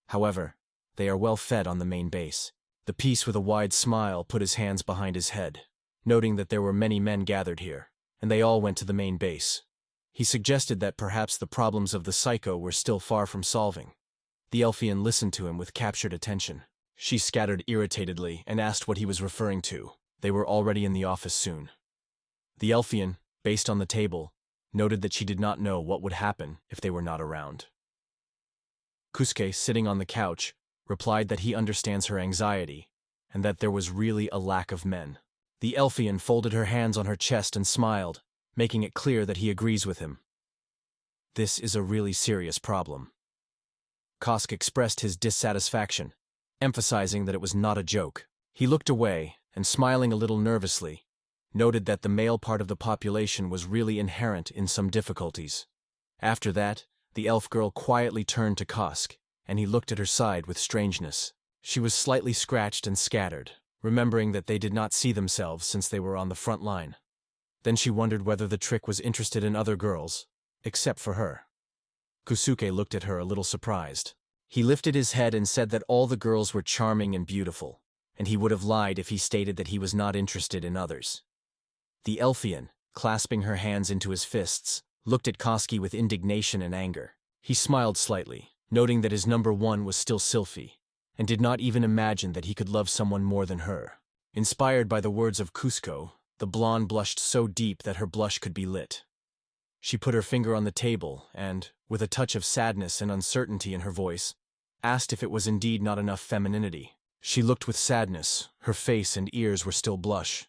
However, they are well fed on the main base. The Peace, with a wide smile, put his hands behind his head, noting that there were many men gathered here, and they all went to the main base. He suggested that perhaps the problems of the psycho were still far from solving. The Elfian listened to him with captured attention. She scattered irritatedly and asked what he was referring to. They were already in the office soon. The Elfian, based on the table, noted that she did not know what would happen if they were not around. Kosuke, sitting on the couch, replied that he understands her anxiety, and that there was really a lack of men. The Elfian folded her hands on her chest and smiled, making it clear that he agrees with him. This is a really serious problem. Kosk expressed his dissatisfaction, emphasizing that it was not a joke. He looked away, and smiling a little nervously, noted that the male part of the population was really inherent in some difficulties. After that, the elf girl quietly turned to Kosk, and he looked at her side with strangeness. She was slightly scratched and scattered, remembering that they did not see themselves since they were on the front line. Then she wondered whether the trick was interested in other girls, except for her. Kosuke looked at her a little surprised. He lifted his head and said that all the girls were charming and beautiful, and he would have lied if he stated that he was not interested in others. The Elfian, clasping her hands into his fists, looked at Koski with indignation and anger. He smiled slightly, noting that his number one was still Sylphie, and did not even imagine that he could love someone more than her. Inspired by the words of Cusco, the blonde blushed so deep that her blush could be lit. She put her finger on the table and, with a touch of sadness and uncertainty in her voice, asked if it was indeed not enough femininity. She looked with sadness, her face and ears were still blush.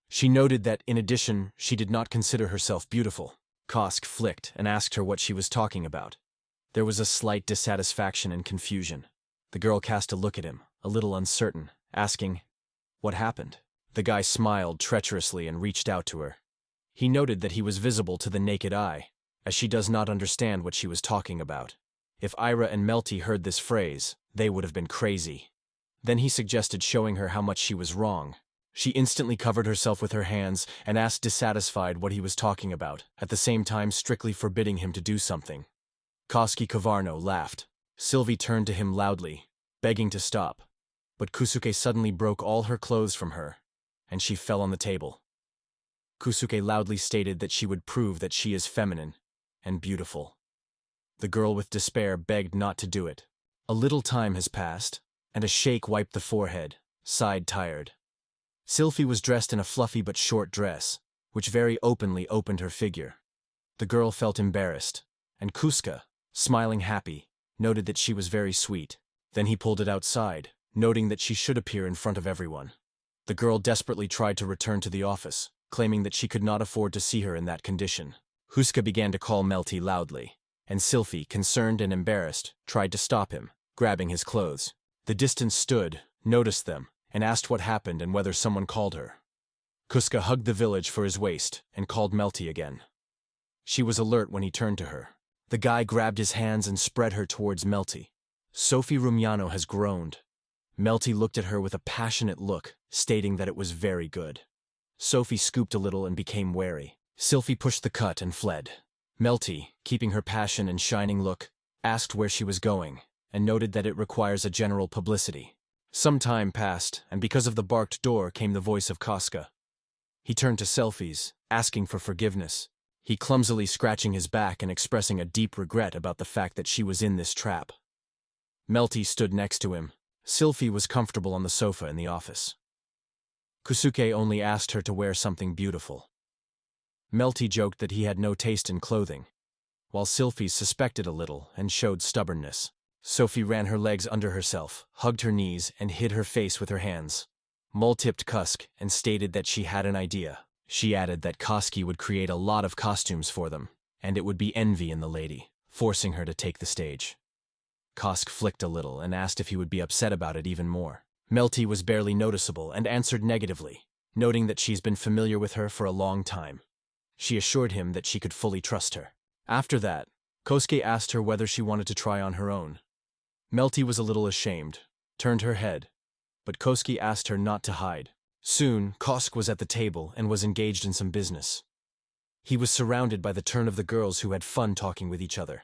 She noted that, in addition, she did not consider herself beautiful. Kosk flicked and asked her what she was talking about. There was a slight dissatisfaction and confusion. The girl cast a look at him, a little uncertain, asking, "What happened?" The guy smiled treacherously and reached out to her. He noted that he was visible to the naked eye, as she does not understand what she was talking about. If Ira and Melty heard this phrase, they would have been crazy. Then he suggested showing her how much she was wrong. She instantly covered herself with her hands and asked dissatisfied what he was talking about, at the same time strictly forbidding him to do something. Koski Kavarno laughed. Sylvie turned to him loudly, begging to stop, but Kusuke suddenly broke all her clothes from her, and she fell on the table. Kusuke loudly stated that she would prove that she is feminine and beautiful. The girl with despair begged not to do it. A little time has passed, and a shake wiped the forehead, sighed tired. Sylphie was dressed in a fluffy but short dress, which very openly opened her figure. The girl felt embarrassed, and Kuska, smiling happy, noted that she was very sweet. Then he pulled it outside, noting that she should appear in front of everyone. The girl desperately tried to return to the office, claiming that she could not afford to see her in that condition. Huska began to call Melty loudly, and Sylphie, concerned and embarrassed, tried to stop him, grabbing his clothes. The distance stood, noticed them, and asked what happened and whether someone called her. Kuska hugged the village for his waist and called Melty again. She was alert when he turned to her. The guy grabbed his hands and spread her towards Melty. Sophie Rumiano has groaned. Melty looked at her with a passionate look, stating that it was very good. Sophie scooped a little and became wary. Sylphie pushed the cut and fled. Melty, keeping her passion and shining look, asked where she was going, and noted that it requires a general publicity. Some time passed, and because of the barked door came the voice of Koska. He turned to Selfies, asking for forgiveness. He clumsily scratching his back and expressing a deep regret about the fact that she was in this trap. Melty stood next to him. Sylphie was comfortable on the sofa in the office. Kusuke only asked her to wear something beautiful. Melty joked that he had no taste in clothing, while Sylphie suspected a little and showed stubbornness. Sophie ran her legs under herself, hugged her knees, and hid her face with her hands. Mull tipped Kusk and stated that she had an idea. She added that Koski would create a lot of costumes for them, and it would be envy in the lady, forcing her to take the stage. Kosk flicked a little and asked if he would be upset about it even more. Melty was barely noticeable and answered negatively, noting that she's been familiar with her for a long time. She assured him that she could fully trust her. After that, Kosuke asked her whether she wanted to try on her own. Melty was a little ashamed, turned her head, but Kosuke asked her not to hide. Soon, Kosk was at the table and was engaged in some business. He was surrounded by the turn of the girls who had fun talking with each other.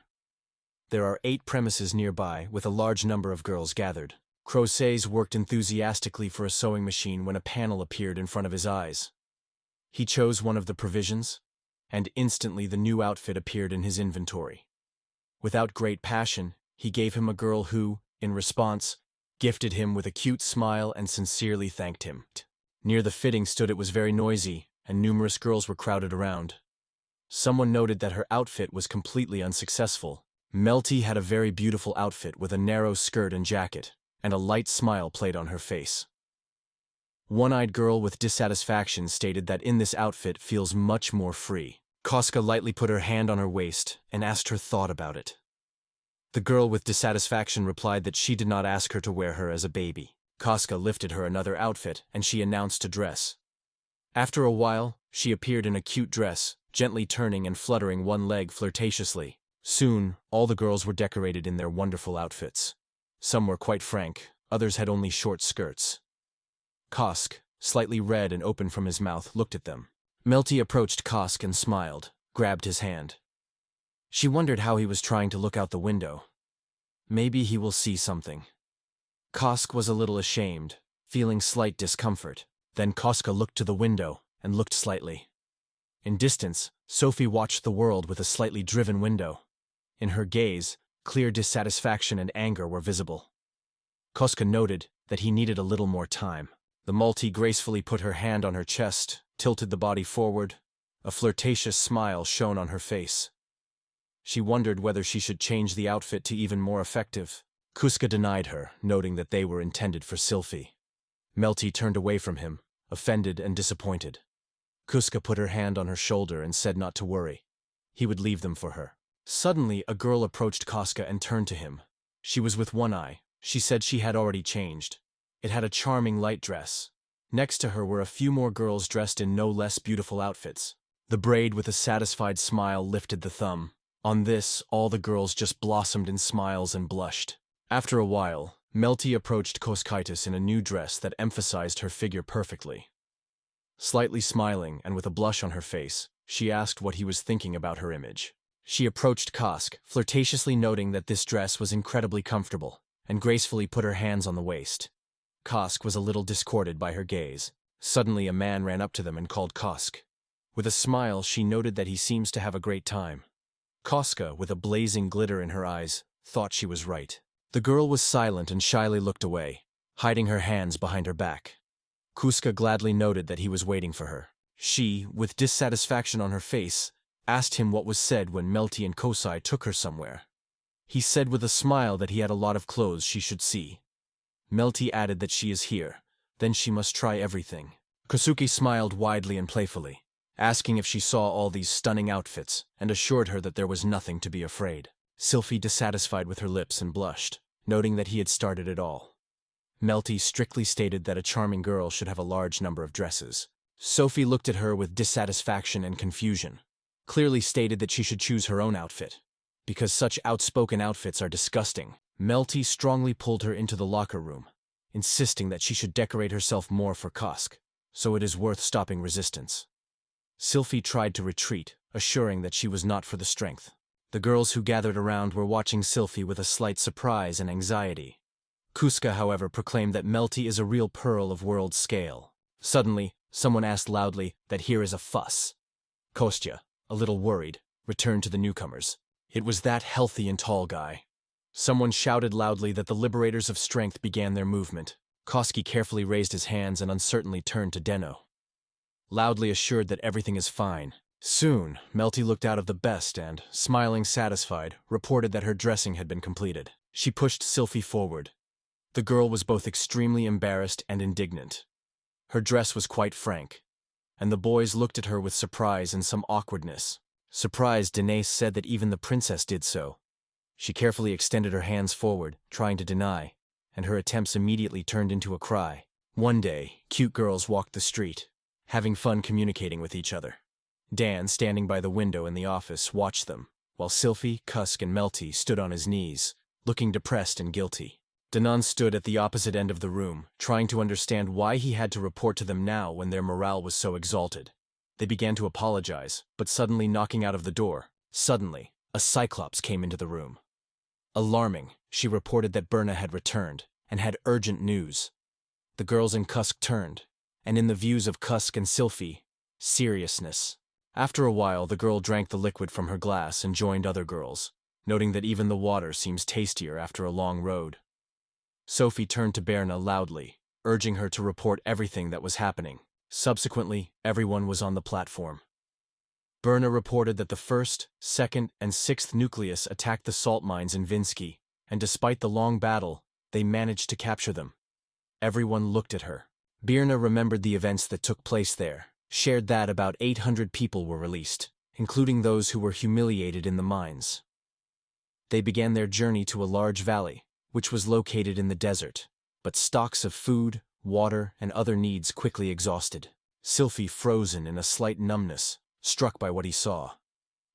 There are 8 premises nearby, with a large number of girls gathered. Croces worked enthusiastically for a sewing machine when a panel appeared in front of his eyes. He chose one of the provisions, and instantly the new outfit appeared in his inventory. Without great passion, he gave him a girl who, in response, gifted him with a cute smile and sincerely thanked him. Near the fitting stood it was very noisy, and numerous girls were crowded around. Someone noted that her outfit was completely unsuccessful. Melty had a very beautiful outfit with a narrow skirt and jacket, and a light smile played on her face. One-eyed girl with dissatisfaction stated that in this outfit feels much more free. Koska lightly put her hand on her waist and asked her thought about it. The girl with dissatisfaction replied that she did not ask her to wear her as a baby. Koska lifted her another outfit and she announced to dress. After a while, she appeared in a cute dress, gently turning and fluttering one leg flirtatiously. Soon, all the girls were decorated in their wonderful outfits. Some were quite frank, others had only short skirts. Kosk, slightly red and open from his mouth, looked at them. Melty approached Kosk and smiled, grabbed his hand. She wondered how he was trying to look out the window. Maybe he will see something. Kosk was a little ashamed, feeling slight discomfort. Then Koska looked to the window and looked slightly. In distance, Sophie watched the world with a slightly driven window. In her gaze, clear dissatisfaction and anger were visible. Koska noted that he needed a little more time. The Maltese gracefully put her hand on her chest, tilted the body forward. A flirtatious smile shone on her face. She wondered whether she should change the outfit to even more effective. Kuska denied her, noting that they were intended for Sylphie. Melty turned away from him, offended and disappointed. Kuska put her hand on her shoulder and said not to worry. He would leave them for her. Suddenly, a girl approached Koska and turned to him. She was with one eye. She said she had already changed. It had a charming light dress. Next to her were a few more girls dressed in no less beautiful outfits. The braid with a satisfied smile lifted the thumb. On this, all the girls just blossomed in smiles and blushed. After a while, Melty approached Koskaitis in a new dress that emphasized her figure perfectly. Slightly smiling and with a blush on her face, she asked what he was thinking about her image. She approached Kosk, flirtatiously noting that this dress was incredibly comfortable, and gracefully put her hands on the waist. Kosk was a little discorded by her gaze. Suddenly a man ran up to them and called Kosk. With a smile, she noted that he seems to have a great time. Koska, with a blazing glitter in her eyes, thought she was right. The girl was silent and shyly looked away, hiding her hands behind her back. Kuska gladly noted that he was waiting for her. She, with dissatisfaction on her face, asked him what was said when Melty and Kosai took her somewhere. He said with a smile that he had a lot of clothes she should see. Melty added that she is here, then she must try everything. Kosuke smiled widely and playfully, asking if she saw all these stunning outfits, and assured her that there was nothing to be afraid. Sylphie dissatisfied with her lips and blushed, noting that he had started it all. Melty strictly stated that a charming girl should have a large number of dresses. Sophie looked at her with dissatisfaction and confusion, clearly stated that she should choose her own outfit. because such outspoken outfits are disgusting. Melty strongly pulled her into the locker room, insisting that she should decorate herself more for Kusk, so it is worth stopping resistance. Sylphie tried to retreat, assuring that she was not for the strength. The girls who gathered around were watching Sylphie with a slight surprise and anxiety. Kuska, however, proclaimed that Melty is a real pearl of world scale. Suddenly, someone asked loudly that here is a fuss. Kostya, a little worried, returned to the newcomers. It was that healthy and tall guy. Someone shouted loudly that the liberators of strength began their movement. Koski carefully raised his hands and uncertainly turned to Deno, loudly assured that everything is fine. Soon, Melty looked out of the best and, smiling satisfied, reported that her dressing had been completed. She pushed Sylphie forward. The girl was both extremely embarrassed and indignant. Her dress was quite frank, and the boys looked at her with surprise and some awkwardness. Surprised, Danae said that even the princess did so. She carefully extended her hands forward, trying to deny, and her attempts immediately turned into a cry. One day, cute girls walked the street, having fun communicating with each other. Dan, standing by the window in the office, watched them, while Sylphie, Kusk, and Melty stood on his knees, looking depressed and guilty. Danon stood at the opposite end of the room, trying to understand why he had to report to them now when their morale was so exalted. They began to apologize, but suddenly knocking out of the door. Suddenly, a Cyclops came into the room. Alarming, she reported that Berna had returned, and had urgent news. The girls in Kusk turned, and in the views of Kusk and Sylphie, seriousness. After a while, the girl drank the liquid from her glass and joined other girls, noting that even the water seems tastier after a long road. Sophie turned to Berna loudly, urging her to report everything that was happening. Subsequently, everyone was on the platform. Berna reported that the 1st, 2nd, and 6th nucleus attacked the salt mines in Vinsky, and despite the long battle, they managed to capture them. Everyone looked at her. Birna remembered the events that took place there, shared that about 800 people were released, including those who were humiliated in the mines. They began their journey to a large valley, which was located in the desert, but stocks of food, water, and other needs quickly exhausted. Sylphie frozen in a slight numbness, struck by what he saw.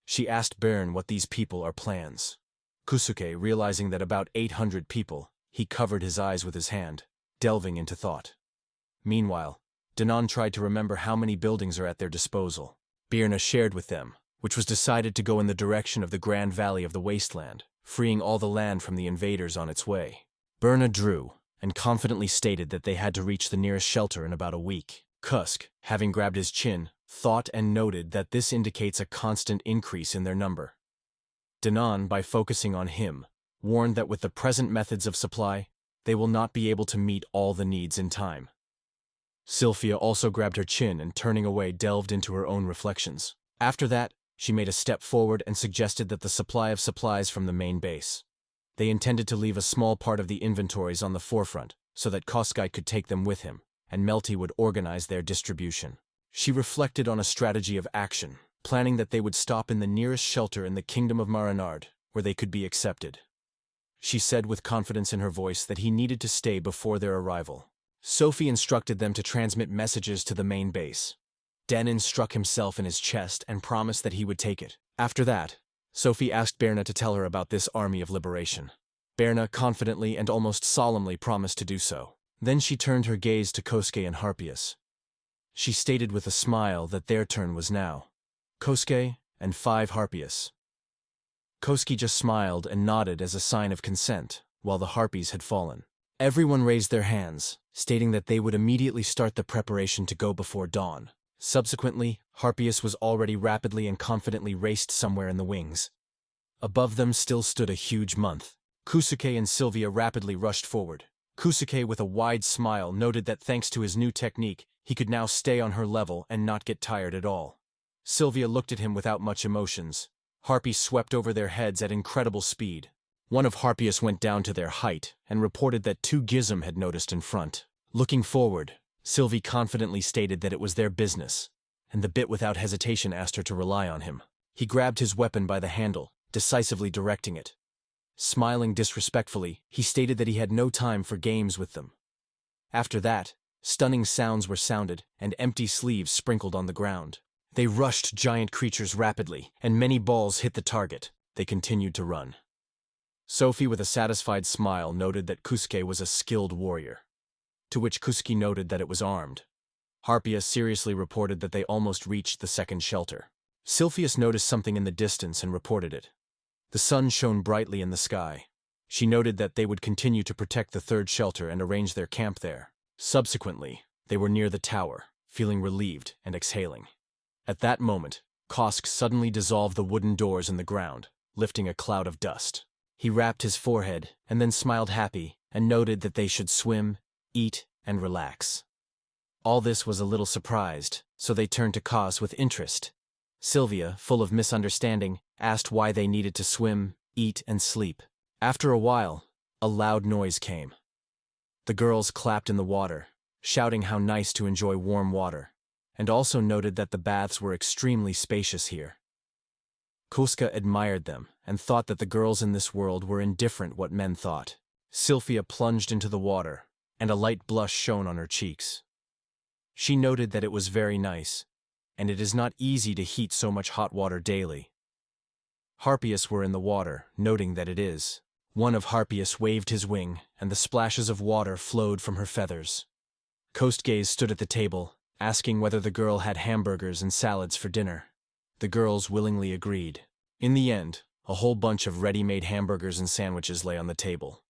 She asked Bern what these people are plans. Kusuke, realizing that about 800 people, he covered his eyes with his hand, delving into thought. Meanwhile, Danon tried to remember how many buildings are at their disposal. Birna shared with them, which was decided to go in the direction of the Grand Valley of the Wasteland, freeing all the land from the invaders on its way. Birna drew, and confidently stated that they had to reach the nearest shelter in about a week. Kusk, having grabbed his chin, thought and noted that this indicates a constant increase in their number. Danon, by focusing on him, warned that with the present methods of supply, they will not be able to meet all the needs in time. Sylphia also grabbed her chin and, turning away, delved into her own reflections. After that, she made a step forward and suggested that the supply of supplies from the main base. They intended to leave a small part of the inventories on the forefront, so that Koskai could take them with him, and Melty would organize their distribution. She reflected on a strategy of action, planning that they would stop in the nearest shelter in the kingdom of Marinard, where they could be accepted. She said with confidence in her voice that he needed to stay before their arrival. Sophie instructed them to transmit messages to the main base. Denon struck himself in his chest and promised that he would take it. After that, Sophie asked Berna to tell her about this army of liberation. Berna confidently and almost solemnly promised to do so. Then she turned her gaze to Kosuke and Harpius. She stated with a smile that their turn was now. Kosuke and 5 Harpius. Kosuke just smiled and nodded as a sign of consent, while the Harpies had fallen. Everyone raised their hands, stating that they would immediately start the preparation to go before dawn. Subsequently, Harpius was already rapidly and confidently raced somewhere in the wings. Above them still stood a huge month. Kusuke and Sylvia rapidly rushed forward. Kusuke, with a wide smile, noted that thanks to his new technique, he could now stay on her level and not get tired at all. Sylvia looked at him without much emotions. Harpies swept over their heads at incredible speed. One of Harpius went down to their height and reported that 2 Gizm had noticed in front. Looking forward, Sylvie confidently stated that it was their business, and the bit without hesitation asked her to rely on him. He grabbed his weapon by the handle, decisively directing it. Smiling disrespectfully, he stated that he had no time for games with them. After that, stunning sounds were sounded and empty sleeves sprinkled on the ground. They rushed giant creatures rapidly, and many balls hit the target. they continued to run. Sophie, with a satisfied smile, noted that Kusuke was a skilled warrior, to which Kusuke noted that it was armed. Harpia seriously reported that they almost reached the second shelter. Sylphius noticed something in the distance and reported it. The sun shone brightly in the sky. She noted that they would continue to protect the third shelter and arrange their camp there. Subsequently, they were near the tower, feeling relieved and exhaling. At that moment, Kosk suddenly dissolved the wooden doors in the ground, lifting a cloud of dust. He rapped his forehead and then smiled happy and noted that they should swim, eat, and relax. All this was a little surprised, so they turned to Kosk with interest. Sylvia, full of misunderstanding, asked why they needed to swim, eat, and sleep. After a while, a loud noise came. The girls clapped in the water, shouting how nice to enjoy warm water, and also noted that the baths were extremely spacious here. Kuska admired them and thought that the girls in this world were indifferent what men thought. Sylvia plunged into the water, and a light blush shone on her cheeks. She noted that it was very nice, and it is not easy to heat so much hot water daily. Harpias were in the water, noting that it is. One of Harpias waved his wing, and the splashes of water flowed from her feathers. Kostgaze stood at the table, asking whether the girl had hamburgers and salads for dinner. The girls willingly agreed. In the end, a whole bunch of ready-made hamburgers and sandwiches lay on the table.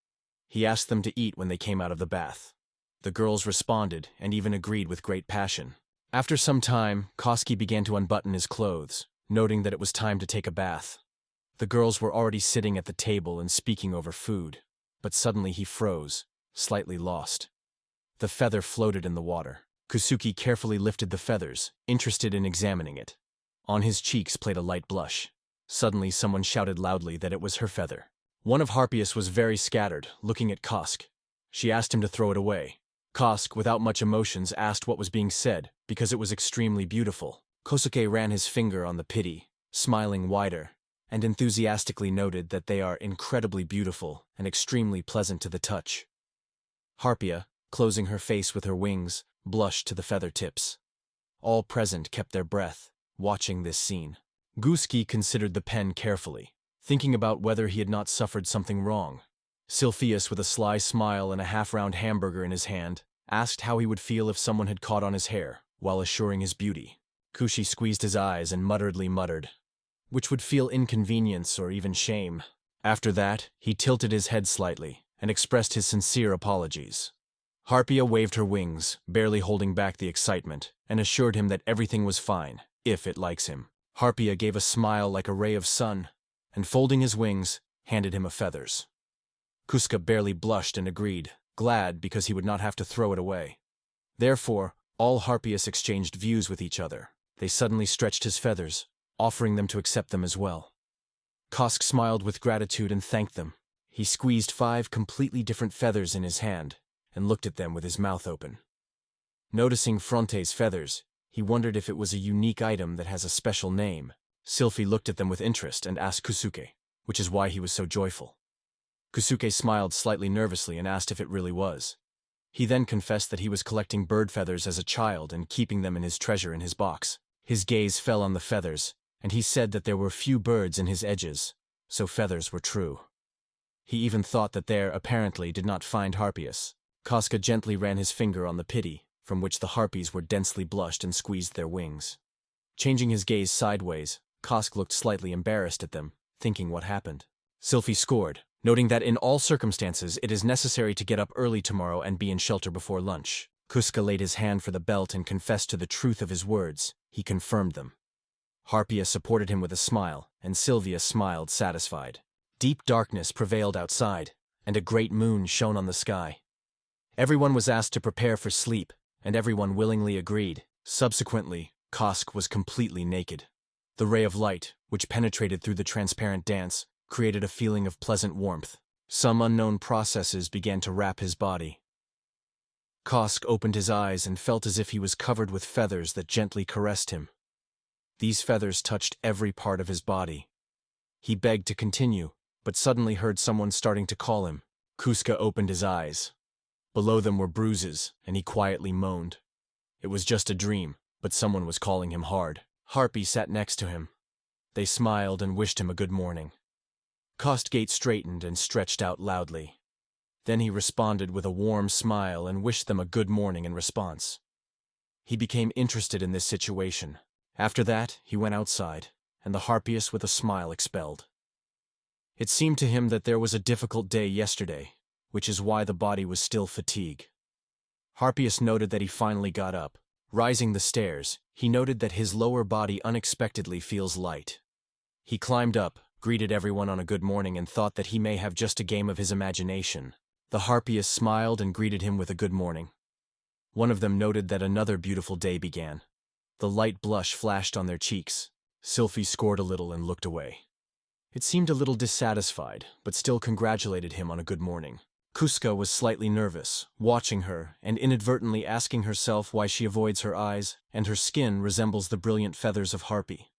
He asked them to eat when they came out of the bath. The girls responded and even agreed with great passion. After some time, Koski began to unbutton his clothes, noting that it was time to take a bath. The girls were already sitting at the table and speaking over food, but suddenly he froze, slightly lost. The feather floated in the water. Kusuke carefully lifted the feathers, interested in examining it. On his cheeks played a light blush. Suddenly someone shouted loudly that it was her feather. One of Harpias was very scattered, looking at Kosk. She asked him to throw it away. Kosk, without much emotions, asked what was being said, because it was extremely beautiful. Kosuke ran his finger on the pity, smiling wider, and enthusiastically noted that they are incredibly beautiful and extremely pleasant to the touch. Harpia, closing her face with her wings, blushed to the feather tips. All present kept their breath, watching this scene. Guski considered the pen carefully, thinking about whether he had not suffered something wrong. Sylphius, with a sly smile and a half-round hamburger in his hand, asked how he would feel if someone had caught on his hair, while assuring his beauty. Kushi squeezed his eyes and mutteredly muttered, which would feel inconvenience or even shame. After that, he tilted his head slightly and expressed his sincere apologies. Harpia waved her wings, barely holding back the excitement, and assured him that everything was fine, if it likes him. Harpia gave a smile like a ray of sun, and folding his wings, handed him a feathers. Kuska barely blushed and agreed, glad because he would not have to throw it away. Therefore, all Harpias exchanged views with each other. They suddenly stretched his feathers, offering them to accept them as well. Kosk smiled with gratitude and thanked them. He squeezed 5 completely different feathers in his hand and looked at them with his mouth open. Noticing Fronte's feathers, he wondered if it was a unique item that has a special name. Sylphie looked at them with interest and asked Kusuke, which is why he was so joyful. Kusuke smiled slightly nervously and asked if it really was. He then confessed that he was collecting bird feathers as a child and keeping them in his treasure in his box. His gaze fell on the feathers, and he said that there were few birds in his edges, so feathers were true. He even thought that there, apparently, did not find Harpias. Koska gently ran his finger on the pity, from which the harpies were densely blushed and squeezed their wings. Changing his gaze sideways, Kosk looked slightly embarrassed at them, thinking what happened. Sylphie scored, noting that in all circumstances it is necessary to get up early tomorrow and be in shelter before lunch. Kuska laid his hand for the belt and confessed to the truth of his words. He confirmed them. Harpia supported him with a smile, and Sylvia smiled satisfied. Deep darkness prevailed outside, and a great moon shone on the sky. Everyone was asked to prepare for sleep, and everyone willingly agreed. Subsequently, Kosk was completely naked. The ray of light, which penetrated through the transparent dance, created a feeling of pleasant warmth. Some unknown processes began to wrap his body. Kosk opened his eyes and felt as if he was covered with feathers that gently caressed him. These feathers touched every part of his body. He begged to continue, but suddenly heard someone starting to call him. Kuska opened his eyes. Below them were bruises, and he quietly moaned. It was just a dream, but someone was calling him hard. Harpy sat next to him. They smiled and wished him a good morning. Costgate straightened and stretched out loudly. Then he responded with a warm smile and wished them a good morning in response. He became interested in this situation. After that, he went outside, and the Harpius with a smile expelled. It seemed to him that there was a difficult day yesterday, which is why the body was still fatigued. Harpius noted that he finally got up. Rising the stairs, he noted that his lower body unexpectedly feels light. He climbed up, greeted everyone on a good morning and thought that he may have just a game of his imagination. The Harpius smiled and greeted him with a good morning. One of them noted that another beautiful day began. The light blush flashed on their cheeks. Sylphie scored a little and looked away. It seemed a little dissatisfied, but still congratulated him on a good morning. Kuska was slightly nervous, watching her and inadvertently asking herself why she avoids her eyes and her skin resembles the brilliant feathers of Harpy.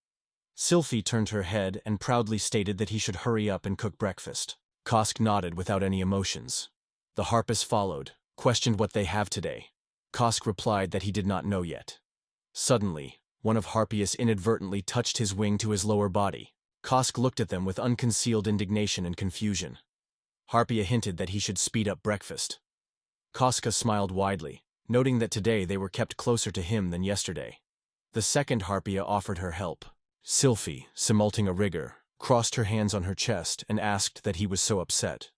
Sylphie turned her head and proudly stated that he should hurry up and cook breakfast. Kosk nodded without any emotions. The Harpus followed, questioned what they have today. Kosk replied that he did not know yet. Suddenly, one of Harpius inadvertently touched his wing to his lower body. Kosk looked at them with unconcealed indignation and confusion. Harpia hinted that he should speed up breakfast. Koska smiled widely, noting that today they were kept closer to him than yesterday. The second Harpia offered her help. Sylphie, simulating a rigor, crossed her hands on her chest and asked that he was so upset.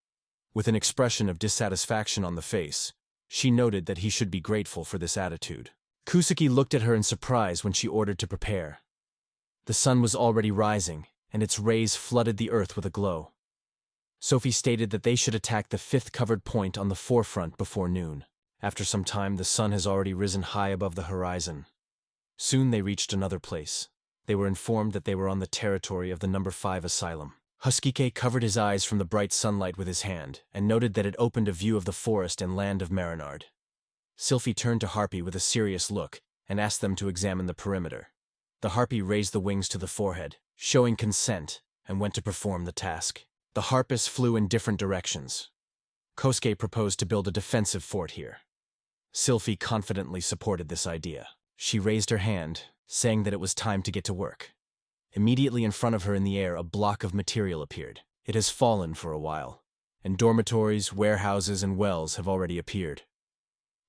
With an expression of dissatisfaction on the face, she noted that he should be grateful for this attitude. Kusuke looked at her in surprise when she ordered to prepare. The sun was already rising, and its rays flooded the earth with a glow. Sophie stated that they should attack the fifth covered point on the forefront before noon. After some time, the sun has already risen high above the horizon. Soon they reached another place. They were informed that they were on the territory of the No. 5 asylum. Huskike covered his eyes from the bright sunlight with his hand and noted that it opened a view of the forest and land of Marinard. Sylphie turned to Harpy with a serious look and asked them to examine the perimeter. The Harpy raised the wings to the forehead, showing consent, and went to perform the task. The Harpus flew in different directions. Kosuke proposed to build a defensive fort here. Sylphie confidently supported this idea. She raised her hand, saying that it was time to get to work. Immediately in front of her in the air, a block of material appeared. It has fallen for a while, and dormitories, warehouses, and wells have already appeared.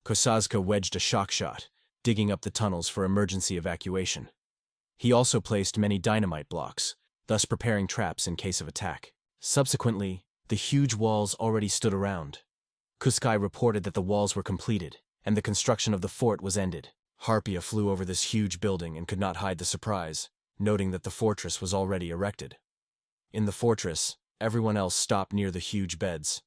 Kosazka wedged a shock shot, digging up the tunnels for emergency evacuation. He also placed many dynamite blocks, thus preparing traps in case of attack. Subsequently, the huge walls already stood around. Kuskai reported that the walls were completed, and the construction of the fort was ended. Harpia flew over this huge building and could not hide the surprise, noting that the fortress was already erected. In the fortress, everyone else stopped near the huge beds.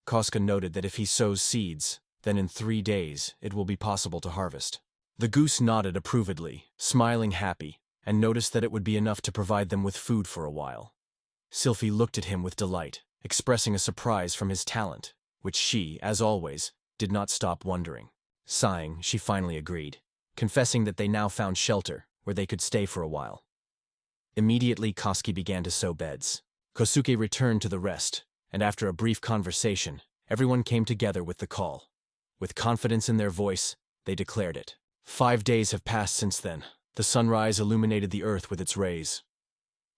Koska noted that if he sows seeds, then in 3 days it will be possible to harvest. The goose nodded approvedly, smiling happy, and noticed that it would be enough to provide them with food for a while. Sylphie looked at him with delight, expressing a surprise from his talent, which she, as always, did not stop wondering. Sighing, she finally agreed, confessing that they now found shelter, where they could stay for a while. Immediately, Koski began to sew beds. Kosuke returned to the rest, and after a brief conversation, everyone came together with the call. With confidence in their voice, they declared it. 5 days have passed since then. The sunrise illuminated the earth with its rays.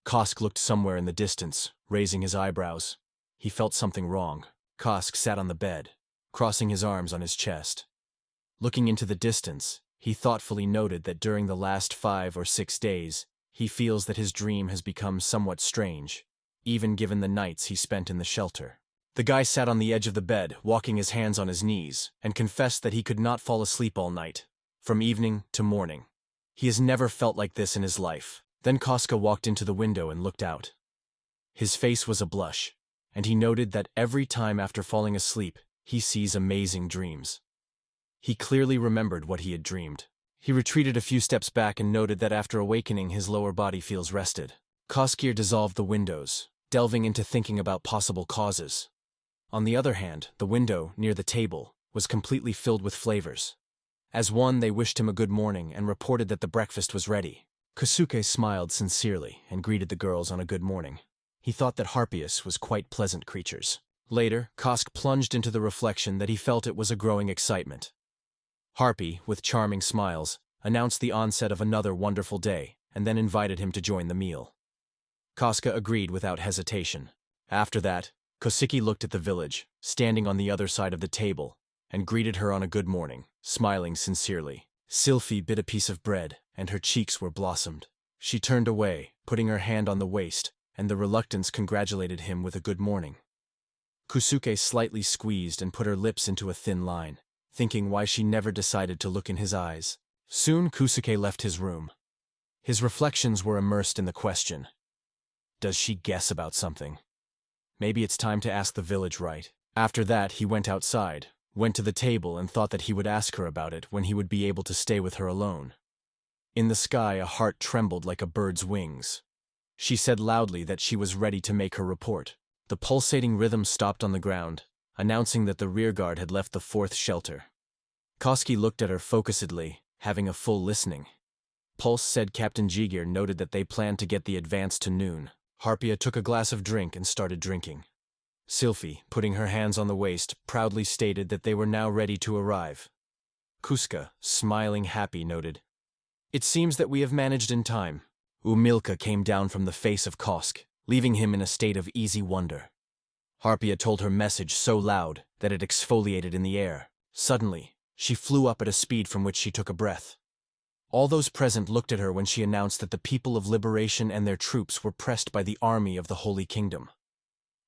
Kosk looked somewhere in the distance, raising his eyebrows. He felt something wrong. Kosk sat on the bed, crossing his arms on his chest. Looking into the distance, he thoughtfully noted that during the last 5 or 6 days, he feels that his dream has become somewhat strange, even given the nights he spent in the shelter. The guy sat on the edge of the bed, walking his hands on his knees, and confessed that he could not fall asleep all night, from evening to morning. He has never felt like this in his life. Then Koska walked into the window and looked out. His face was a blush, and he noted that every time after falling asleep, he sees amazing dreams. He clearly remembered what he had dreamed. He retreated a few steps back and noted that after awakening, his lower body feels rested. Koskir dissolved the windows, delving into thinking about possible causes. On the other hand, the window, near the table, was completely filled with flavors. As one, they wished him a good morning and reported that the breakfast was ready. Kosuke smiled sincerely and greeted the girls on a good morning. He thought that Harpius was quite pleasant creatures. Later, Kosk plunged into the reflection that he felt it was a growing excitement. Harpy, with charming smiles, announced the onset of another wonderful day and then invited him to join the meal. Koska agreed without hesitation. After that, Kosiki looked at the village, standing on the other side of the table, and greeted her on a good morning, smiling sincerely. Sylphie bit a piece of bread, and her cheeks were blossomed. She turned away, putting her hand on the waist, and the reluctance congratulated him with a good morning. Kusuke slightly squeezed and put her lips into a thin line, thinking why she never decided to look in his eyes. Soon Kusuke left his room. His reflections were immersed in the question: does she guess about something? Maybe it's time to ask the village right. After that, he went outside, went to the table and thought that he would ask her about it when he would be able to stay with her alone. In the sky, a heart trembled like a bird's wings. She said loudly that she was ready to make her report. The pulsating rhythm stopped on the ground, announcing that the rearguard had left the fourth shelter. Koski looked at her focusedly, having a full listening. Pulse said Captain Jigir noted that they planned to get the advance to noon. Harpia took a glass of drink and started drinking. Sylphie, putting her hands on the waist, proudly stated that they were now ready to arrive. Kuska, smiling happy, noted, "It seems that we have managed in time." Umilka came down from the face of Kosk, leaving him in a state of easy wonder. Harpia told her message so loud that it exfoliated in the air. Suddenly, she flew up at a speed from which she took a breath. All those present looked at her when she announced that the people of Liberation and their troops were pressed by the army of the Holy Kingdom.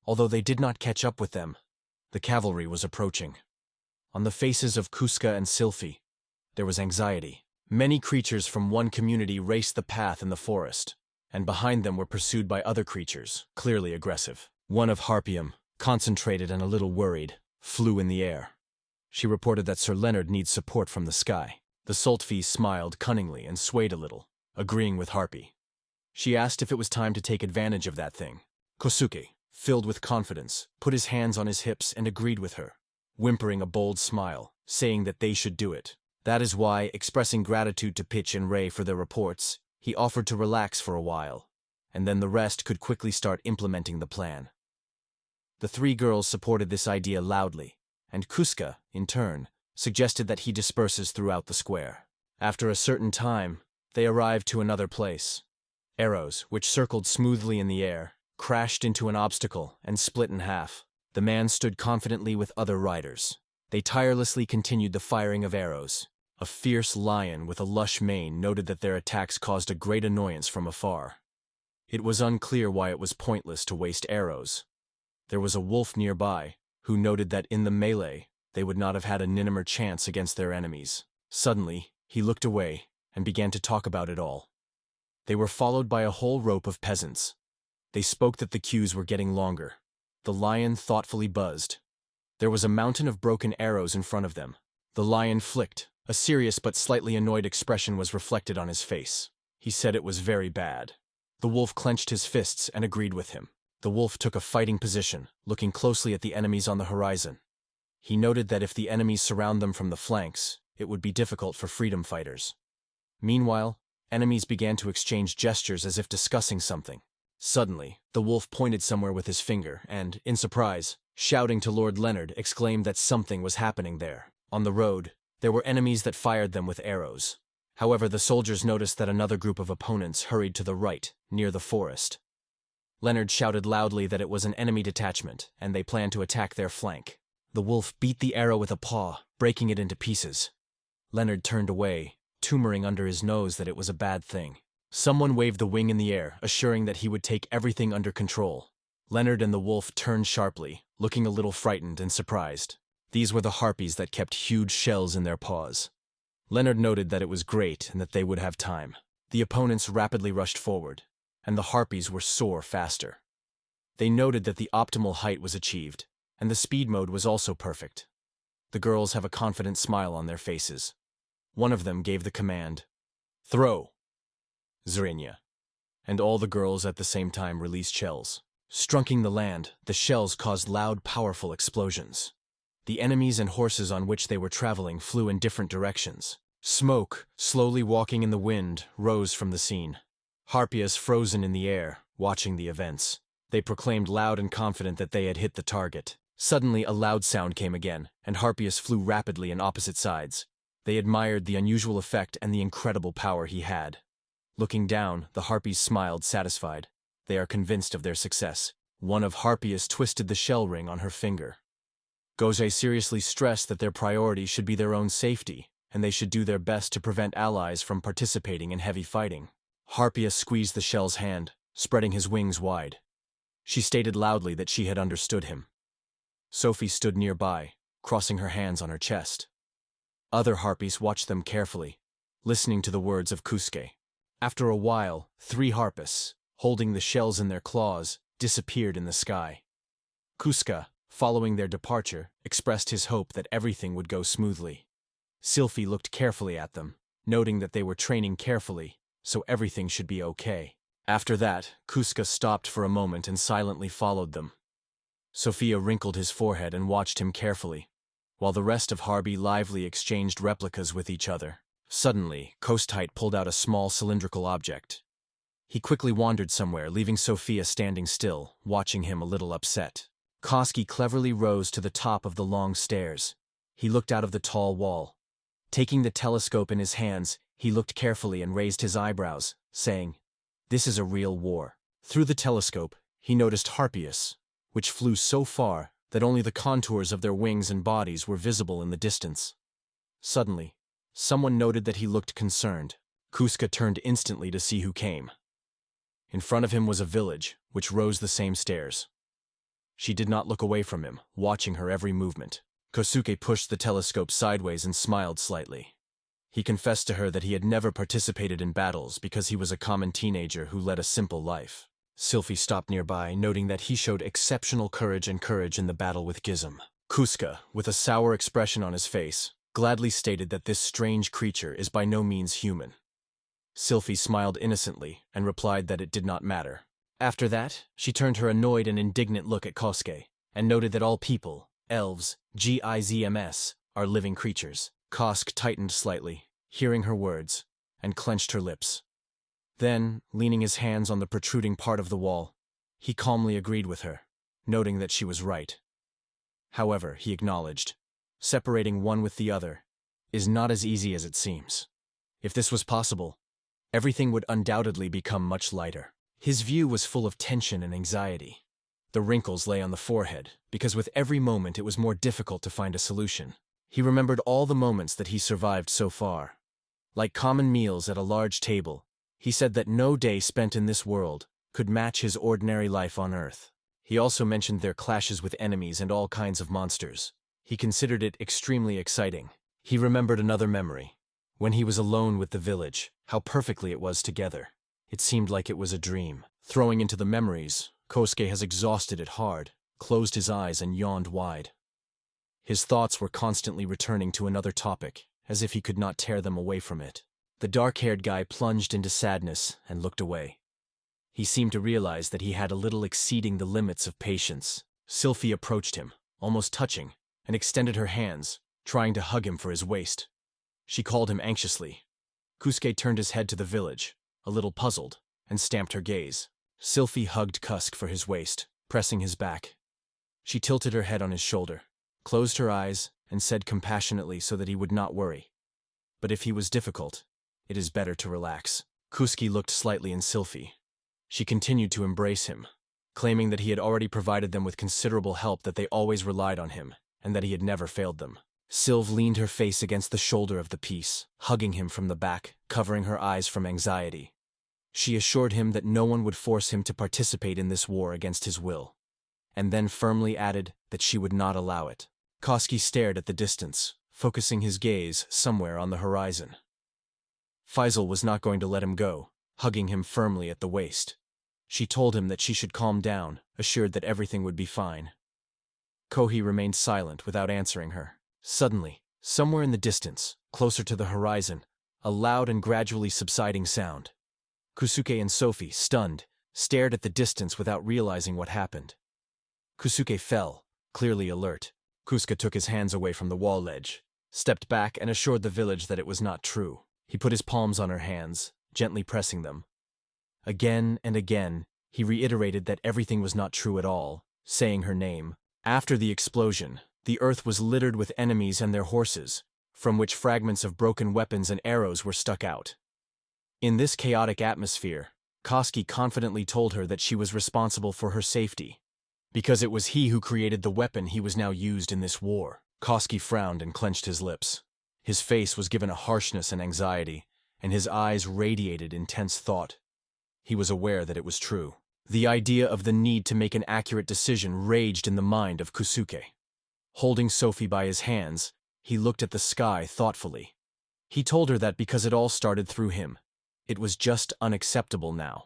Although they did not catch up with them, the cavalry was approaching. On the faces of Kuska and Sylphie, there was anxiety. Many creatures from one community raced the path in the forest, and behind them were pursued by other creatures, clearly aggressive. One of Harpium, concentrated and a little worried, flew in the air. She reported that Sir Leonard needs support from the sky. The Saltfee smiled cunningly and swayed a little, agreeing with Harpy. She asked if it was time to take advantage of that thing. Kosuke, filled with confidence, put his hands on his hips and agreed with her, whimpering a bold smile, saying that they should do it. That is why, expressing gratitude to Pitch and Ray for their reports, he offered to relax for a while, and then the rest could quickly start implementing the plan. The three girls supported this idea loudly, and Kuska, in turn, suggested that he disperses throughout the square. After a certain time, they arrived to another place. Arrows, which circled smoothly in the air, crashed into an obstacle and split in half. The man stood confidently with other riders. They tirelessly continued the firing of arrows. A fierce lion with a lush mane noted that their attacks caused a great annoyance from afar. It was unclear why it was pointless to waste arrows. There was a wolf nearby, who noted that in the melee, they would not have had a Ninimer chance against their enemies. Suddenly, he looked away and began to talk about it all. They were followed by a whole rope of peasants. They spoke that the queues were getting longer. The lion thoughtfully buzzed. There was a mountain of broken arrows in front of them. The lion flicked. A serious but slightly annoyed expression was reflected on his face. He said it was very bad. The wolf clenched his fists and agreed with him. The wolf took a fighting position, looking closely at the enemies on the horizon. He noted that if the enemies surround them from the flanks, it would be difficult for freedom fighters. Meanwhile, enemies began to exchange gestures as if discussing something. Suddenly, the wolf pointed somewhere with his finger and, in surprise, shouting to Lord Leonard, exclaimed that something was happening there. On the road, there were enemies that fired them with arrows. However, the soldiers noticed that another group of opponents hurried to the right, near the forest. Leonard shouted loudly that it was an enemy detachment, and they planned to attack their flank. The wolf beat the arrow with a paw, breaking it into pieces. Leonard turned away, tumoring under his nose that it was a bad thing. Someone waved the wing in the air, assuring that he would take everything under control. Leonard and the wolf turned sharply, looking a little frightened and surprised. These were the harpies that kept huge shells in their paws. Leonard noted that it was great and that they would have time. The opponents rapidly rushed forward, and the harpies were soar faster. They noted that the optimal height was achieved, and the speed mode was also perfect. The girls have a confident smile on their faces. One of them gave the command, "Throw!" Zrinya. And all the girls at the same time released shells. Striking the land, the shells caused loud, powerful explosions. The enemies and horses on which they were traveling flew in different directions. Smoke, slowly walking in the wind, rose from the scene. Harpias frozen in the air, watching the events. They proclaimed loud and confident that they had hit the target. Suddenly a loud sound came again, and Harpias flew rapidly in opposite sides. They admired the unusual effect and the incredible power he had. Looking down, the harpies smiled satisfied. They are convinced of their success. One of Harpias twisted the shell ring on her finger. Gozhe seriously stressed that their priority should be their own safety, and they should do their best to prevent allies from participating in heavy fighting. Harpias squeezed the shell's hand, spreading his wings wide. She stated loudly that she had understood him. Sophie stood nearby, crossing her hands on her chest. Other harpies watched them carefully, listening to the words of Kusuke. After a while, 3 harpies, holding the shells in their claws, disappeared in the sky. Kusuke, following their departure, expressed his hope that everything would go smoothly. Sylphie looked carefully at them, noting that they were training carefully, so everything should be okay. After that, Kusuke stopped for a moment and silently followed them. Sophia wrinkled his forehead and watched him carefully, while the rest of Harbi lively exchanged replicas with each other. Suddenly, Kostite pulled out a small cylindrical object. He quickly wandered somewhere, leaving Sophia standing still, watching him a little upset. Koski cleverly rose to the top of the long stairs. He looked out of the tall wall. Taking the telescope in his hands, he looked carefully and raised his eyebrows, saying, "This is a real war." Through the telescope, he noticed Harpias, which flew so far that only the contours of their wings and bodies were visible in the distance. Suddenly, someone noted that he looked concerned. Kusuke turned instantly to see who came. In front of him was a village, which rose the same stairs. She did not look away from him, watching her every movement. Kosuke pushed the telescope sideways and smiled slightly. He confessed to her that he had never participated in battles because he was a common teenager who led a simple life. Sylphie stopped nearby, noting that he showed exceptional courage in the battle with Gizem. Kusuke, with a sour expression on his face, gladly stated that this strange creature is by no means human. Sylphie smiled innocently and replied that it did not matter. After that, she turned her annoyed and indignant look at Kosuke, and noted that all people, elves, Gizms, are living creatures. Kosk tightened slightly, hearing her words, and clenched her lips. Then, leaning his hands on the protruding part of the wall, he calmly agreed with her, noting that she was right. However, he acknowledged, separating one with the other is not as easy as it seems. If this was possible, everything would undoubtedly become much lighter. His view was full of tension and anxiety. The wrinkles lay on the forehead, because with every moment it was more difficult to find a solution. He remembered all the moments that he survived so far. Like common meals at a large table, he said that no day spent in this world could match his ordinary life on Earth. He also mentioned their clashes with enemies and all kinds of monsters. He considered it extremely exciting. He remembered another memory. When he was alone with the village, how perfectly it was together. It seemed like it was a dream. Throwing into the memories, Kosuke has exhausted it hard, closed his eyes and yawned wide. His thoughts were constantly returning to another topic, as if he could not tear them away from it. The dark-haired guy plunged into sadness and looked away. He seemed to realize that he had a little exceeding the limits of patience. Sylphie approached him, almost touching, and extended her hands, trying to hug him for his waist. She called him anxiously. Kusuke turned his head to the village, a little puzzled, and stamped her gaze. Sylphie hugged Kusk for his waist, pressing his back. She tilted her head on his shoulder, closed her eyes, and said compassionately so that he would not worry. But if he was difficult, it is better to relax. Kusuke looked slightly in Sylphie. She continued to embrace him, claiming that he had already provided them with considerable help, that they always relied on him, and that he had never failed them. Sylve leaned her face against the shoulder of the piece, hugging him from the back, covering her eyes from anxiety. She assured him that no one would force him to participate in this war against his will, and then firmly added that she would not allow it. Koski stared at the distance, focusing his gaze somewhere on the horizon. Faisal was not going to let him go, hugging him firmly at the waist. She told him that she should calm down, assured that everything would be fine. Kohi remained silent without answering her. Suddenly, somewhere in the distance, closer to the horizon, a loud and gradually subsiding sound. Kusuke and Sophie, stunned, stared at the distance without realizing what happened. Kusuke fell, clearly alert. Kusuke took his hands away from the wall ledge, stepped back and assured the village that it was not true. He put his palms on her hands, gently pressing them. Again and again, he reiterated that everything was not true at all, saying her name. After the explosion, the earth was littered with enemies and their horses, from which fragments of broken weapons and arrows were stuck out. In this chaotic atmosphere, Koski confidently told her that she was responsible for her safety, Because it was he who created the weapon he was now used in this war. Koski frowned and clenched his lips. His face was given a harshness and anxiety, and his eyes radiated intense thought. He was aware that it was true. The idea of the need to make an accurate decision raged in the mind of Kusuke. Holding Sophie by his hands, he looked at the sky thoughtfully. He told her that because it all started through him, it was just unacceptable now.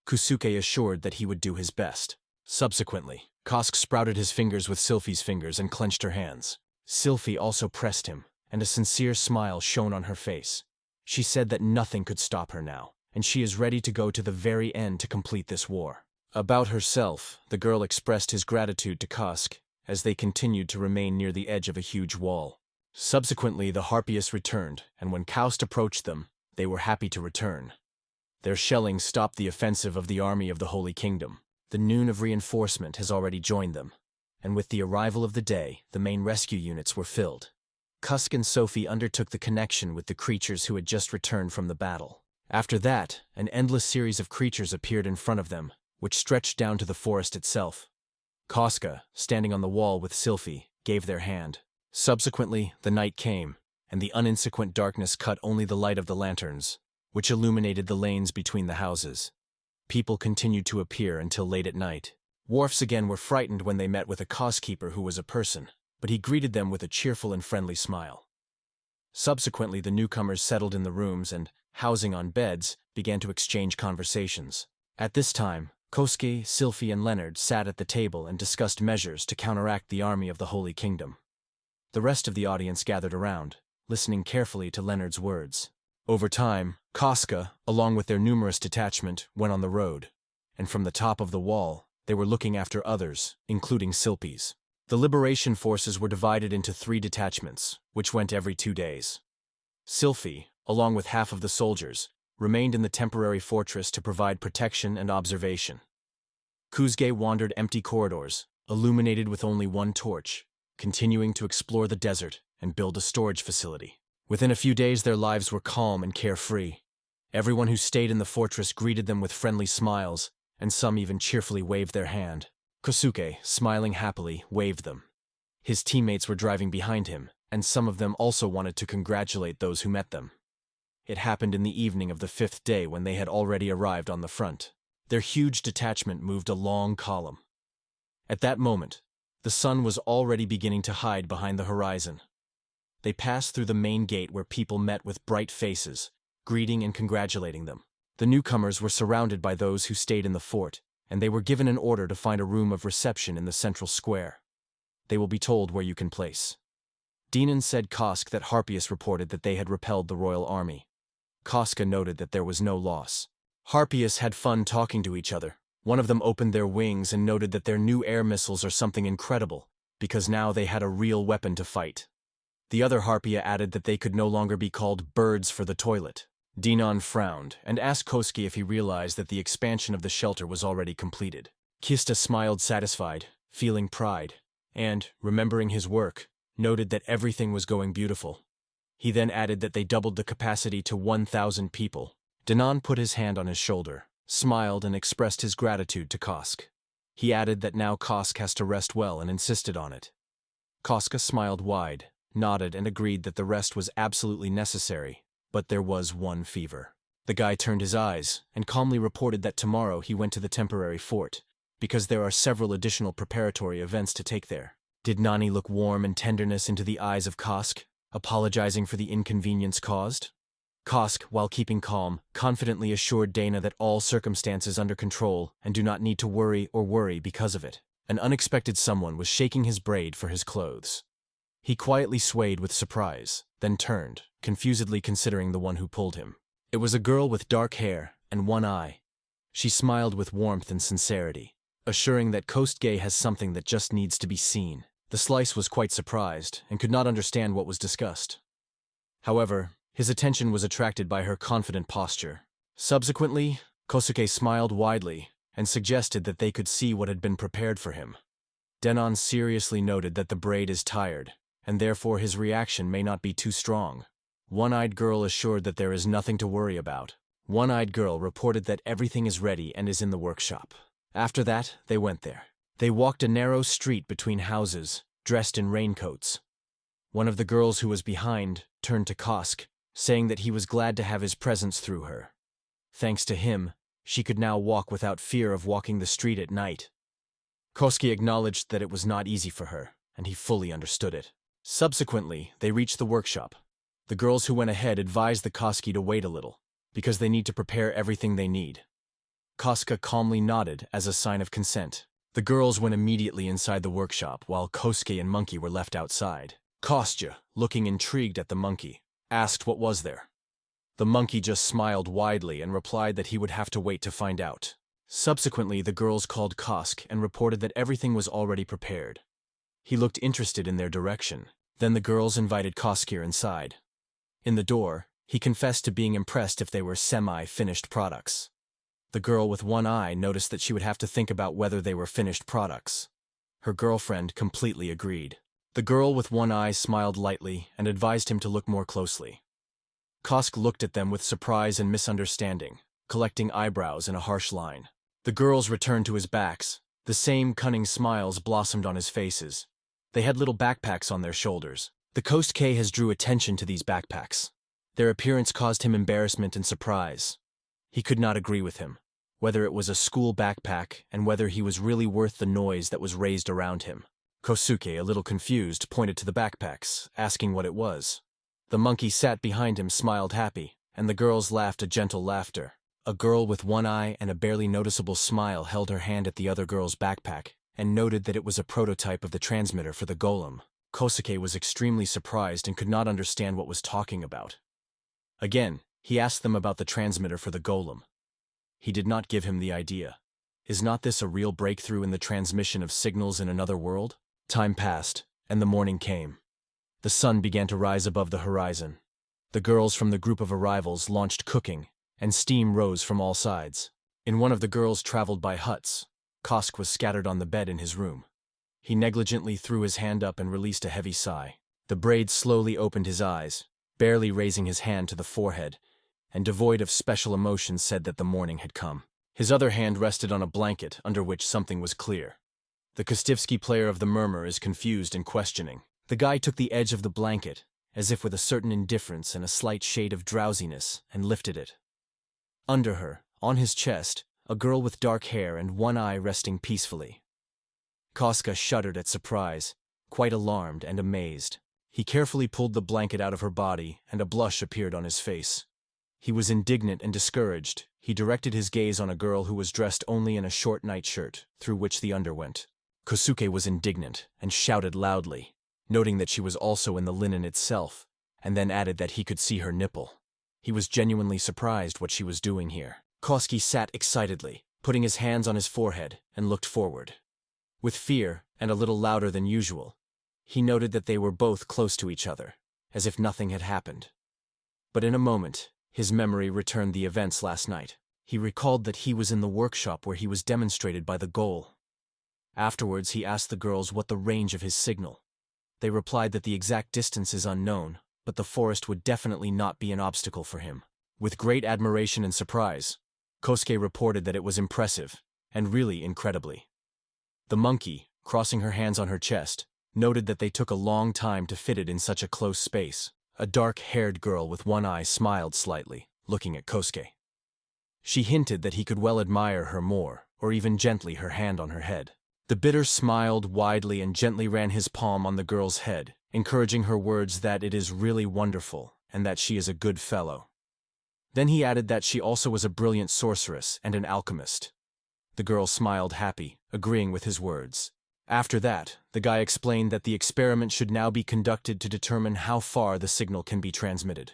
Kusuke assured that he would do his best. Subsequently, Kosk sprouted his fingers with Sylphie's fingers and clenched her hands. Sylphie also pressed him, and a sincere smile shone on her face. She said that nothing could stop her now, and she is ready to go to the very end to complete this war. About herself, the girl expressed his gratitude to Kosk as they continued to remain near the edge of a huge wall. Subsequently, the Harpies returned, and when Koust approached them, they were happy to return. Their shelling stopped the offensive of the army of the Holy Kingdom. The noon of reinforcement has already joined them, and with the arrival of the day, the main rescue units were filled. Kusk and Sophie undertook the connection with the creatures who had just returned from the battle. After that, an endless series of creatures appeared in front of them, which stretched down to the forest itself. Koska, standing on the wall with Sylphie, gave their hand. Subsequently, the night came, and the uninsequent darkness cut only the light of the lanterns, which illuminated the lanes between the houses. People continued to appear until late at night. Dwarfs again were frightened when they met with a causekeeper who was a person, but he greeted them with a cheerful and friendly smile. Subsequently, the newcomers settled in the rooms and, housing on beds, began to exchange conversations. At this time, Kosuke, Sylphie, and Leonard sat at the table and discussed measures to counteract the army of the Holy Kingdom. The rest of the audience gathered around, listening carefully to Leonard's words. Over time, Koska, along with their numerous detachment, went on the road, and from the top of the wall, they were looking after others, including Sylphie's. The liberation forces were divided into 3 detachments, which went every 2 days. Sylphie, along with half of the soldiers, remained in the temporary fortress to provide protection and observation. Kusuke wandered empty corridors, illuminated with only one torch, continuing to explore the desert and build a storage facility. Within a few days, their lives were calm and carefree. Everyone who stayed in the fortress greeted them with friendly smiles, and some even cheerfully waved their hand. Kosuke, smiling happily, waved them. His teammates were driving behind him, and some of them also wanted to congratulate those who met them. It happened in the evening of the 5th day when they had already arrived on the front. Their huge detachment moved a long column. At that moment, the sun was already beginning to hide behind the horizon. They passed through the main gate where people met with bright faces, greeting and congratulating them. The newcomers were surrounded by those who stayed in the fort, and they were given an order to find a room of reception in the central square. They will be told where you can place. Dinan said Kosk that Harpies reported that they had repelled the royal army. Koska noted that there was no loss. Harpies had fun talking to each other. One of them opened their wings and noted that their new air missiles are something incredible, because now they had a real weapon to fight. The other Harpia added that they could no longer be called birds for the toilet. Dinan frowned and asked Kosuke if he realized that the expansion of the shelter was already completed. Kista smiled satisfied, feeling pride, and, remembering his work, noted that everything was going beautiful. He then added that they doubled the capacity to 1,000 people. Dinan put his hand on his shoulder, smiled and expressed his gratitude to Kosk. He added that now Kosk has to rest well and insisted on it. Koska smiled wide, nodded and agreed that the rest was absolutely necessary, but there was one fever. The guy turned his eyes and calmly reported that tomorrow he went to the temporary fort, because there are several additional preparatory events to take there. Did Nani look warm and tenderness into the eyes of Kosk, apologizing for the inconvenience caused? Kosk, while keeping calm, confidently assured Dana that all circumstances under control and do not need to worry because of it. An unexpected someone was shaking his braid for his clothes. He quietly swayed with surprise, then turned, confusedly considering the one who pulled him. It was a girl with dark hair and one eye. She smiled with warmth and sincerity, assuring that Kosuke has something that just needs to be seen. The slice was quite surprised and could not understand what was discussed. However, his attention was attracted by her confident posture. Subsequently, Kosuke smiled widely and suggested that they could see what had been prepared for him. Denon seriously noted that the braid is tired, and therefore his reaction may not be too strong. One-eyed girl assured that there is nothing to worry about. One-eyed girl reported that everything is ready and is in the workshop. After that, they went there. They walked a narrow street between houses, dressed in raincoats. One of the girls who was behind turned to Kosk, saying that he was glad to have his presence through her. Thanks to him, she could now walk without fear of walking the street at night. Koski acknowledged that it was not easy for her, and he fully understood it. Subsequently, they reached the workshop. The girls who went ahead advised the Koski to wait a little, because they need to prepare everything they need. Koska calmly nodded as a sign of consent. The girls went immediately inside the workshop, while Kosuke and Monkey were left outside. Kostya, looking intrigued at the monkey, asked what was there. The monkey just smiled widely and replied that he would have to wait to find out. Subsequently, the girls called Kosk and reported that everything was already prepared. He looked interested in their direction. Then the girls invited Koskir inside. In the door, he confessed to being impressed if they were semi-finished products. The girl with one eye noticed that she would have to think about whether they were finished products. Her girlfriend completely agreed. The girl with one eye smiled lightly and advised him to look more closely. Kosk looked at them with surprise and misunderstanding, collecting eyebrows in a harsh line. The girls returned to his backs. The same cunning smiles blossomed on his faces. They had little backpacks on their shoulders. The Coast K has drew attention to these backpacks. Their appearance caused him embarrassment and surprise. He could not agree with him, whether it was a school backpack and whether he was really worth the noise that was raised around him. Kosuke, a little confused, pointed to the backpacks, asking what it was. The monkey sat behind him, smiled happy, and the girls laughed a gentle laughter. A girl with one eye and a barely noticeable smile held her hand at the other girl's backpack and noted that it was a prototype of the transmitter for the golem. Kosuke was extremely surprised and could not understand what was talking about. Again, he asked them about the transmitter for the golem. He did not give him the idea. Is not this a real breakthrough in the transmission of signals in another world? Time passed, and the morning came. The sun began to rise above the horizon. The girls from the group of arrivals launched cooking, and steam rose from all sides. In one of the girls traveled by huts. Kosk was scattered on the bed in his room. He negligently threw his hand up and released a heavy sigh. The braid slowly opened his eyes, barely raising his hand to the forehead, and devoid of special emotion said that the morning had come. His other hand rested on a blanket under which something was clear. The Kostivsky player of the murmur is confused and questioning. The guy took the edge of the blanket, as if with a certain indifference and a slight shade of drowsiness, and lifted it. Under her, on his chest, a girl with dark hair and one eye resting peacefully. Koska shuddered at surprise, quite alarmed and amazed. He carefully pulled the blanket out of her body, and a blush appeared on his face. He was indignant and discouraged. He directed his gaze on a girl who was dressed only in a short nightshirt, through which the under went. Kosuke was indignant and shouted loudly, noting that she was also in the linen itself, and then added that he could see her nipple. He was genuinely surprised what she was doing here. Koski sat excitedly, putting his hands on his forehead, and looked forward. With fear, and a little louder than usual, he noted that they were both close to each other, as if nothing had happened. But in a moment, his memory returned the events last night. He recalled that he was in the workshop where he was demonstrated by the goal. Afterwards, he asked the girls what the range of his signal. They replied that the exact distance is unknown, but the forest would definitely not be an obstacle for him. With great admiration and surprise, Kosuke reported that it was impressive, and really incredibly. The monkey, crossing her hands on her chest, noted that they took a long time to fit it in such a close space. A dark-haired girl with one eye smiled slightly, looking at Kosuke. She hinted that he could well admire her more, or even gently her hand on her head. The bidder smiled widely and gently ran his palm on the girl's head, encouraging her words that it is really wonderful, and that she is a good fellow. Then he added that she also was a brilliant sorceress and an alchemist. The girl smiled happy, agreeing with his words. After that, the guy explained that the experiment should now be conducted to determine how far the signal can be transmitted.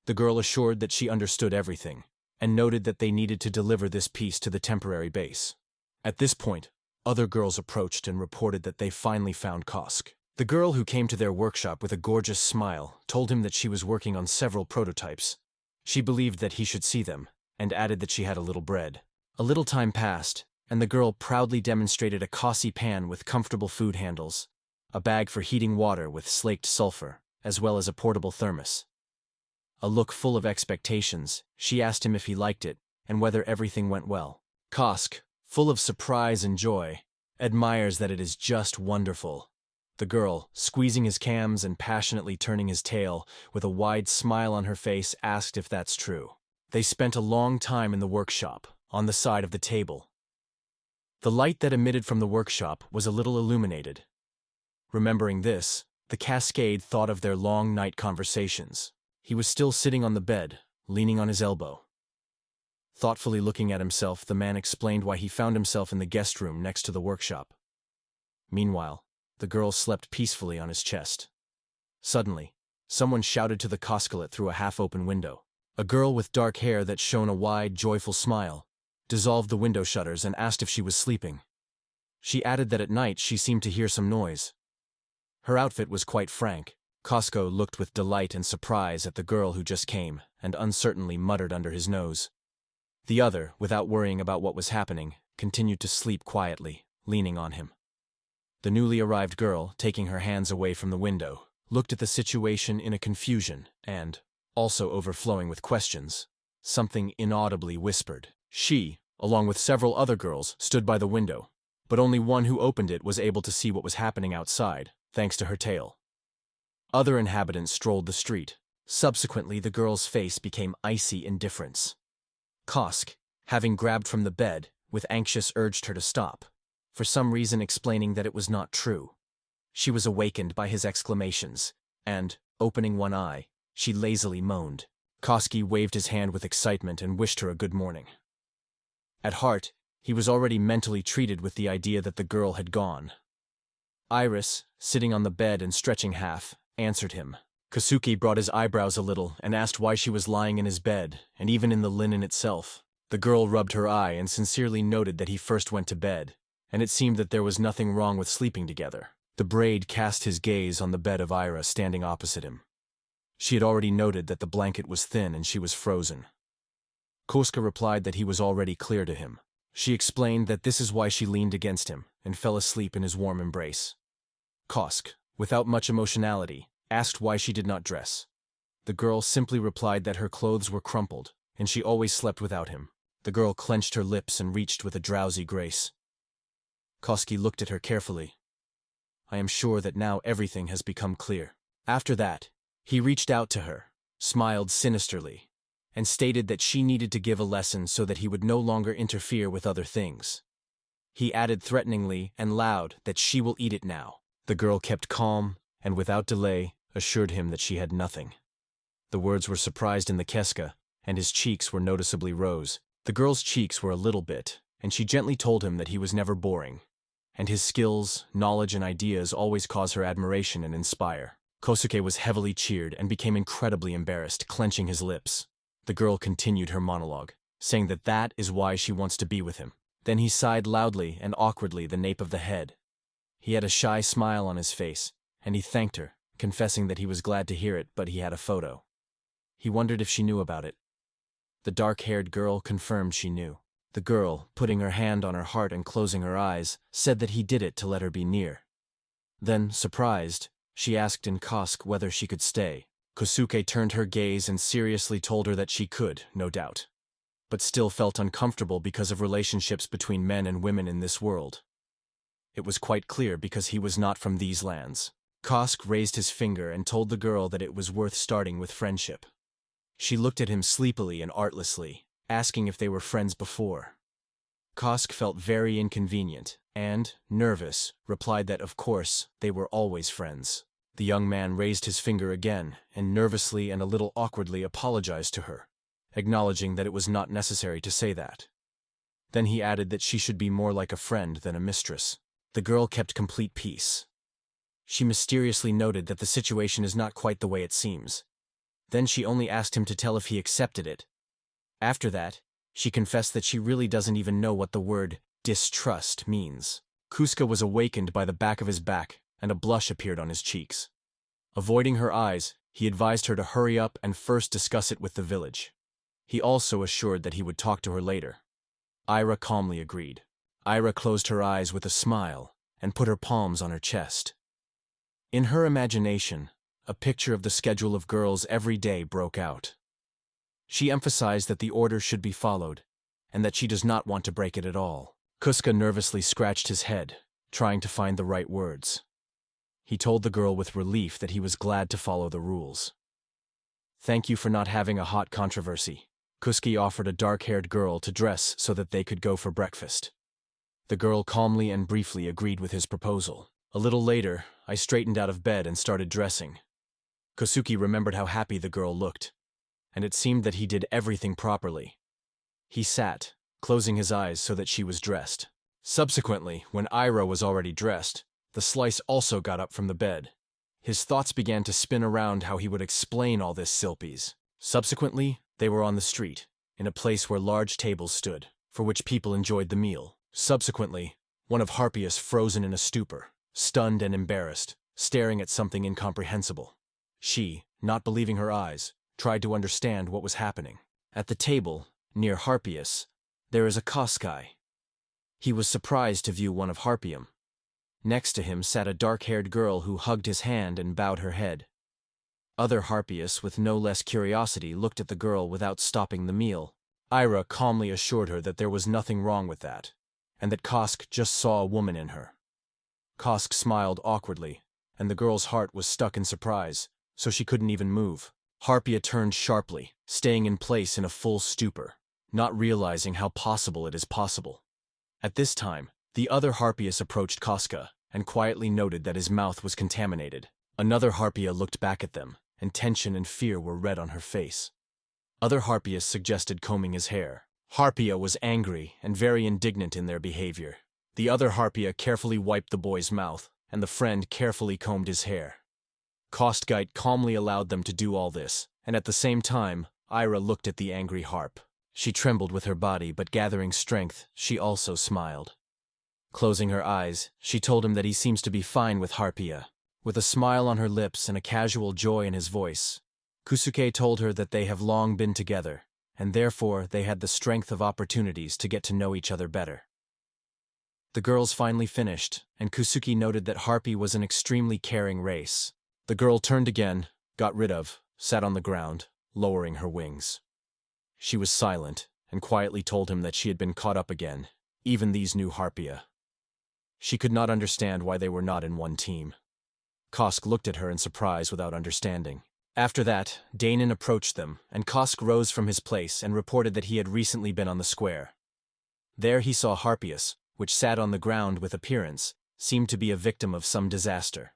The girl assured that she understood everything, and noted that they needed to deliver this piece to the temporary base. At this point, other girls approached and reported that they finally found Kosk. The girl who came to their workshop with a gorgeous smile told him that she was working on several prototypes. She believed that he should see them, and added that she had a little bread. A little time passed, and the girl proudly demonstrated a Kasi pan with comfortable food handles, a bag for heating water with slaked sulfur, as well as a portable thermos. A look full of expectations, she asked him if he liked it, and whether everything went well. Kosk, full of surprise and joy, admires that it is just wonderful. The girl, squeezing his cams and passionately turning his tail, with a wide smile on her face, asked if that's true. They spent a long time in the workshop, on the side of the table. The light that emitted from the workshop was a little illuminated. Remembering this, the Cascade thought of their long night conversations. He was still sitting on the bed, leaning on his elbow. Thoughtfully looking at himself, the man explained why he found himself in the guest room next to the workshop. Meanwhile, the girl slept peacefully on his chest. Suddenly, someone shouted to the Coscalet through a half-open window. A girl with dark hair that shone a wide, joyful smile dissolved the window shutters and asked if she was sleeping. She added that at night she seemed to hear some noise. Her outfit was quite frank. Costco looked with delight and surprise at the girl who just came, and uncertainly muttered under his nose. The other, without worrying about what was happening, continued to sleep quietly, leaning on him. The newly arrived girl, taking her hands away from the window, looked at the situation in a confusion and, also overflowing with questions, something inaudibly whispered. She, along with several other girls, stood by the window, but only one who opened it was able to see what was happening outside, thanks to her tail. Other inhabitants strolled the street. Subsequently, the girl's face became icy indifference. Kosk, having grabbed from the bed, with anxious urged her to stop, for some reason explaining that it was not true. She was awakened by his exclamations, and, opening one eye, she lazily moaned. Koski waved his hand with excitement and wished her a good morning. At heart, he was already mentally treated with the idea that the girl had gone. Iris, sitting on the bed and stretching half, answered him. Kosuke brought his eyebrows a little and asked why she was lying in his bed, and even in the linen itself. The girl rubbed her eye and sincerely noted that he first went to bed, and it seemed that there was nothing wrong with sleeping together. The braid cast his gaze on the bed of Ira standing opposite him. She had already noted that the blanket was thin and she was frozen. Koska replied that he was already clear to him. She explained that this is why she leaned against him and fell asleep in his warm embrace. Kosk, without much emotionality, asked why she did not dress. The girl simply replied that her clothes were crumpled, and she always slept without him. The girl clenched her lips and reached with a drowsy grace. Koski looked at her carefully. I am sure that now everything has become clear. After that, he reached out to her, smiled sinisterly, and stated that she needed to give a lesson so that he would no longer interfere with other things. He added threateningly and loud that she will eat it now. The girl kept calm, and without delay, assured him that she had nothing. The words were surprised in the Keska, and his cheeks were noticeably rose. The girl's cheeks were a little bit, and she gently told him that he was never boring, and his skills, knowledge, and ideas always cause her admiration and inspire. Kosuke was heavily cheered and became incredibly embarrassed, clenching his lips. The girl continued her monologue, saying that that is why she wants to be with him. Then he sighed loudly and awkwardly the nape of the head. He had a shy smile on his face, and he thanked her, confessing that he was glad to hear it, but he had a photo. He wondered if she knew about it. The dark-haired girl confirmed she knew. The girl, putting her hand on her heart and closing her eyes, said that he did it to let her be near. Then, surprised, she asked in Kosk whether she could stay. Kosuke turned her gaze and seriously told her that she could, no doubt, but still felt uncomfortable because of relationships between men and women in this world. It was quite clear because he was not from these lands. Kosk raised his finger and told the girl that it was worth starting with friendship. She looked at him sleepily and artlessly, asking if they were friends before. Kosk felt very inconvenient and, nervous, replied that of course they were always friends. The young man raised his finger again and nervously and a little awkwardly apologized to her, acknowledging that it was not necessary to say that. Then he added that she should be more like a friend than a mistress. The girl kept complete peace. She mysteriously noted that the situation is not quite the way it seems. Then she only asked him to tell if he accepted it. After that, she confessed that she really doesn't even know what the word distrust means. Kuska was awakened by the back of his back, and a blush appeared on his cheeks. Avoiding her eyes, he advised her to hurry up and first discuss it with the village. He also assured that he would talk to her later. Ira calmly agreed. Ira closed her eyes with a smile and put her palms on her chest. In her imagination, a picture of the schedule of girls every day broke out. She emphasized that the order should be followed, and that she does not want to break it at all. Kuska nervously scratched his head, trying to find the right words. He told the girl with relief that he was glad to follow the rules. Thank you for not having a hot controversy. Kuski offered a dark-haired girl to dress so that they could go for breakfast. The girl calmly and briefly agreed with his proposal. A little later, I straightened out of bed and started dressing. Kosuke remembered how happy the girl looked, and it seemed that he did everything properly. He sat, closing his eyes so that she was dressed. Subsequently, when Ira was already dressed, the slice also got up from the bed. His thoughts began to spin around how he would explain all this silpies. Subsequently, they were on the street, in a place where large tables stood, for which people enjoyed the meal. Subsequently, one of Harpias frozen in a stupor, stunned and embarrassed, staring at something incomprehensible. She, not believing her eyes, tried to understand what was happening. At the table, near Harpias, there is a Koskai. He was surprised to view one of Harpium. Next to him sat a dark-haired girl who hugged his hand and bowed her head. Other Harpias, with no less curiosity, looked at the girl without stopping the meal. Ira calmly assured her that there was nothing wrong with that, and that Kosk just saw a woman in her. Kosk smiled awkwardly, and the girl's heart was stuck in surprise, so she couldn't even move. Harpia turned sharply, staying in place in a full stupor, not realizing how possible it is possible. At this time, the other Harpias approached Koska and quietly noted that his mouth was contaminated. Another Harpia looked back at them, and tension and fear were red on her face. Other Harpias suggested combing his hair. Harpia was angry and very indignant in their behavior. The other Harpia carefully wiped the boy's mouth, and the friend carefully combed his hair. Kostgite calmly allowed them to do all this, and at the same time, Ira looked at the angry harp. She trembled with her body, but gathering strength, she also smiled. Closing her eyes, she told him that he seems to be fine with Harpia. With a smile on her lips and a casual joy in his voice, Kusuke told her that they have long been together, and therefore they had the strength of opportunities to get to know each other better. The girls finally finished, and Kusuke noted that Harpy was an extremely caring race. The girl turned again, got rid of, sat on the ground, lowering her wings. She was silent, and quietly told him that she had been caught up again, even these new Harpia. She could not understand why they were not in one team. Kosk looked at her in surprise without understanding. After that, Danon approached them, and Kosk rose from his place and reported that he had recently been on the square. There he saw Harpias, which sat on the ground with appearance, seemed to be a victim of some disaster.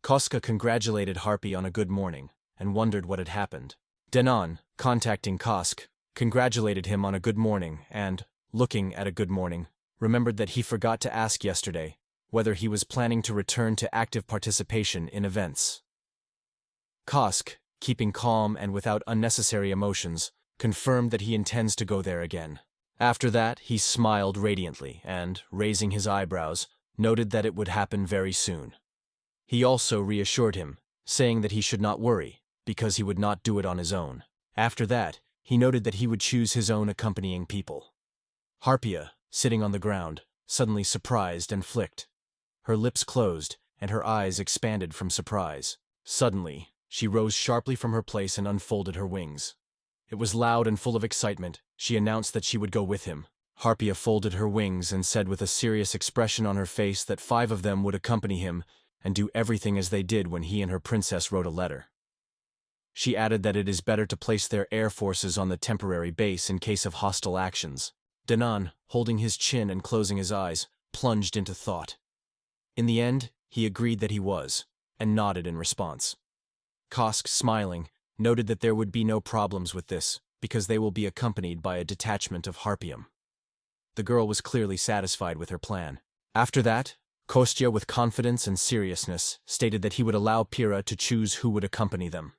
Koska congratulated Harpy on a good morning, and wondered what had happened. Danon, contacting Kosk, congratulated him on a good morning and, looking at a good morning, remembered that he forgot to ask yesterday whether he was planning to return to active participation in events. Kosk, keeping calm and without unnecessary emotions, confirmed that he intends to go there again. After that, he smiled radiantly and, raising his eyebrows, noted that it would happen very soon. He also reassured him, saying that he should not worry, because he would not do it on his own. After that, he noted that he would choose his own accompanying people. Harpia, sitting on the ground, suddenly surprised and flicked. Her lips closed, and her eyes expanded from surprise. Suddenly, she rose sharply from her place and unfolded her wings. It was loud and full of excitement. She announced that she would go with him. Harpia folded her wings and said with a serious expression on her face that 5 of them would accompany him and do everything as they did when he and her princess wrote a letter. She added that it is better to place their air forces on the temporary base in case of hostile actions. Danon, holding his chin and closing his eyes, plunged into thought. In the end, he agreed that he was, and nodded in response. Kosk, smiling, noted that there would be no problems with this, because they will be accompanied by a detachment of Harpium. The girl was clearly satisfied with her plan. After that, Kostya, with confidence and seriousness, stated that he would allow Pyrrha to choose who would accompany them.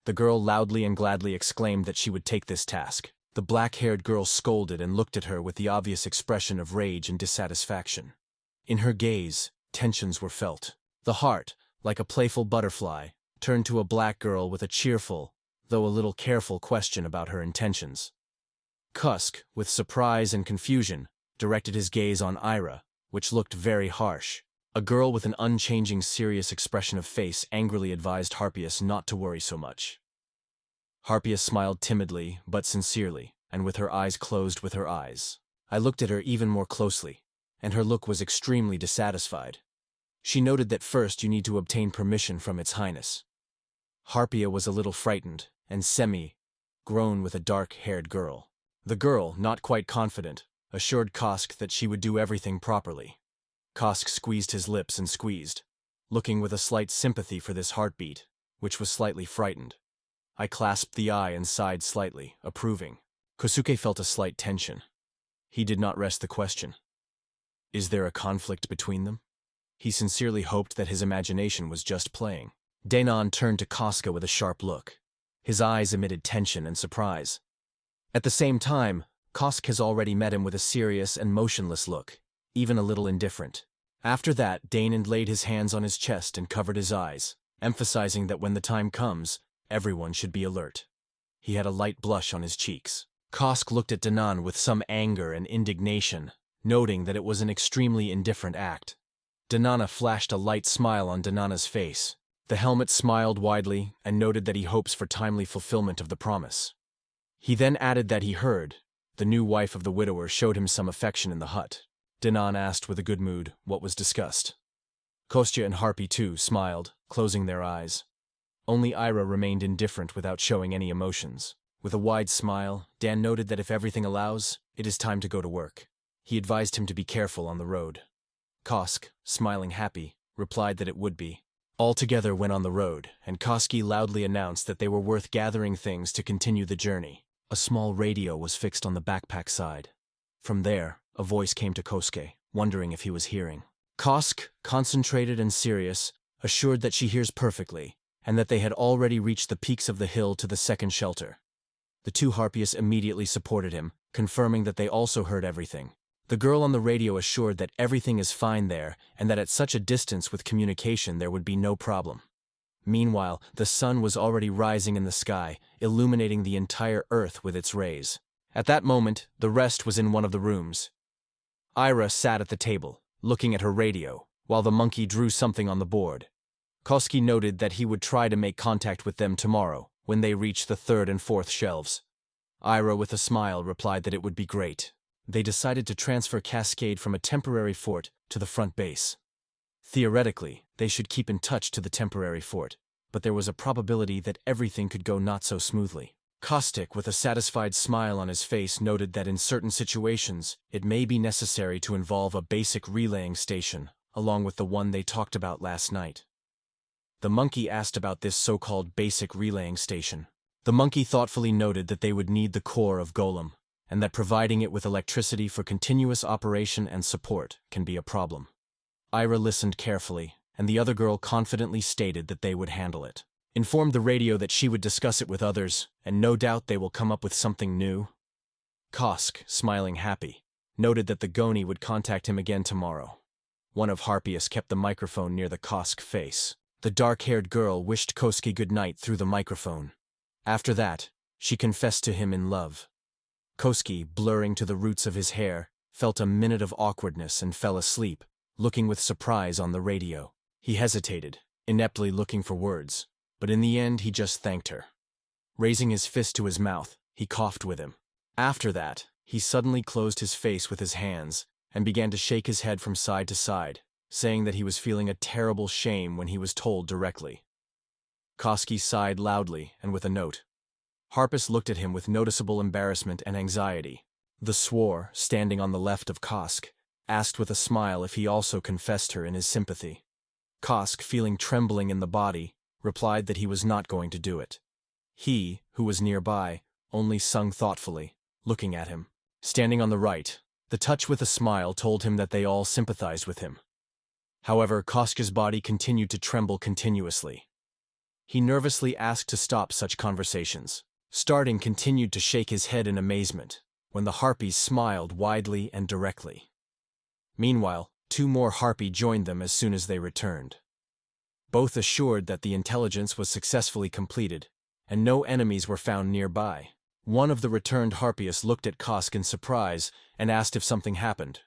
The girl loudly and gladly exclaimed that she would take this task. The black-haired girl scolded and looked at her with the obvious expression of rage and dissatisfaction. In her gaze, tensions were felt. The heart, like a playful butterfly, turned to a black girl with a cheerful, though a little careful question about her intentions. Kusk, with surprise and confusion, directed his gaze on Ira, which looked very harsh. A girl with an unchanging serious expression of face angrily advised Harpias not to worry so much. Harpias smiled timidly but sincerely, and with her eyes closed with her eyes. I looked at her even more closely, and her look was extremely dissatisfied. She noted that first you need to obtain permission from Its Highness. Harpia was a little frightened, and grown with a dark-haired girl. The girl, not quite confident, assured Kosk that she would do everything properly. Kosk squeezed his lips and squeezed, looking with a slight sympathy for this heartbeat, which was slightly frightened. I clasped the eye and sighed slightly, approving. Kosuke felt a slight tension. He did not rest the question. Is there a conflict between them? He sincerely hoped that his imagination was just playing. Danon turned to Koska with a sharp look. His eyes emitted tension and surprise. At the same time, Kosk has already met him with a serious and motionless look, even a little indifferent. After that, Danon laid his hands on his chest and covered his eyes, emphasizing that when the time comes, everyone should be alert. He had a light blush on his cheeks. Kosk looked at Danon with some anger and indignation, noting that it was an extremely indifferent act. Danana flashed a light smile on Danana's face. The helmet smiled widely and noted that he hopes for timely fulfillment of the promise. He then added that he heard the new wife of the widower showed him some affection in the hut. Danon asked with a good mood what was discussed. Kostya and Harpy too smiled, closing their eyes. Only Ira remained indifferent without showing any emotions. With a wide smile, Dan noted that if everything allows, it is time to go to work. He advised him to be careful on the road. Kosk, smiling happy, replied that it would be. All together went on the road, and Koski loudly announced that they were worth gathering things to continue the journey. A small radio was fixed on the backpack side. From there, a voice came to Kosuke, wondering if he was hearing. Kosk, concentrated and serious, assured that she hears perfectly, and that they had already reached the peaks of the hill to the second shelter. The two Harpias immediately supported him, confirming that they also heard everything. The girl on the radio assured that everything is fine there and that at such a distance with communication there would be no problem. Meanwhile, the sun was already rising in the sky, illuminating the entire earth with its rays. At that moment, the rest was in one of the rooms. Ira sat at the table, looking at her radio, while the monkey drew something on the board. Koski noted that he would try to make contact with them tomorrow, when they reached the third and fourth shelves. Ira, with a smile, replied that it would be great. They decided to transfer Cascade from a temporary fort to the front base. Theoretically, they should keep in touch to the temporary fort, but there was a probability that everything could go not so smoothly. Caustic, with a satisfied smile on his face, noted that in certain situations, it may be necessary to involve a basic relaying station, along with the one they talked about last night. The monkey asked about this so-called basic relaying station. The monkey thoughtfully noted that they would need the core of Golem, and that providing it with electricity for continuous operation and support can be a problem. Ira listened carefully, and the other girl confidently stated that they would handle it. Informed the radio that she would discuss it with others, and no doubt they will come up with something new. Kosk, smiling happy, noted that the Goni would contact him again tomorrow. One of Harpias kept the microphone near the Kosk face. The dark-haired girl wished Koski good night through the microphone. After that, she confessed to him in love. Koski, blurring to the roots of his hair, felt a minute of awkwardness and fell asleep, looking with surprise on the radio. He hesitated, ineptly looking for words, but in the end he just thanked her. Raising his fist to his mouth, he coughed with him. After that, he suddenly closed his face with his hands and began to shake his head from side to side, saying that he was feeling a terrible shame when he was told directly. Koski sighed loudly and with a note. Harpus looked at him with noticeable embarrassment and anxiety. The Swore, standing on the left of Kosk, asked with a smile if he also confessed her in his sympathy. Kosk, feeling trembling in the body, replied that he was not going to do it. He, who was nearby, only sung thoughtfully, looking at him. Standing on the right, the touch with a smile told him that they all sympathized with him. However, Koska's body continued to tremble continuously. He nervously asked to stop such conversations. Starting continued to shake his head in amazement, when the Harpies smiled widely and directly. Meanwhile, two more Harpy joined them as soon as they returned. Both assured that the intelligence was successfully completed, and no enemies were found nearby. One of the returned Harpias looked at Kosk in surprise and asked if something happened.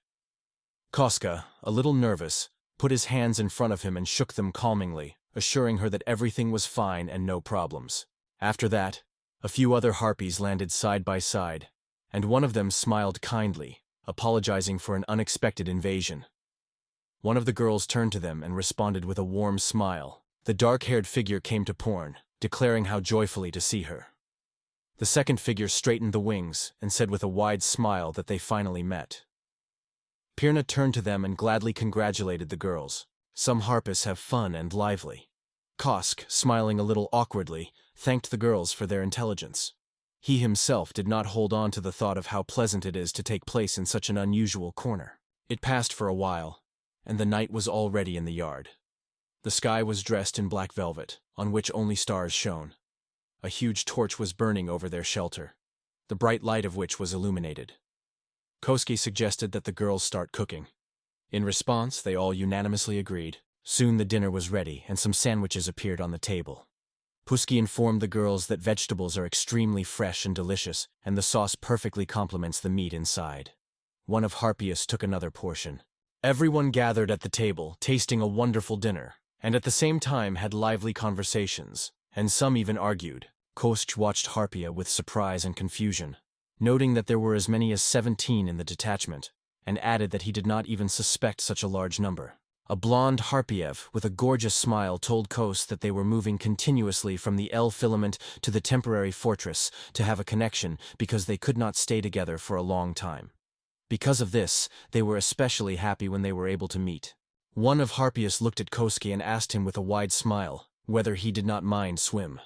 Koska, a little nervous, put his hands in front of him and shook them calmingly, assuring her that everything was fine and no problems. After that, a few other Harpies landed side by side, and one of them smiled kindly, apologizing for an unexpected invasion. One of the girls turned to them and responded with a warm smile. The dark-haired figure came to Porn, declaring how joyfully to see her. The second figure straightened the wings and said with a wide smile that they finally met. Pirna turned to them and gladly congratulated the girls. Some harpists have fun and lively. Kosk, smiling a little awkwardly, thanked the girls for their intelligence. He himself did not hold on to the thought of how pleasant it is to take place in such an unusual corner. It passed for a while, and the night was already in the yard. The sky was dressed in black velvet, on which only stars shone. A huge torch was burning over their shelter, the bright light of which was illuminated. Koski suggested that the girls start cooking. In response, they all unanimously agreed. Soon the dinner was ready, and some sandwiches appeared on the table. Puski informed the girls that vegetables are extremely fresh and delicious, and the sauce perfectly complements the meat inside. One of Harpias took another portion. Everyone gathered at the table, tasting a wonderful dinner, and at the same time had lively conversations, and some even argued. Kosk watched Harpia with surprise and confusion, noting that there were as many as 17 in the detachment, and added that he did not even suspect such a large number. A blonde Harpiev with a gorgeous smile told Kosk that they were moving continuously from the L filament to the temporary fortress to have a connection because they could not stay together for a long time. Because of this, they were especially happy when they were able to meet. One of Harpias looked at Koski and asked him with a wide smile whether he did not mind swim.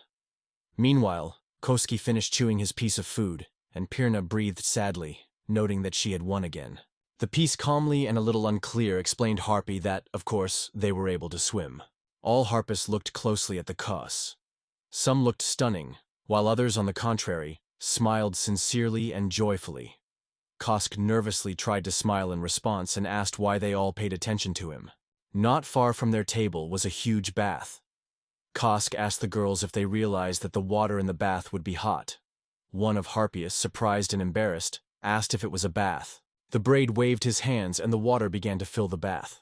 Meanwhile, Koski finished chewing his piece of food, and Pirna breathed sadly, noting that she had won again. The piece calmly and a little unclear explained Harpy that, of course, they were able to swim. All harpists looked closely at the Kos. Some looked stunning, while others, on the contrary, smiled sincerely and joyfully. Kosk nervously tried to smile in response and asked why they all paid attention to him. Not far from their table was a huge bath. Kosk asked the girls if they realized that the water in the bath would be hot. One of Harpias, surprised and embarrassed, asked if it was a bath. The braid waved his hands and the water began to fill the bath.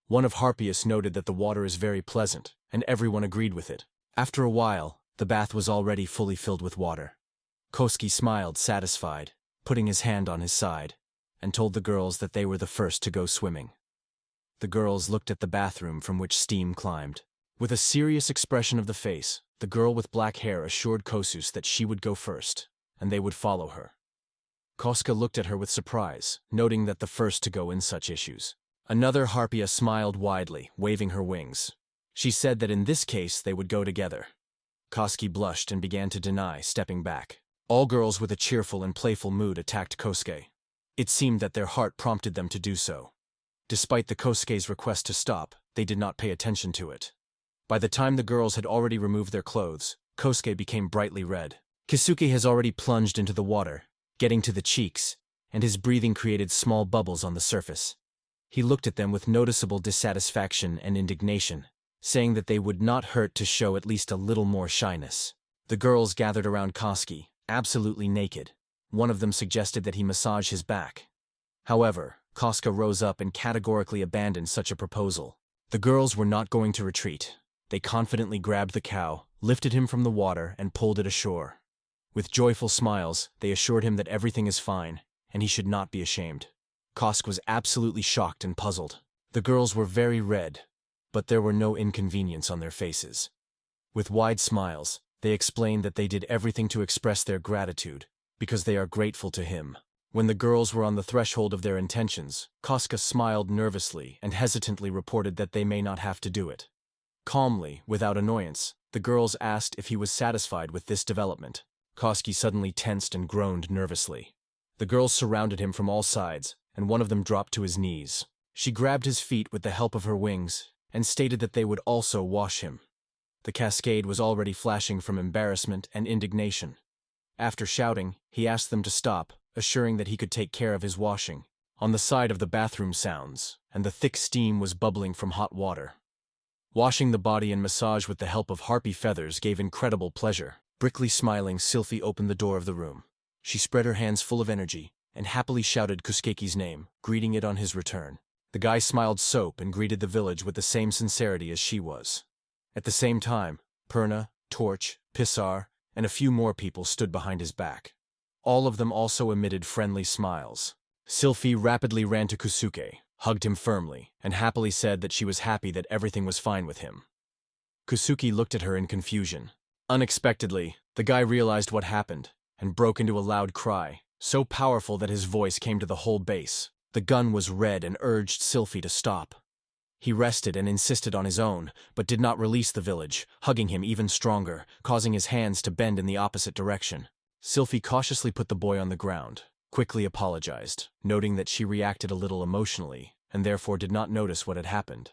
One of Harpias noted that the water is very pleasant, and everyone agreed with it. After a while, the bath was already fully filled with water. Koski smiled, satisfied, putting his hand on his side, and told the girls that they were the first to go swimming. The girls looked at the bathroom from which steam climbed. With a serious expression of the face, the girl with black hair assured Kosus that she would go first, and they would follow her. Koska looked at her with surprise, noting that the first to go in such issues. Another Harpia smiled widely, waving her wings. She said that in this case they would go together. Koski blushed and began to deny, stepping back. All girls with a cheerful and playful mood attacked Kosuke. It seemed that their heart prompted them to do so. Despite the Kosuke's request to stop, they did not pay attention to it. By the time the girls had already removed their clothes, Kosuke became brightly red. Kisuke has already plunged into the water, getting to the cheeks, and his breathing created small bubbles on the surface. He looked at them with noticeable dissatisfaction and indignation, saying that they would not hurt to show at least a little more shyness. The girls gathered around Koski, absolutely naked. One of them suggested that he massage his back. However, Koska rose up and categorically abandoned such a proposal. The girls were not going to retreat. They confidently grabbed the cow, lifted him from the water, and pulled it ashore. With joyful smiles, they assured him that everything is fine, and he should not be ashamed. Kosk was absolutely shocked and puzzled. The girls were very red, but there were no inconvenience on their faces. With wide smiles, they explained that they did everything to express their gratitude, because they are grateful to him. When the girls were on the threshold of their intentions, Koska smiled nervously and hesitantly reported that they may not have to do it. Calmly, without annoyance, the girls asked if he was satisfied with this development. Koski suddenly tensed and groaned nervously. The girls surrounded him from all sides, and one of them dropped to his knees. She grabbed his feet with the help of her wings, and stated that they would also wash him. The cascade was already flashing from embarrassment and indignation. After shouting, he asked them to stop, assuring that he could take care of his washing. On the side of the bathroom sounds, and the thick steam was bubbling from hot water. Washing the body and massage with the help of harpy feathers gave incredible pleasure. Brickly smiling, Sylphie opened the door of the room. She spread her hands full of energy, and happily shouted Kuskeki's name, greeting it on his return. The guy smiled soap and greeted the village with the same sincerity as she was. At the same time, Perna, Torch, Pissar, and a few more people stood behind his back. All of them also emitted friendly smiles. Sylphie rapidly ran to Kusuke, hugged him firmly, and happily said that she was happy that everything was fine with him. Kusuke looked at her in confusion. Unexpectedly, the guy realized what happened, and broke into a loud cry, so powerful that his voice came to the whole base. The gun was red and urged Sylphie to stop. He rested and insisted on his own, but did not release the village, hugging him even stronger, causing his hands to bend in the opposite direction. Sylphie cautiously put the boy on the ground, quickly apologized, noting that she reacted a little emotionally, and therefore did not notice what had happened.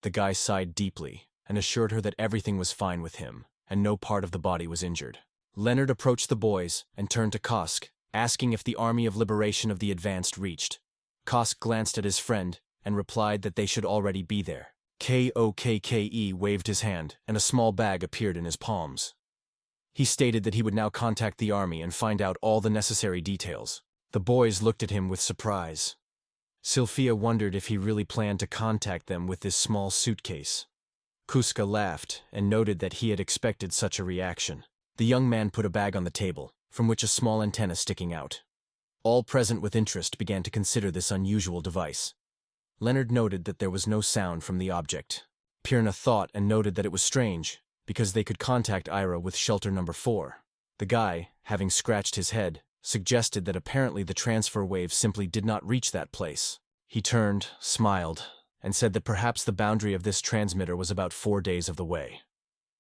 The guy sighed deeply, and assured her that everything was fine with him, and no part of the body was injured. Leonard approached the boys and turned to Kosk, asking if the Army of Liberation of the Advanced reached. Kosk glanced at his friend and replied that they should already be there. Kokke waved his hand, and a small bag appeared in his palms. He stated that he would now contact the army and find out all the necessary details. The boys looked at him with surprise. Sylphia wondered if he really planned to contact them with this small suitcase. Kuska laughed and noted that he had expected such a reaction. The young man put a bag on the table, from which a small antenna sticking out. All present with interest began to consider this unusual device. Leonard noted that there was no sound from the object. Pirna thought and noted that it was strange, because they could contact Ira with shelter number 4. The guy, having scratched his head, suggested that apparently the transfer wave simply did not reach that place. He turned, smiled, and said that perhaps the boundary of this transmitter was about 4 days of the way.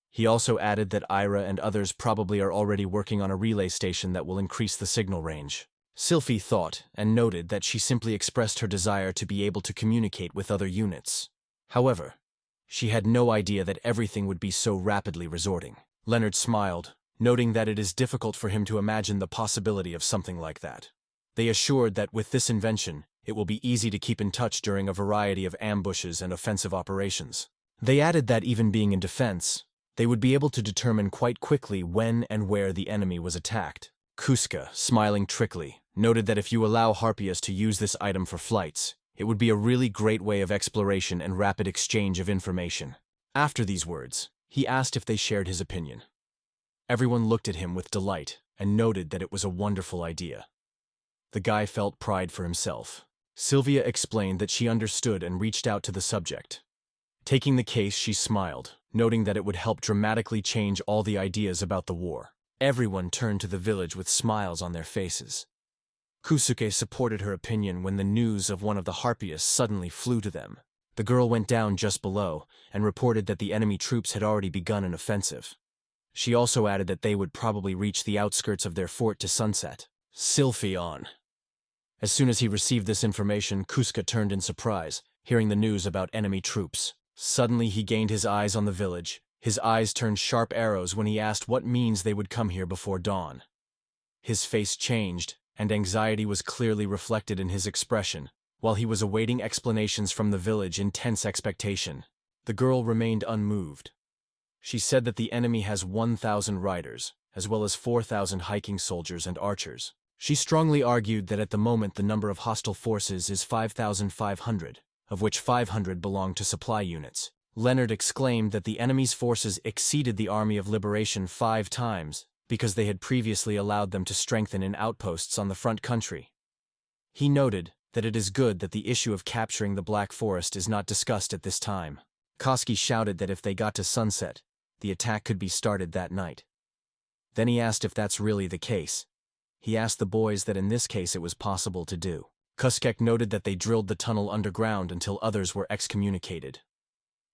He also added that Ira and others probably are already working on a relay station that will increase the signal range. Sylphie thought and noted that she simply expressed her desire to be able to communicate with other units. However, she had no idea that everything would be so rapidly resorting. Leonard smiled, noting that it is difficult for him to imagine the possibility of something like that. They assured that with this invention, it will be easy to keep in touch during a variety of ambushes and offensive operations. They added that even being in defense, they would be able to determine quite quickly when and where the enemy was attacked. Kuska, smiling trickily, noted that if you allow Harpias to use this item for flights, it would be a really great way of exploration and rapid exchange of information. After these words, he asked if they shared his opinion. Everyone looked at him with delight and noted that it was a wonderful idea. The guy felt pride for himself. Sylvia explained that she understood and reached out to the subject. Taking the case, she smiled, noting that it would help dramatically change all the ideas about the war. Everyone turned to the village with smiles on their faces. Kusuke supported her opinion when the news of one of the Harpias suddenly flew to them. The girl went down just below and reported that the enemy troops had already begun an offensive. She also added that they would probably reach the outskirts of their fort to sunset. Sylphie on. As soon as he received this information, Kuska turned in surprise, hearing the news about enemy troops. Suddenly he gained his eyes on the village. His eyes turned sharp arrows when he asked what means they would come here before dawn. His face changed, and anxiety was clearly reflected in his expression, while he was awaiting explanations from the village in tense expectation. The girl remained unmoved. She said that the enemy has 1,000 riders, as well as 4,000 hiking soldiers and archers. She strongly argued that at the moment the number of hostile forces is 5,500, of which 500 belong to supply units. Leonard exclaimed that the enemy's forces exceeded the Army of Liberation 5 times, because they had previously allowed them to strengthen in outposts on the front country. He noted that it is good that the issue of capturing the Black Forest is not discussed at this time. Koski shouted that if they got to sunset, the attack could be started that night. Then he asked if that's really the case. He asked the boys that in this case it was possible to do. Kuskek noted that they drilled the tunnel underground until others were excommunicated.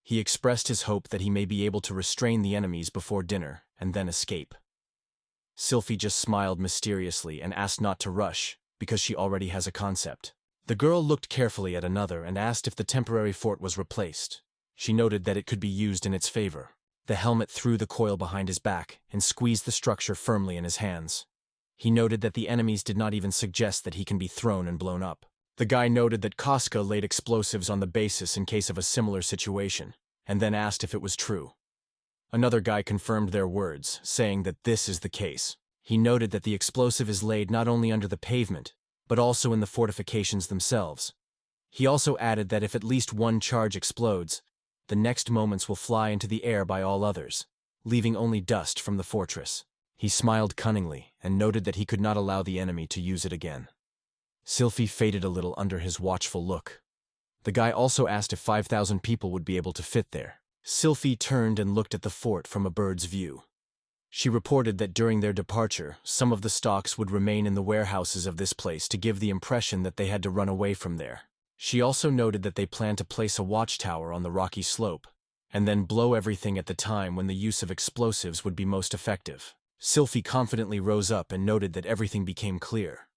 He expressed his hope that he may be able to restrain the enemies before dinner and then escape. Sylphie just smiled mysteriously and asked not to rush, because she already has a concept. The girl looked carefully at another and asked if the temporary fort was replaced. She noted that it could be used in its favor. The helmet threw the coil behind his back and squeezed the structure firmly in his hands. He noted that the enemies did not even suggest that he can be thrown and blown up. The guy noted that Koska laid explosives on the basis in case of a similar situation, and then asked if it was true. Another guy confirmed their words, saying that this is the case. He noted that the explosive is laid not only under the pavement, but also in the fortifications themselves. He also added that if at least one charge explodes, the next moments will fly into the air by all others, leaving only dust from the fortress. He smiled cunningly and noted that he could not allow the enemy to use it again. Sylphie faded a little under his watchful look. The guy also asked if 5,000 people would be able to fit there. Sylphie turned and looked at the fort from a bird's view. She reported that during their departure, some of the stocks would remain in the warehouses of this place to give the impression that they had to run away from there. She also noted that they planned to place a watchtower on the rocky slope, and then blow everything at the time when the use of explosives would be most effective. Sylphie confidently rose up and noted that everything became clear.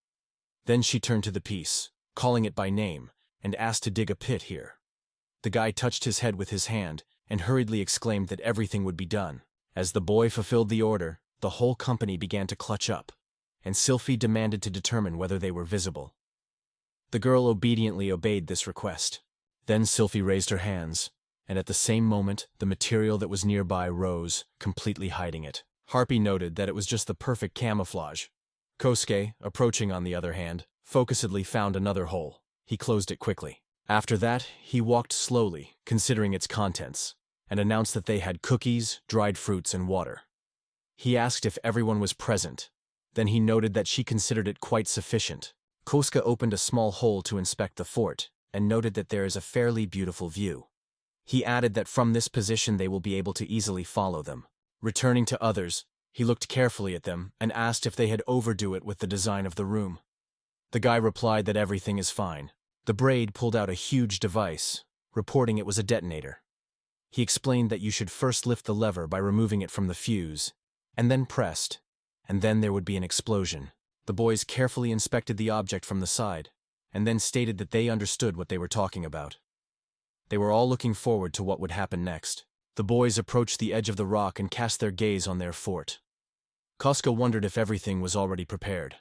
Then she turned to the piece, calling it by name, and asked to dig a pit here. The guy touched his head with his hand and hurriedly exclaimed that everything would be done. As the boy fulfilled the order, the whole company began to clutch up, and Sylphie demanded to determine whether they were visible. The girl obediently obeyed this request. Then Sylphie raised her hands, and at the same moment the material that was nearby rose, completely hiding it. Harpy noted that it was just the perfect camouflage. Kosuke, approaching on the other hand, focusedly found another hole. He closed it quickly. After that, he walked slowly, considering its contents, and announced that they had cookies, dried fruits, and water. He asked if everyone was present. Then he noted that she considered it quite sufficient. Kosuke opened a small hole to inspect the fort, and noted that there is a fairly beautiful view. He added that from this position they will be able to easily follow them. Returning to others, he looked carefully at them and asked if they had overdo it with the design of the room. The guy replied that everything is fine. The braid pulled out a huge device, reporting it was a detonator. He explained that you should first lift the lever by removing it from the fuse, and then pressed, and then there would be an explosion. The boys carefully inspected the object from the side, and then stated that they understood what they were talking about. They were all looking forward to what would happen next. The boys approached the edge of the rock and cast their gaze on their fort. Kosuke wondered if everything was already prepared.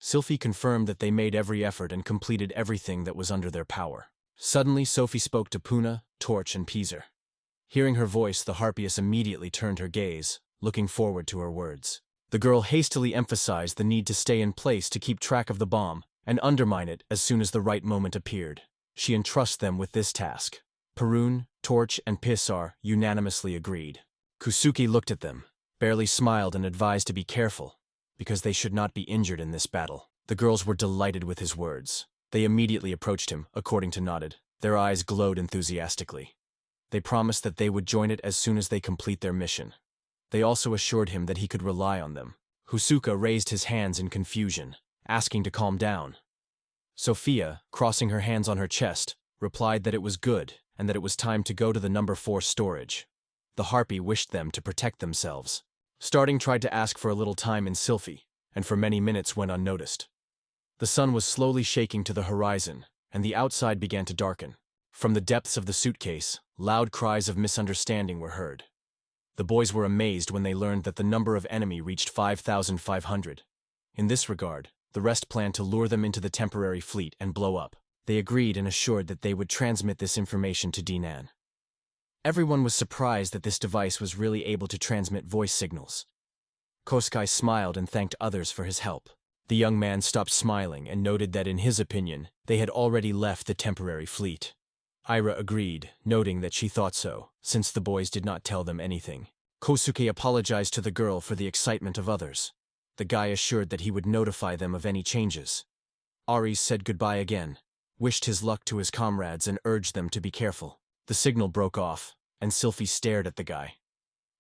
Sylphie confirmed that they made every effort and completed everything that was under their power. Suddenly, Sophie spoke to Puna, Torch, and Peaser. Hearing her voice, the Harpiess immediately turned her gaze, looking forward to her words. The girl hastily emphasized the need to stay in place to keep track of the bomb and undermine it as soon as the right moment appeared. She entrusts them with this task. Perun, Torch, and Pisar unanimously agreed. Kusuke looked at them, barely smiled and advised to be careful, because they should not be injured in this battle. The girls were delighted with his words. They immediately approached him, according to Nodded. Their eyes glowed enthusiastically. They promised that they would join it as soon as they complete their mission. They also assured him that he could rely on them. Husuka raised his hands in confusion, asking to calm down. Sophia, crossing her hands on her chest, replied that it was good and that it was time to go to the number 4 storage. The Harpy wished them to protect themselves. Starting tried to ask for a little time in Sylphie, and for many minutes went unnoticed. The sun was slowly shaking to the horizon, and the outside began to darken. From the depths of the suitcase, loud cries of misunderstanding were heard. The boys were amazed when they learned that the number of enemy reached 5,500. In this regard, the rest planned to lure them into the temporary fleet and blow up. They agreed and assured that they would transmit this information to Dinan. Everyone was surprised that this device was really able to transmit voice signals. Kosuke smiled and thanked others for his help. The young man stopped smiling and noted that in his opinion, they had already left the temporary fleet. Ira agreed, noting that she thought so, since the boys did not tell them anything. Kosuke apologized to the girl for the excitement of others. The guy assured that he would notify them of any changes. Aries said goodbye again, wished his luck to his comrades and urged them to be careful. The signal broke off, and Sylphie stared at the guy.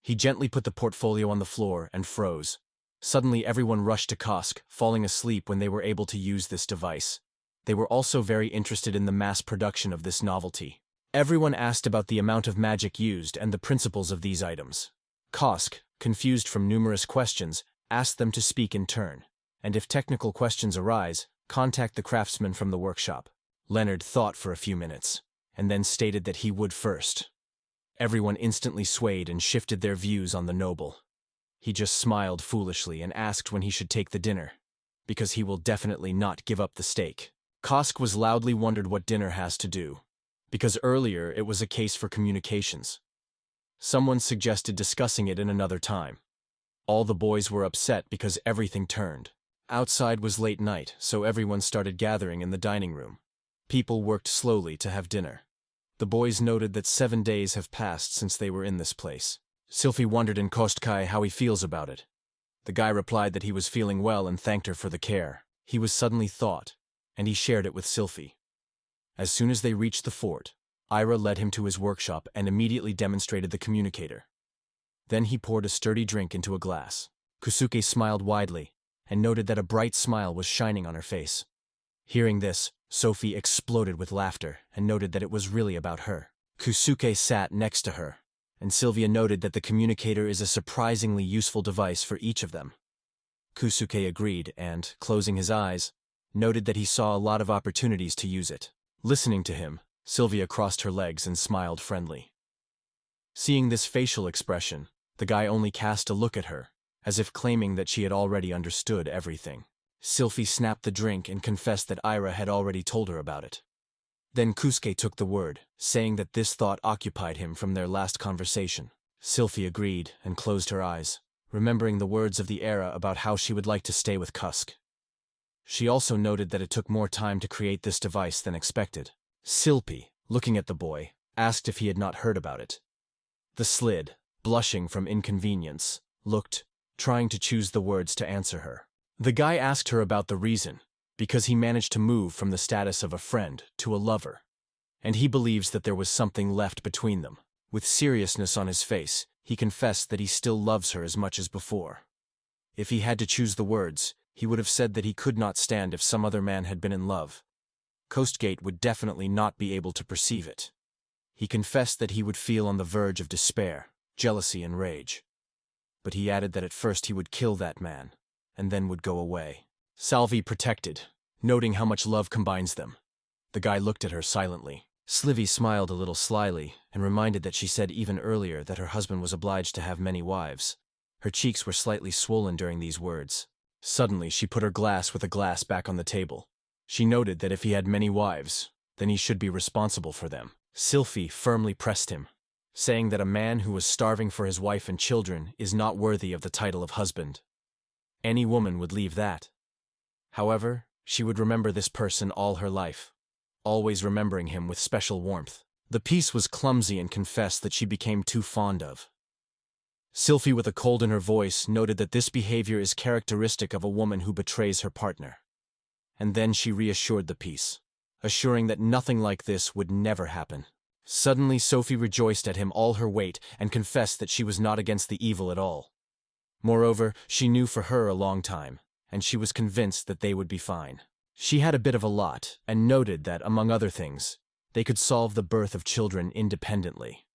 He gently put the portfolio on the floor and froze. Suddenly everyone rushed to Kosk, falling asleep when they were able to use this device. They were also very interested in the mass production of this novelty. Everyone asked about the amount of magic used and the principles of these items. Kosk, confused from numerous questions, asked them to speak in turn, and if technical questions arise, contact the craftsman from the workshop. Leonard thought for a few minutes, and then stated that he would first. Everyone instantly swayed and shifted their views on the noble. He just smiled foolishly and asked when he should take the dinner, because he will definitely not give up the steak. Kosk was loudly wondered what dinner has to do, because earlier it was a case for communications. Someone suggested discussing it in another time. All the boys were upset because everything turned. Outside was late night, so everyone started gathering in the dining room. People worked slowly to have dinner. The boys noted that 7 days have passed since they were in this place. Sylphie wondered in Kosuke how he feels about it. The guy replied that he was feeling well and thanked her for the care. He was suddenly thought, and he shared it with Sylphie. As soon as they reached the fort, Ira led him to his workshop and immediately demonstrated the communicator. Then he poured a sturdy drink into a glass. Kusuke smiled widely and noted that a bright smile was shining on her face. Hearing this, Sophie exploded with laughter and noted that it was really about her. Kusuke sat next to her, and Sylvia noted that the communicator is a surprisingly useful device for each of them. Kusuke agreed and, closing his eyes, noted that he saw a lot of opportunities to use it. Listening to him, Sylvia crossed her legs and smiled friendly. Seeing this facial expression, the guy only cast a look at her, as if claiming that she had already understood everything. Sylphie snapped the drink and confessed that Ira had already told her about it. Then Kusuke took the word, saying that this thought occupied him from their last conversation. Sylphie agreed and closed her eyes, remembering the words of the era about how she would like to stay with Kusk. She also noted that it took more time to create this device than expected. Sylphie, looking at the boy, asked if he had not heard about it. The Slid, blushing from inconvenience, looked, trying to choose the words to answer her. The guy asked her about the reason, because he managed to move from the status of a friend to a lover, and he believes that there was something left between them. With seriousness on his face, he confessed that he still loves her as much as before. If he had to choose the words, he would have said that he could not stand if some other man had been in love. Coastgate would definitely not be able to perceive it. He confessed that he would feel on the verge of despair, jealousy and rage. But he added that at first he would kill that man, and then would go away. Sylvie protected, noting how much love combines them. The guy looked at her silently. Sylvie smiled a little slyly and reminded that she said even earlier that her husband was obliged to have many wives. Her cheeks were slightly swollen during these words. Suddenly she put her glass with a glass back on the table. She noted that if he had many wives, then he should be responsible for them. Sylphie firmly pressed him, saying that a man who was starving for his wife and children is not worthy of the title of husband. Any woman would leave that. However, she would remember this person all her life, always remembering him with special warmth. The piece was clumsy and confessed that she became too fond of. Sylphie, with a cold in her voice, noted that this behavior is characteristic of a woman who betrays her partner. And then she reassured the piece, assuring that nothing like this would never happen. Suddenly Sophie rejoiced at him all her weight and confessed that she was not against the evil at all. Moreover, she knew for her a long time, and she was convinced that they would be fine. She had a bit of a lot, and noted that, among other things, they could solve the birth of children independently.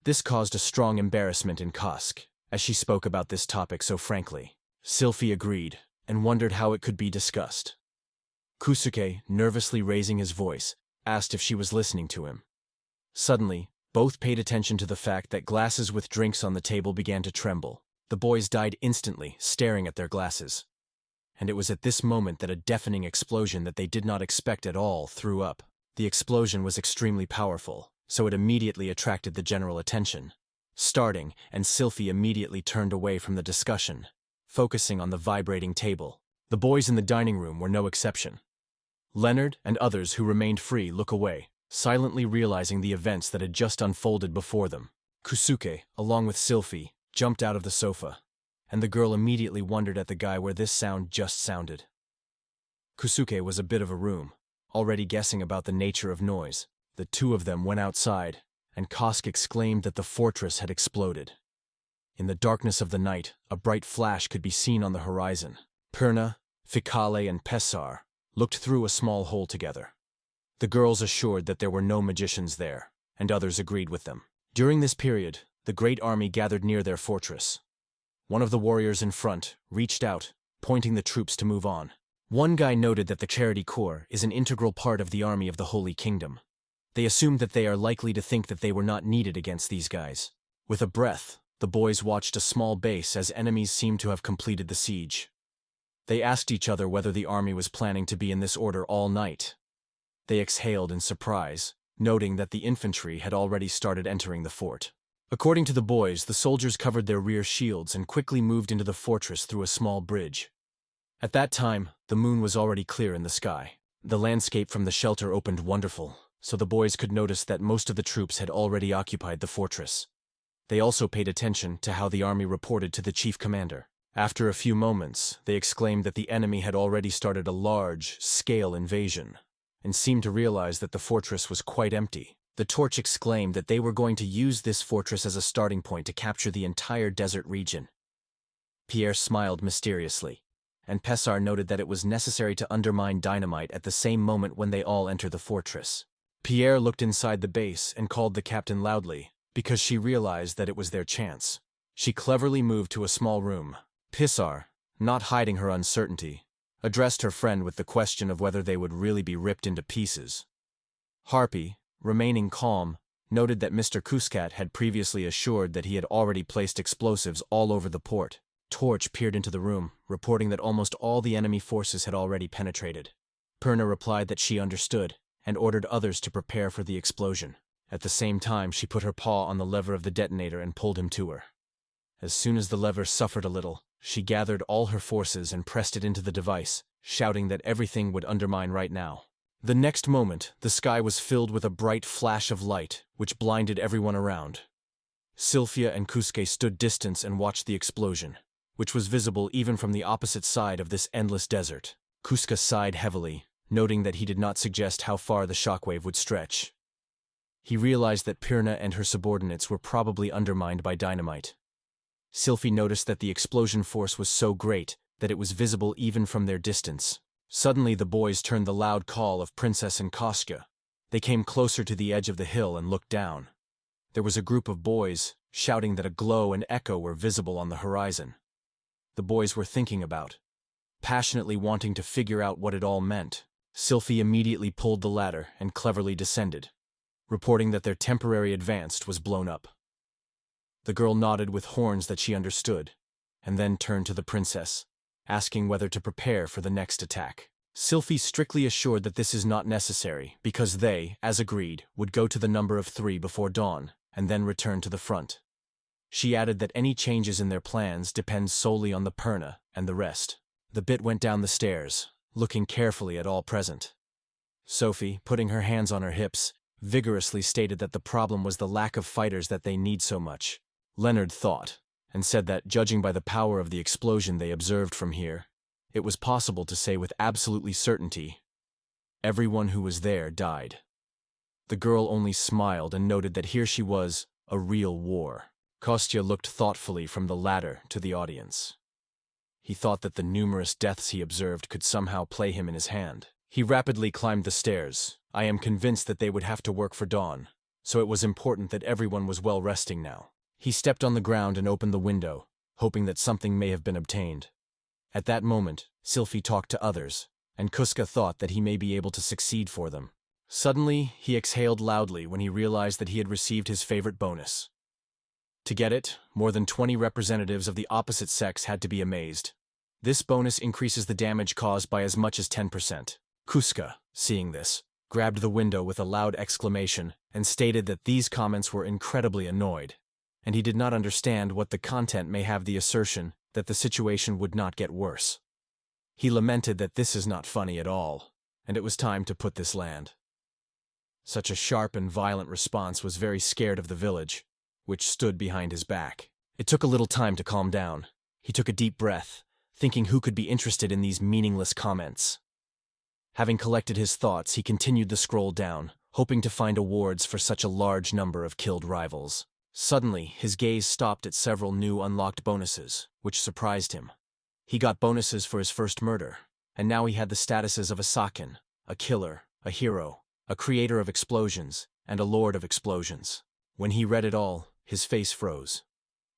This caused a strong embarrassment in Kusk, as she spoke about this topic so frankly. Sylphie agreed, and wondered how it could be discussed. Kusuke, nervously raising his voice, asked if she was listening to him. Suddenly, both paid attention to the fact that glasses with drinks on the table began to tremble. The boys died instantly, staring at their glasses. And it was at this moment that a deafening explosion that they did not expect at all threw up. The explosion was extremely powerful, so it immediately attracted the general attention. Starting, and Sylphie immediately turned away from the discussion, focusing on the vibrating table. The boys in the dining room were no exception. Leonard and others who remained free look away, silently realizing the events that had just unfolded before them. Kusuke, along with Sylphie, jumped out of the sofa, and the girl immediately wondered at the guy where this sound just sounded. Kusuke was a bit of a room, already guessing about the nature of noise. The two of them went outside, and Kosk exclaimed that the fortress had exploded. In the darkness of the night, a bright flash could be seen on the horizon. Perna, Fikale, and Pessar looked through a small hole together. The girls assured that there were no magicians there, and others agreed with them. During this period, the great army gathered near their fortress. One of the warriors in front reached out, pointing the troops to move on. One guy noted that the Charity Corps is an integral part of the army of the Holy Kingdom. They assumed that they are likely to think that they were not needed against these guys. With a breath, the boys watched a small base as enemies seemed to have completed the siege. They asked each other whether the army was planning to be in this order all night. They exhaled in surprise, noting that the infantry had already started entering the fort. According to the boys, the soldiers covered their rear shields and quickly moved into the fortress through a small bridge. At that time, the moon was already clear in the sky. The landscape from the shelter opened wonderful, so the boys could notice that most of the troops had already occupied the fortress. They also paid attention to how the army reported to the chief commander. After a few moments, they exclaimed that the enemy had already started a large-scale invasion, and seemed to realize that the fortress was quite empty. The torch exclaimed that they were going to use this fortress as a starting point to capture the entire desert region. Pierre smiled mysteriously, and Pessar noted that it was necessary to undermine dynamite at the same moment when they all enter the fortress. Pierre looked inside the base and called the captain loudly, because she realized that it was their chance. She cleverly moved to a small room. Pessar, not hiding her uncertainty, addressed her friend with the question of whether they would really be ripped into pieces. Harpy, remaining calm, noted that Mr. Cuscat had previously assured that he had already placed explosives all over the port. Torch peered into the room, reporting that almost all the enemy forces had already penetrated. Perna replied that she understood, and ordered others to prepare for the explosion. At the same time, she put her paw on the lever of the detonator and pulled him to her. As soon as the lever suffered a little, she gathered all her forces and pressed it into the device, shouting that everything would undermine right now. The next moment, the sky was filled with a bright flash of light, which blinded everyone around. Sylphia and Kusuke stood distant and watched the explosion, which was visible even from the opposite side of this endless desert. Kusuke sighed heavily, noting that he did not suggest how far the shockwave would stretch. He realized that Pirna and her subordinates were probably undermined by dynamite. Sylphie noticed that the explosion force was so great that it was visible even from their distance. Suddenly the boys turned the loud call of Princess and Kostya. They came closer to the edge of the hill and looked down. There was a group of boys, shouting that a glow and echo were visible on the horizon. The boys were thinking about, passionately wanting to figure out what it all meant. Sylphie immediately pulled the ladder and cleverly descended, reporting that their temporary advance was blown up. The girl nodded with horns that she understood, and then turned to the princess, asking whether to prepare for the next attack. Sylphie strictly assured that this is not necessary, because they, as agreed, would go to the number of 3 before dawn, and then return to the front. She added that any changes in their plans depend solely on the Perna and the rest. The bit went down the stairs, looking carefully at all present. Sophie, putting her hands on her hips, vigorously stated that the problem was the lack of fighters that they need so much. Leonard thought, and said that, judging by the power of the explosion they observed from here, it was possible to say with absolutely certainty, everyone who was there died. The girl only smiled and noted that here she was, a real war. Kostya looked thoughtfully from the ladder to the audience. He thought that the numerous deaths he observed could somehow play him in his hand. He rapidly climbed the stairs. I am convinced that they would have to work for dawn, so it was important that everyone was well resting now. He stepped on the ground and opened the window, hoping that something may have been obtained. At that moment, Sylphie talked to others, and Kuska thought that he may be able to succeed for them. Suddenly, he exhaled loudly when he realized that he had received his favorite bonus. To get it, more than 20 representatives of the opposite sex had to be amazed. This bonus increases the damage caused by as much as 10%. Kuska, seeing this, grabbed the window with a loud exclamation and stated that these comments were incredibly annoyed, and he did not understand what the content may have the assertion that the situation would not get worse. He lamented that this is not funny at all, and it was time to put this land. Such a sharp and violent response was very scared of the village, which stood behind his back. It took a little time to calm down. He took a deep breath, thinking who could be interested in these meaningless comments. Having collected his thoughts, he continued the scroll down, hoping to find awards for such a large number of killed rivals. Suddenly, his gaze stopped at several new unlocked bonuses, which surprised him. He got bonuses for his first murder, and now he had the statuses of a Sakin, a killer, a hero, a creator of explosions, and a lord of explosions. When he read it all, his face froze.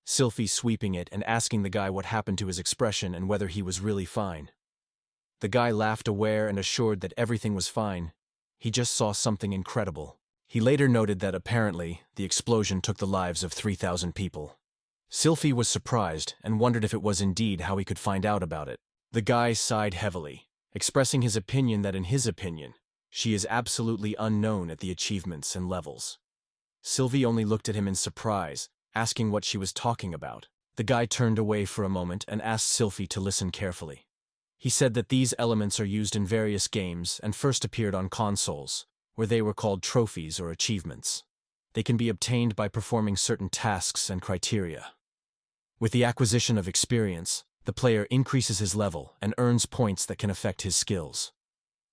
Sylphie sweeping it and asking the guy what happened to his expression and whether he was really fine. The guy laughed aware and assured that everything was fine. He just saw something incredible. He later noted that apparently, the explosion took the lives of 3,000 people. Sylphie was surprised and wondered if it was indeed how he could find out about it. The guy sighed heavily, expressing his opinion that in his opinion, she is absolutely unknown at the achievements and levels. Sylvie only looked at him in surprise, asking what she was talking about. The guy turned away for a moment and asked Sylphie to listen carefully. He said that these elements are used in various games and first appeared on consoles, where they were called trophies or achievements. They can be obtained by performing certain tasks and criteria. With the acquisition of experience, The player increases his level and earns points that can affect his skills.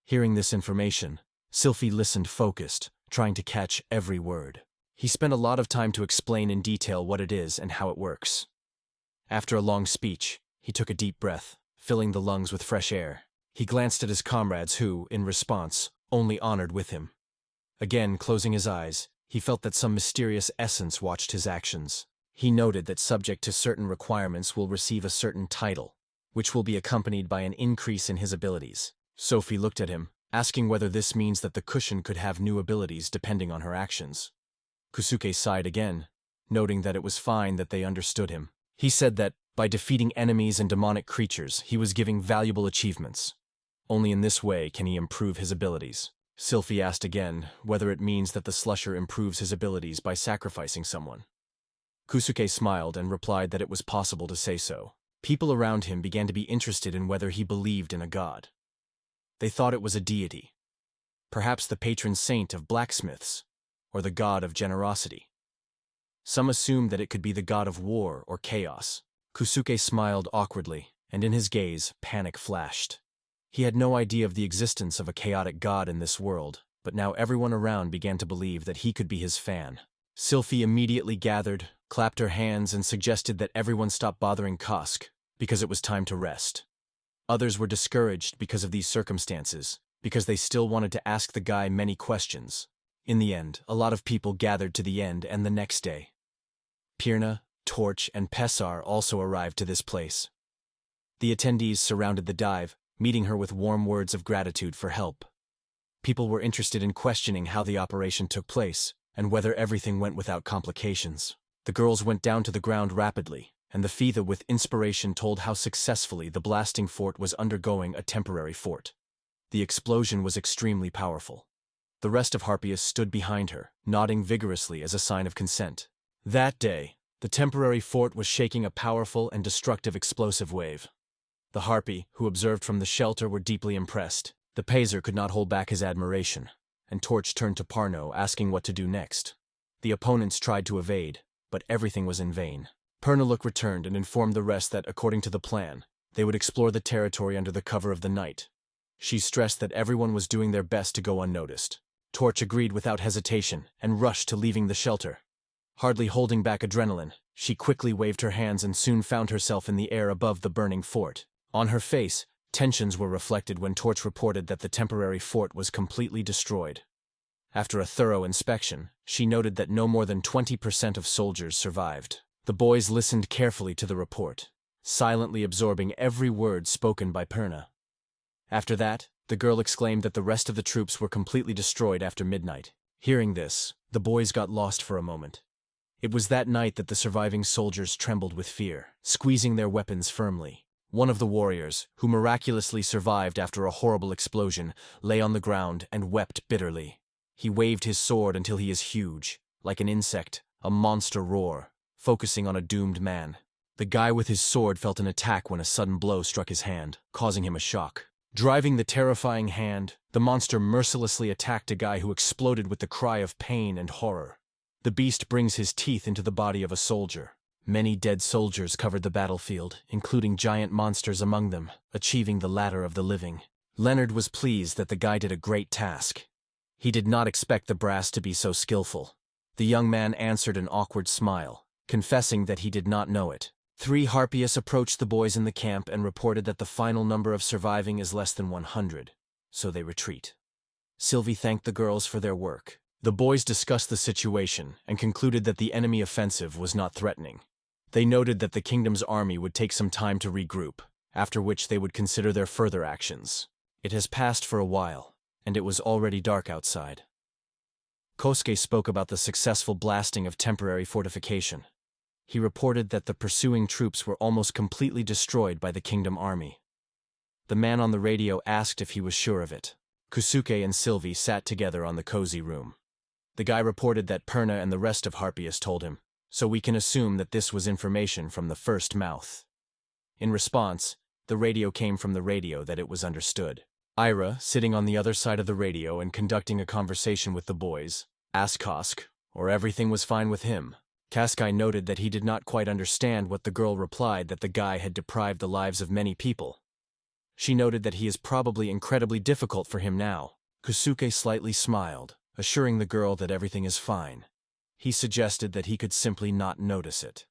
Hearing this information, Sylvie listened focused, trying to catch every word. He spent a lot of time to explain in detail what it is and how it works. After a long speech, he took a deep breath, filling the lungs with fresh air. He glanced at his comrades who, in response, only honored with him. Again, closing his eyes, he felt that some mysterious essence watched his actions. He noted that subject to certain requirements will receive a certain title, which will be accompanied by an increase in his abilities. Sophie looked at him, asking whether this means that the cushion could have new abilities depending on her actions. Kusuke sighed again, noting that it was fine that they understood him. He said that, by defeating enemies and demonic creatures, he was giving valuable achievements. Only in this way can he improve his abilities. Sylvie asked again whether it means that the slusher improves his abilities by sacrificing someone. Kusuke smiled and replied that it was possible to say so. People around him began to be interested in whether he believed in a god. They thought it was a deity, perhaps the patron saint of blacksmiths, or the god of generosity. Some assumed that it could be the god of war or chaos. Kusuke smiled awkwardly, and in his gaze, panic flashed. He had no idea of the existence of a chaotic god in this world, but now everyone around began to believe that he could be his fan. Sylvie immediately gathered, clapped her hands, and suggested that everyone stop bothering Kosk, because it was time to rest. Others were discouraged because of these circumstances, because they still wanted to ask the guy many questions. In the end, a lot of people gathered to the end and the next day. Pirna, Torch, and Pessar also arrived to this place. The attendees surrounded the dive, meeting her with warm words of gratitude for help. People were interested in questioning how the operation took place, and whether everything went without complications. The girls went down to the ground rapidly, and the Feather with inspiration told how successfully the blasting fort was undergoing a temporary fort. The explosion was extremely powerful. The rest of Harpias stood behind her, nodding vigorously as a sign of consent. That day, the temporary fort was shaking a powerful and destructive explosive wave. The Harpy, who observed from the shelter, were deeply impressed. The Pazer could not hold back his admiration, and Torch turned to Parno, asking what to do next. The opponents tried to evade, but everything was in vain. Pernaluk returned and informed the rest that, according to the plan, they would explore the territory under the cover of the night. She stressed that everyone was doing their best to go unnoticed. Torch agreed without hesitation and rushed to leaving the shelter. Hardly holding back adrenaline, she quickly waved her hands and soon found herself in the air above the burning fort. On her face, tensions were reflected when Torch reported that the temporary fort was completely destroyed. After a thorough inspection, she noted that no more than 20% of soldiers survived. The boys listened carefully to the report, silently absorbing every word spoken by Perna. After that, the girl exclaimed that the rest of the troops were completely destroyed after midnight. Hearing this, the boys got lost for a moment. It was that night that the surviving soldiers trembled with fear, squeezing their weapons firmly. One of the warriors, who miraculously survived after a horrible explosion, lay on the ground and wept bitterly. He waved his sword until he is huge, like an insect, a monster roar, focusing on a doomed man. The guy with his sword felt an attack when a sudden blow struck his hand, causing him a shock. Driving the terrifying hand, the monster mercilessly attacked a guy who exploded with the cry of pain and horror. The beast brings his teeth into the body of a soldier. Many dead soldiers covered the battlefield, including giant monsters among them, achieving the ladder of the living. Leonard was pleased that the guy did a great task. He did not expect the brass to be so skillful. The young man answered an awkward smile, confessing that he did not know it. 3 Harpias approached the boys in the camp and reported that the final number of surviving is less than 100, so they retreat. Sylvie thanked the girls for their work. The boys discussed the situation and concluded that the enemy offensive was not threatening. They noted that the kingdom's army would take some time to regroup, after which they would consider their further actions. It has passed for a while, and it was already dark outside. Kosuke spoke about the successful blasting of temporary fortification. He reported that the pursuing troops were almost completely destroyed by the kingdom army. The man on the radio asked if he was sure of it. Kusuke and Sylvie sat together on the cozy room. The guy reported that Perna and the rest of Harpias told him, so we can assume that this was information from the first mouth. In response, the radio came from the radio that it was understood. Ira, sitting on the other side of the radio and conducting a conversation with the boys, asked Kosk, or everything was fine with him. Caskai noted that he did not quite understand what the girl replied, that the guy had deprived the lives of many people. She noted that he is probably incredibly difficult for him now. Kusuke slightly smiled, assuring the girl that everything is fine. He suggested that he could simply not notice it.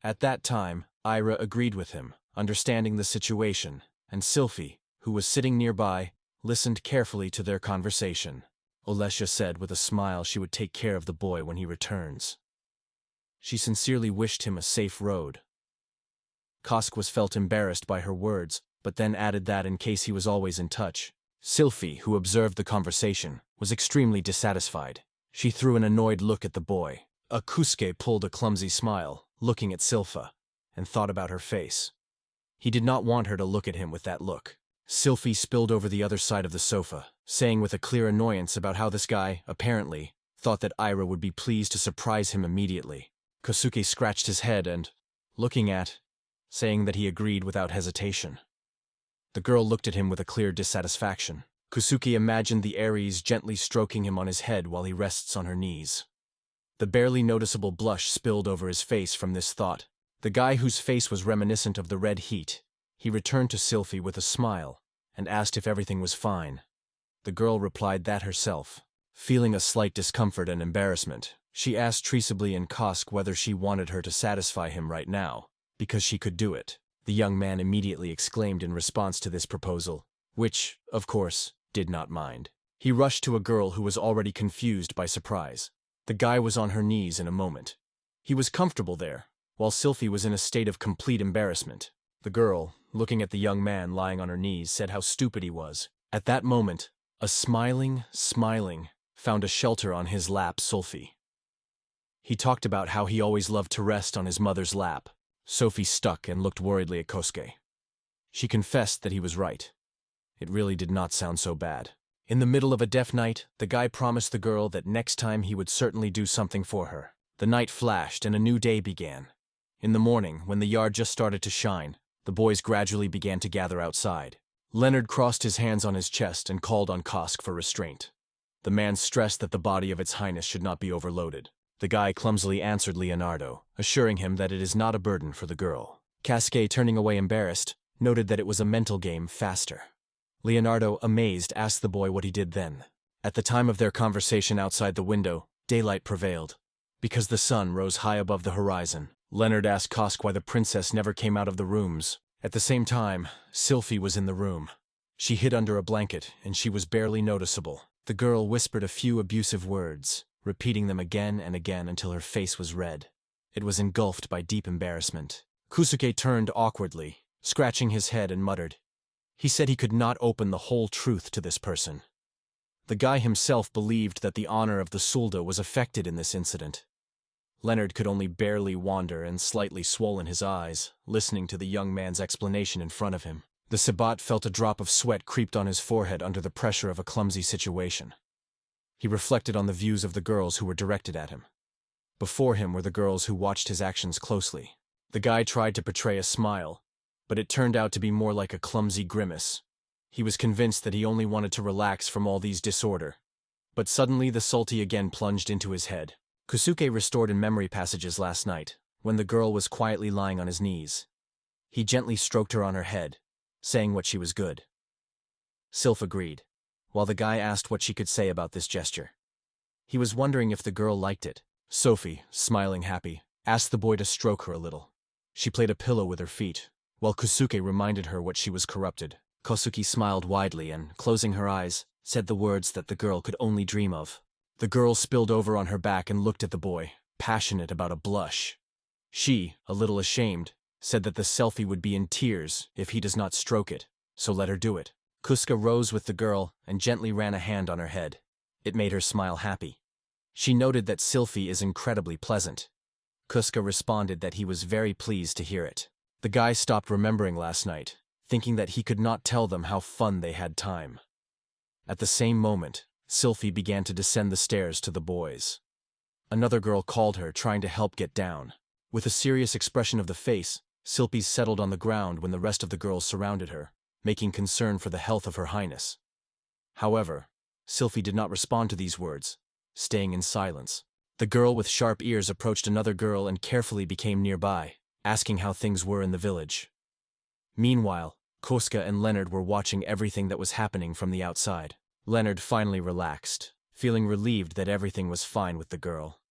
At that time, Ira agreed with him, understanding the situation, and Sylphie, who was sitting nearby, listened carefully to their conversation. Olesya said with a smile she would take care of the boy when he returns. She sincerely wished him a safe road. Kosk felt embarrassed by her words, but then added that in case he was always in touch. Sylphie, who observed the conversation, was extremely dissatisfied. She threw an annoyed look at the boy. Kusuke pulled a clumsy smile, looking at Sylpha, and thought about her face. He did not want her to look at him with that look. Sylphie spilled over the other side of the sofa, saying with a clear annoyance about how this guy, apparently, thought that Ira would be pleased to surprise him immediately. Kosuke scratched his head and, saying that he agreed without hesitation. The girl looked at him with a clear dissatisfaction. Kusuke imagined the Aries gently stroking him on his head while he rests on her knees. The barely noticeable blush spilled over his face from this thought. The guy whose face was reminiscent of the red heat. He returned to Sylphie with a smile and asked if everything was fine. The girl replied that herself. Feeling a slight discomfort and embarrassment, she asked Trisably and Kosk whether she wanted her to satisfy him right now, because she could do it. The young man immediately exclaimed in response to this proposal, which, of course, did not mind. He rushed to a girl who was already confused by surprise. The guy was on her knees in a moment. He was comfortable there, while Sylphie was in a state of complete embarrassment. The girl, looking at the young man lying on her knees, said how stupid he was. At that moment, a smiling, found a shelter on his lap Sylphie. He talked about how he always loved to rest on his mother's lap. Sophie stuck and looked worriedly at Kosuke. She confessed that he was right. It really did not sound so bad. In the middle of a deaf night, the guy promised the girl that next time he would certainly do something for her. The night flashed and a new day began. In the morning, when the yard just started to shine, the boys gradually began to gather outside. Leonard crossed his hands on his chest and called on Kosk for restraint. The man stressed that the body of its highness should not be overloaded. The guy clumsily answered Leonardo, assuring him that it is not a burden for the girl. Cascade, turning away embarrassed, noted that it was a mental game faster. Leonardo, amazed, asked the boy what he did then. At the time of their conversation outside the window, daylight prevailed. Because the sun rose high above the horizon, Leonard asked Kosk why the princess never came out of the rooms. At the same time, Sylphie was in the room. She hid under a blanket, and she was barely noticeable. The girl whispered a few abusive words, repeating them again and again until her face was red. It was engulfed by deep embarrassment. Kusuke turned awkwardly, scratching his head, and muttered. He said he could not open the whole truth to this person. The guy himself believed that the honor of the Sulda was affected in this incident. Leonard could only barely wander and slightly swollen his eyes, listening to the young man's explanation in front of him. The Sabbat felt a drop of sweat creeped on his forehead under the pressure of a clumsy situation. He reflected on the views of the girls who were directed at him. Before him were the girls who watched his actions closely. The guy tried to portray a smile, but it turned out to be more like a clumsy grimace. He was convinced that he only wanted to relax from all these disorder. But suddenly the salty again plunged into his head. Kusuke restored in memory passages last night, when the girl was quietly lying on his knees. He gently stroked her on her head, saying what she was good. Sylph agreed, while the guy asked what she could say about this gesture. He was wondering if the girl liked it. Sophie, smiling happy, asked the boy to stroke her a little. She played a pillow with her feet, while Kusuke reminded her what she was corrupted. Kosuke smiled widely and, closing her eyes, said the words that the girl could only dream of. The girl spilled over on her back and looked at the boy, passionate about a blush. She, a little ashamed, said that the selfie would be in tears if he does not stroke it, so let her do it. Kuska rose with the girl and gently ran a hand on her head. It made her smile happy. She noted that Sylphie is incredibly pleasant. Kuska responded that he was very pleased to hear it. The guy stopped remembering last night, thinking that he could not tell them how fun they had time. At the same moment, Sylphie began to descend the stairs to the boys. Another girl called her, trying to help get down. With a serious expression of the face, Sylphie settled on the ground when the rest of the girls surrounded her, making concern for the health of her highness. However, Sylphie did not respond to these words, staying in silence. The girl with sharp ears approached another girl and carefully became nearby, asking how things were in the village. Meanwhile, Koska and Leonard were watching everything that was happening from the outside. Leonard finally relaxed, feeling relieved that everything was fine with the girl.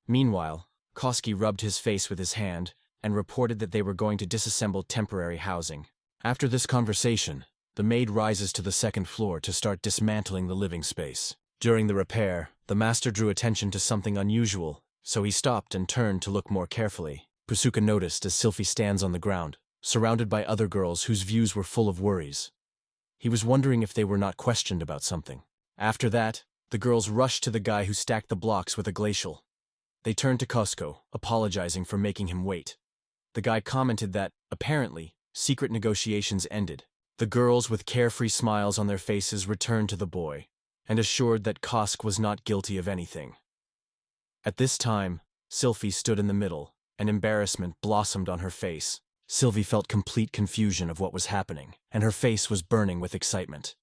Meanwhile, Koski rubbed his face with his hand and reported that they were going to disassemble temporary housing. After this conversation, the maid rises to the second floor to start dismantling the living space. During the repair, the master drew attention to something unusual, so he stopped and turned to look more carefully. Pusuka noticed as Sylphie stands on the ground, surrounded by other girls whose views were full of worries. He was wondering if they were not questioned about something. After that, the girls rushed to the guy who stacked the blocks with a glacial. They turned to Costco, apologizing for making him wait. The guy commented that, apparently, secret negotiations ended. The girls with carefree smiles on their faces returned to the boy, and assured that Kosk was not guilty of anything. At this time, Sylphie stood in the middle, and embarrassment blossomed on her face. Sylvie felt complete confusion of what was happening, and her face was burning with excitement.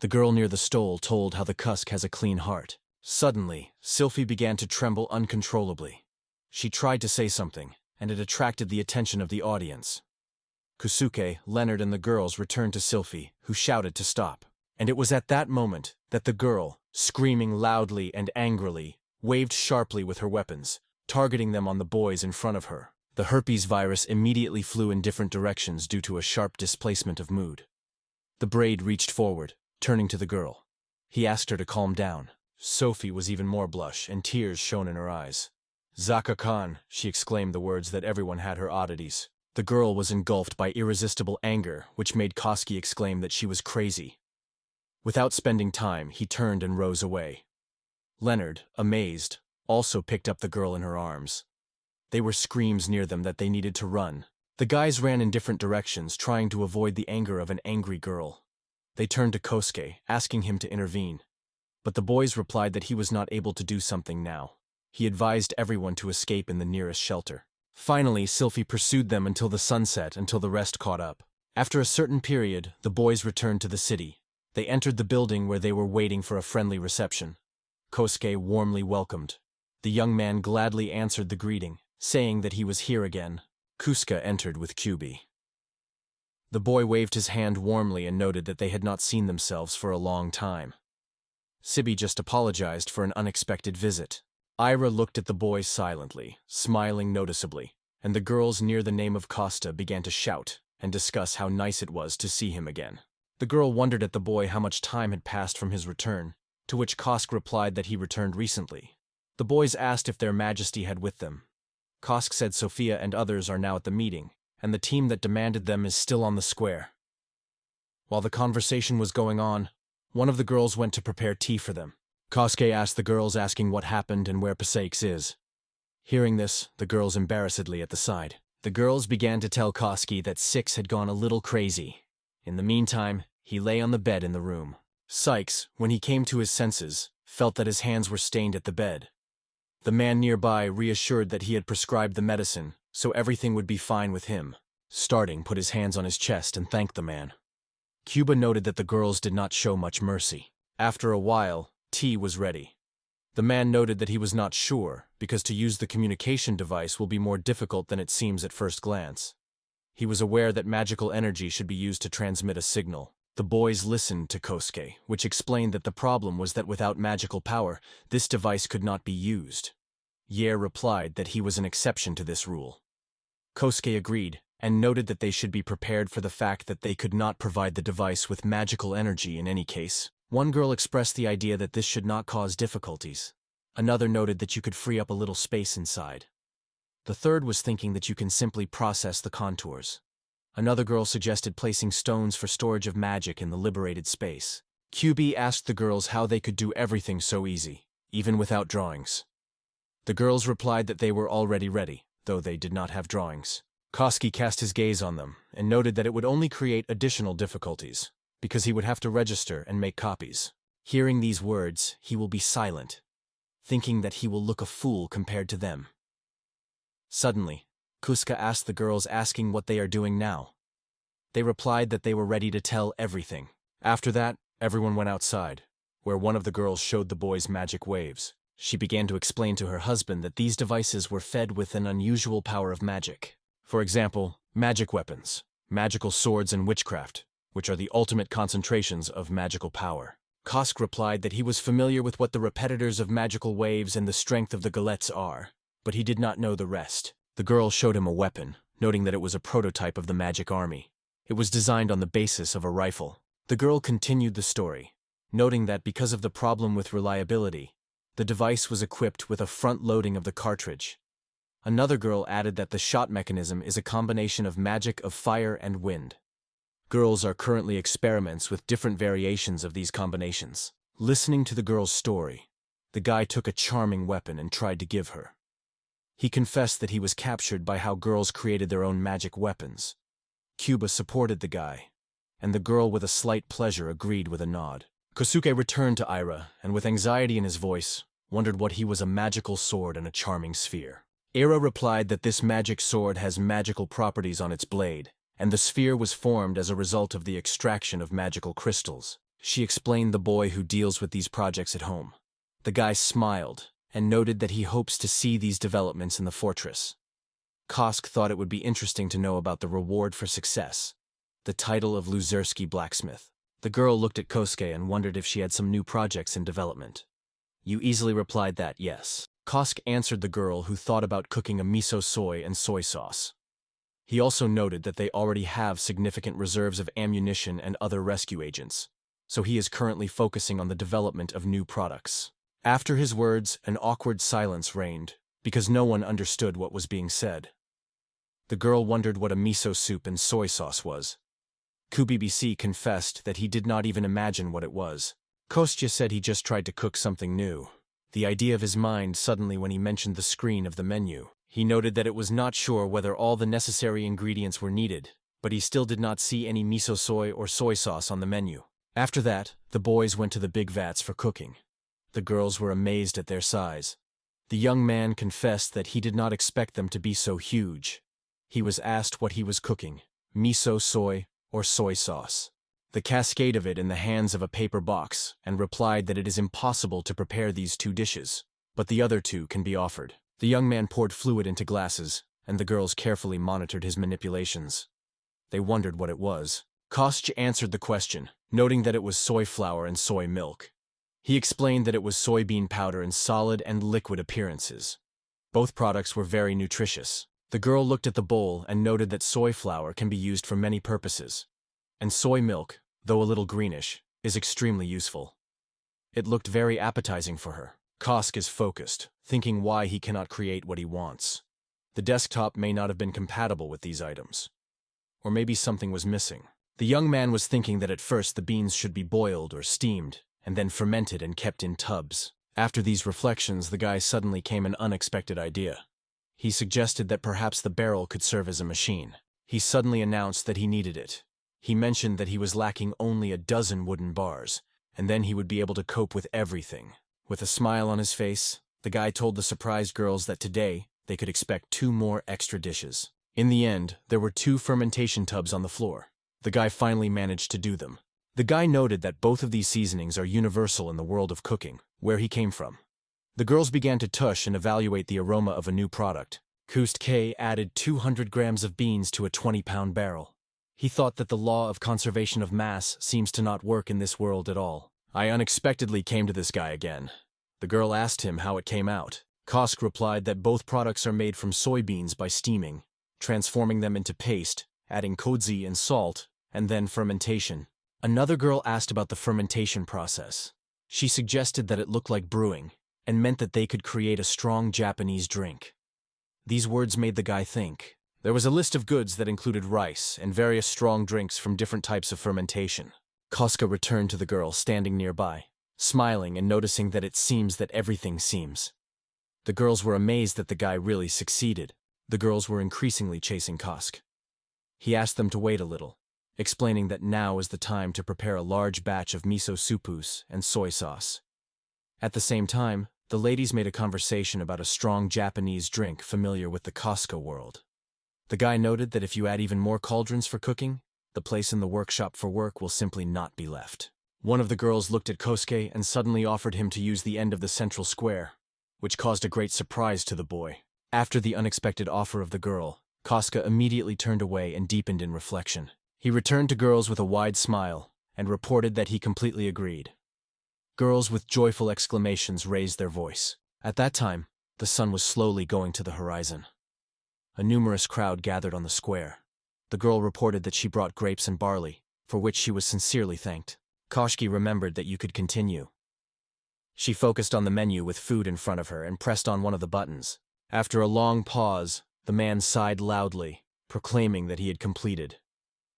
The girl near the stole told how the Kusk has a clean heart. Suddenly, Sylphie began to tremble uncontrollably. She tried to say something, and it attracted the attention of the audience. Kusuke, Leonard, and the girls returned to Sylphie, who shouted to stop. And it was at that moment that the girl, screaming loudly and angrily, waved sharply with her weapons, targeting them on the boys in front of her. The herpes virus immediately flew in different directions due to a sharp displacement of mood. The braid reached forward, turning to the girl. He asked her to calm down. Sophie was even more blush, and tears shone in her eyes. "Zaka-kan," she exclaimed the words that everyone had her oddities. The girl was engulfed by irresistible anger, which made Koski exclaim that she was crazy. Without spending time, he turned and rose away. Leonard, amazed, also picked up the girl in her arms. There were screams near them that they needed to run. The guys ran in different directions, trying to avoid the anger of an angry girl. They turned to Kosuke, asking him to intervene. But the boys replied that he was not able to do something now. He advised everyone to escape in the nearest shelter. Finally, Sylphie pursued them until the sunset, until the rest caught up. After a certain period, the boys returned to the city. They entered the building where they were waiting for a friendly reception. Kosuke warmly welcomed. The young man gladly answered the greeting, saying that he was here again. Kuska entered with Kyubi. The boy waved his hand warmly and noted that they had not seen themselves for a long time. Sibi just apologized for an unexpected visit. Ira looked at the boy silently, smiling noticeably, and the girls near the name of Costa began to shout and discuss how nice it was to see him again. The girl wondered at the boy how much time had passed from his return, to which Kosk replied that he returned recently. The boys asked if their majesty had with them. Kosk said Sophia and others are now at the meeting, and the team that demanded them is still on the square. While the conversation was going on, one of the girls went to prepare tea for them. Kosuke asked the girls, asking what happened and where Paseix is. Hearing this, the girls embarrassedly at the side. The girls began to tell Kosuke that Six had gone a little crazy. In the meantime, he lay on the bed in the room. Sykes, when he came to his senses, felt that his hands were stained at the bed. The man nearby reassured that he had prescribed the medicine, so everything would be fine with him. Starting put his hands on his chest and thanked the man. Cuba noted that the girls did not show much mercy. After a while, tea was ready. The man noted that he was not sure, because to use the communication device will be more difficult than it seems at first glance. He was aware that magical energy should be used to transmit a signal. The boys listened to Kosuke, which explained that the problem was that without magical power, this device could not be used. Yer replied that he was an exception to this rule. Kosuke agreed, and noted that they should be prepared for the fact that they could not provide the device with magical energy in any case. One girl expressed the idea that this should not cause difficulties. Another noted that you could free up a little space inside. The third was thinking that you can simply process the contours. Another girl suggested placing stones for storage of magic in the liberated space. QB asked the girls how they could do everything so easy, even without drawings. The girls replied that they were already ready, though they did not have drawings. Koski cast his gaze on them and noted that it would only create additional difficulties, because he would have to register and make copies. Hearing these words, he will be silent, thinking that he will look a fool compared to them. Suddenly, Kuska asked the girls, asking what they are doing now. They replied that they were ready to tell everything. After that, everyone went outside, where one of the girls showed the boys magic waves. She began to explain to her husband that these devices were fed with an unusual power of magic. For example, magic weapons, magical swords and witchcraft, which are the ultimate concentrations of magical power. Kosk replied that he was familiar with what the repetitors of magical waves and the strength of the galettes are, but he did not know the rest. The girl showed him a weapon, noting that it was a prototype of the magic army. It was designed on the basis of a rifle. The girl continued the story, noting that because of the problem with reliability, the device was equipped with a front loading of the cartridge. Another girl added that the shot mechanism is a combination of magic of fire and wind. Girls are currently experiments with different variations of these combinations. Listening to the girl's story, the guy took a charming weapon and tried to give her. He confessed that he was captured by how girls created their own magic weapons. Cuba supported the guy, and the girl with a slight pleasure agreed with a nod. Kosuke returned to Ira, and with anxiety in his voice, wondered what he was: a magical sword and a charming sphere. Ira replied that this magic sword has magical properties on its blade, and the sphere was formed as a result of the extraction of magical crystals. She explained the boy who deals with these projects at home. The guy smiled and noted that he hopes to see these developments in the fortress. Kosk thought it would be interesting to know about the reward for success, the title of Luzersky blacksmith. The girl looked at Kosuke and wondered if she had some new projects in development. You easily replied that yes. Kosk answered the girl, who thought about cooking a miso soy and soy sauce. He also noted that they already have significant reserves of ammunition and other rescue agents, so he is currently focusing on the development of new products. After his words, an awkward silence reigned, because no one understood what was being said. The girl wondered what a miso soup and soy sauce was. QBBC confessed that he did not even imagine what it was. Kostya said he just tried to cook something new. The idea of his mind suddenly when he mentioned the screen of the menu. He noted that it was not sure whether all the necessary ingredients were needed, but he still did not see any miso soy or soy sauce on the menu. After that, the boys went to the big vats for cooking. The girls were amazed at their size. The young man confessed that he did not expect them to be so huge. He was asked what he was cooking, miso soy or soy sauce. The cascade of it in the hands of a paper box, and replied that it is impossible to prepare these two dishes, but the other two can be offered. The young man poured fluid into glasses, and the girls carefully monitored his manipulations. They wondered what it was. Kostya answered the question, noting that it was soy flour and soy milk. He explained that it was soybean powder in solid and liquid appearances. Both products were very nutritious. The girl looked at the bowl and noted that soy flour can be used for many purposes, and soy milk, though a little greenish, is extremely useful. It looked very appetizing for her. Kosk is focused, thinking why he cannot create what he wants. The desktop may not have been compatible with these items. Or maybe something was missing. The young man was thinking that at first the beans should be boiled or steamed, and then fermented and kept in tubs. After these reflections, the guy suddenly came an unexpected idea. He suggested that perhaps the barrel could serve as a machine. He suddenly announced that he needed it. He mentioned that he was lacking only a dozen wooden bars, and then he would be able to cope with everything. With a smile on his face, the guy told the surprised girls that today they could expect 2 more extra dishes. In the end, there were 2 fermentation tubs on the floor. The guy finally managed to do them. The guy noted that both of these seasonings are universal in the world of cooking, where he came from. The girls began to tush and evaluate the aroma of a new product. Kust K added 200 grams of beans to a 20-pound barrel. He thought that the law of conservation of mass seems to not work in this world at all. I unexpectedly came to this guy again. The girl asked him how it came out. Kosk replied that both products are made from soybeans by steaming, transforming them into paste, adding kodzi and salt, and then fermentation. Another girl asked about the fermentation process. She suggested that it looked like brewing, and meant that they could create a strong Japanese drink. These words made the guy think. There was a list of goods that included rice and various strong drinks from different types of fermentation. Koska returned to the girl standing nearby, smiling and noticing that it seems that everything seems. The girls were amazed that the guy really succeeded. The girls were increasingly chasing Kosk. He asked them to wait a little, explaining that now is the time to prepare a large batch of miso supus and soy sauce. At the same time, the ladies made a conversation about a strong Japanese drink familiar with the Costco world. The guy noted that if you add even more cauldrons for cooking, the place in the workshop for work will simply not be left. One of the girls looked at Kosuke and suddenly offered him to use the end of the central square. which caused a great surprise to the boy. After the unexpected offer of the girl, Koska immediately turned away and deepened in reflection. He returned to girls with a wide smile and reported that he completely agreed. Girls with joyful exclamations raised their voice. At that time, the sun was slowly going to the horizon. A numerous crowd gathered on the square. The girl reported that she brought grapes and barley, for which she was sincerely thanked. Koshki remembered that you could continue. She focused on the menu with food in front of her and pressed on one of the buttons. After a long pause, the man sighed loudly, proclaiming that he had completed.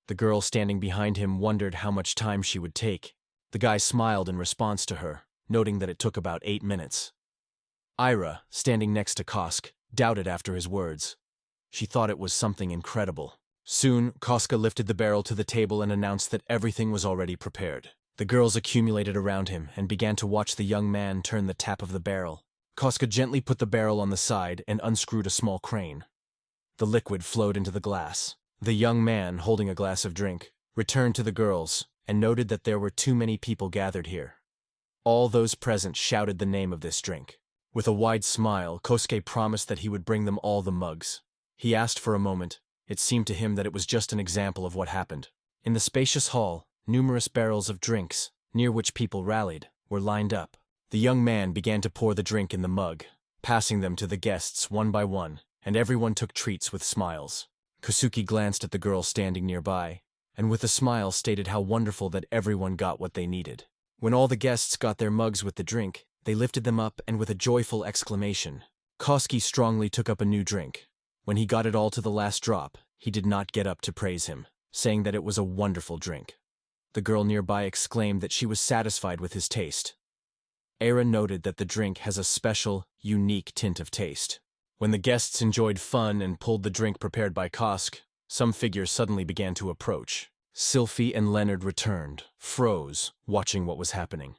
The girl standing behind him wondered how much time she would take. The guy smiled in response to her, noting that it took about 8 minutes. Ira, standing next to Kosk, doubted after his words. She thought it was something incredible. Soon, Koska lifted the barrel to the table and announced that everything was already prepared. The girls accumulated around him and began to watch the young man turn the tap of the barrel. Koska gently put the barrel on the side and unscrewed a small crane. The liquid flowed into the glass. The young man, holding a glass of drink, returned to the girls and noted that there were too many people gathered here. All those present shouted the name of this drink. With a wide smile, Kosuke promised that he would bring them all the mugs. He asked for a moment. It seemed to him that it was just an example of what happened. In the spacious hall, numerous barrels of drinks, near which people rallied, were lined up. The young man began to pour the drink in the mug, passing them to the guests one by one, and everyone took treats with smiles. Kosuke glanced at the girl standing nearby, and with a smile stated how wonderful that everyone got what they needed. When all the guests got their mugs with the drink, they lifted them up and with a joyful exclamation, Koski strongly took up a new drink. When he got it all to the last drop, he did not get up to praise him, saying that it was a wonderful drink. The girl nearby exclaimed that she was satisfied with his taste. Era noted that the drink has a special, unique tint of taste. When the guests enjoyed fun and pulled the drink prepared by Kosk, some figures suddenly began to approach. Sylphie and Leonard returned, froze, watching what was happening.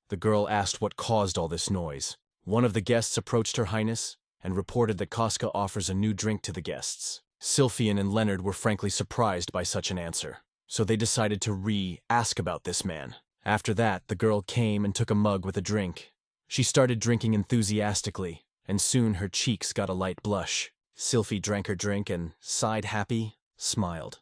The girl asked what caused all this noise. One of the guests approached Her Highness and reported that Koska offers a new drink to the guests. Sylphie and Leonard were frankly surprised by such an answer, so they decided to ask about this man. After that, the girl came and took a mug with a drink. She started drinking enthusiastically, and soon her cheeks got a light blush. Sylphie drank her drink and, sighed happy, smiled.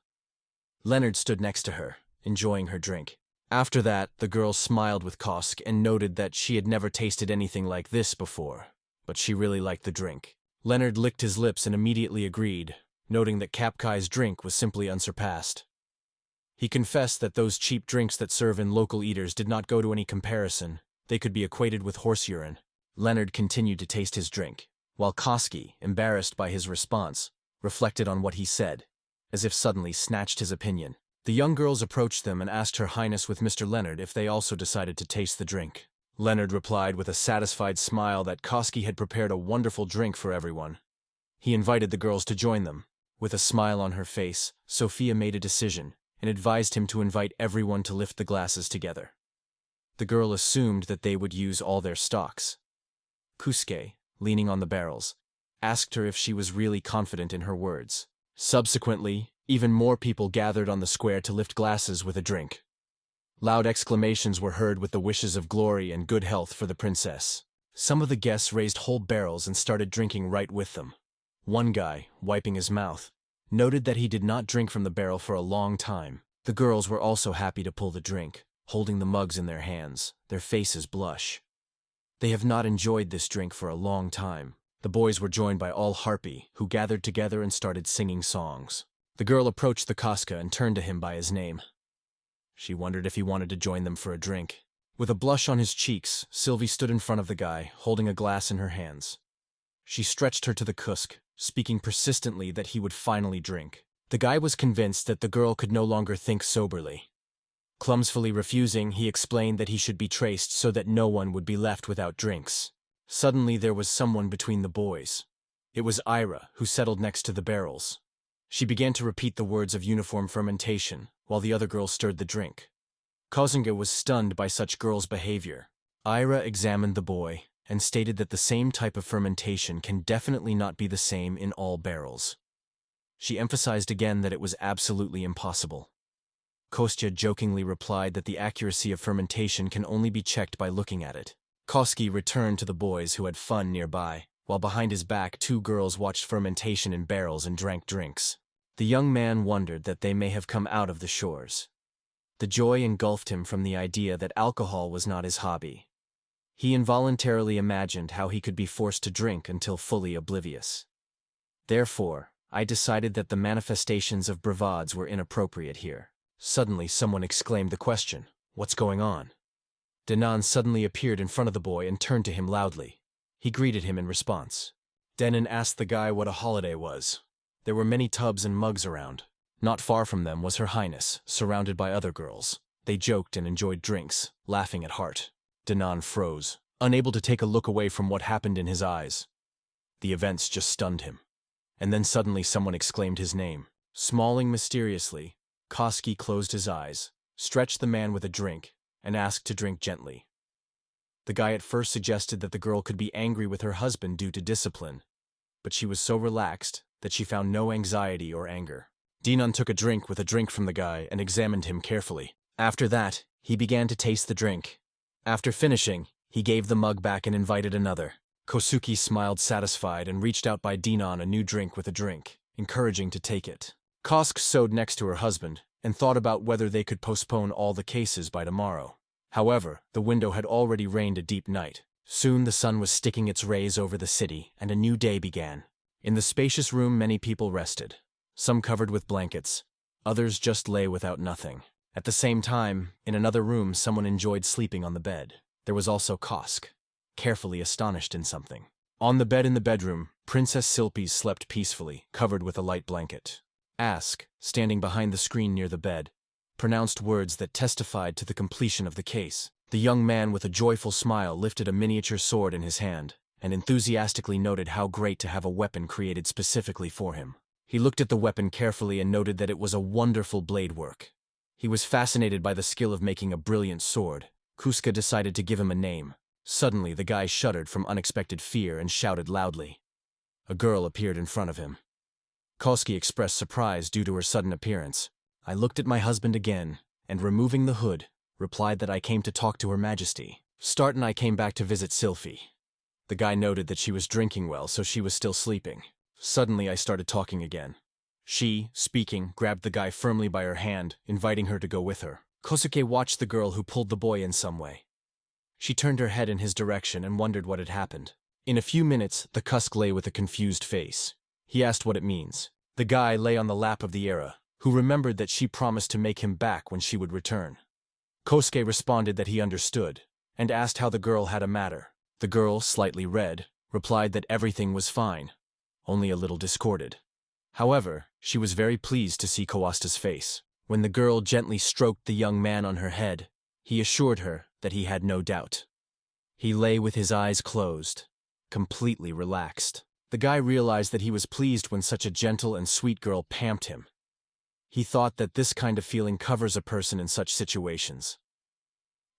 Leonard stood next to her, enjoying her drink. After that, the girl smiled with Kosk and noted that she had never tasted anything like this before, but she really liked the drink. Leonard licked his lips and immediately agreed, noting that Kapkai's drink was simply unsurpassed. He confessed that those cheap drinks that serve in local eaters did not go to any comparison. They could be equated with horse urine. Leonard continued to taste his drink, while Koski, embarrassed by his response, reflected on what he said, as if suddenly snatched his opinion. The young girls approached them and asked Her Highness with Mr. Leonard if they also decided to taste the drink. Leonard replied with a satisfied smile that Koski had prepared a wonderful drink for everyone. He invited the girls to join them. With a smile on her face, Sophia made a decision and advised him to invite everyone to lift the glasses together. The girl assumed that they would use all their stocks. Kusuke, leaning on the barrels, asked her if she was really confident in her words. Subsequently, even more people gathered on the square to lift glasses with a drink. Loud exclamations were heard with the wishes of glory and good health for the princess. Some of the guests raised whole barrels and started drinking right with them. One guy, wiping his mouth, noted that he did not drink from the barrel for a long time. The girls were also happy to pull the drink, holding the mugs in their hands, their faces blush. They have not enjoyed this drink for a long time. The boys were joined by all Harpy, who gathered together and started singing songs. The girl approached the Koska and turned to him by his name. She wondered if he wanted to join them for a drink. With a blush on his cheeks, Sylvie stood in front of the guy, holding a glass in her hands. She stretched her to the Kusk, speaking persistently that he would finally drink. The guy was convinced that the girl could no longer think soberly. Clumsily refusing, he explained that he should be traced so that no one would be left without drinks. Suddenly there was someone between the boys. It was Ira, who settled next to the barrels. She began to repeat the words of uniform fermentation, while the other girl stirred the drink. Kozinga was stunned by such girls' behavior. Ira examined the boy and stated that the same type of fermentation can definitely not be the same in all barrels. She emphasized again that it was absolutely impossible. Kostya jokingly replied that the accuracy of fermentation can only be checked by looking at it. Koski returned to the boys who had fun nearby, while behind his back 2 girls watched fermentation in barrels and drank drinks. The young man wondered that they may have come out of the shores. The joy engulfed him from the idea that alcohol was not his hobby. He involuntarily imagined how he could be forced to drink until fully oblivious. Therefore, I decided that the manifestations of bravades were inappropriate here. Suddenly someone exclaimed the question, "What's going on?" Denon suddenly appeared in front of the boy and turned to him loudly. He greeted him in response. Denon asked the guy what a holiday was. There were many tubs and mugs around. Not far from them was Her Highness, surrounded by other girls. They joked and enjoyed drinks, laughing at heart. Denon froze, unable to take a look away from what happened in his eyes. The events just stunned him. And then suddenly someone exclaimed his name. Smiling mysteriously, Koski closed his eyes, stretched the man with a drink, and asked to drink gently. The guy at first suggested that the girl could be angry with her husband due to discipline, but she was so relaxed that she found no anxiety or anger. Denon took a drink from the guy and examined him carefully. After that, he began to taste the drink. After finishing, he gave the mug back and invited another. Kosuke smiled satisfied and reached out by Denon a new drink with a drink, encouraging to take it. Kosk sewed next to her husband and thought about whether they could postpone all the cases by tomorrow. However, the window had already rained a deep night. Soon the sun was sticking its rays over the city, and a new day began. In the spacious room many people rested, some covered with blankets, others just lay without nothing. At the same time, in another room someone enjoyed sleeping on the bed. There was also Kosk, carefully astonished in something. On the bed in the bedroom, Princess Silpes slept peacefully, covered with a light blanket. Ask, standing behind the screen near the bed, pronounced words that testified to the completion of the case. The young man with a joyful smile lifted a miniature sword in his hand and enthusiastically noted how great to have a weapon created specifically for him. He looked at the weapon carefully and noted that it was a wonderful blade work. He was fascinated by the skill of making a brilliant sword. Kuska decided to give him a name. Suddenly, the guy shuddered from unexpected fear and shouted loudly. A girl appeared in front of him. Koski expressed surprise due to her sudden appearance. I looked at my husband again, and removing the hood, replied that I came to talk to Her Majesty. Start and I came back to visit Sylphie. The guy noted that she was drinking well, so she was still sleeping. Suddenly I started talking again. She, speaking, grabbed the guy firmly by her hand, inviting her to go with her. Kosuke watched the girl who pulled the boy in some way. She turned her head in his direction and wondered what had happened. In a few minutes, the Kusk lay with a confused face. He asked what it means. The guy lay on the lap of the Era, who remembered that she promised to make him back when she would return. Kosuke responded that he understood, and asked how the girl had a matter. The girl, slightly red, replied that everything was fine, only a little discorded. However, she was very pleased to see Kawasta's face. When the girl gently stroked the young man on her head, he assured her that he had no doubt. He lay with his eyes closed, completely relaxed. The guy realized that he was pleased when such a gentle and sweet girl pamped him. He thought that this kind of feeling covers a person in such situations.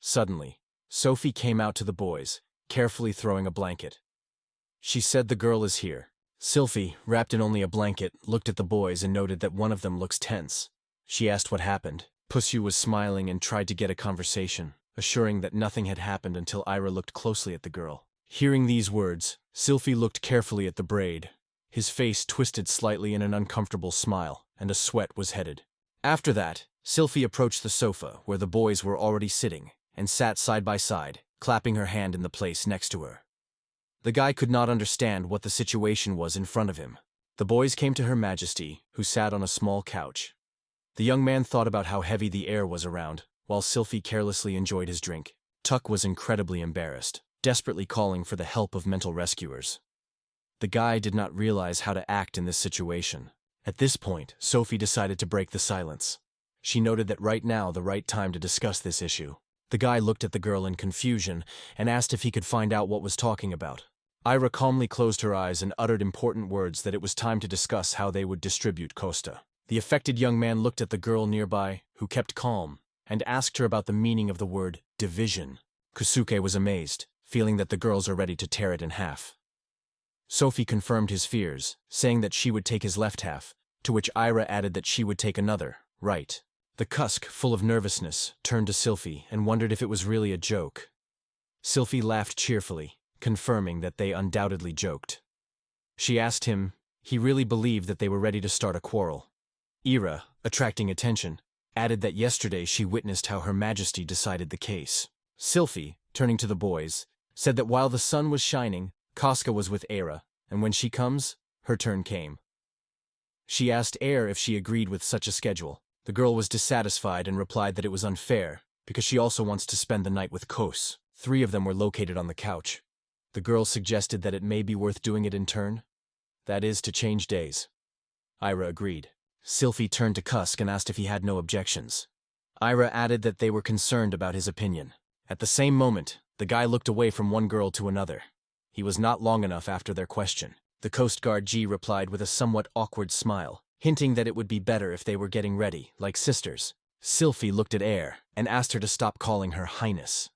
Suddenly, Sophie came out to the boys, carefully throwing a blanket. She said the girl is here. Sylphie, wrapped in only a blanket, looked at the boys and noted that one of them looks tense. She asked what happened. Pussy was smiling and tried to get a conversation, assuring that nothing had happened until Ira looked closely at the girl. Hearing these words, Sylphie looked carefully at the braid. His face twisted slightly in an uncomfortable smile, and a sweat was headed. After that, Sylphie approached the sofa where the boys were already sitting, and sat side by side, clapping her hand in the place next to her. The guy could not understand what the situation was in front of him. The boys came to Her Majesty, who sat on a small couch. The young man thought about how heavy the air was around, while Sylphie carelessly enjoyed his drink. Tuck was incredibly embarrassed, desperately calling for the help of mental rescuers. The guy did not realize how to act in this situation. At this point, Sophie decided to break the silence. She noted that right now the right time to discuss this issue. The guy looked at the girl in confusion and asked if he could find out what was talking about. Ira calmly closed her eyes and uttered important words that it was time to discuss how they would distribute Costa. The affected young man looked at the girl nearby, who kept calm, and asked her about the meaning of the word division. Kusuke was amazed, feeling that the girls are ready to tear it in half. Sophie confirmed his fears, saying that she would take his left half, to which Ira added that she would take another, right. The Kusk, full of nervousness, turned to Sylphie and wondered if it was really a joke. Sylphie laughed cheerfully, confirming that they undoubtedly joked. She asked him, he really believed that they were ready to start a quarrel. Ira, attracting attention, added that yesterday she witnessed how Her Majesty decided the case. Sylphie, turning to the boys, said that while the sun was shining, Casca was with Era, and when she comes, her turn came. She asked Air if she agreed with such a schedule. The girl was dissatisfied and replied that it was unfair, because she also wants to spend the night with Kos. 3 of them were located on the couch. The girl suggested that it may be worth doing it in turn. That is, to change days. Ira agreed. Sylphie turned to Cusk and asked if he had no objections. Ira added that they were concerned about his opinion. At the same moment, the guy looked away from one girl to another. He was not long enough after their question. The Coast Guard G replied with a somewhat awkward smile, hinting that it would be better if they were getting ready, like sisters. Sylphie looked at Air and asked her to stop calling her Highness.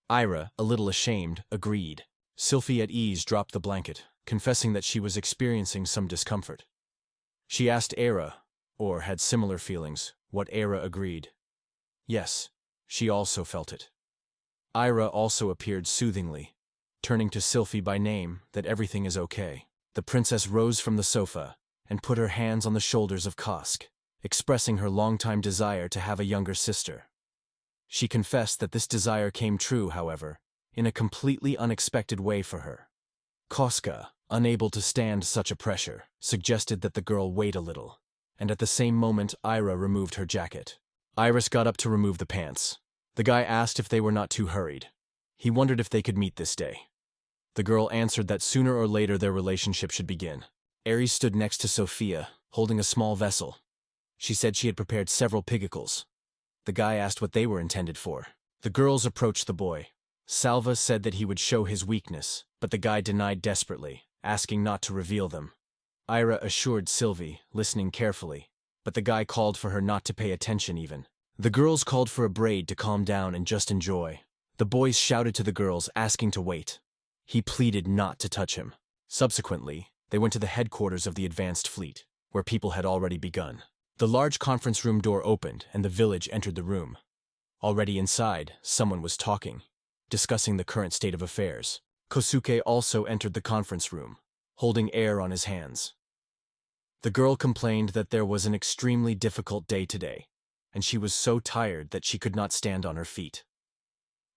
Ira, a little ashamed, agreed. Sylphie at ease dropped the blanket, confessing that she was experiencing some discomfort. She asked Era, or had similar feelings, what Era agreed. Yes, she also felt it. Ira also appeared soothingly, turning to Sylphie by name, that everything is okay. The princess rose from the sofa and put her hands on the shoulders of Kosk, expressing her long-time desire to have a younger sister. She confessed that this desire came true, however, in a completely unexpected way for her. Koska, unable to stand such a pressure, suggested that the girl wait a little, and at the same moment Ira removed her jacket. Iris got up to remove the pants. The guy asked if they were not too hurried. He wondered if they could meet this day. The girl answered that sooner or later their relationship should begin. Ares stood next to Sophia, holding a small vessel. She said she had prepared several pigicles. The guy asked what they were intended for. The girls approached the boy. Salva said that he would show his weakness, but the guy denied desperately, asking not to reveal them. Ira assured Sylvie, listening carefully, but the guy called for her not to pay attention even. The girls called for a braid to calm down and just enjoy. The boys shouted to the girls, asking to wait. He pleaded not to touch him. Subsequently, they went to the headquarters of the advanced fleet, where people had already begun. The large conference room door opened and the village entered the room. Already inside, someone was talking, discussing the current state of affairs. Kosuke also entered the conference room, holding air on his hands. The girl complained that there was an extremely difficult day today, and she was so tired that she could not stand on her feet.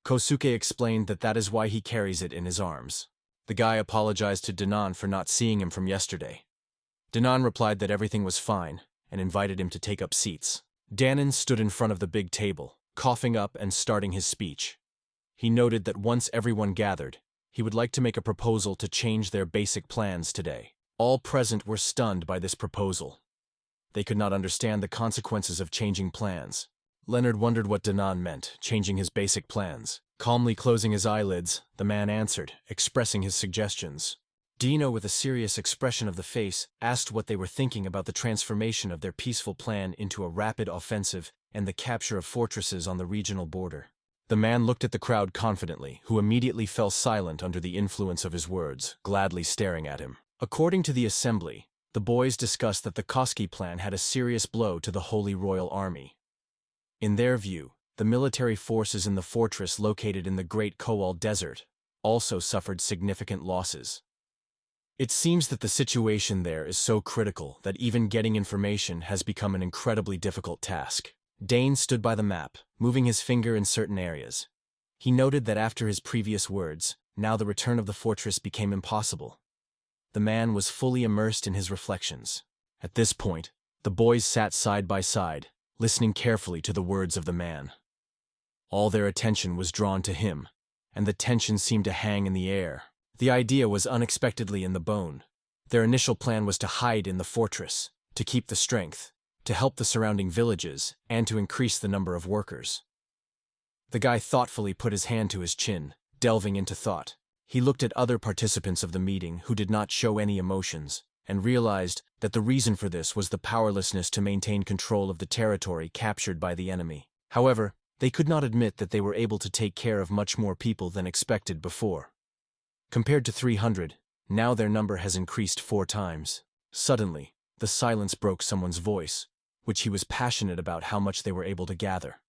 Kosuke explained that that is why he carries it in his arms. The guy apologized to Danan for not seeing him from yesterday. Danan replied that everything was fine and invited him to take up seats. Danan stood in front of the big table, coughing up and starting his speech. He noted that once everyone gathered, he would like to make a proposal to change their basic plans today. All present were stunned by this proposal. They could not understand the consequences of changing plans. Leonard wondered what Danan meant, changing his basic plans. Calmly closing his eyelids, the man answered, expressing his suggestions. Dino, with a serious expression of the face, asked what they were thinking about the transformation of their peaceful plan into a rapid offensive and the capture of fortresses on the regional border. The man looked at the crowd confidently, who immediately fell silent under the influence of his words, gladly staring at him. According to the assembly, the boys discussed that the Koski plan had a serious blow to the Holy Royal Army. In their view, the military forces in the fortress located in the Great Kowal Desert also suffered significant losses. It seems that the situation there is so critical that even getting information has become an incredibly difficult task. Dane stood by the map, moving his finger in certain areas. He noted that after his previous words, now the return of the fortress became impossible. The man was fully immersed in his reflections. At this point, the boys sat side by side, listening carefully to the words of the man. All their attention was drawn to him, and the tension seemed to hang in the air. The idea was unexpectedly in the bone. Their initial plan was to hide in the fortress, to keep the strength, to help the surrounding villages, and to increase the number of workers. The guy thoughtfully put his hand to his chin, delving into thought. He looked at other participants of the meeting who did not show any emotions, and realized that the reason for this was the powerlessness to maintain control of the territory captured by the enemy. However, they could not admit that they were able to take care of much more people than expected before. Compared to 300, now their number has increased 4 times. Suddenly, the silence broke someone's voice, which he was passionate about how much they were able to gather.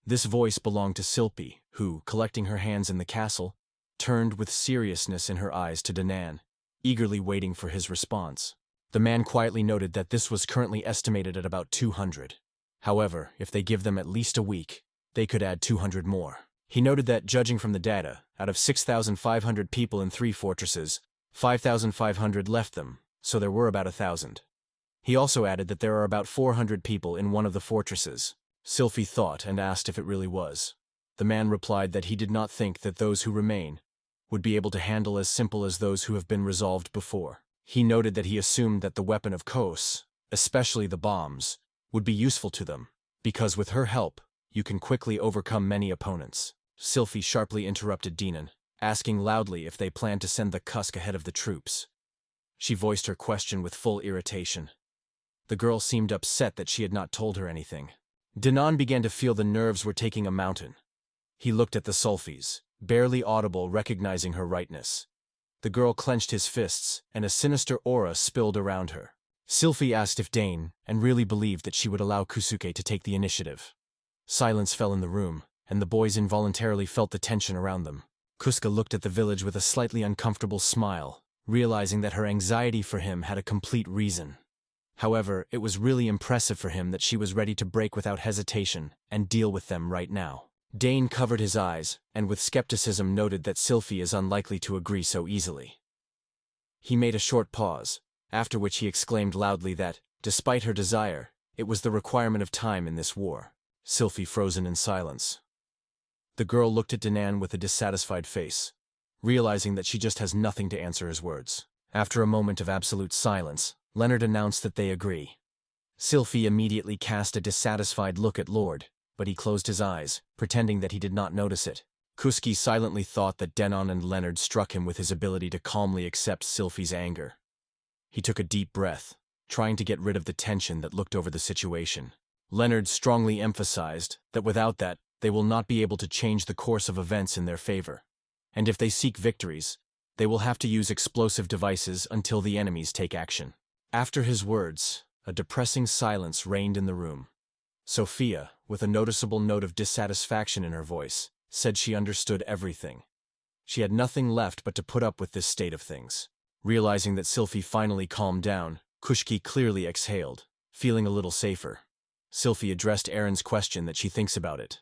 This voice belonged to Silpi, who, collecting her hands in the castle, turned with seriousness in her eyes to Danan, eagerly waiting for his response. The man quietly noted that this was currently estimated at about 200. However, if they give them at least a week, they could add 200 more. He noted that, judging from the data, out of 6,500 people in 3 fortresses, 5,500 left them, so there were about 1,000. He also added that there are about 400 people in one of the fortresses. Sylphie thought and asked if it really was. The man replied that he did not think that those who remain would be able to handle as simple as those who have been resolved before. He noted that he assumed that the weapon of Kos, especially the bombs, would be useful to them, because with her help, you can quickly overcome many opponents. Sylphie sharply interrupted Dinan, asking loudly if they planned to send the Kusk ahead of the troops. She voiced her question with full irritation. The girl seemed upset that she had not told her anything. Danan began to feel the nerves were taking a mountain. He looked at the Sulfies, barely audible, recognizing her rightness. The girl clenched his fists, and a sinister aura spilled around her. Sylphie asked if Dane and really believed that she would allow Kusuke to take the initiative. Silence fell in the room, and the boys involuntarily felt the tension around them. Kuska looked at the village with a slightly uncomfortable smile, realizing that her anxiety for him had a complete reason. However, it was really impressive for him that she was ready to break without hesitation and deal with them right now. Dane covered his eyes, and with skepticism noted that Sylphie is unlikely to agree so easily. He made a short pause, after which he exclaimed loudly that, despite her desire, it was the requirement of time in this war. Sylphie frozen in silence. The girl looked at Danan with a dissatisfied face, realizing that she just has nothing to answer his words. After a moment of absolute silence, Leonard announced that they agree. Sylphie immediately cast a dissatisfied look at Lord, but he closed his eyes, pretending that he did not notice it. Kuski silently thought that Denon and Leonard struck him with his ability to calmly accept Sylphie's anger. He took a deep breath, trying to get rid of the tension that looked over the situation. Leonard strongly emphasized that without that, they will not be able to change the course of events in their favor. And if they seek victories, they will have to use explosive devices until the enemies take action. After his words, a depressing silence reigned in the room. Sophia, with a noticeable note of dissatisfaction in her voice, said she understood everything. She had nothing left but to put up with this state of things. Realizing that Sylphie finally calmed down, Kushki clearly exhaled, feeling a little safer. Sylphie addressed Erin's question that she thinks about it.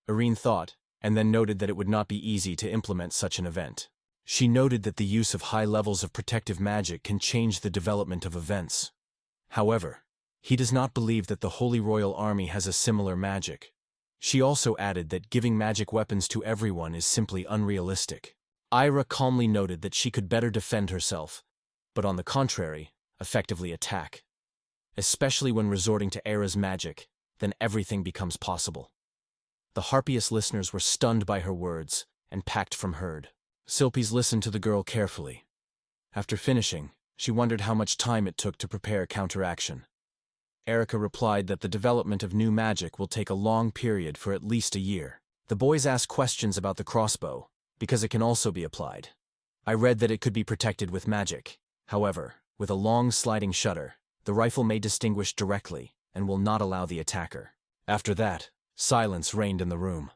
Irene thought, and then noted that it would not be easy to implement such an event. She noted that the use of high levels of protective magic can change the development of events. However, he does not believe that the Holy Royal Army has a similar magic. She also added that giving magic weapons to everyone is simply unrealistic. Ira calmly noted that she could better defend herself, but on the contrary, effectively attack. Especially when resorting to Era's magic, then everything becomes possible. The Harpious listeners were stunned by her words and packed from herd. Sylphie listened to the girl carefully. After finishing, she wondered how much time it took to prepare counteraction. Erica replied that the development of new magic will take a long period for at least a year. The boys asked questions about the crossbow, because it can also be applied. I read that it could be protected with magic. However, with a long sliding shutter, the rifle may distinguish directly and will not allow the attacker. After that, silence reigned in the room.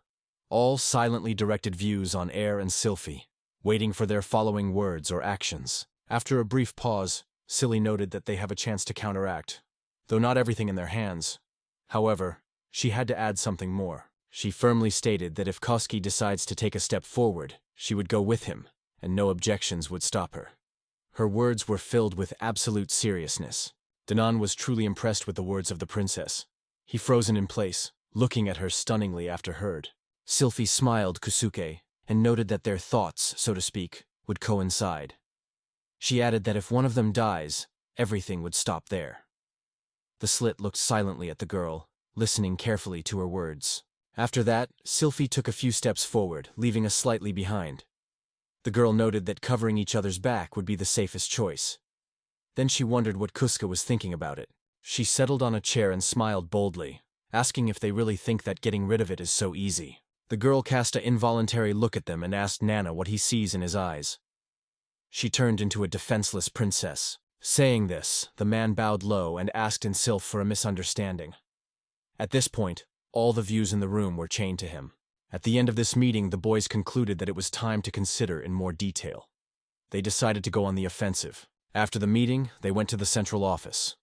All silently directed views on Air and Sylphie, waiting for their following words or actions. After a brief pause, Silly noted that they have a chance to counteract, though not everything in their hands. However, she had to add something more. She firmly stated that if Koski decides to take a step forward, she would go with him, and no objections would stop her. Her words were filled with absolute seriousness. Danan was truly impressed with the words of the princess. He frozen in place, looking at her stunningly after heard. Sylphie smiled Kusuke, and noted that their thoughts, so to speak, would coincide. She added that if one of them dies, everything would stop there. The slit looked silently at the girl, listening carefully to her words. After that, Sylphie took a few steps forward, leaving us slightly behind. The girl noted that covering each other's back would be the safest choice. Then she wondered what Kuska was thinking about it. She settled on a chair and smiled boldly, asking if they really think that getting rid of it is so easy. The girl cast an involuntary look at them and asked Nana what he sees in his eyes. She turned into a defenseless princess. Saying this, the man bowed low and asked in Sylph for a misunderstanding. At this point, All the views in the room were chained to him. At the end of this meeting, the boys concluded that it was time to consider in more detail. They decided to go on the offensive. After the meeting, they went to the central office.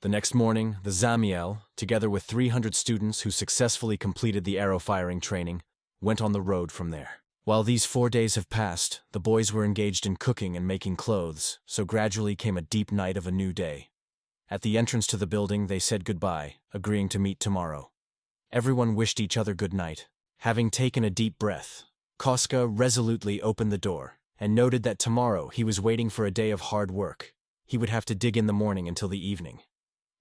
The next morning, the Zamiel, together with 300 students who successfully completed the arrow firing training, went on the road from there. While these 4 days have passed, the boys were engaged in cooking and making clothes, so gradually came a deep night of a new day. At the entrance to the building, they said goodbye, agreeing to meet tomorrow. Everyone wished each other good night. Having taken a deep breath, Koska resolutely opened the door and noted that tomorrow he was waiting for a day of hard work. He would have to dig in the morning until the evening.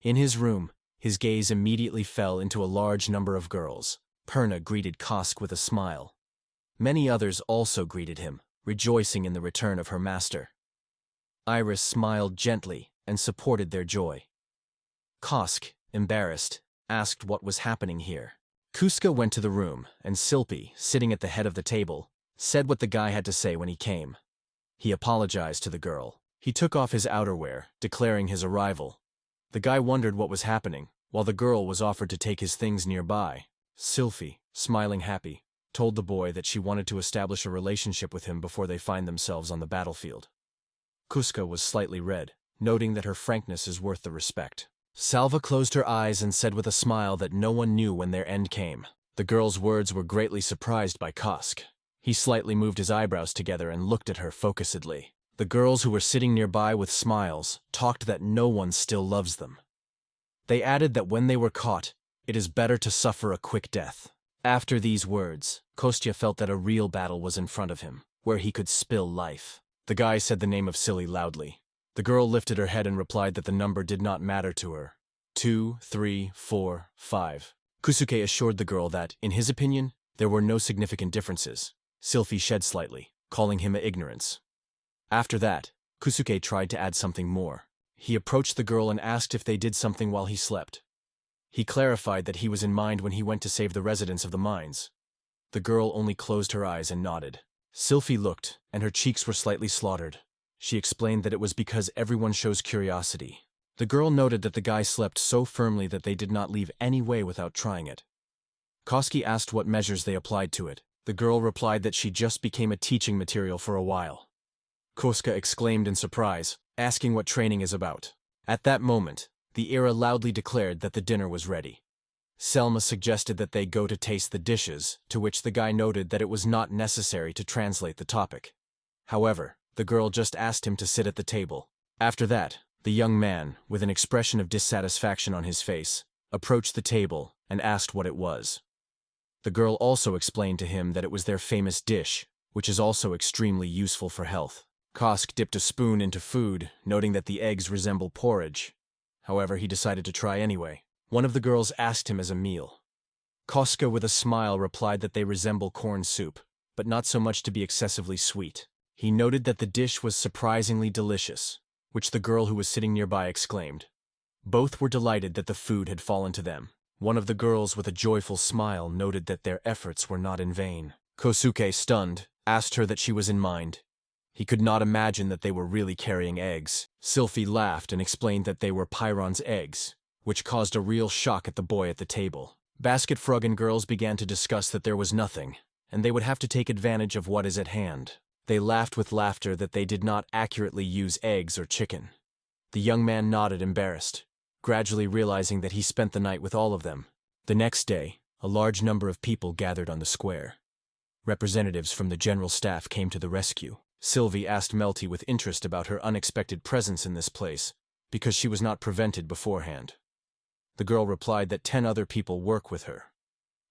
In his room, his gaze immediately fell into a large number of girls. Perna greeted Kosk with a smile. Many others also greeted him, rejoicing in the return of her master. Iris smiled gently and supported their joy. Kosk, embarrassed, asked what was happening here. Kuska went to the room, and Silpi, sitting at the head of the table, said what the guy had to say when he came. He apologized to the girl. He took off his outerwear, declaring his arrival. The guy wondered what was happening, while the girl was offered to take his things nearby. Silfi, smiling happy, told the boy that she wanted to establish a relationship with him before they find themselves on the battlefield. Kuska was slightly red, noting that her frankness is worth the respect. Salva closed her eyes and said with a smile that no one knew when their end came. The girl's words were greatly surprised by Kosk. He slightly moved his eyebrows together and looked at her focusedly. The girls who were sitting nearby with smiles talked that no one still loves them. They added that when they were caught, it is better to suffer a quick death. After these words, Kostya felt that a real battle was in front of him, where he could spill life. The guy said the name of Silly loudly. The girl lifted her head and replied that the number did not matter to her. 2, 3, 4, 5. Kusuke assured the girl that, in his opinion, there were no significant differences. Silfi shed slightly, calling him ignorance. After that, Kusuke tried to add something more. He approached the girl and asked if they did something while he slept. He clarified that he was in mind when he went to save the residents of the mines. The girl only closed her eyes and nodded. Silfi looked, and her cheeks were slightly slaughtered. She explained that it was because everyone shows curiosity. The girl noted that the guy slept so firmly that they did not leave any way without trying it. Koski asked what measures they applied to it. The girl replied that she just became a teaching material for a while. Koska exclaimed in surprise, asking what training is about. At that moment, the Era loudly declared that the dinner was ready. Selma suggested that they go to taste the dishes, to which the guy noted that it was not necessary to translate the topic. However, the girl just asked him to sit at the table. After that, the young man, with an expression of dissatisfaction on his face, approached the table and asked what it was. The girl also explained to him that it was their famous dish, which is also extremely useful for health. Kosk dipped a spoon into food, noting that the eggs resemble porridge. However, he decided to try anyway. One of the girls asked him as a meal. Koska with a smile replied that they resemble corn soup, but not so much to be excessively sweet. He noted that the dish was surprisingly delicious, which the girl who was sitting nearby exclaimed. Both were delighted that the food had fallen to them. One of the girls with a joyful smile noted that their efforts were not in vain. Kosuke, stunned, asked her that she was in mind. He could not imagine that they were really carrying eggs. Silfi laughed and explained that they were Pyron's eggs, which caused a real shock at the boy at the table. Basket Frog and girls began to discuss that there was nothing, and they would have to take advantage of what is at hand. They laughed with laughter that they did not accurately use eggs or chicken. The young man nodded, embarrassed, gradually realizing that he spent the night with all of them. The next day, a large number of people gathered on the square. Representatives from the general staff came to the rescue. Sylvie asked Melty with interest about her unexpected presence in this place, because she was not prevented beforehand. The girl replied that 10 other people work with her.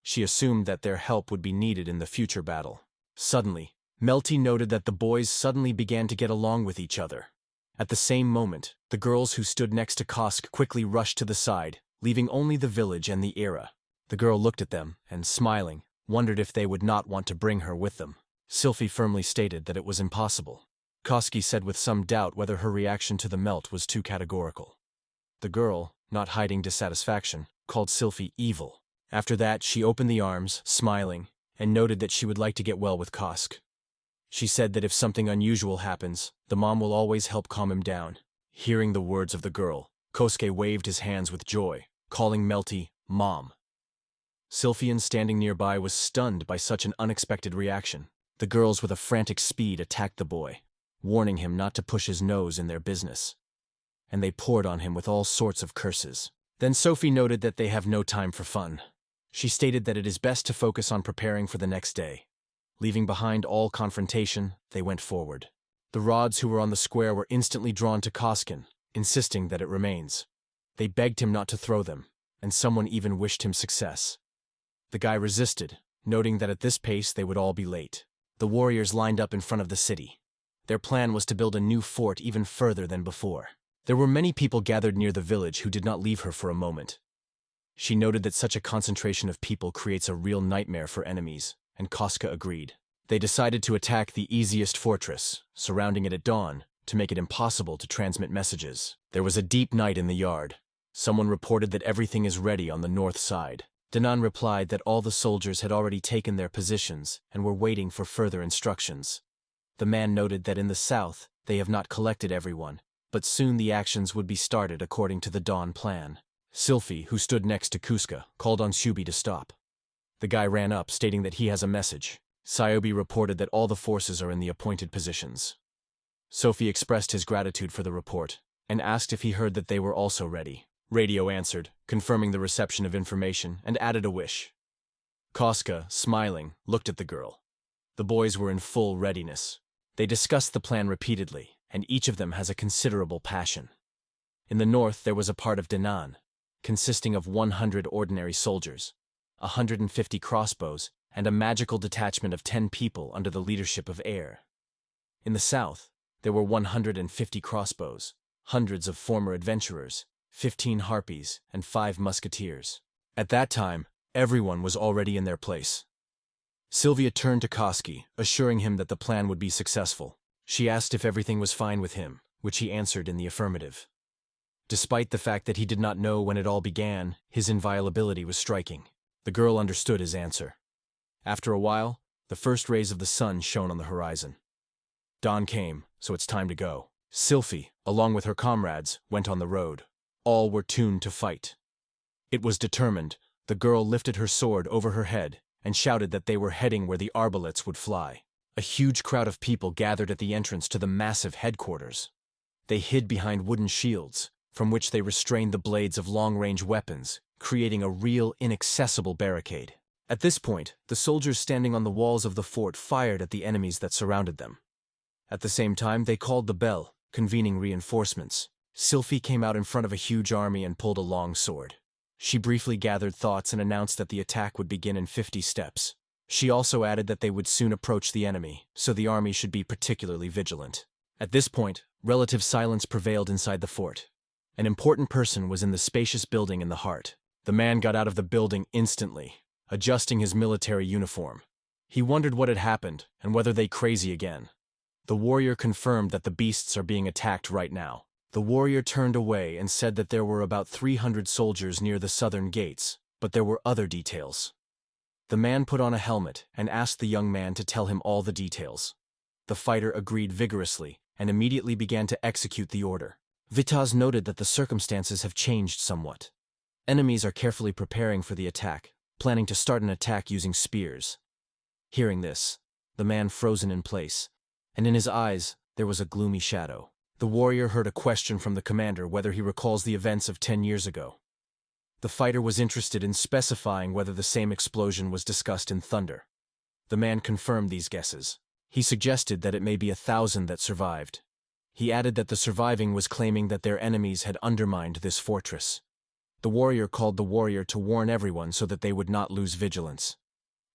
She assumed that their help would be needed in the future battle. Suddenly, Melty noted that the boys suddenly began to get along with each other. At the same moment, the girls who stood next to Kosk quickly rushed to the side, leaving only the village and the Era. The girl looked at them, and smiling, wondered if they would not want to bring her with them. Sylphie firmly stated that it was impossible. Koski said with some doubt whether her reaction to the melt was too categorical. The girl, not hiding dissatisfaction, called Sylphie evil. After that, she opened the arms, smiling, and noted that she would like to get well with Kosk. She said that if something unusual happens, the mom will always help calm him down. Hearing the words of the girl, Kosuke waved his hands with joy, calling Melty Mom. Sylphian, standing nearby, was stunned by such an unexpected reaction. The girls, with a frantic speed, attacked the boy, warning him not to push his nose in their business. And they poured on him with all sorts of curses. Then Sophie noted that they have no time for fun. She stated that it is best to focus on preparing for the next day. Leaving behind all confrontation, they went forward. The rods who were on the square were instantly drawn to Koskin, insisting that it remains. They begged him not to throw them, and someone even wished him success. The guy resisted, noting that at this pace they would all be late. The warriors lined up in front of the city. Their plan was to build a new fort even further than before. There were many people gathered near the village who did not leave her for a moment. She noted that such a concentration of people creates a real nightmare for enemies, and Koska agreed. They decided to attack the easiest fortress, surrounding it at dawn, to make it impossible to transmit messages. There was a deep night in the yard. Someone reported that everything is ready on the north side. Danan replied that all the soldiers had already taken their positions and were waiting for further instructions. The man noted that in the south, they have not collected everyone, but soon the actions would be started according to the dawn plan. Sylphie, who stood next to Kuska, called on Shubi to stop. The guy ran up, stating that he has a message. Sayobi reported that all the forces are in the appointed positions. Sophie expressed his gratitude for the report, and asked if he heard that they were also ready. Radio answered, confirming the reception of information, and added a wish. Koska, smiling, looked at the girl. The boys were in full readiness. They discussed the plan repeatedly, and each of them has a considerable passion. In the north there was a part of Danan, consisting of 100 ordinary soldiers, 150 crossbows, and a magical detachment of 10 people under the leadership of Air. In the south, there were 150 crossbows, hundreds of former adventurers, 15 harpies, and 5 musketeers. At that time, everyone was already in their place. Sylvia turned to Koski, assuring him that the plan would be successful. She asked if everything was fine with him, which he answered in the affirmative. Despite the fact that he did not know when it all began, his inviolability was striking. The girl understood his answer. After a while, the first rays of the sun shone on the horizon. Dawn came, so it's time to go. Sylphie, along with her comrades, went on the road. All were tuned to fight. It was determined. The girl lifted her sword over her head and shouted that they were heading where the arbalets would fly. A huge crowd of people gathered at the entrance to the massive headquarters. They hid behind wooden shields, from which they restrained the blades of long-range weapons, creating a real, inaccessible barricade. At this point, the soldiers standing on the walls of the fort fired at the enemies that surrounded them. At the same time, they called the bell, convening reinforcements. Sylphie came out in front of a huge army and pulled a long sword. She briefly gathered thoughts and announced that the attack would begin in 50 steps. She also added that they would soon approach the enemy, so the army should be particularly vigilant. At this point, relative silence prevailed inside the fort. An important person was in the spacious building in the heart. The man got out of the building instantly, adjusting his military uniform. He wondered what had happened and whether they crazy again. The warrior confirmed that the beasts are being attacked right now. The warrior turned away and said that there were about 300 soldiers near the southern gates, but there were other details. The man put on a helmet and asked the young man to tell him all the details. The fighter agreed vigorously and immediately began to execute the order. Vitaz noted that the circumstances have changed somewhat. Enemies are carefully preparing for the attack, planning to start an attack using spears. Hearing this, the man frozen in place, and in his eyes there was a gloomy shadow. The warrior heard a question from the commander whether he recalls the events of 10 years ago. The fighter was interested in specifying whether the same explosion was discussed in Thunder. The man confirmed these guesses. He suggested that it may be 1,000 that survived. He added that the surviving was claiming that their enemies had undermined this fortress. The warrior called the warrior to warn everyone so that they would not lose vigilance.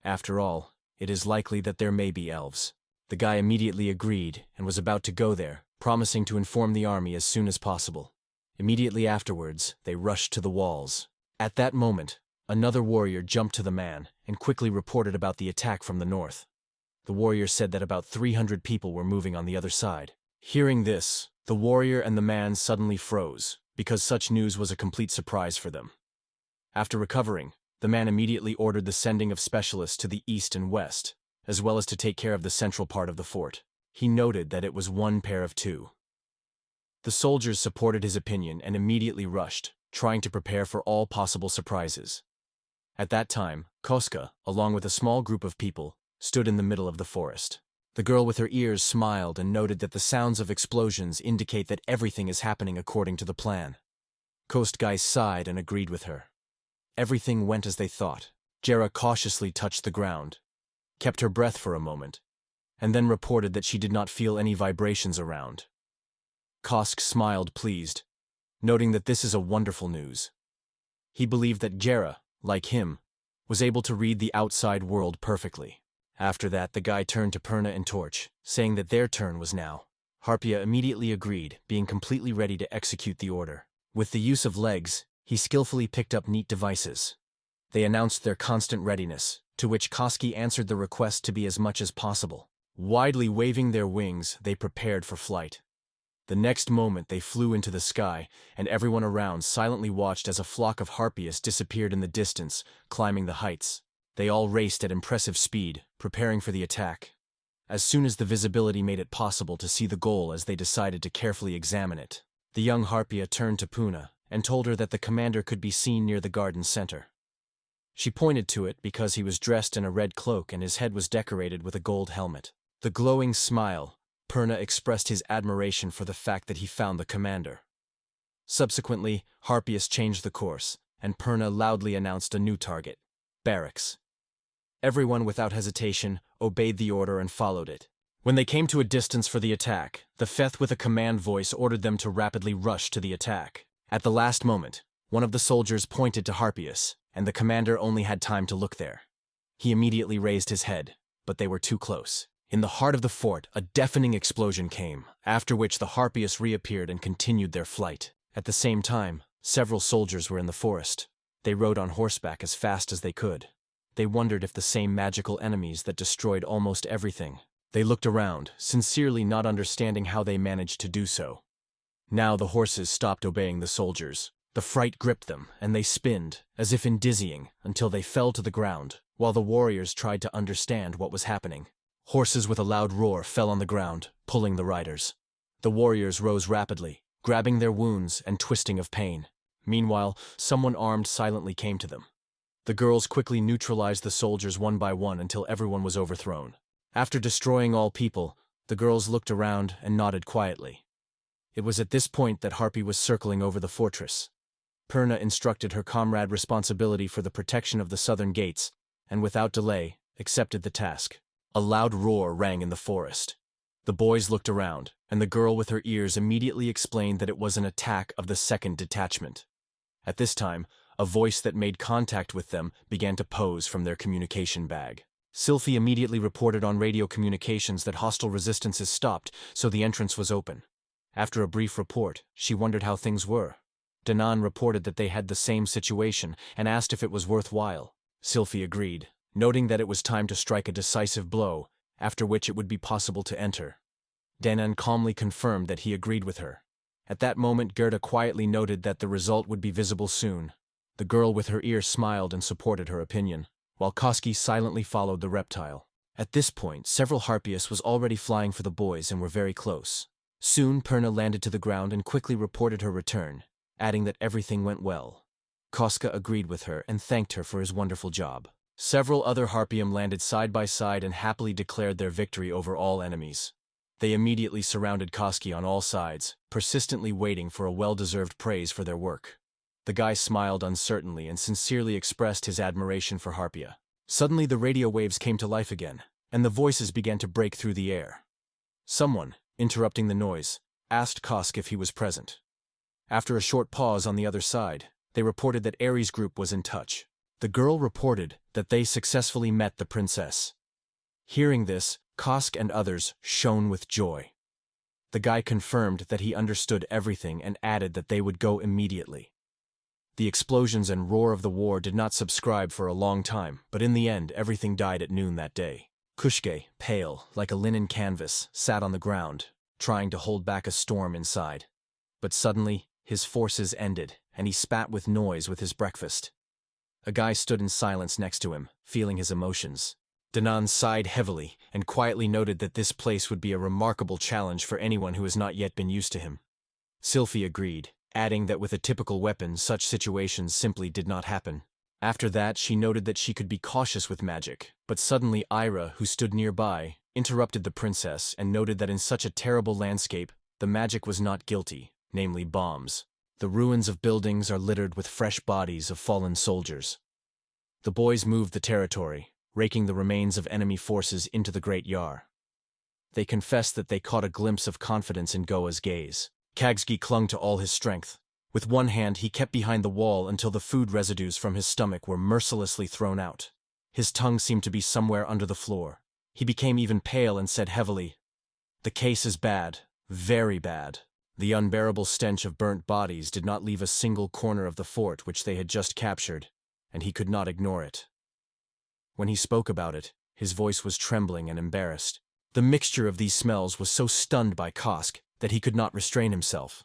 After all, it is likely that there may be elves. The guy immediately agreed and was about to go there, promising to inform the army as soon as possible. Immediately afterwards, they rushed to the walls. At that moment, another warrior jumped to the man and quickly reported about the attack from the north. The warrior said that about 300 people were moving on the other side. Hearing this, the warrior and the man suddenly froze, because such news was a complete surprise for them. After recovering, the man immediately ordered the sending of specialists to the east and west, as well as to take care of the central part of the fort. He noted that it was one pair of two. The soldiers supported his opinion and immediately rushed, trying to prepare for all possible surprises. At that time, Koska, along with a small group of people, stood in the middle of the forest. The girl with her ears smiled and noted that the sounds of explosions indicate that everything is happening according to the plan. Kostgai sighed and agreed with her. Everything went as they thought. Jera cautiously touched the ground, kept her breath for a moment, and then reported that she did not feel any vibrations around. Kosk smiled pleased, noting that this is a wonderful news. He believed that Jera, like him, was able to read the outside world perfectly. After that, the guy turned to Perna and Torch, saying that their turn was now. Harpia immediately agreed, being completely ready to execute the order. With the use of legs, he skillfully picked up neat devices. They announced their constant readiness, to which Koski answered the request to be as much as possible. Widely waving their wings, they prepared for flight. The next moment they flew into the sky, and everyone around silently watched as a flock of harpias disappeared in the distance, climbing the heights. They all raced at impressive speed, preparing for the attack. As soon as the visibility made it possible to see the goal as they decided to carefully examine it, the young harpia turned to Puna and told her that the commander could be seen near the garden center. She pointed to it because he was dressed in a red cloak and his head was decorated with a gold helmet. The glowing smile, Perna expressed his admiration for the fact that he found the commander. Subsequently, Harpias changed the course, and Perna loudly announced a new target: barracks. Everyone without hesitation obeyed the order and followed it. When they came to a distance for the attack, the Feth with a command voice ordered them to rapidly rush to the attack. At the last moment, one of the soldiers pointed to Harpias, and the commander only had time to look there. He immediately raised his head, but they were too close. In the heart of the fort, a deafening explosion came, after which the Harpias reappeared and continued their flight. At the same time, several soldiers were in the forest. They rode on horseback as fast as they could. They wondered if the same magical enemies that destroyed almost everything. They looked around, sincerely not understanding how they managed to do so. Now the horses stopped obeying the soldiers. The fright gripped them, and they spinned, as if in dizzying, until they fell to the ground, while the warriors tried to understand what was happening. Horses with a loud roar fell on the ground, pulling the riders. The warriors rose rapidly, grabbing their wounds and twisting of pain. Meanwhile, someone armed silently came to them. The girls quickly neutralized the soldiers one by one until everyone was overthrown. After destroying all people, the girls looked around and nodded quietly. It was at this point that Harpy was circling over the fortress. Perna instructed her comrade responsibility for the protection of the southern gates, and without delay, accepted the task. A loud roar rang in the forest. The boys looked around, and the girl with her ears immediately explained that it was an attack of the second detachment. At this time, a voice that made contact with them began to pose from their communication bag. Sylphie immediately reported on radio communications that hostile resistances stopped, so the entrance was open. After a brief report, she wondered how things were. Danan reported that they had the same situation and asked if it was worthwhile. Sylphie agreed, noting that it was time to strike a decisive blow, after which it would be possible to enter. Danan calmly confirmed that he agreed with her. At that moment, Gerda quietly noted that the result would be visible soon. The girl with her ear smiled and supported her opinion, while Koski silently followed the reptile. At this point, several Harpias was already flying for the boys and were very close. Soon, Perna landed to the ground and quickly reported her return, adding that everything went well. Koska agreed with her and thanked her for his wonderful job. Several other Harpium landed side by side and happily declared their victory over all enemies. They immediately surrounded Koski on all sides, persistently waiting for a well-deserved praise for their work. The guy smiled uncertainly and sincerely expressed his admiration for Harpia. Suddenly the radio waves came to life again, and the voices began to break through the air. Someone, interrupting the noise, asked Kosk if he was present. After a short pause on the other side, they reported that Ares' group was in touch. The girl reported that they successfully met the princess. Hearing this, Kosk and others shone with joy. The guy confirmed that he understood everything and added that they would go immediately. The explosions and roar of the war did not subside for a long time, but in the end everything died at noon that day. Kushke, pale, like a linen canvas, sat on the ground, trying to hold back a storm inside. But suddenly, his forces ended, and he spat with noise with his breakfast. A guy stood in silence next to him, feeling his emotions. Danan sighed heavily and quietly noted that this place would be a remarkable challenge for anyone who has not yet been used to him. Sylphie agreed, adding that with a typical weapon such situations simply did not happen. After that, she noted that she could be cautious with magic, but suddenly Ira, who stood nearby, interrupted the princess and noted that in such a terrible landscape, the magic was not guilty, namely bombs. The ruins of buildings are littered with fresh bodies of fallen soldiers. The boys moved the territory, raking the remains of enemy forces into the Great Yar. They confessed that they caught a glimpse of confidence in Goa's gaze. Kagsgi clung to all his strength. With one hand, he kept behind the wall until the food residues from his stomach were mercilessly thrown out. His tongue seemed to be somewhere under the floor. He became even pale and said heavily, "The case is bad, very bad." The unbearable stench of burnt bodies did not leave a single corner of the fort which they had just captured, and he could not ignore it. When he spoke about it, his voice was trembling and embarrassed. The mixture of these smells was so stunned by Kosk that he could not restrain himself.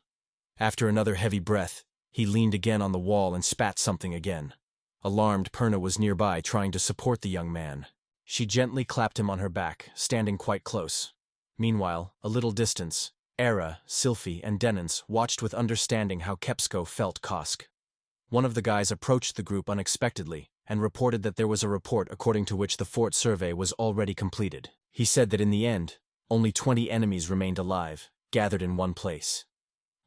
After another heavy breath, he leaned again on the wall and spat something again. Alarmed, Perna was nearby trying to support the young man. She gently clapped him on her back, standing quite close. Meanwhile, a little distance, Era, Sylphie, and Dennis watched with understanding how Kepsko felt Kosk. One of the guys approached the group unexpectedly and reported that there was a report according to which the fort survey was already completed. He said that in the end, only 20 enemies remained alive, gathered in one place.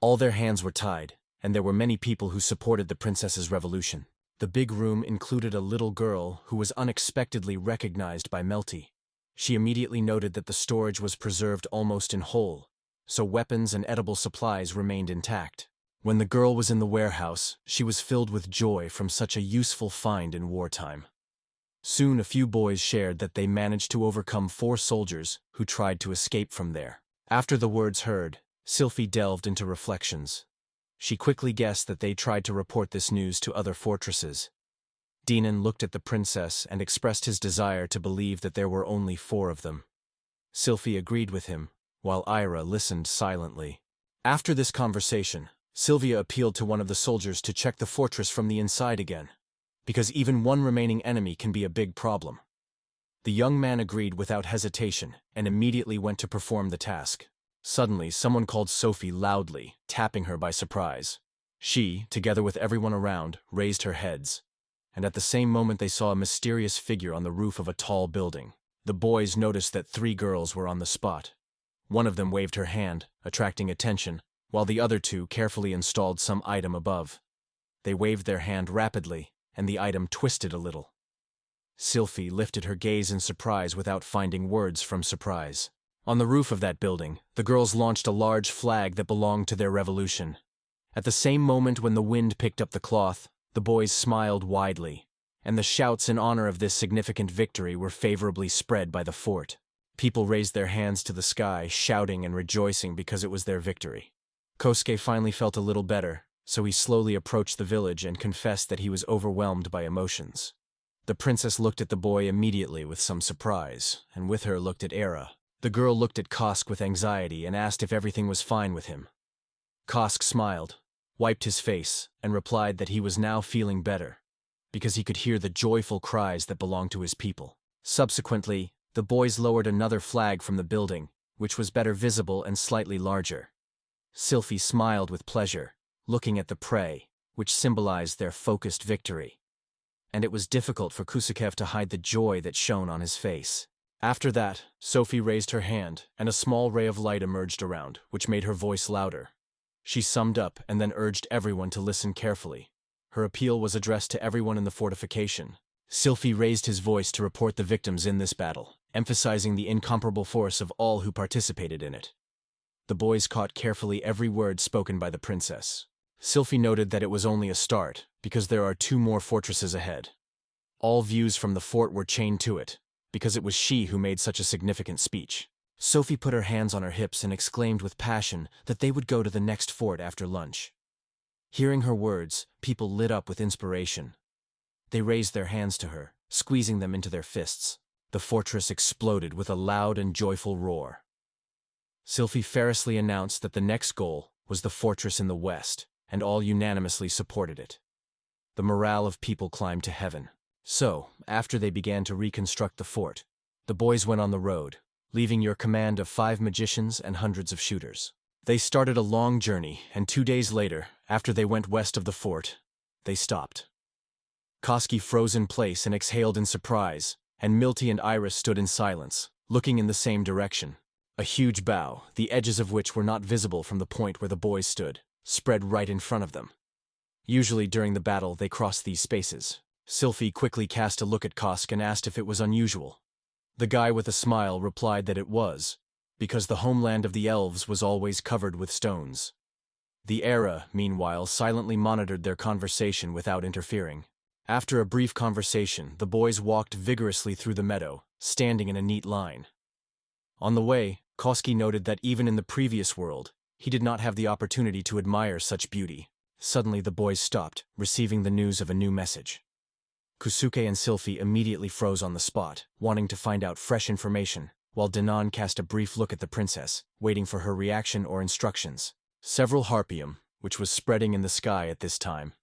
All their hands were tied, and there were many people who supported the princess's revolution. The big room included a little girl who was unexpectedly recognized by Melty. She immediately noted that the storage was preserved almost in whole, so weapons and edible supplies remained intact. When the girl was in the warehouse, she was filled with joy from such a useful find in wartime. Soon a few boys shared that they managed to overcome 4 soldiers who tried to escape from there. After the words heard, Sylphie delved into reflections. She quickly guessed that they tried to report this news to other fortresses. Dinan looked at the princess and expressed his desire to believe that there were only 4 of them. Sylphie agreed with him, while Ira listened silently. After this conversation, Sylvia appealed to one of the soldiers to check the fortress from the inside again, because even one remaining enemy can be a big problem. The young man agreed without hesitation and immediately went to perform the task. Suddenly, someone called Sophie loudly, tapping her by surprise. She, together with everyone around, raised her heads, and at the same moment they saw a mysterious figure on the roof of a tall building. The boys noticed that 3 girls were on the spot. One of them waved her hand, attracting attention, while the other 2 carefully installed some item above. They waved their hand rapidly, and the item twisted a little. Sylphie lifted her gaze in surprise without finding words from surprise. On the roof of that building, the girls launched a large flag that belonged to their revolution. At the same moment when the wind picked up the cloth, the boys smiled widely, and the shouts in honor of this significant victory were favorably spread by the fort. People raised their hands to the sky, shouting and rejoicing because it was their victory. Kosuke finally felt a little better, so he slowly approached the village and confessed that he was overwhelmed by emotions. The princess looked at the boy immediately with some surprise, and with her looked at Era. The girl looked at Kosk with anxiety and asked if everything was fine with him. Kosk smiled, wiped his face, and replied that he was now feeling better, because he could hear the joyful cries that belonged to his people. Subsequently, the boys lowered another flag from the building, which was better visible and slightly larger. Sylphie smiled with pleasure, looking at the prey, which symbolized their focused victory. And it was difficult for Kusukev to hide the joy that shone on his face. After that, Sophie raised her hand, and a small ray of light emerged around, which made her voice louder. She summed up and then urged everyone to listen carefully. Her appeal was addressed to everyone in the fortification. Sylphie raised his voice to report the victims in this battle, emphasizing the incomparable force of all who participated in it. The boys caught carefully every word spoken by the princess. Sylphie noted that it was only a start, because there are 2 more fortresses ahead. All views from the fort were chained to it, because it was she who made such a significant speech. Sophie put her hands on her hips and exclaimed with passion that they would go to the next fort after lunch. Hearing her words, people lit up with inspiration. They raised their hands to her, squeezing them into their fists. The fortress exploded with a loud and joyful roar. Sylphie fearlessly announced that the next goal was the fortress in the west, and all unanimously supported it. The morale of people climbed to heaven. So, after they began to reconstruct the fort, the boys went on the road, leaving your command of 5 magicians and hundreds of shooters. They started a long journey, and 2 days later, after they went west of the fort, they stopped. Koski froze in place and exhaled in surprise, and Milty and Iris stood in silence, looking in the same direction. A huge bough, the edges of which were not visible from the point where the boys stood, spread right in front of them. Usually during the battle they crossed these spaces. Sylphie quickly cast a look at Kosk and asked if it was unusual. The guy with a smile replied that it was, because the homeland of the elves was always covered with stones. The Era, meanwhile, silently monitored their conversation without interfering. After a brief conversation, the boys walked vigorously through the meadow, standing in a neat line. On the way, Koski noted that even in the previous world, he did not have the opportunity to admire such beauty. Suddenly the boys stopped, receiving the news of a new message. Kusuke and Sylphie immediately froze on the spot, wanting to find out fresh information, while Danan cast a brief look at the princess, waiting for her reaction or instructions. Several Harpium, which was spreading in the sky at this time,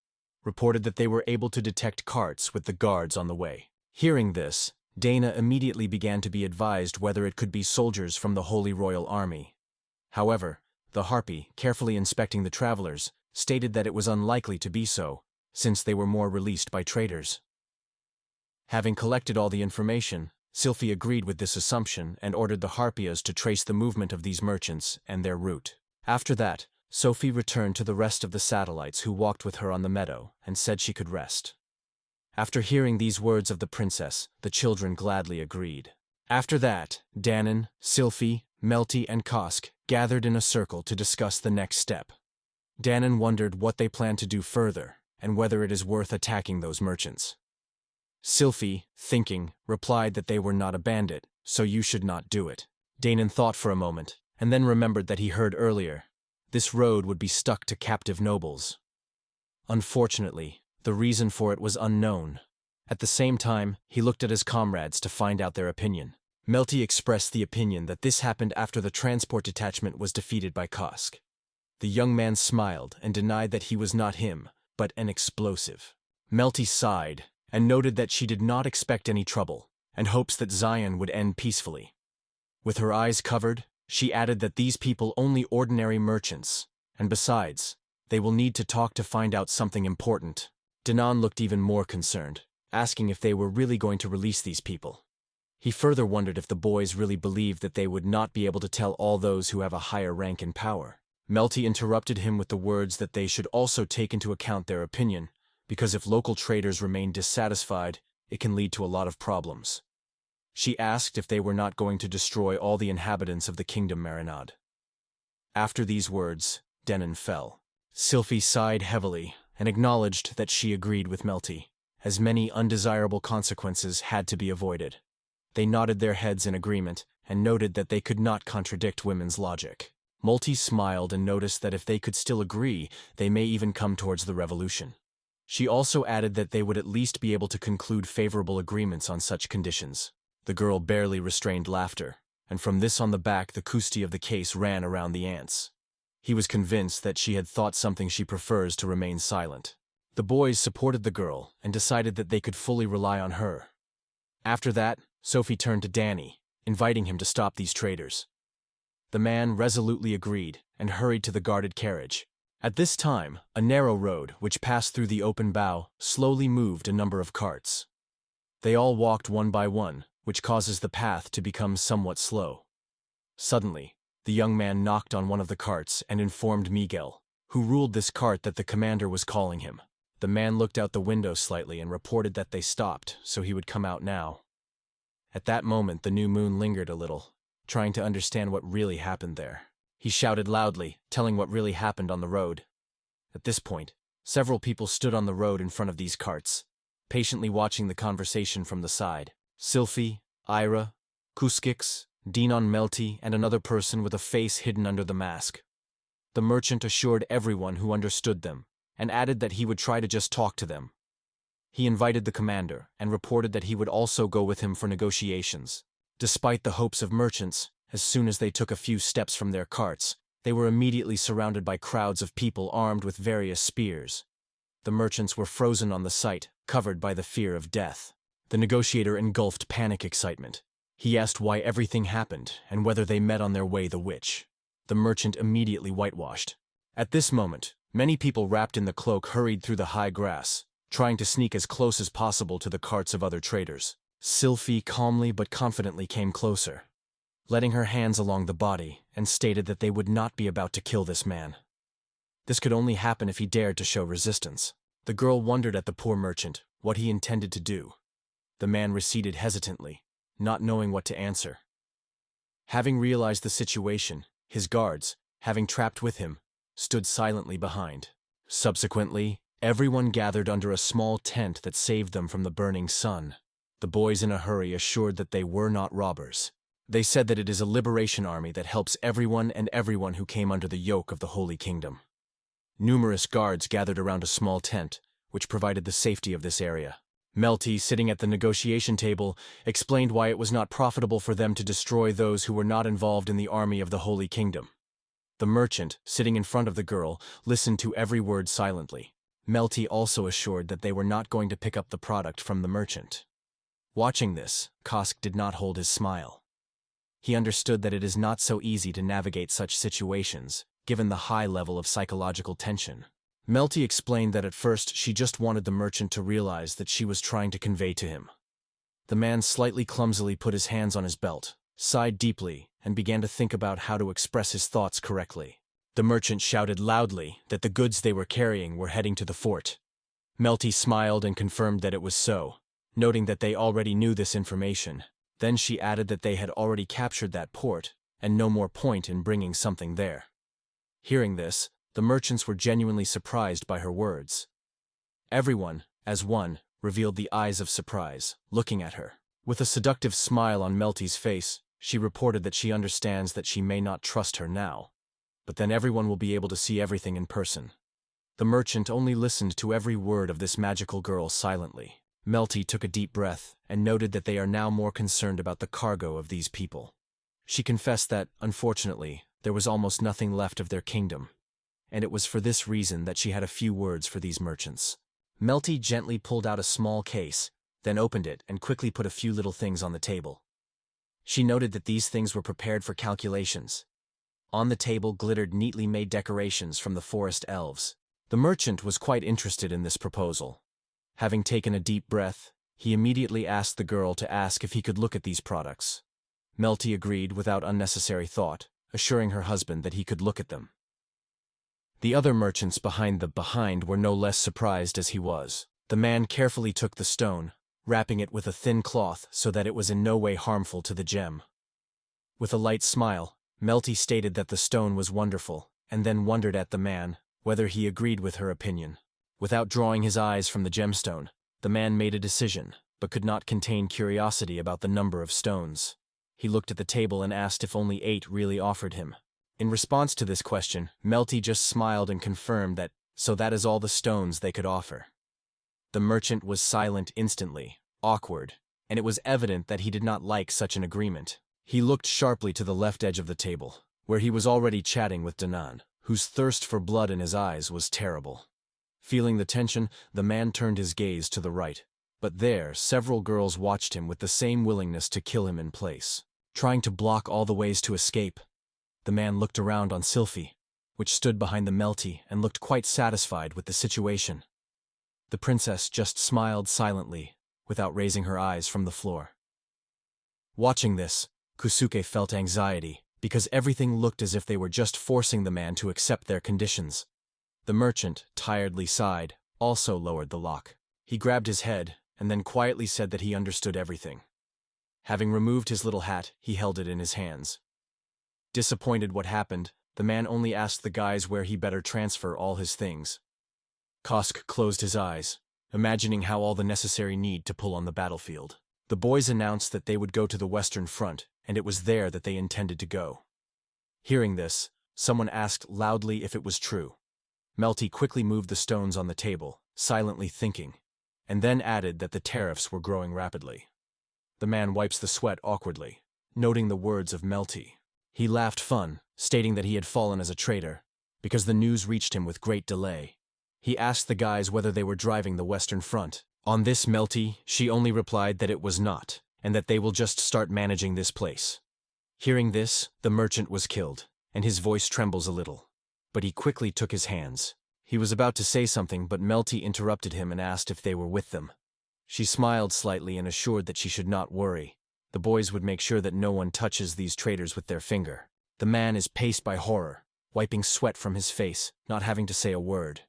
reported that they were able to detect carts with the guards on the way. Hearing this, Dana immediately began to be advised whether it could be soldiers from the Holy Royal Army. However, the Harpy, carefully inspecting the travelers, stated that it was unlikely to be so, since they were more released by traders. Having collected all the information, Sylphie agreed with this assumption and ordered the Harpias to trace the movement of these merchants and their route. After that, Sophie returned to the rest of the satellites who walked with her on the meadow and said she could rest. After hearing these words of the princess, the children gladly agreed. After that, Danon, Sylphie, Melty, and Kosk gathered in a circle to discuss the next step. Danon wondered what they planned to do further, and whether it is worth attacking those merchants. Sylphie, thinking, replied that they were not a bandit, so you should not do it. Danon thought for a moment, and then remembered that he heard earlier, this road would be stuck to captive nobles. Unfortunately, the reason for it was unknown. At the same time, he looked at his comrades to find out their opinion. Melty expressed the opinion that this happened after the transport detachment was defeated by Kosk. The young man smiled and denied that he was not him, but an explosive. Melty sighed and noted that she did not expect any trouble, and hopes that Zion would end peacefully. With her eyes covered, she added that these people only ordinary merchants, and besides, they will need to talk to find out something important. Danon looked even more concerned, asking if they were really going to release these people. He further wondered if the boys really believed that they would not be able to tell all those who have a higher rank and power. Melty interrupted him with the words that they should also take into account their opinion, because if local traders remain dissatisfied, it can lead to a lot of problems. She asked if they were not going to destroy all the inhabitants of the kingdom Marinade. After these words, Danon fell. Sylphie sighed heavily and acknowledged that she agreed with Melty, as many undesirable consequences had to be avoided. They nodded their heads in agreement and noted that they could not contradict women's logic. Melty smiled and noticed that if they could still agree, they may even come towards the revolution. She also added that they would at least be able to conclude favorable agreements on such conditions. The girl barely restrained laughter, and from this on the back the Kusti of the case ran around the ants. He was convinced that she had thought something she prefers to remain silent. The boys supported the girl and decided that they could fully rely on her. After that, Sophie turned to Danny, inviting him to stop these traders. The man resolutely agreed and hurried to the guarded carriage. At this time, a narrow road, which passed through the open bow, slowly moved a number of carts. They all walked one by one, which causes the path to become somewhat slow. Suddenly, the young man knocked on one of the carts and informed Miguel, who ruled this cart, that the commander was calling him. The man looked out the window slightly and reported that they stopped, so he would come out now. At that moment the new moon lingered a little, trying to understand what really happened there. He shouted loudly, telling what really happened on the road. At this point, several people stood on the road in front of these carts, patiently watching the conversation from the side. Sylphie, Ira, Kuskix, Danon, Melty, and another person with a face hidden under the mask. The merchant assured everyone who understood them, and added that he would try to just talk to them. He invited the commander, and reported that he would also go with him for negotiations. Despite the hopes of merchants, as soon as they took a few steps from their carts, they were immediately surrounded by crowds of people armed with various spears. The merchants were frozen on the sight, covered by the fear of death. The negotiator engulfed panic excitement. He asked why everything happened and whether they met on their way the witch. The merchant immediately whitewashed. At this moment, many people wrapped in the cloak hurried through the high grass, trying to sneak as close as possible to the carts of other traders. Sylphie calmly but confidently came closer, letting her hands along the body, and stated that they would not be about to kill this man. This could only happen if he dared to show resistance. The girl wondered at the poor merchant, what he intended to do. The man receded hesitantly, not knowing what to answer. Having realized the situation, his guards, having trapped with him, stood silently behind. Subsequently, everyone gathered under a small tent that saved them from the burning sun. The boys in a hurry assured that they were not robbers. They said that it is a liberation army that helps everyone who came under the yoke of the Holy Kingdom. Numerous guards gathered around a small tent, which provided the safety of this area. Melty, sitting at the negotiation table, explained why it was not profitable for them to destroy those who were not involved in the army of the Holy Kingdom. The merchant, sitting in front of the girl, listened to every word silently. Melty also assured that they were not going to pick up the product from the merchant. Watching this, Kosk did not hold his smile. He understood that it is not so easy to navigate such situations, given the high level of psychological tension. Melty explained that at first she just wanted the merchant to realize that she was trying to convey to him. The man slightly clumsily put his hands on his belt, sighed deeply, and began to think about how to express his thoughts correctly. The merchant shouted loudly that the goods they were carrying were heading to the fort. Melty smiled and confirmed that it was so, noting that they already knew this information. Then she added that they had already captured that port, and no more point in bringing something there. Hearing this, the merchants were genuinely surprised by her words. Everyone, as one, revealed the eyes of surprise, looking at her. With a seductive smile on Melty's face, she reported that she understands that she may not trust her now, but then everyone will be able to see everything in person. The merchant only listened to every word of this magical girl silently. Melty took a deep breath and noted that they are now more concerned about the cargo of these people. She confessed that, unfortunately, there was almost nothing left of their kingdom, and it was for this reason that she had a few words for these merchants. Melty gently pulled out a small case, then opened it and quickly put a few little things on the table. She noted that these things were prepared for calculations. On the table glittered neatly made decorations from the forest elves. The merchant was quite interested in this proposal. Having taken a deep breath, he immediately asked the girl to ask if he could look at these products. Melty agreed without unnecessary thought, assuring her husband that he could look at them. The other merchants behind were no less surprised as he was. The man carefully took the stone, wrapping it with a thin cloth so that it was in no way harmful to the gem. With a light smile, Melty stated that the stone was wonderful, and then wondered at the man, whether he agreed with her opinion. Without drawing his eyes from the gemstone, the man made a decision, but could not contain curiosity about the number of stones. He looked at the table and asked if only 8 really offered him. In response to this question, Melty just smiled and confirmed that, so that is all the stones they could offer. The merchant was silent instantly, awkward, and it was evident that he did not like such an agreement. He looked sharply to the left edge of the table, where he was already chatting with Danan, whose thirst for blood in his eyes was terrible. Feeling the tension, the man turned his gaze to the right, but there several girls watched him with the same willingness to kill him in place, trying to block all the ways to escape. The man looked around on Sylphie, which stood behind the Melty and looked quite satisfied with the situation. The princess just smiled silently, without raising her eyes from the floor. Watching this, Kusuke felt anxiety, because everything looked as if they were just forcing the man to accept their conditions. The merchant, tiredly sighed, also lowered the lock. He grabbed his head, and then quietly said that he understood everything. Having removed his little hat, he held it in his hands. Disappointed what happened, the man only asked the guys where he better transfer all his things. Kosk closed his eyes, imagining how all the necessary need to pull on the battlefield. The boys announced that they would go to the Western Front, and it was there that they intended to go. Hearing this, someone asked loudly if it was true. Melty quickly moved the stones on the table, silently thinking, and then added that the tariffs were growing rapidly. The man wipes the sweat awkwardly, noting the words of Melty. He laughed fun, stating that he had fallen as a traitor, because the news reached him with great delay. He asked the guys whether they were driving the Western Front. On this Melty, she only replied that it was not, and that they will just start managing this place. Hearing this, the merchant was killed, and his voice trembles a little. But he quickly took his hands. He was about to say something, but Melty interrupted him and asked if they were with them. She smiled slightly and assured that she should not worry. The boys would make sure that no one touches these traitors with their finger. The man is paced by horror, wiping sweat from his face, not having to say a word.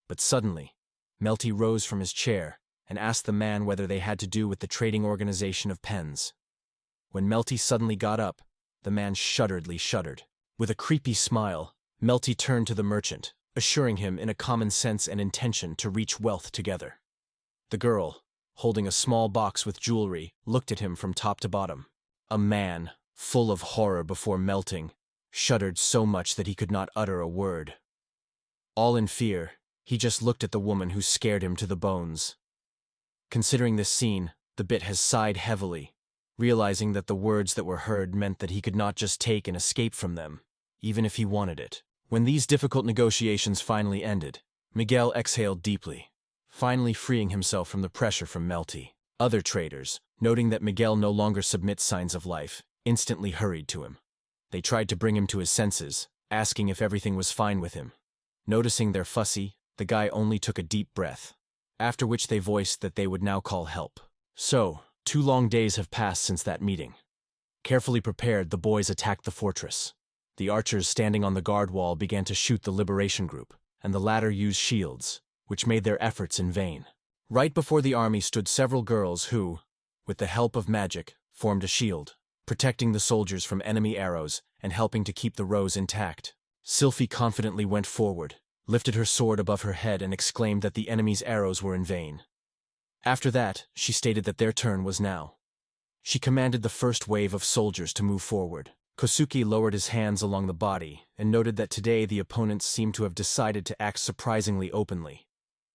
But suddenly, Melty rose from his chair and asked the man whether they had to do with the trading organization of pens. When Melty suddenly got up, the man shuddered. With a creepy smile, Melty turned to the merchant, assuring him in a common sense and intention to reach wealth together. The girl, holding a small box with jewelry, looked at him from top to bottom. A man, full of horror before melting, shuddered so much that he could not utter a word. All in fear, he just looked at the woman who scared him to the bones. Considering this scene, the bit has sighed heavily, realizing that the words that were heard meant that he could not just take and escape from them, even if he wanted it. When these difficult negotiations finally ended, Miguel exhaled deeply, finally freeing himself from the pressure from Melty. Other traders, noting that Miguel no longer submits signs of life, instantly hurried to him. They tried to bring him to his senses, asking if everything was fine with him. Noticing their fussy, the guy only took a deep breath, after which they voiced that they would now call help. So, 2 long days have passed since that meeting. Carefully prepared, the boys attacked the fortress. The archers standing on the guard wall began to shoot the liberation group, and the latter used shields, which made their efforts in vain. Right before the army stood several girls who, with the help of magic, formed a shield, protecting the soldiers from enemy arrows and helping to keep the rows intact. Sylphie confidently went forward, lifted her sword above her head and exclaimed that the enemy's arrows were in vain. After that, she stated that their turn was now. She commanded the first wave of soldiers to move forward. Kosuke lowered his hands along the body and noted that today the opponents seemed to have decided to act surprisingly openly.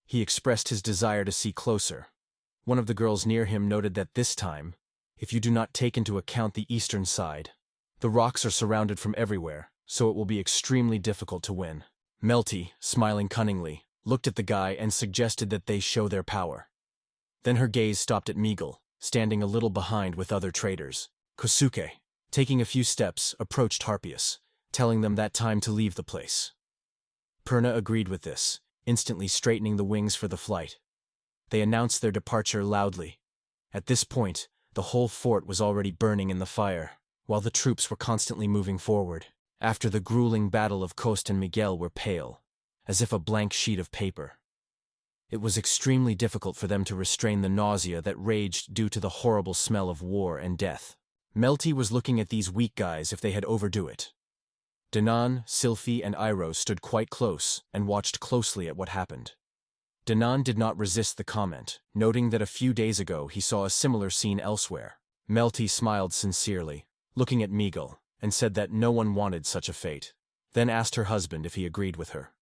He expressed his desire to see closer. One of the girls near him noted that this time, if you do not take into account the eastern side, the rocks are surrounded from everywhere, so it will be extremely difficult to win. Melty, smiling cunningly, looked at the guy and suggested that they show their power. Then her gaze stopped at Miguel, standing a little behind with other traders. Kosuke, taking a few steps, approached Harpius, telling them that time to leave the place. Perna agreed with this, instantly straightening the wings for the flight. They announced their departure loudly. At this point, the whole fort was already burning in the fire, while the troops were constantly moving forward. After the grueling battle of Coast and Miguel were pale, as if a blank sheet of paper. It was extremely difficult for them to restrain the nausea that raged due to the horrible smell of war and death. Melty was looking at these weak guys if they had overdo it. Danan, Sylphie, and Iroh stood quite close and watched closely at what happened. Danan did not resist the comment, noting that a few days ago he saw a similar scene elsewhere. Melty smiled sincerely, looking at Miguel, and said that no one wanted such a fate, then asked her husband if he agreed with her.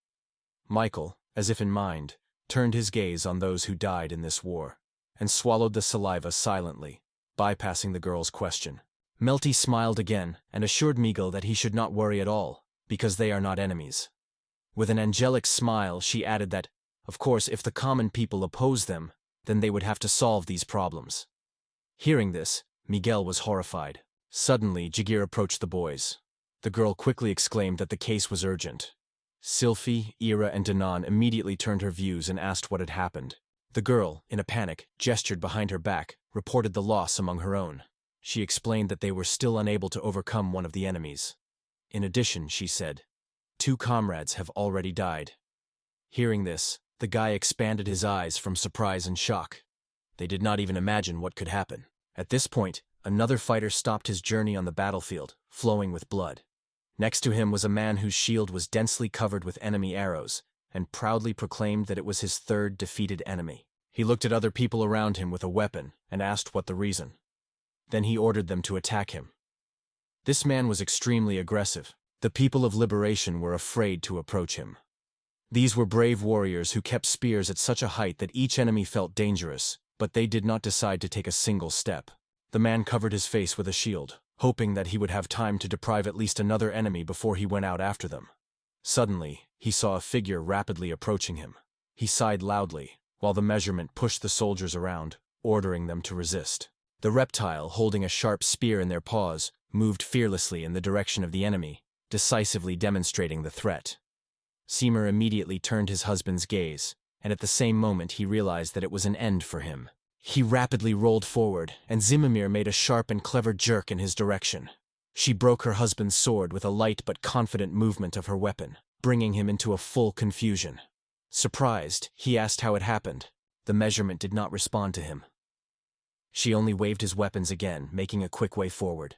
Michael, as if in mind, turned his gaze on those who died in this war, and swallowed the saliva silently, bypassing the girl's question. Melty smiled again and assured Miguel that he should not worry at all, because they are not enemies. With an angelic smile, she added that, of course, if the common people oppose them, then they would have to solve these problems. Hearing this, Miguel was horrified. Suddenly, Jagir approached the boys. The girl quickly exclaimed that the case was urgent. Sylphie, Ira, and Danan immediately turned her views and asked what had happened. The girl, in a panic, gestured behind her back, reported the loss among her own. She explained that they were still unable to overcome one of the enemies. In addition, she said, 2 comrades have already died. Hearing this, the guy expanded his eyes from surprise and shock. They did not even imagine what could happen. At this point, another fighter stopped his journey on the battlefield, flowing with blood. Next to him was a man whose shield was densely covered with enemy arrows, and proudly proclaimed that it was his 3rd defeated enemy. He looked at other people around him with a weapon and asked what the reason. Then he ordered them to attack him. This man was extremely aggressive. The people of Liberation were afraid to approach him. These were brave warriors who kept spears at such a height that each enemy felt dangerous, but they did not decide to take a single step. The man covered his face with a shield, hoping that he would have time to deprive at least another enemy before he went out after them. Suddenly, he saw a figure rapidly approaching him. He sighed loudly, while the measurement pushed the soldiers around, ordering them to resist. The reptile, holding a sharp spear in their paws, moved fearlessly in the direction of the enemy, decisively demonstrating the threat. Seymour immediately turned his husband's gaze, and at the same moment he realized that it was an end for him. He rapidly rolled forward, and Zimmermir made a sharp and clever jerk in his direction. She broke her husband's sword with a light but confident movement of her weapon, bringing him into a full confusion. Surprised, he asked how it happened. The measurement did not respond to him. She only waved his weapons again, making a quick way forward.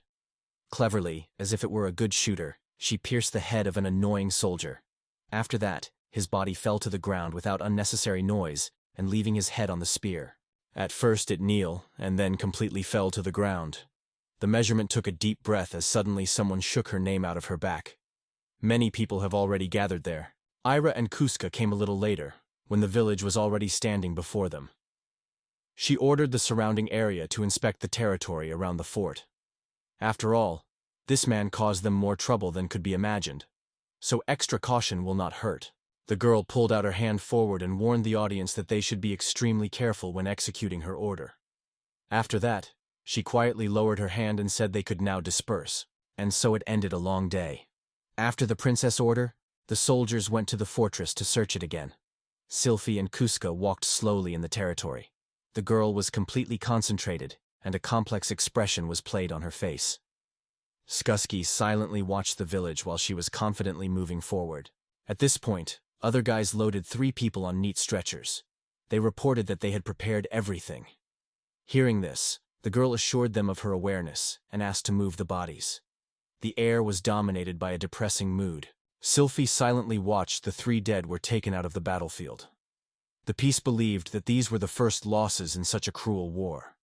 Cleverly, as if it were a good shooter, she pierced the head of an annoying soldier. After that, his body fell to the ground without unnecessary noise, and leaving his head on the spear. At first it kneeled, and then completely fell to the ground. The measurement took a deep breath as suddenly someone shook her name out of her back. Many people have already gathered there. Ira and Kuska came a little later, when the village was already standing before them. She ordered the surrounding area to inspect the territory around the fort. After all, this man caused them more trouble than could be imagined, so extra caution will not hurt. The girl pulled out her hand forward and warned the audience that they should be extremely careful when executing her order. After that, she quietly lowered her hand and said they could now disperse, and so it ended a long day. After the princess' order, the soldiers went to the fortress to search it again. Sylphie and Kuska walked slowly in the territory. The girl was completely concentrated, and a complex expression was played on her face. Skusky silently watched the village while she was confidently moving forward. At this point, other guys loaded 3 people on neat stretchers. They reported that they had prepared everything. Hearing this, the girl assured them of her awareness and asked to move the bodies. The air was dominated by a depressing mood. Sylphie silently watched the 3 dead were taken out of the battlefield. The piece believed that these were the first losses in such a cruel war.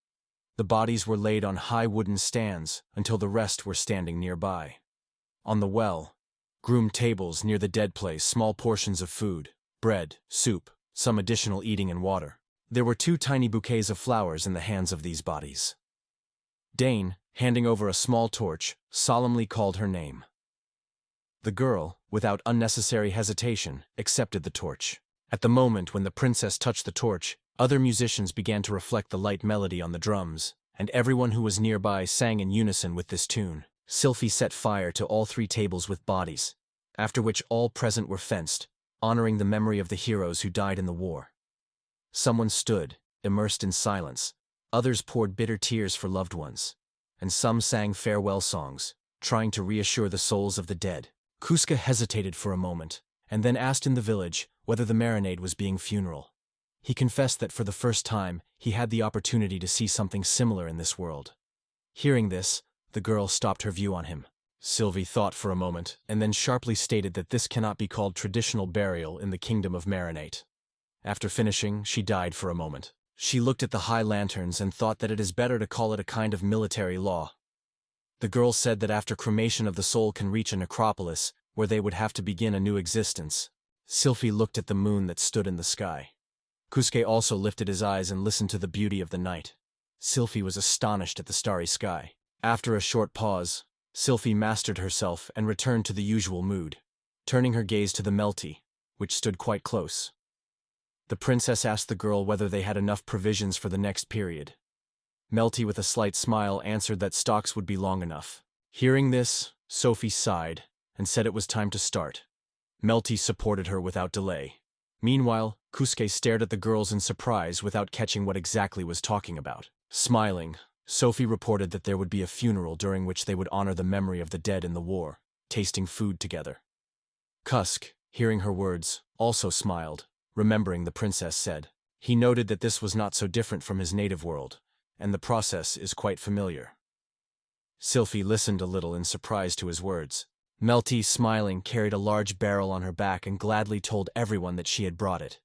The bodies were laid on high wooden stands until the rest were standing nearby. On the well-groomed tables near the dead place, small portions of food, bread, soup, some additional eating and water. There were 2 tiny bouquets of flowers in the hands of these bodies. Dane, handing over a small torch, solemnly called her name. The girl, without unnecessary hesitation, accepted the torch. At the moment when the princess touched the torch, other musicians began to reflect the light melody on the drums, and everyone who was nearby sang in unison with this tune. Sylphie set fire to all 3 tables with bodies, after which all present were fenced, honoring the memory of the heroes who died in the war. Someone stood, immersed in silence, others poured bitter tears for loved ones, and some sang farewell songs, trying to reassure the souls of the dead. Kuska hesitated for a moment, and then asked in the village whether the marinade was being funeral. He confessed that for the first time he had the opportunity to see something similar in this world. Hearing this, the girl stopped her view on him. Sylvie thought for a moment, and then sharply stated that this cannot be called traditional burial in the kingdom of Marinate. After finishing, she died for a moment. She looked at the high lanterns and thought that it is better to call it a kind of military law. The girl said that after cremation of the soul can reach a necropolis, where they would have to begin a new existence. Sylphie looked at the moon that stood in the sky. Kuske also lifted his eyes and listened to the beauty of the night. Sylphie was astonished at the starry sky. After a short pause, Sylphie mastered herself and returned to the usual mood, turning her gaze to the Melty, which stood quite close. The princess asked the girl whether they had enough provisions for the next period. Melty, with a slight smile, answered that stocks would be long enough. Hearing this, Sophie sighed and said it was time to start. Melty supported her without delay. Meanwhile, Kuske stared at the girls in surprise without catching what exactly was talking about. Smiling, Sophie reported that there would be a funeral during which they would honor the memory of the dead in the war, tasting food together. Kusk, hearing her words, also smiled, remembering the princess said. He noted that this was not so different from his native world, and the process is quite familiar. Sylphie listened a little in surprise to his words. Melty, smiling, carried a large barrel on her back and gladly told everyone that she had brought it.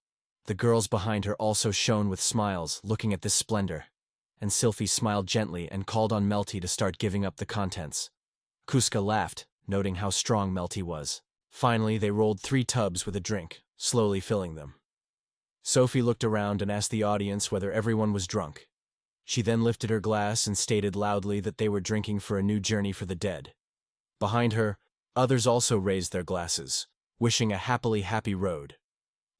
The girls behind her also shone with smiles, looking at this splendor, and Sylphie smiled gently and called on Melty to start giving up the contents. Kuska laughed, noting how strong Melty was. Finally, they rolled 3 tubs with a drink, slowly filling them. Sophie looked around and asked the audience whether everyone was drunk. She then lifted her glass and stated loudly that they were drinking for a new journey for the dead. Behind her, others also raised their glasses, wishing a happily happy road.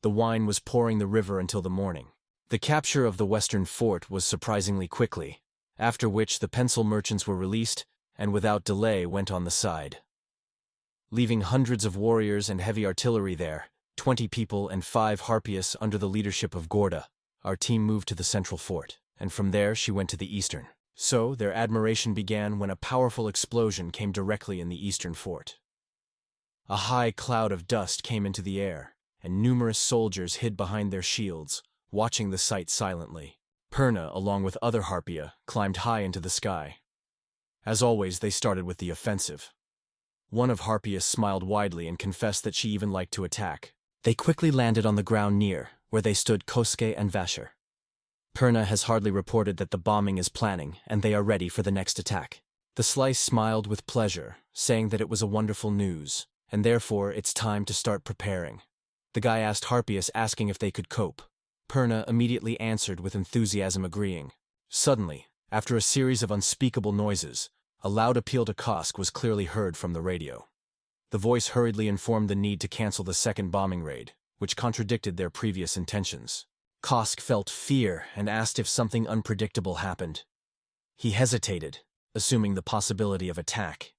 The wine was pouring the river until the morning. The capture of the western fort was surprisingly quickly, after which the pencil merchants were released and without delay went on the side. Leaving hundreds of warriors and heavy artillery there, 20 people and 5 Harpias under the leadership of Gorda, our team moved to the central fort, and from there she went to the eastern. So, their admiration began when a powerful explosion came directly in the eastern fort. A high cloud of dust came into the air, and numerous soldiers hid behind their shields, watching the sight silently. Purna, along with other Harpia, climbed high into the sky. As always, they started with the offensive. One of Harpias smiled widely and confessed that she even liked to attack. They quickly landed on the ground near, where they stood Kosuke and Vasher. Purna has hardly reported that the bombing is planning, and they are ready for the next attack. The Slice smiled with pleasure, saying that it was a wonderful news, and therefore it's time to start preparing. The guy asked Harpias asking if they could cope. Purna immediately answered with enthusiasm agreeing. Suddenly, after a series of unspeakable noises, a loud appeal to Kosk was clearly heard from the radio. The voice hurriedly informed the need to cancel the second bombing raid, which contradicted their previous intentions. Kosk felt fear and asked if something unpredictable happened. He hesitated, assuming the possibility of attack.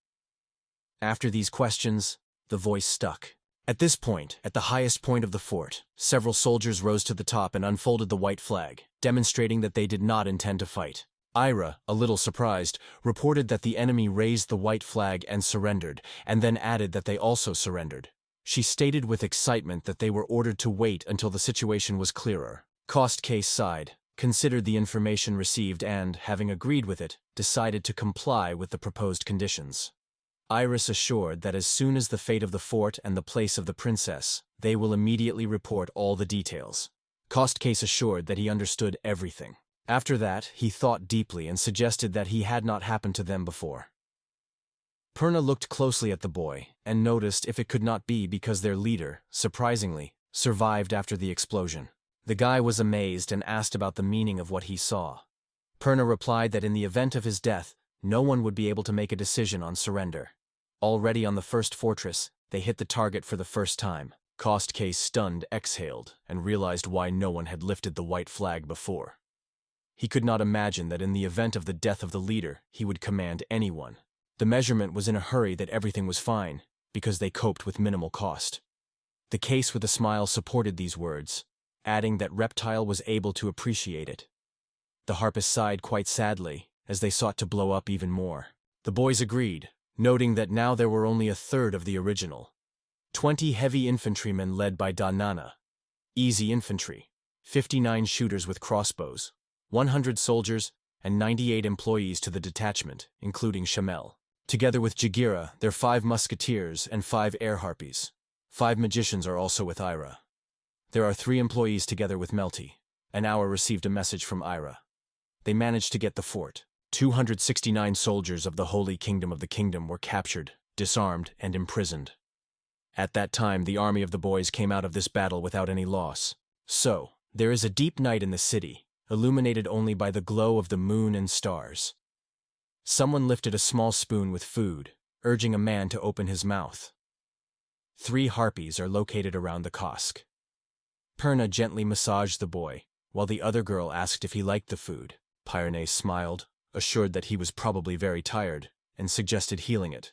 After these questions, the voice stuck. At this point, at the highest point of the fort, several soldiers rose to the top and unfolded the white flag, demonstrating that they did not intend to fight. Ira, a little surprised, reported that the enemy raised the white flag and surrendered, and then added that they also surrendered. She stated with excitement that they were ordered to wait until the situation was clearer. Kosuke sighed, considered the information received and, having agreed with it, decided to comply with the proposed conditions. Iris assured that as soon as the fate of the fort and the place of the princess, they will immediately report all the details. Kosuke assured that he understood everything. After that, he thought deeply and suggested that he had not happened to them before. Purna looked closely at the boy and noticed if it could not be because their leader, surprisingly, survived after the explosion. The guy was amazed and asked about the meaning of what he saw. Purna replied that in the event of his death, no one would be able to make a decision on surrender. Already on the first fortress, they hit the target for the first time. Kosuke, stunned, exhaled and realized why no one had lifted the white flag before. He could not imagine that in the event of the death of the leader, he would command anyone. The measurement was in a hurry that everything was fine, because they coped with minimal cost. The case with a smile supported these words, adding that Reptile was able to appreciate it. The Harpist sighed quite sadly, as they sought to blow up even more. The boys agreed, noting that now there were only a third of the original. 20 heavy infantrymen led by Danana. Easy infantry. 59 shooters with crossbows. 100 soldiers, and 98 employees to the detachment, including Shamel. Together with Jagira, their 5 musketeers and 5 air harpies. 5 magicians are also with Ira. There are 3 employees together with Melty. An hour received a message from Ira. They managed to get the fort. 269 soldiers of the Holy Kingdom of the Kingdom were captured, disarmed, and imprisoned. At that time, the army of the boys came out of this battle without any loss. So, there is a deep night in the city, illuminated only by the glow of the moon and stars. Someone lifted a small spoon with food, urging a man to open his mouth. 3 harpies are located around the Kosk. Purna gently massaged the boy, while the other girl asked if he liked the food. Pyrenees smiled, assured that he was probably very tired, and suggested healing it.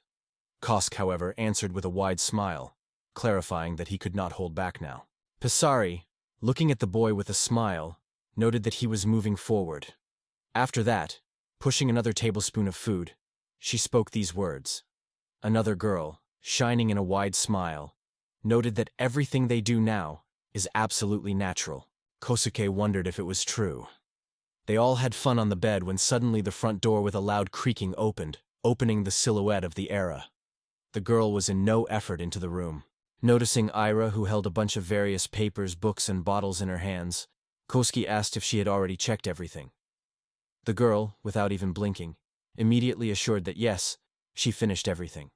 Kosk, however, answered with a wide smile, clarifying that he could not hold back now. Pisari, looking at the boy with a smile, noted that he was moving forward. After that, pushing another tablespoon of food, she spoke these words. Another girl, shining in a wide smile, noted that everything they do now is absolutely natural. Kosuke wondered if it was true. They all had fun on the bed when suddenly the front door with a loud creaking opened, opening the silhouette of the Era. The girl was in no effort into the room. Noticing Ira, who held a bunch of various papers, books, and bottles in her hands, Kosuke asked if she had already checked everything. The girl, without even blinking, immediately assured that yes, she finished everything.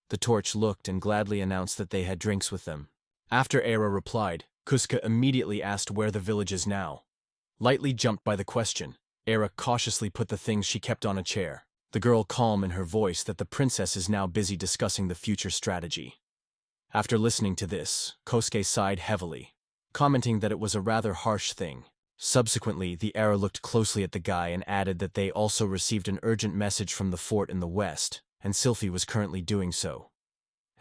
The torch looked and gladly announced that they had drinks with them. After Era replied, Kuska immediately asked where the village is now. Lightly jumped by the question, Era cautiously put the things she kept on a chair. The girl calm in her voice that the princess is now busy discussing the future strategy. After listening to this, Kosuke sighed heavily, commenting that it was a rather harsh thing. Subsequently, the Era looked closely at the guy and added that they also received an urgent message from the fort in the west, and Sylphie was currently doing so.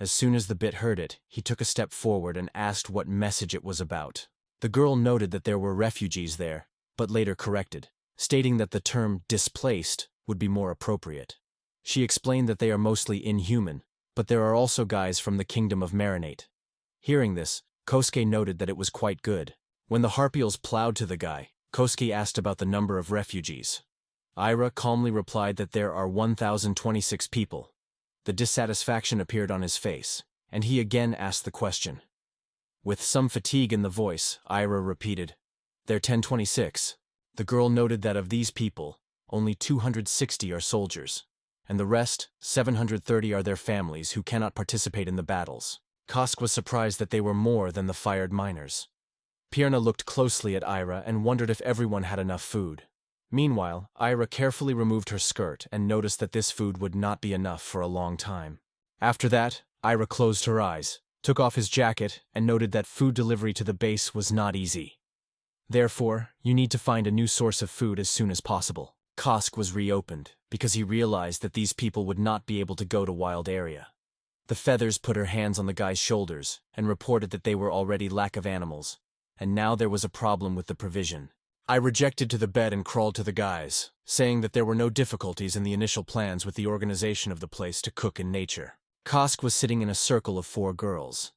As soon as the bit heard it, he took a step forward and asked what message it was about. The girl noted that there were refugees there, but later corrected, stating that the term displaced would be more appropriate. She explained that they are mostly inhuman, but there are also guys from the kingdom of Marinate. Hearing this, Kosuke noted that it was quite good. When the Harpials plowed to the guy, Kosuke asked about the number of refugees. Ira calmly replied that there are 1,026 people. The dissatisfaction appeared on his face, and he again asked the question. With some fatigue in the voice, Ira repeated, "They're 1026. The girl noted that of these people, only 260 are soldiers, and the rest, 730 are their families who cannot participate in the battles. Kosuke was surprised that they were more than the fired miners. Pierna looked closely at Ira and wondered if everyone had enough food. Meanwhile, Ira carefully removed her skirt and noticed that this food would not be enough for a long time. After that, Ira closed her eyes, took off his jacket, and noted that food delivery to the base was not easy. Therefore, you need to find a new source of food as soon as possible. Kosuke was reopened, because he realized that these people would not be able to go to Wild Area. The Feathers put her hands on the guy's shoulders and reported that they were already lack of animals, and now there was a problem with the provision. I rejected to the bed and crawled to the guys, saying that there were no difficulties in the initial plans with the organization of the place to cook in nature. Kosuke was sitting in a circle of 4 girls.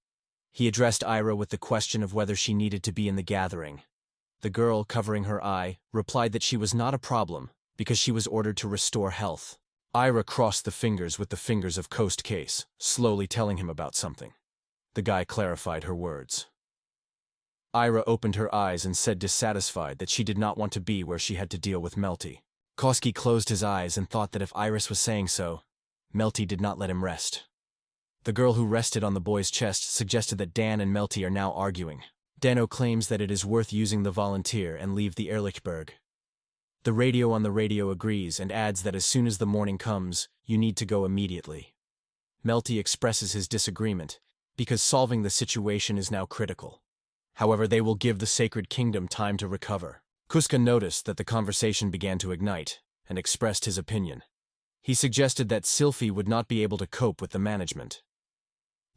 He addressed Ira with the question of whether she needed to be in the gathering. The girl, covering her eye, replied that she was not a problem because she was ordered to restore health. Ira crossed the fingers with the fingers of Coast Case, slowly telling him about something. The guy clarified her words. Ira opened her eyes and said dissatisfied that she did not want to be where she had to deal with Melty. Kosuke closed his eyes and thought that if Iris was saying so, Melty did not let him rest. The girl who rested on the boy's chest suggested that Dan and Melty are now arguing. Dano claims that it is worth using the volunteer and leave the Ehrlichberg. The radio on the radio agrees and adds that as soon as the morning comes, you need to go immediately. Melty expresses his disagreement, because solving the situation is now critical. However, they will give the Sacred Kingdom time to recover. Kusuke noticed that the conversation began to ignite, and expressed his opinion. He suggested that Sylphie would not be able to cope with the management.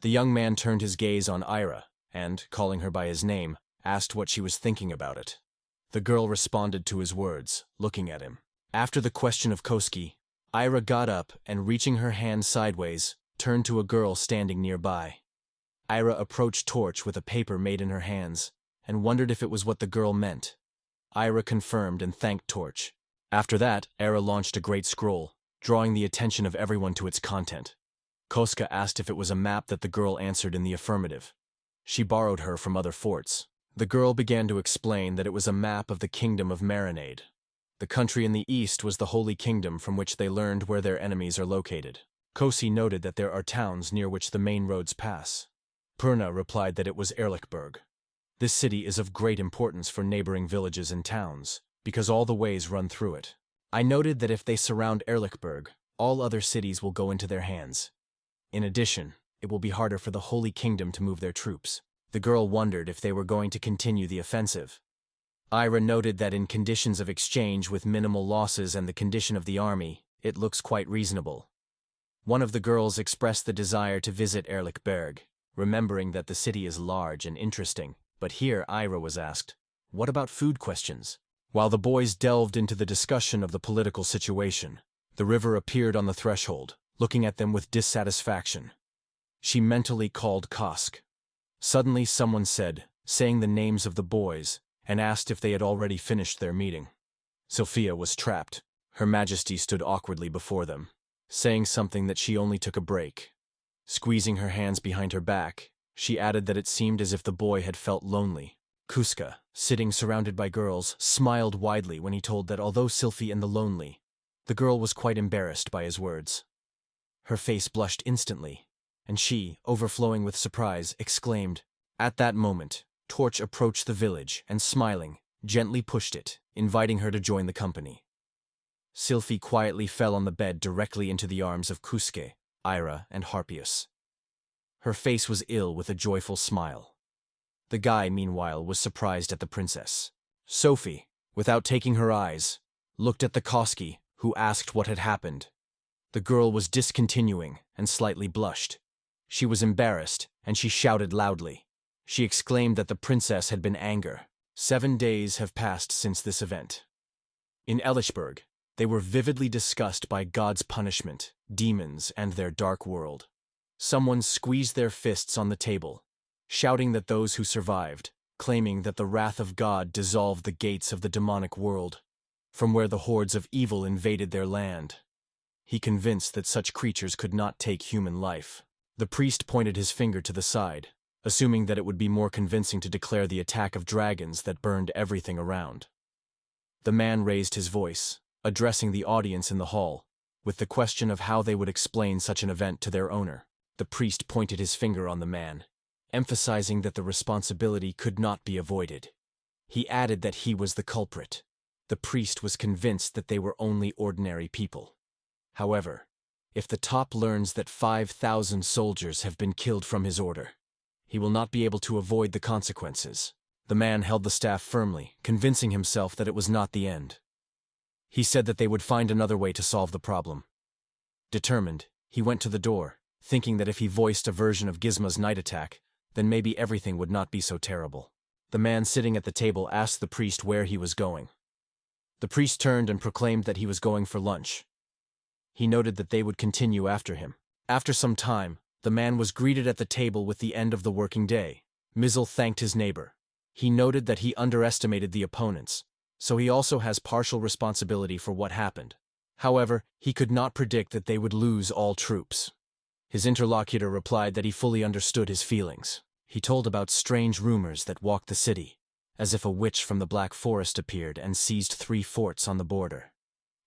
The young man turned his gaze on Ira, and, calling her by his name, asked what she was thinking about it. The girl responded to his words, looking at him. After the question of Kosuke, Ira got up and, reaching her hand sideways, turned to a girl standing nearby. Ira approached Torch with a paper made in her hands, and wondered if it was what the girl meant. Ira confirmed and thanked Torch. After that, Ira launched a great scroll, drawing the attention of everyone to its content. Kosuke asked if it was a map that the girl answered in the affirmative. She borrowed her from other forts. The girl began to explain that it was a map of the kingdom of Marinade. The country in the east was the Holy Kingdom from which they learned where their enemies are located. Kosi noted that there are towns near which the main roads pass. Purna replied that it was Ehrlichberg. This city is of great importance for neighboring villages and towns, because all the ways run through it. I noted that if they surround Ehrlichberg, all other cities will go into their hands. In addition, it will be harder for the Holy Kingdom to move their troops. The girl wondered if they were going to continue the offensive. Ira noted that in conditions of exchange with minimal losses and the condition of the army, it looks quite reasonable. One of the girls expressed the desire to visit Ehrlichberg, remembering that the city is large and interesting, but here Ira was asked, "What about food questions?" While the boys delved into the discussion of the political situation, the river appeared on the threshold, looking at them with dissatisfaction. She mentally called Kosuke. Suddenly someone said, saying the names of the boys, and asked if they had already finished their meeting. Sophia was trapped. Her Majesty stood awkwardly before them, saying something that she only took a break. Squeezing her hands behind her back, she added that it seemed as if the boy had felt lonely. Kusuke, sitting surrounded by girls, smiled widely when he told that although Sylphie and the lonely, the girl was quite embarrassed by his words. Her face blushed instantly, and she, overflowing with surprise, exclaimed. At that moment, Torch approached the village and, smiling, gently pushed it, inviting her to join the company. Sylphie quietly fell on the bed directly into the arms of Kusuke, Ira, and Harpius. Her face was ill with a joyful smile. The guy, meanwhile, was surprised at the princess. Sophie, without taking her eyes, looked at the Kosuke, who asked what had happened. The girl was discontinuing and slightly blushed. She was embarrassed, and she shouted loudly. She exclaimed that the princess had been angry. 7 days have passed since this event. In Elishberg, they were vividly discussed by God's punishment, demons, and their dark world. Someone squeezed their fists on the table, shouting that those who survived, claiming that the wrath of God dissolved the gates of the demonic world, from where the hordes of evil invaded their land. He convinced that such creatures could not take human life. The priest pointed his finger to the side, assuming that it would be more convincing to declare the attack of dragons that burned everything around. The man raised his voice, addressing the audience in the hall, with the question of how they would explain such an event to their owner. The priest pointed his finger on the man, emphasizing that the responsibility could not be avoided. He added that he was the culprit. The priest was convinced that they were only ordinary people. However, if the top learns that 5,000 soldiers have been killed from his order, he will not be able to avoid the consequences. The man held the staff firmly, convincing himself that it was not the end. He said that they would find another way to solve the problem. Determined, he went to the door, thinking that if he voiced a version of Gizma's night attack, then maybe everything would not be so terrible. The man sitting at the table asked the priest where he was going. The priest turned and proclaimed that he was going for lunch. He noted that they would continue after him. After some time, the man was greeted at the table with the end of the working day. Mizel thanked his neighbor. He noted that he underestimated the opponents, so he also has partial responsibility for what happened. However, he could not predict that they would lose all troops. His interlocutor replied that he fully understood his feelings. He told about strange rumors that walked the city, as if a witch from the Black Forest appeared and seized 3 forts on the border.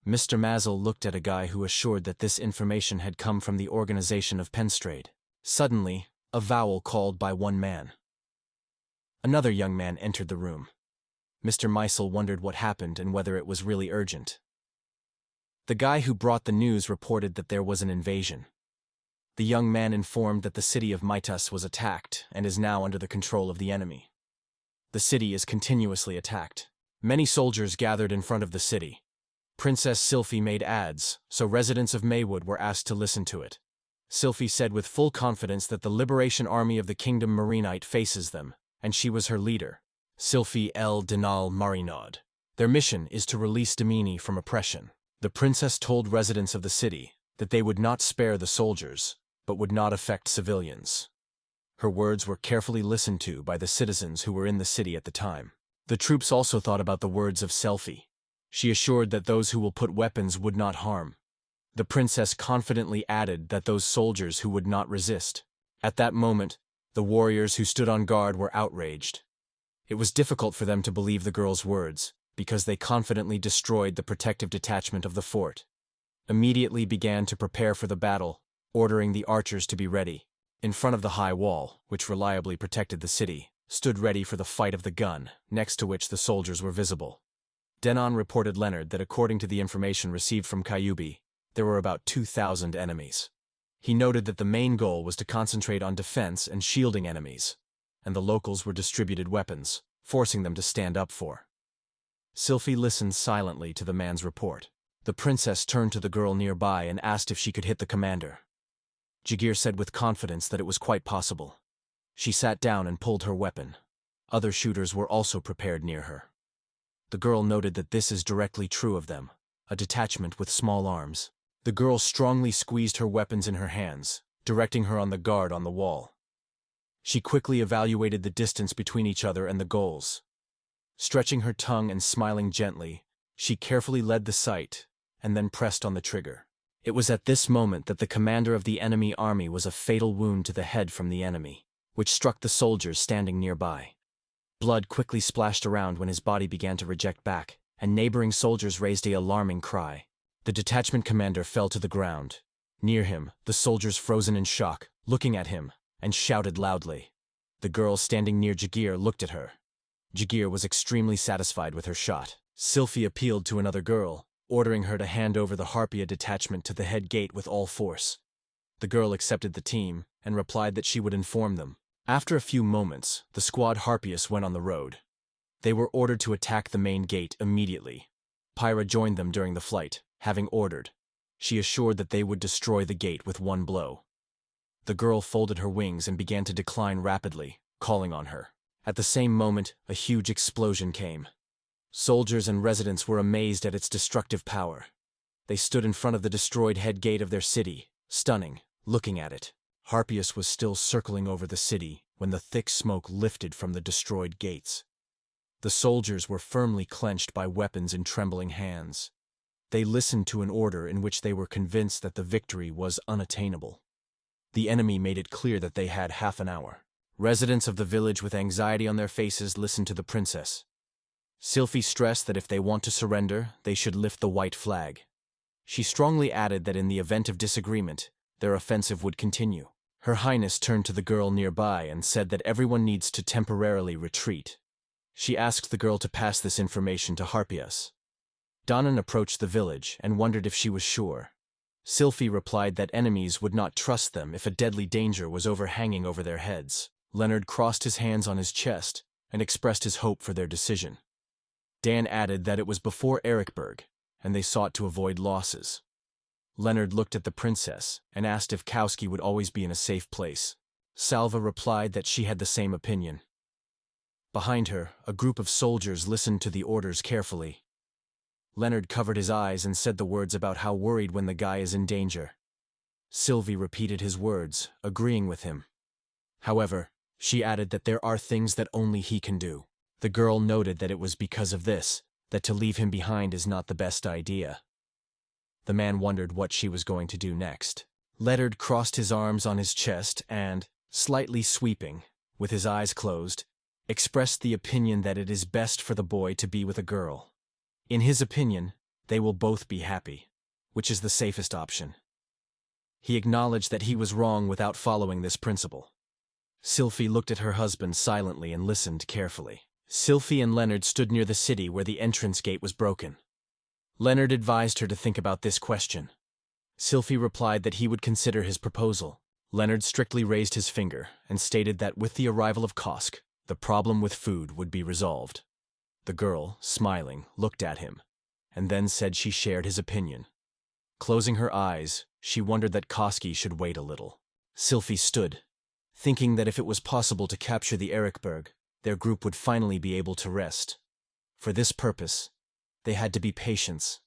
Mr. Mazel looked at a guy who assured that this information had come from the organization of Penstrade. Suddenly, a vowel called by one man. Another young man entered the room. Mr. Meisel wondered what happened and whether it was really urgent. The guy who brought the news reported that there was an invasion. The young man informed that the city of Mitas was attacked and is now under the control of the enemy. The city is continuously attacked. Many soldiers gathered in front of the city. Princess Sylphie made ads, so residents of Maywood were asked to listen to it. Sylphie said with full confidence that the Liberation Army of the Kingdom Marinite faces them, and she was her leader, Sylphie El Denal Marinod. Their mission is to release Damini from oppression. The princess told residents of the city that they would not spare the soldiers, but would not affect civilians. Her words were carefully listened to by the citizens who were in the city at the time. The troops also thought about the words of Sylphie. She assured that those who will put weapons would not harm. The princess confidently added that those soldiers who would not resist. At that moment, the warriors who stood on guard were outraged. It was difficult for them to believe the girl's words, because they confidently destroyed the protective detachment of the fort. Immediately began to prepare for the battle, ordering the archers to be ready. In front of the high wall, which reliably protected the city, stood ready for the fight of the gun, next to which the soldiers were visible. Denon reported Leonard that according to the information received from Kyubi, there were about 2,000 enemies. He noted that the main goal was to concentrate on defense and shielding enemies, and the locals were distributed weapons, forcing them to stand up for. Sylphie listened silently to the man's report. The princess turned to the girl nearby and asked if she could hit the commander. Jagir said with confidence that it was quite possible. She sat down and pulled her weapon. Other shooters were also prepared near her. The girl noted that this is directly true of them, a detachment with small arms. The girl strongly squeezed her weapons in her hands, directing her on the guard on the wall. She quickly evaluated the distance between each other and the goals. Stretching her tongue and smiling gently, she carefully led the sight, and then pressed on the trigger. It was at this moment that the commander of the enemy army was a fatal wound to the head from the enemy, which struck the soldiers standing nearby. Blood quickly splashed around when his body began to reject back, and neighboring soldiers raised an alarming cry. The detachment commander fell to the ground. Near him, the soldiers frozen in shock, looking at him, and shouted loudly. The girl standing near Jagir looked at her. Jagir was extremely satisfied with her shot. Sylphie appealed to another girl, ordering her to hand over the Harpia detachment to the head gate with all force. The girl accepted the team, and replied that she would inform them. After a few moments, the squad Harpias went on the road. They were ordered to attack the main gate immediately. Pyra joined them during the flight, having ordered. She assured that they would destroy the gate with one blow. The girl folded her wings and began to decline rapidly, calling on her. At the same moment, a huge explosion came. Soldiers and residents were amazed at its destructive power. They stood in front of the destroyed head gate of their city, stunning, looking at it. Harpias was still circling over the city when the thick smoke lifted from the destroyed gates. The soldiers were firmly clenched by weapons in trembling hands. They listened to an order in which they were convinced that the victory was unattainable. The enemy made it clear that they had half an hour. Residents of the village with anxiety on their faces listened to the princess. Sylphie stressed that if they want to surrender, they should lift the white flag. She strongly added that in the event of disagreement, their offensive would continue. Her Highness turned to the girl nearby and said that everyone needs to temporarily retreat. She asked the girl to pass this information to Harpias. Danan approached the village and wondered if she was sure. Sylphie replied that enemies would not trust them if a deadly danger was overhanging over their heads. Leonard crossed his hands on his chest and expressed his hope for their decision. Dan added that it was before Erichburg, and they sought to avoid losses. Leonard looked at the princess and asked if Kowski would always be in a safe place. Salva replied that she had the same opinion. Behind her, a group of soldiers listened to the orders carefully. Leonard covered his eyes and said the words about how worried when the guy is in danger. Sylvie repeated his words, agreeing with him. However, she added that there are things that only he can do. The girl noted that it was because of this, that to leave him behind is not the best idea. The man wondered what she was going to do next. Leonard crossed his arms on his chest and, slightly sweeping, with his eyes closed, expressed the opinion that it is best for the boy to be with a girl. In his opinion, they will both be happy, which is the safest option. He acknowledged that he was wrong without following this principle. Sylphie looked at her husband silently and listened carefully. Sylphie and Leonard stood near the city where the entrance gate was broken. Leonard advised her to think about this question. Sylphie replied that he would consider his proposal. Leonard strictly raised his finger and stated that with the arrival of Kosk, the problem with food would be resolved. The girl, smiling, looked at him, and then said she shared his opinion. Closing her eyes, she wondered that Koski should wait a little. Sylphie stood, thinking that if it was possible to capture the Erichburg, their group would finally be able to rest. For this purpose, they had to be patient.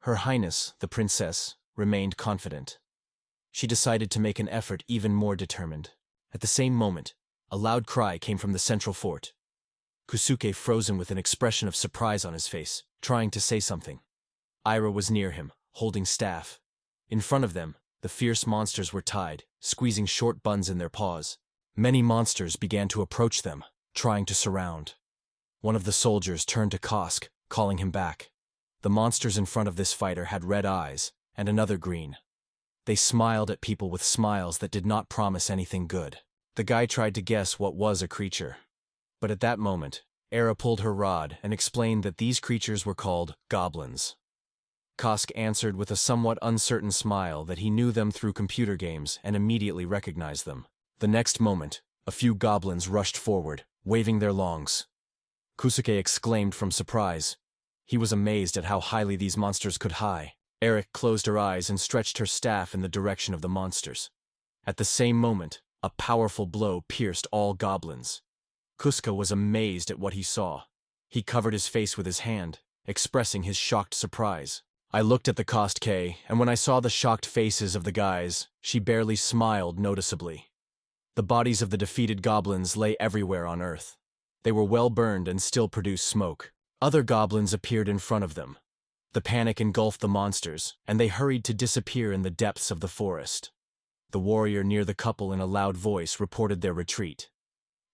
Her Highness, the princess, remained confident. She decided to make an effort even more determined. At the same moment, a loud cry came from the central fort. Kusuke frozen with an expression of surprise on his face, trying to say something. Ira was near him, holding staff. In front of them, the fierce monsters were tied, squeezing short buns in their paws. Many monsters began to approach them, trying to surround. One of the soldiers turned to Kosk, calling him back. The monsters in front of this fighter had red eyes, and another green. They smiled at people with smiles that did not promise anything good. The guy tried to guess what was a creature. But at that moment, Era pulled her rod and explained that these creatures were called goblins. Kosk answered with a somewhat uncertain smile that he knew them through computer games and immediately recognized them. The next moment, a few goblins rushed forward, waving their longs. Kusuke exclaimed from surprise. He was amazed at how highly these monsters could high. Eric closed her eyes and stretched her staff in the direction of the monsters. At the same moment, a powerful blow pierced all goblins. Kusuke was amazed at what he saw. He covered his face with his hand, expressing his shocked surprise. I looked at the Kosk, and when I saw the shocked faces of the guys, she barely smiled noticeably. The bodies of the defeated goblins lay everywhere on Earth. They were well burned and still produced smoke. Other goblins appeared in front of them. The panic engulfed the monsters, and they hurried to disappear in the depths of the forest. The warrior near the couple in a loud voice reported their retreat.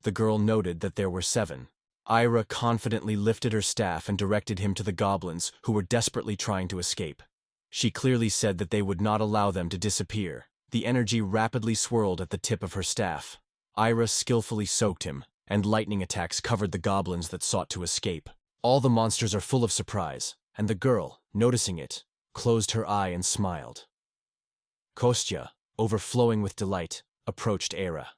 The girl noted that there were 7. Ira confidently lifted her staff and directed him to the goblins who were desperately trying to escape. She clearly said that they would not allow them to disappear. The energy rapidly swirled at the tip of her staff. Ira skillfully soaked him, and lightning attacks covered the goblins that sought to escape. All the monsters are full of surprise, and the girl, noticing it, closed her eye and smiled. Kostya, overflowing with delight, approached Era.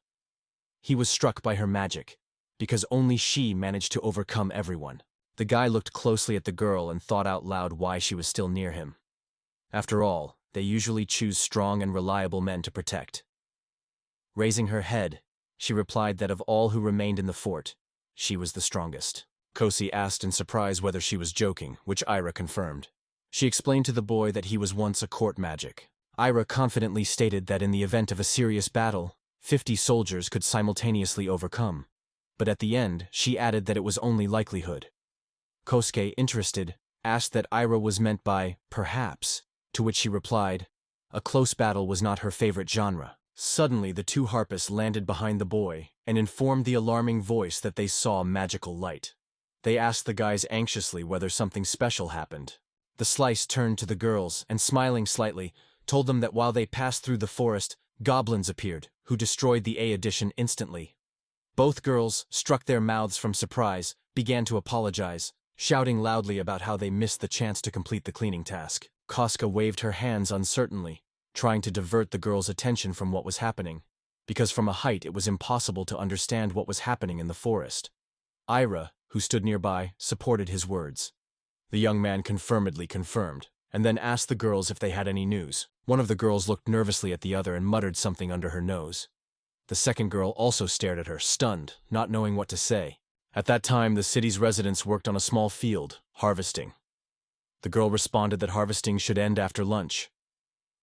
He was struck by her magic, because only she managed to overcome everyone. The guy looked closely at the girl and thought out loud why she was still near him. After all, they usually choose strong and reliable men to protect. Raising her head, she replied that of all who remained in the fort, she was the strongest. Kosi asked in surprise whether she was joking, which Ira confirmed. She explained to the boy that he was once a court magic. Ira confidently stated that in the event of a serious battle, 50 soldiers could simultaneously overcome. But at the end, she added that it was only likelihood. Kosuke, interested, asked that Ira was meant by perhaps, to which she replied, a close battle was not her favorite genre. Suddenly, the two harpists landed behind the boy and informed the alarming voice that they saw magical light. They asked the guys anxiously whether something special happened. The slice turned to the girls and, smiling slightly, told them that while they passed through the forest, goblins appeared, who destroyed the A edition instantly. Both girls, struck their mouths from surprise, began to apologize, shouting loudly about how they missed the chance to complete the cleaning task. Kosuke waved her hands uncertainly, trying to divert the girls' attention from what was happening, because from a height it was impossible to understand what was happening in the forest. Ira, who stood nearby, supported his words. The young man confirmedly confirmed, and then asked the girls if they had any news. One of the girls looked nervously at the other and muttered something under her nose. The second girl also stared at her, stunned, not knowing what to say. At that time, the city's residents worked on a small field, harvesting. The girl responded that harvesting should end after lunch.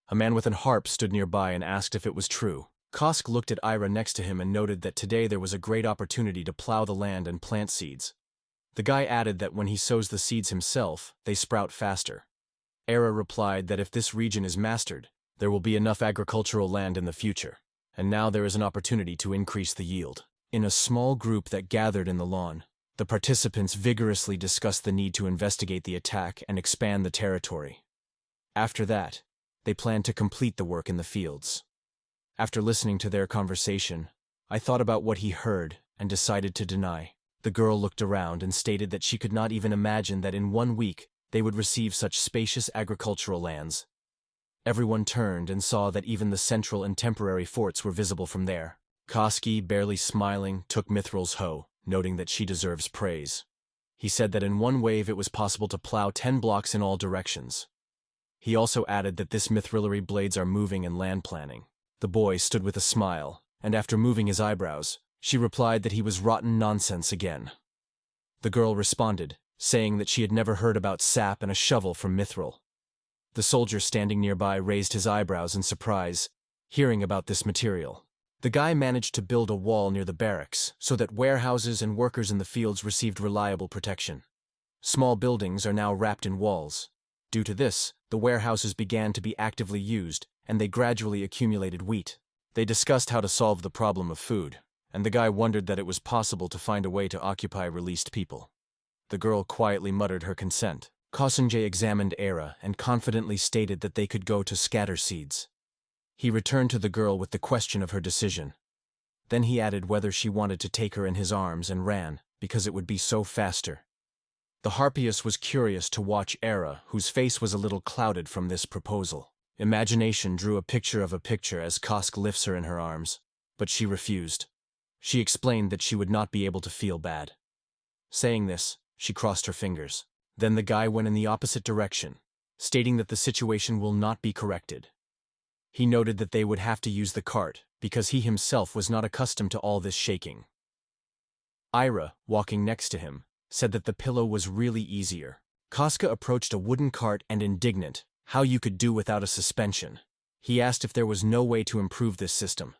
A man with an harp stood nearby and asked if it was true. Kosuke looked at Ira next to him and noted that today there was a great opportunity to plow the land and plant seeds. The guy added that when he sows the seeds himself, they sprout faster. Ira replied that if this region is mastered, there will be enough agricultural land in the future, and now there is an opportunity to increase the yield. In a small group that gathered in the lawn, the participants vigorously discussed the need to investigate the attack and expand the territory. After that, they planned to complete the work in the fields. After listening to their conversation, I thought about what he heard and decided to deny. The girl looked around and stated that she could not even imagine that in 1 week they would receive such spacious agricultural lands. Everyone turned and saw that even the central and temporary forts were visible from there. Kosuke, barely smiling, took Mithril's hoe, noting that she deserves praise. He said that in one wave it was possible to plow 10 blocks in all directions. He also added that this mithrillary blades are moving and land planning. The boy stood with a smile, and after moving his eyebrows, she replied that he was rotten nonsense again. The girl responded, saying that she had never heard about sap and a shovel from Mithril. The soldier standing nearby raised his eyebrows in surprise, hearing about this material. The guy managed to build a wall near the barracks so that warehouses and workers in the fields received reliable protection. Small buildings are now wrapped in walls. Due to this, the warehouses began to be actively used, and they gradually accumulated wheat. They discussed how to solve the problem of food, and the guy wondered that it was possible to find a way to occupy released people. The girl quietly muttered her consent. Kosuke examined Era and confidently stated that they could go to scatter seeds. He returned to the girl with the question of her decision. Then he added whether she wanted to take her in his arms and ran, because it would be so faster. The Harpius was curious to watch Era, whose face was a little clouded from this proposal. Imagination drew a picture as Kosuke lifts her in her arms, but she refused. She explained that she would not be able to feel bad. Saying this, she crossed her fingers. Then the guy went in the opposite direction, stating that the situation will not be corrected. He noted that they would have to use the cart, because he himself was not accustomed to all this shaking. Ira, walking next to him, said that the pillow was really easier. Kosuke approached a wooden cart and indignant, how you could do without a suspension. He asked if there was no way to improve this system.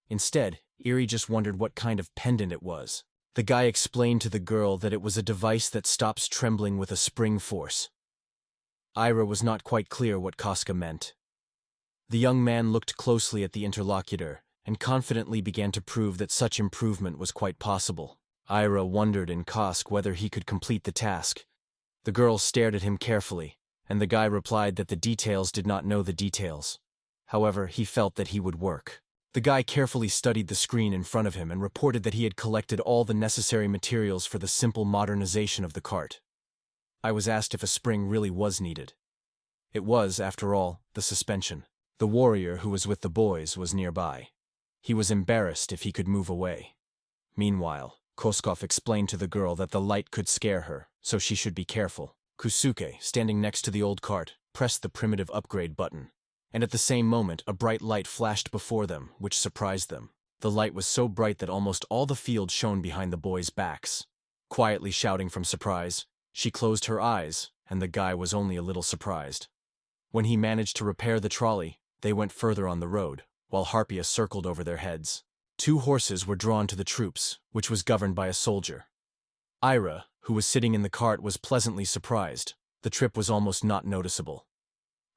Instead, Iri just wondered what kind of pendant it was. The guy explained to the girl that it was a device that stops trembling with a spring force. Ira was not quite clear what Kosuke meant. The young man looked closely at the interlocutor and confidently began to prove that such improvement was quite possible. Ira wondered in Kosuke whether he could complete the task. The girl stared at him carefully, and the guy replied that the details did not know the details. However, he felt that he would work. The guy carefully studied the screen in front of him and reported that he had collected all the necessary materials for the simple modernization of the cart. I was asked if a spring really was needed. It was, after all, the suspension. The warrior who was with the boys was nearby. He was embarrassed if he could move away. Meanwhile, Kosuke explained to the girl that the light could scare her, so she should be careful. Kusuke, standing next to the old cart, pressed the primitive upgrade button, and at the same moment a bright light flashed before them, which surprised them. The light was so bright that almost all the field shone behind the boys' backs. Quietly shouting from surprise, she closed her eyes, and the guy was only a little surprised. When he managed to repair the trolley, they went further on the road, while Harpia circled over their heads. 2 horses were drawn to the troops, which was governed by a soldier. Ira, who was sitting in the cart, was pleasantly surprised. The trip was almost not noticeable.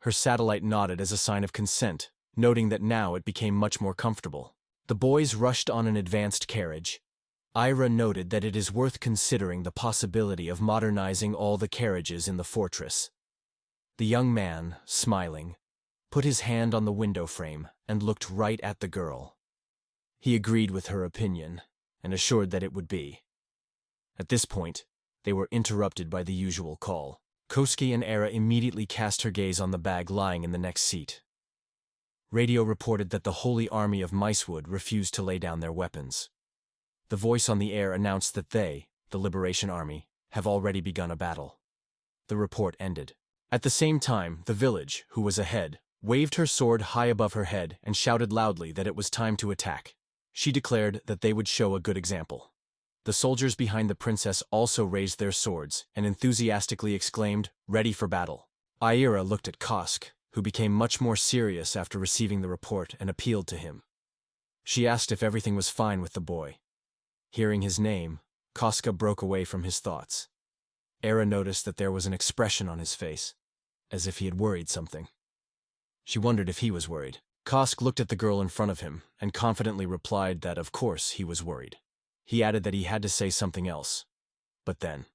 Her satellite nodded as a sign of consent, noting that now it became much more comfortable. The boys rushed on an advanced carriage. Ira noted that it is worth considering the possibility of modernizing all the carriages in the fortress. The young man, smiling, put his hand on the window frame and looked right at the girl. He agreed with her opinion and assured that it would be. At this point, they were interrupted by the usual call. Kosuke and Era immediately cast her gaze on the bag lying in the next seat. Radio reported that the Holy Army of Micewood refused to lay down their weapons. The voice on the air announced that they, the Liberation Army, have already begun a battle. The report ended. At the same time, the village, who was ahead, waved her sword high above her head and shouted loudly that it was time to attack. She declared that they would show a good example. The soldiers behind the princess also raised their swords and enthusiastically exclaimed, "Ready for battle." Ira looked at Kosk, who became much more serious after receiving the report, and appealed to him. She asked if everything was fine with the boy. Hearing his name, Koska broke away from his thoughts. Era noticed that there was an expression on his face, as if he had worried something. She wondered if he was worried. Kosk looked at the girl in front of him and confidently replied that of course he was worried. He added that he had to say something else. But then,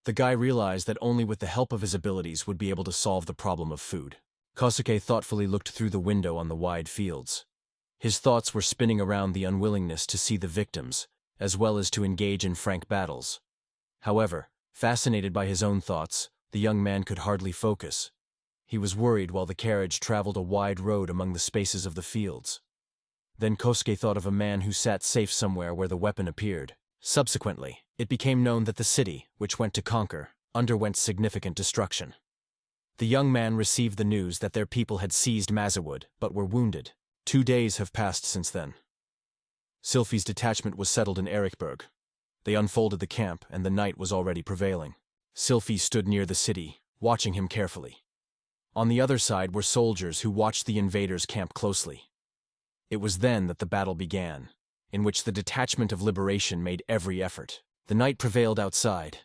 the guy realized that only with the help of his abilities would be able to solve the problem of food. Kosuke thoughtfully looked through the window on the wide fields. His thoughts were spinning around the unwillingness to see the victims, as well as to engage in frank battles. However, fascinated by his own thoughts, the young man could hardly focus. He was worried while the carriage traveled a wide road among the spaces of the fields. Then Kosuke thought of a man who sat safe somewhere where the weapon appeared. Subsequently, it became known that the city, which went to conquer, underwent significant destruction. The young man received the news that their people had seized Mazawood, but were wounded. 2 days have passed since then. Sylphie's detachment was settled in Ericberg. They unfolded the camp, and the night was already prevailing. Sylphie stood near the city, watching him carefully. On the other side were soldiers who watched the invaders camp closely. It was then that the battle began, in which the detachment of liberation made every effort. The night prevailed outside.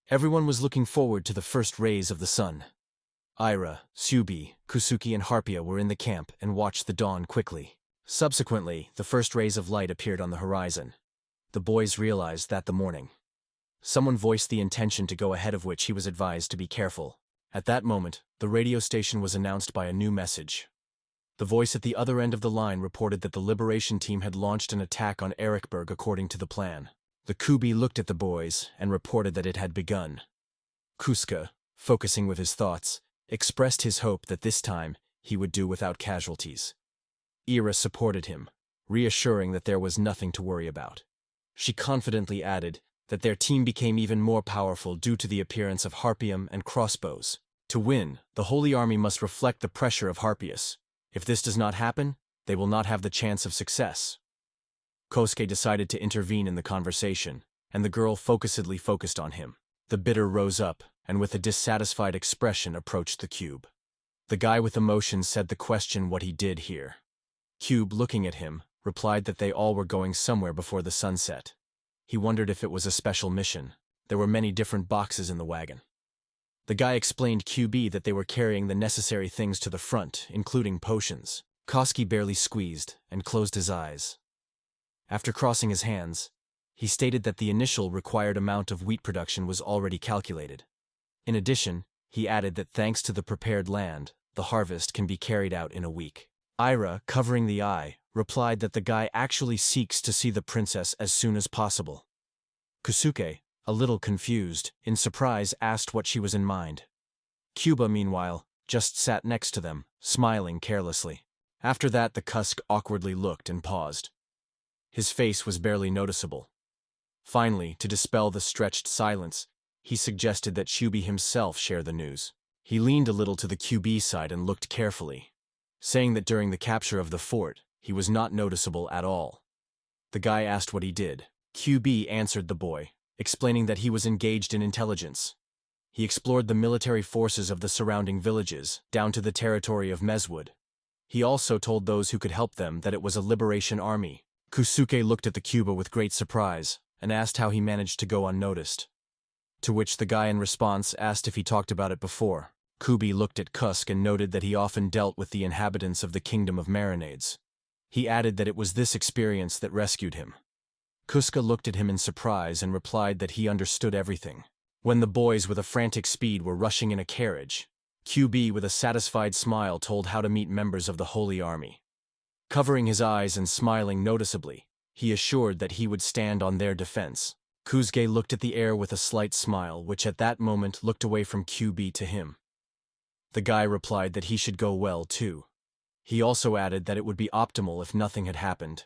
Everyone was looking forward to the first rays of the sun. Ira, Tsubi, Kusuki, and Harpia were in the camp and watched the dawn quickly. Subsequently, the first rays of light appeared on the horizon. The boys realized that the morning. Someone voiced the intention to go ahead, of which he was advised to be careful. At that moment, the radio station was announced by a new message. The voice at the other end of the line reported that the Liberation Team had launched an attack on Ericberg according to the plan. The Kubi looked at the boys and reported that it had begun. Kuska, focusing with his thoughts, expressed his hope that this time he would do without casualties. Ira supported him, reassuring that there was nothing to worry about. She confidently added that their team became even more powerful due to the appearance of Harpium and crossbows. To win, the Holy Army must reflect the pressure of Harpius. If this does not happen, they will not have the chance of success. Kosuke decided to intervene in the conversation, and the girl focusedly focused on him. The bidder rose up, and with a dissatisfied expression approached the cube. The guy with emotion said the question what he did here. Cube, looking at him, replied that they all were going somewhere before the sunset. He wondered if it was a special mission. There were many different boxes in the wagon. The guy explained QB that they were carrying the necessary things to the front, including potions. Kosuke barely squeezed and closed his eyes. After crossing his hands, he stated that the initial required amount of wheat production was already calculated. In addition, he added that thanks to the prepared land, the harvest can be carried out in a week. Ira, covering the eye, replied that the guy actually seeks to see the princess as soon as possible. Kusuke, a little confused, in surprise asked what she was in mind. Cuba, meanwhile, just sat next to them, smiling carelessly. After that, the Kusk awkwardly looked and paused. His face was barely noticeable. Finally, to dispel the stretched silence, he suggested that Shubi himself share the news. He leaned a little to the QB side and looked carefully, saying that during the capture of the fort, he was not noticeable at all. The guy asked what he did. QB answered the boy, explaining that he was engaged in intelligence. He explored the military forces of the surrounding villages, down to the territory of Meswood. He also told those who could help them that it was a liberation army. Kusuke looked at the Cuba with great surprise, and asked how he managed to go unnoticed. To which the guy in response asked if he talked about it before. Kubi looked at Kusk and noted that he often dealt with the inhabitants of the kingdom of Marinades. He added that it was this experience that rescued him. Kuska looked at him in surprise and replied that he understood everything. When the boys with a frantic speed were rushing in a carriage, QB with a satisfied smile told how to meet members of the Holy Army. Covering his eyes and smiling noticeably, he assured that he would stand on their defense. Kusuke looked at the air with a slight smile, which at that moment looked away from QB to him. The guy replied that he should go well too. He also added that it would be optimal if nothing had happened.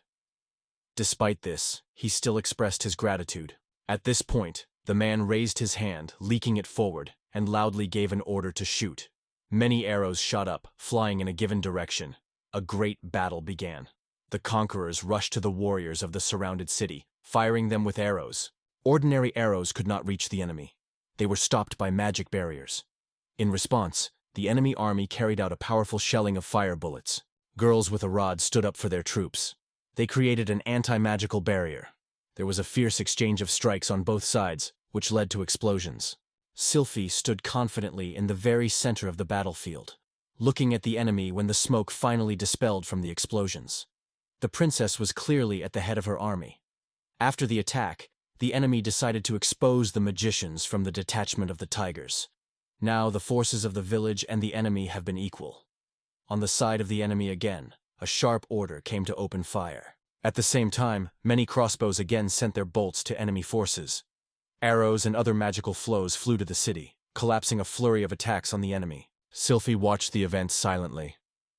Despite this, he still expressed his gratitude. At this point, the man raised his hand, leaking it forward, and loudly gave an order to shoot. Many arrows shot up, flying in a given direction. A great battle began. The conquerors rushed to the warriors of the surrounded city, firing them with arrows. Ordinary arrows could not reach the enemy. They were stopped by magic barriers. In response, the enemy army carried out a powerful shelling of fire bullets. Girls with a rod stood up for their troops. They created an anti-magical barrier. There was a fierce exchange of strikes on both sides, which led to explosions. Sylphie stood confidently in the very center of the battlefield, looking at the enemy when the smoke finally dispelled from the explosions. The princess was clearly at the head of her army. After the attack, the enemy decided to expose the magicians from the detachment of the tigers. Now the forces of the village and the enemy have been equal. On the side of the enemy again, a sharp order came to open fire. At the same time, many crossbows again sent their bolts to enemy forces. Arrows and other magical flows flew to the city, collapsing a flurry of attacks on the enemy. Sylphie watched the events silently.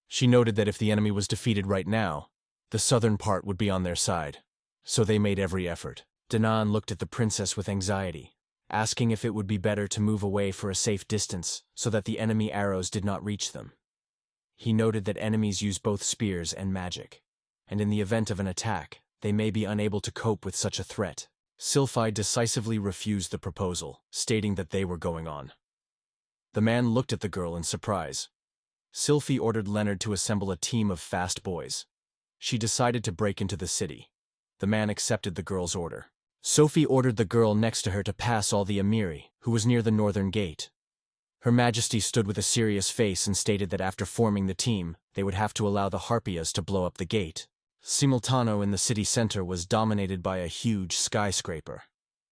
She noted that if the enemy was defeated right now, the southern part would be on their side. So they made every effort. Danan looked at the princess with anxiety, asking if it would be better to move away for a safe distance so that the enemy arrows did not reach them. He noted that enemies use both spears and magic, and in the event of an attack, they may be unable to cope with such a threat. Sylphie decisively refused the proposal, stating that they were going on. The man looked at the girl in surprise. Sylphie ordered Leonard to assemble a team of fast boys. She decided to break into the city. The man accepted the girl's order. Sophie ordered the girl next to her to pass all the Amiri, who was near the northern gate. Her Majesty stood with a serious face and stated that after forming the team, they would have to allow the Harpias to blow up the gate. Simultano in the city center was dominated by a huge skyscraper.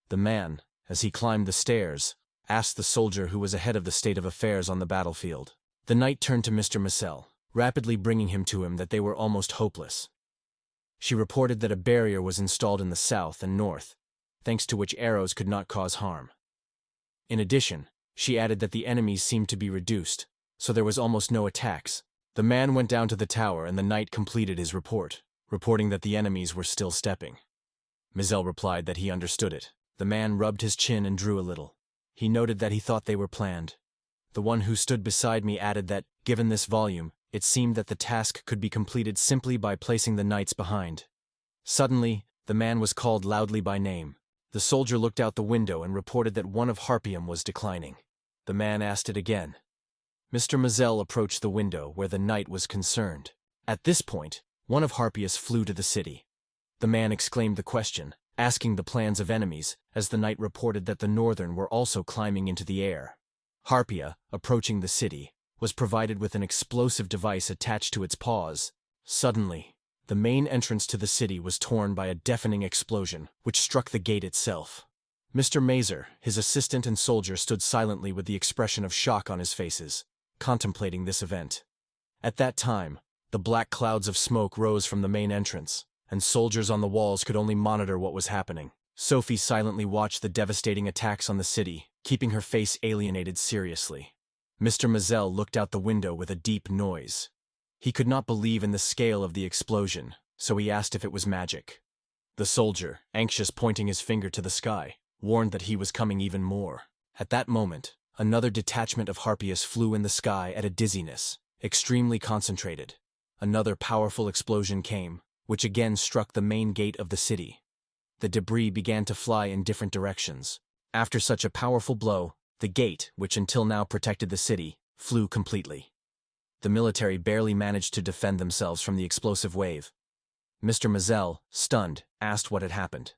The man, as he climbed the stairs, asked the soldier who was ahead of the state of affairs on the battlefield. The knight turned to Mr. Marcel, rapidly bringing him to him that they were almost hopeless. She reported that a barrier was installed in the south and north, thanks to which arrows could not cause harm. In addition, she added that the enemies seemed to be reduced, so there was almost no attacks. The man went down to the tower and the knight completed his report, reporting that the enemies were still stepping. Mizel replied that he understood it. The man rubbed his chin and drew a little. He noted that he thought they were planned. The one who stood beside me added that, given this volume, it seemed that the task could be completed simply by placing the knights behind. Suddenly, the man was called loudly by name. The soldier looked out the window and reported that one of Harpium was declining. The man asked it again. Mr. Mazel approached the window where the knight was concerned. At this point, one of Harpias flew to the city. The man exclaimed the question, asking the plans of enemies, as the knight reported that the northern were also climbing into the air. Harpia, approaching the city, was provided with an explosive device attached to its paws. Suddenly, the main entrance to the city was torn by a deafening explosion, which struck the gate itself. Mr. Mazer, his assistant and soldier stood silently with the expression of shock on his faces, contemplating this event. At that time, the black clouds of smoke rose from the main entrance, and soldiers on the walls could only monitor what was happening. Sophie silently watched the devastating attacks on the city, keeping her face alienated seriously. Mr. Mazel looked out the window with a deep noise. He could not believe in the scale of the explosion, so he asked if it was magic. The soldier, anxious pointing his finger to the sky, warned that he was coming even more. At that moment, another detachment of Harpias flew in the sky at a dizziness, extremely concentrated. Another powerful explosion came, which again struck the main gate of the city. The debris began to fly in different directions. After such a powerful blow, the gate, which until now protected the city, flew completely. The military barely managed to defend themselves from the explosive wave. Mr. Mazel, stunned, asked what had happened.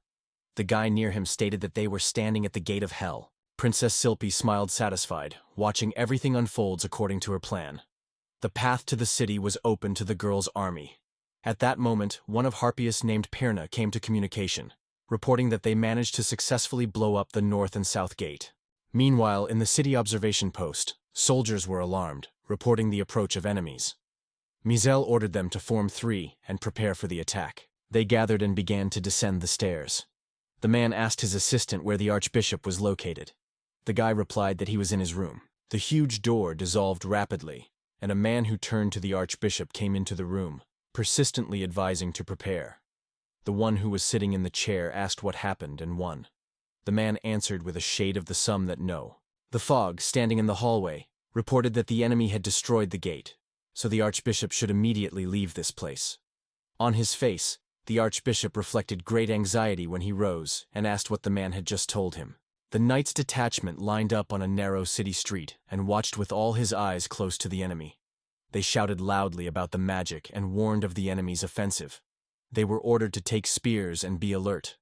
The guy near him stated that they were standing at the gate of hell. Princess Silpy smiled satisfied, watching everything unfolds according to her plan. The path to the city was open to the girl's army. At that moment, one of Harpias named Pirna came to communication, reporting that they managed to successfully blow up the north and south gate. Meanwhile, in the city observation post, soldiers were alarmed, reporting the approach of enemies. Mizel ordered them to form three and prepare for the attack. They gathered and began to descend the stairs. The man asked his assistant where the archbishop was located. The guy replied that he was in his room. The huge door dissolved rapidly, and a man who turned to the archbishop came into the room, persistently advising to prepare. The one who was sitting in the chair asked what happened and won. The man answered with a shade of the sum that no. The fog, standing in the hallway, reported that the enemy had destroyed the gate, so the archbishop should immediately leave this place. On his face, the archbishop reflected great anxiety when he rose and asked what the man had just told him. The knight's detachment lined up on a narrow city street and watched with all his eyes close to the enemy. They shouted loudly about the magic and warned of the enemy's offensive. They were ordered to take spears and be alert.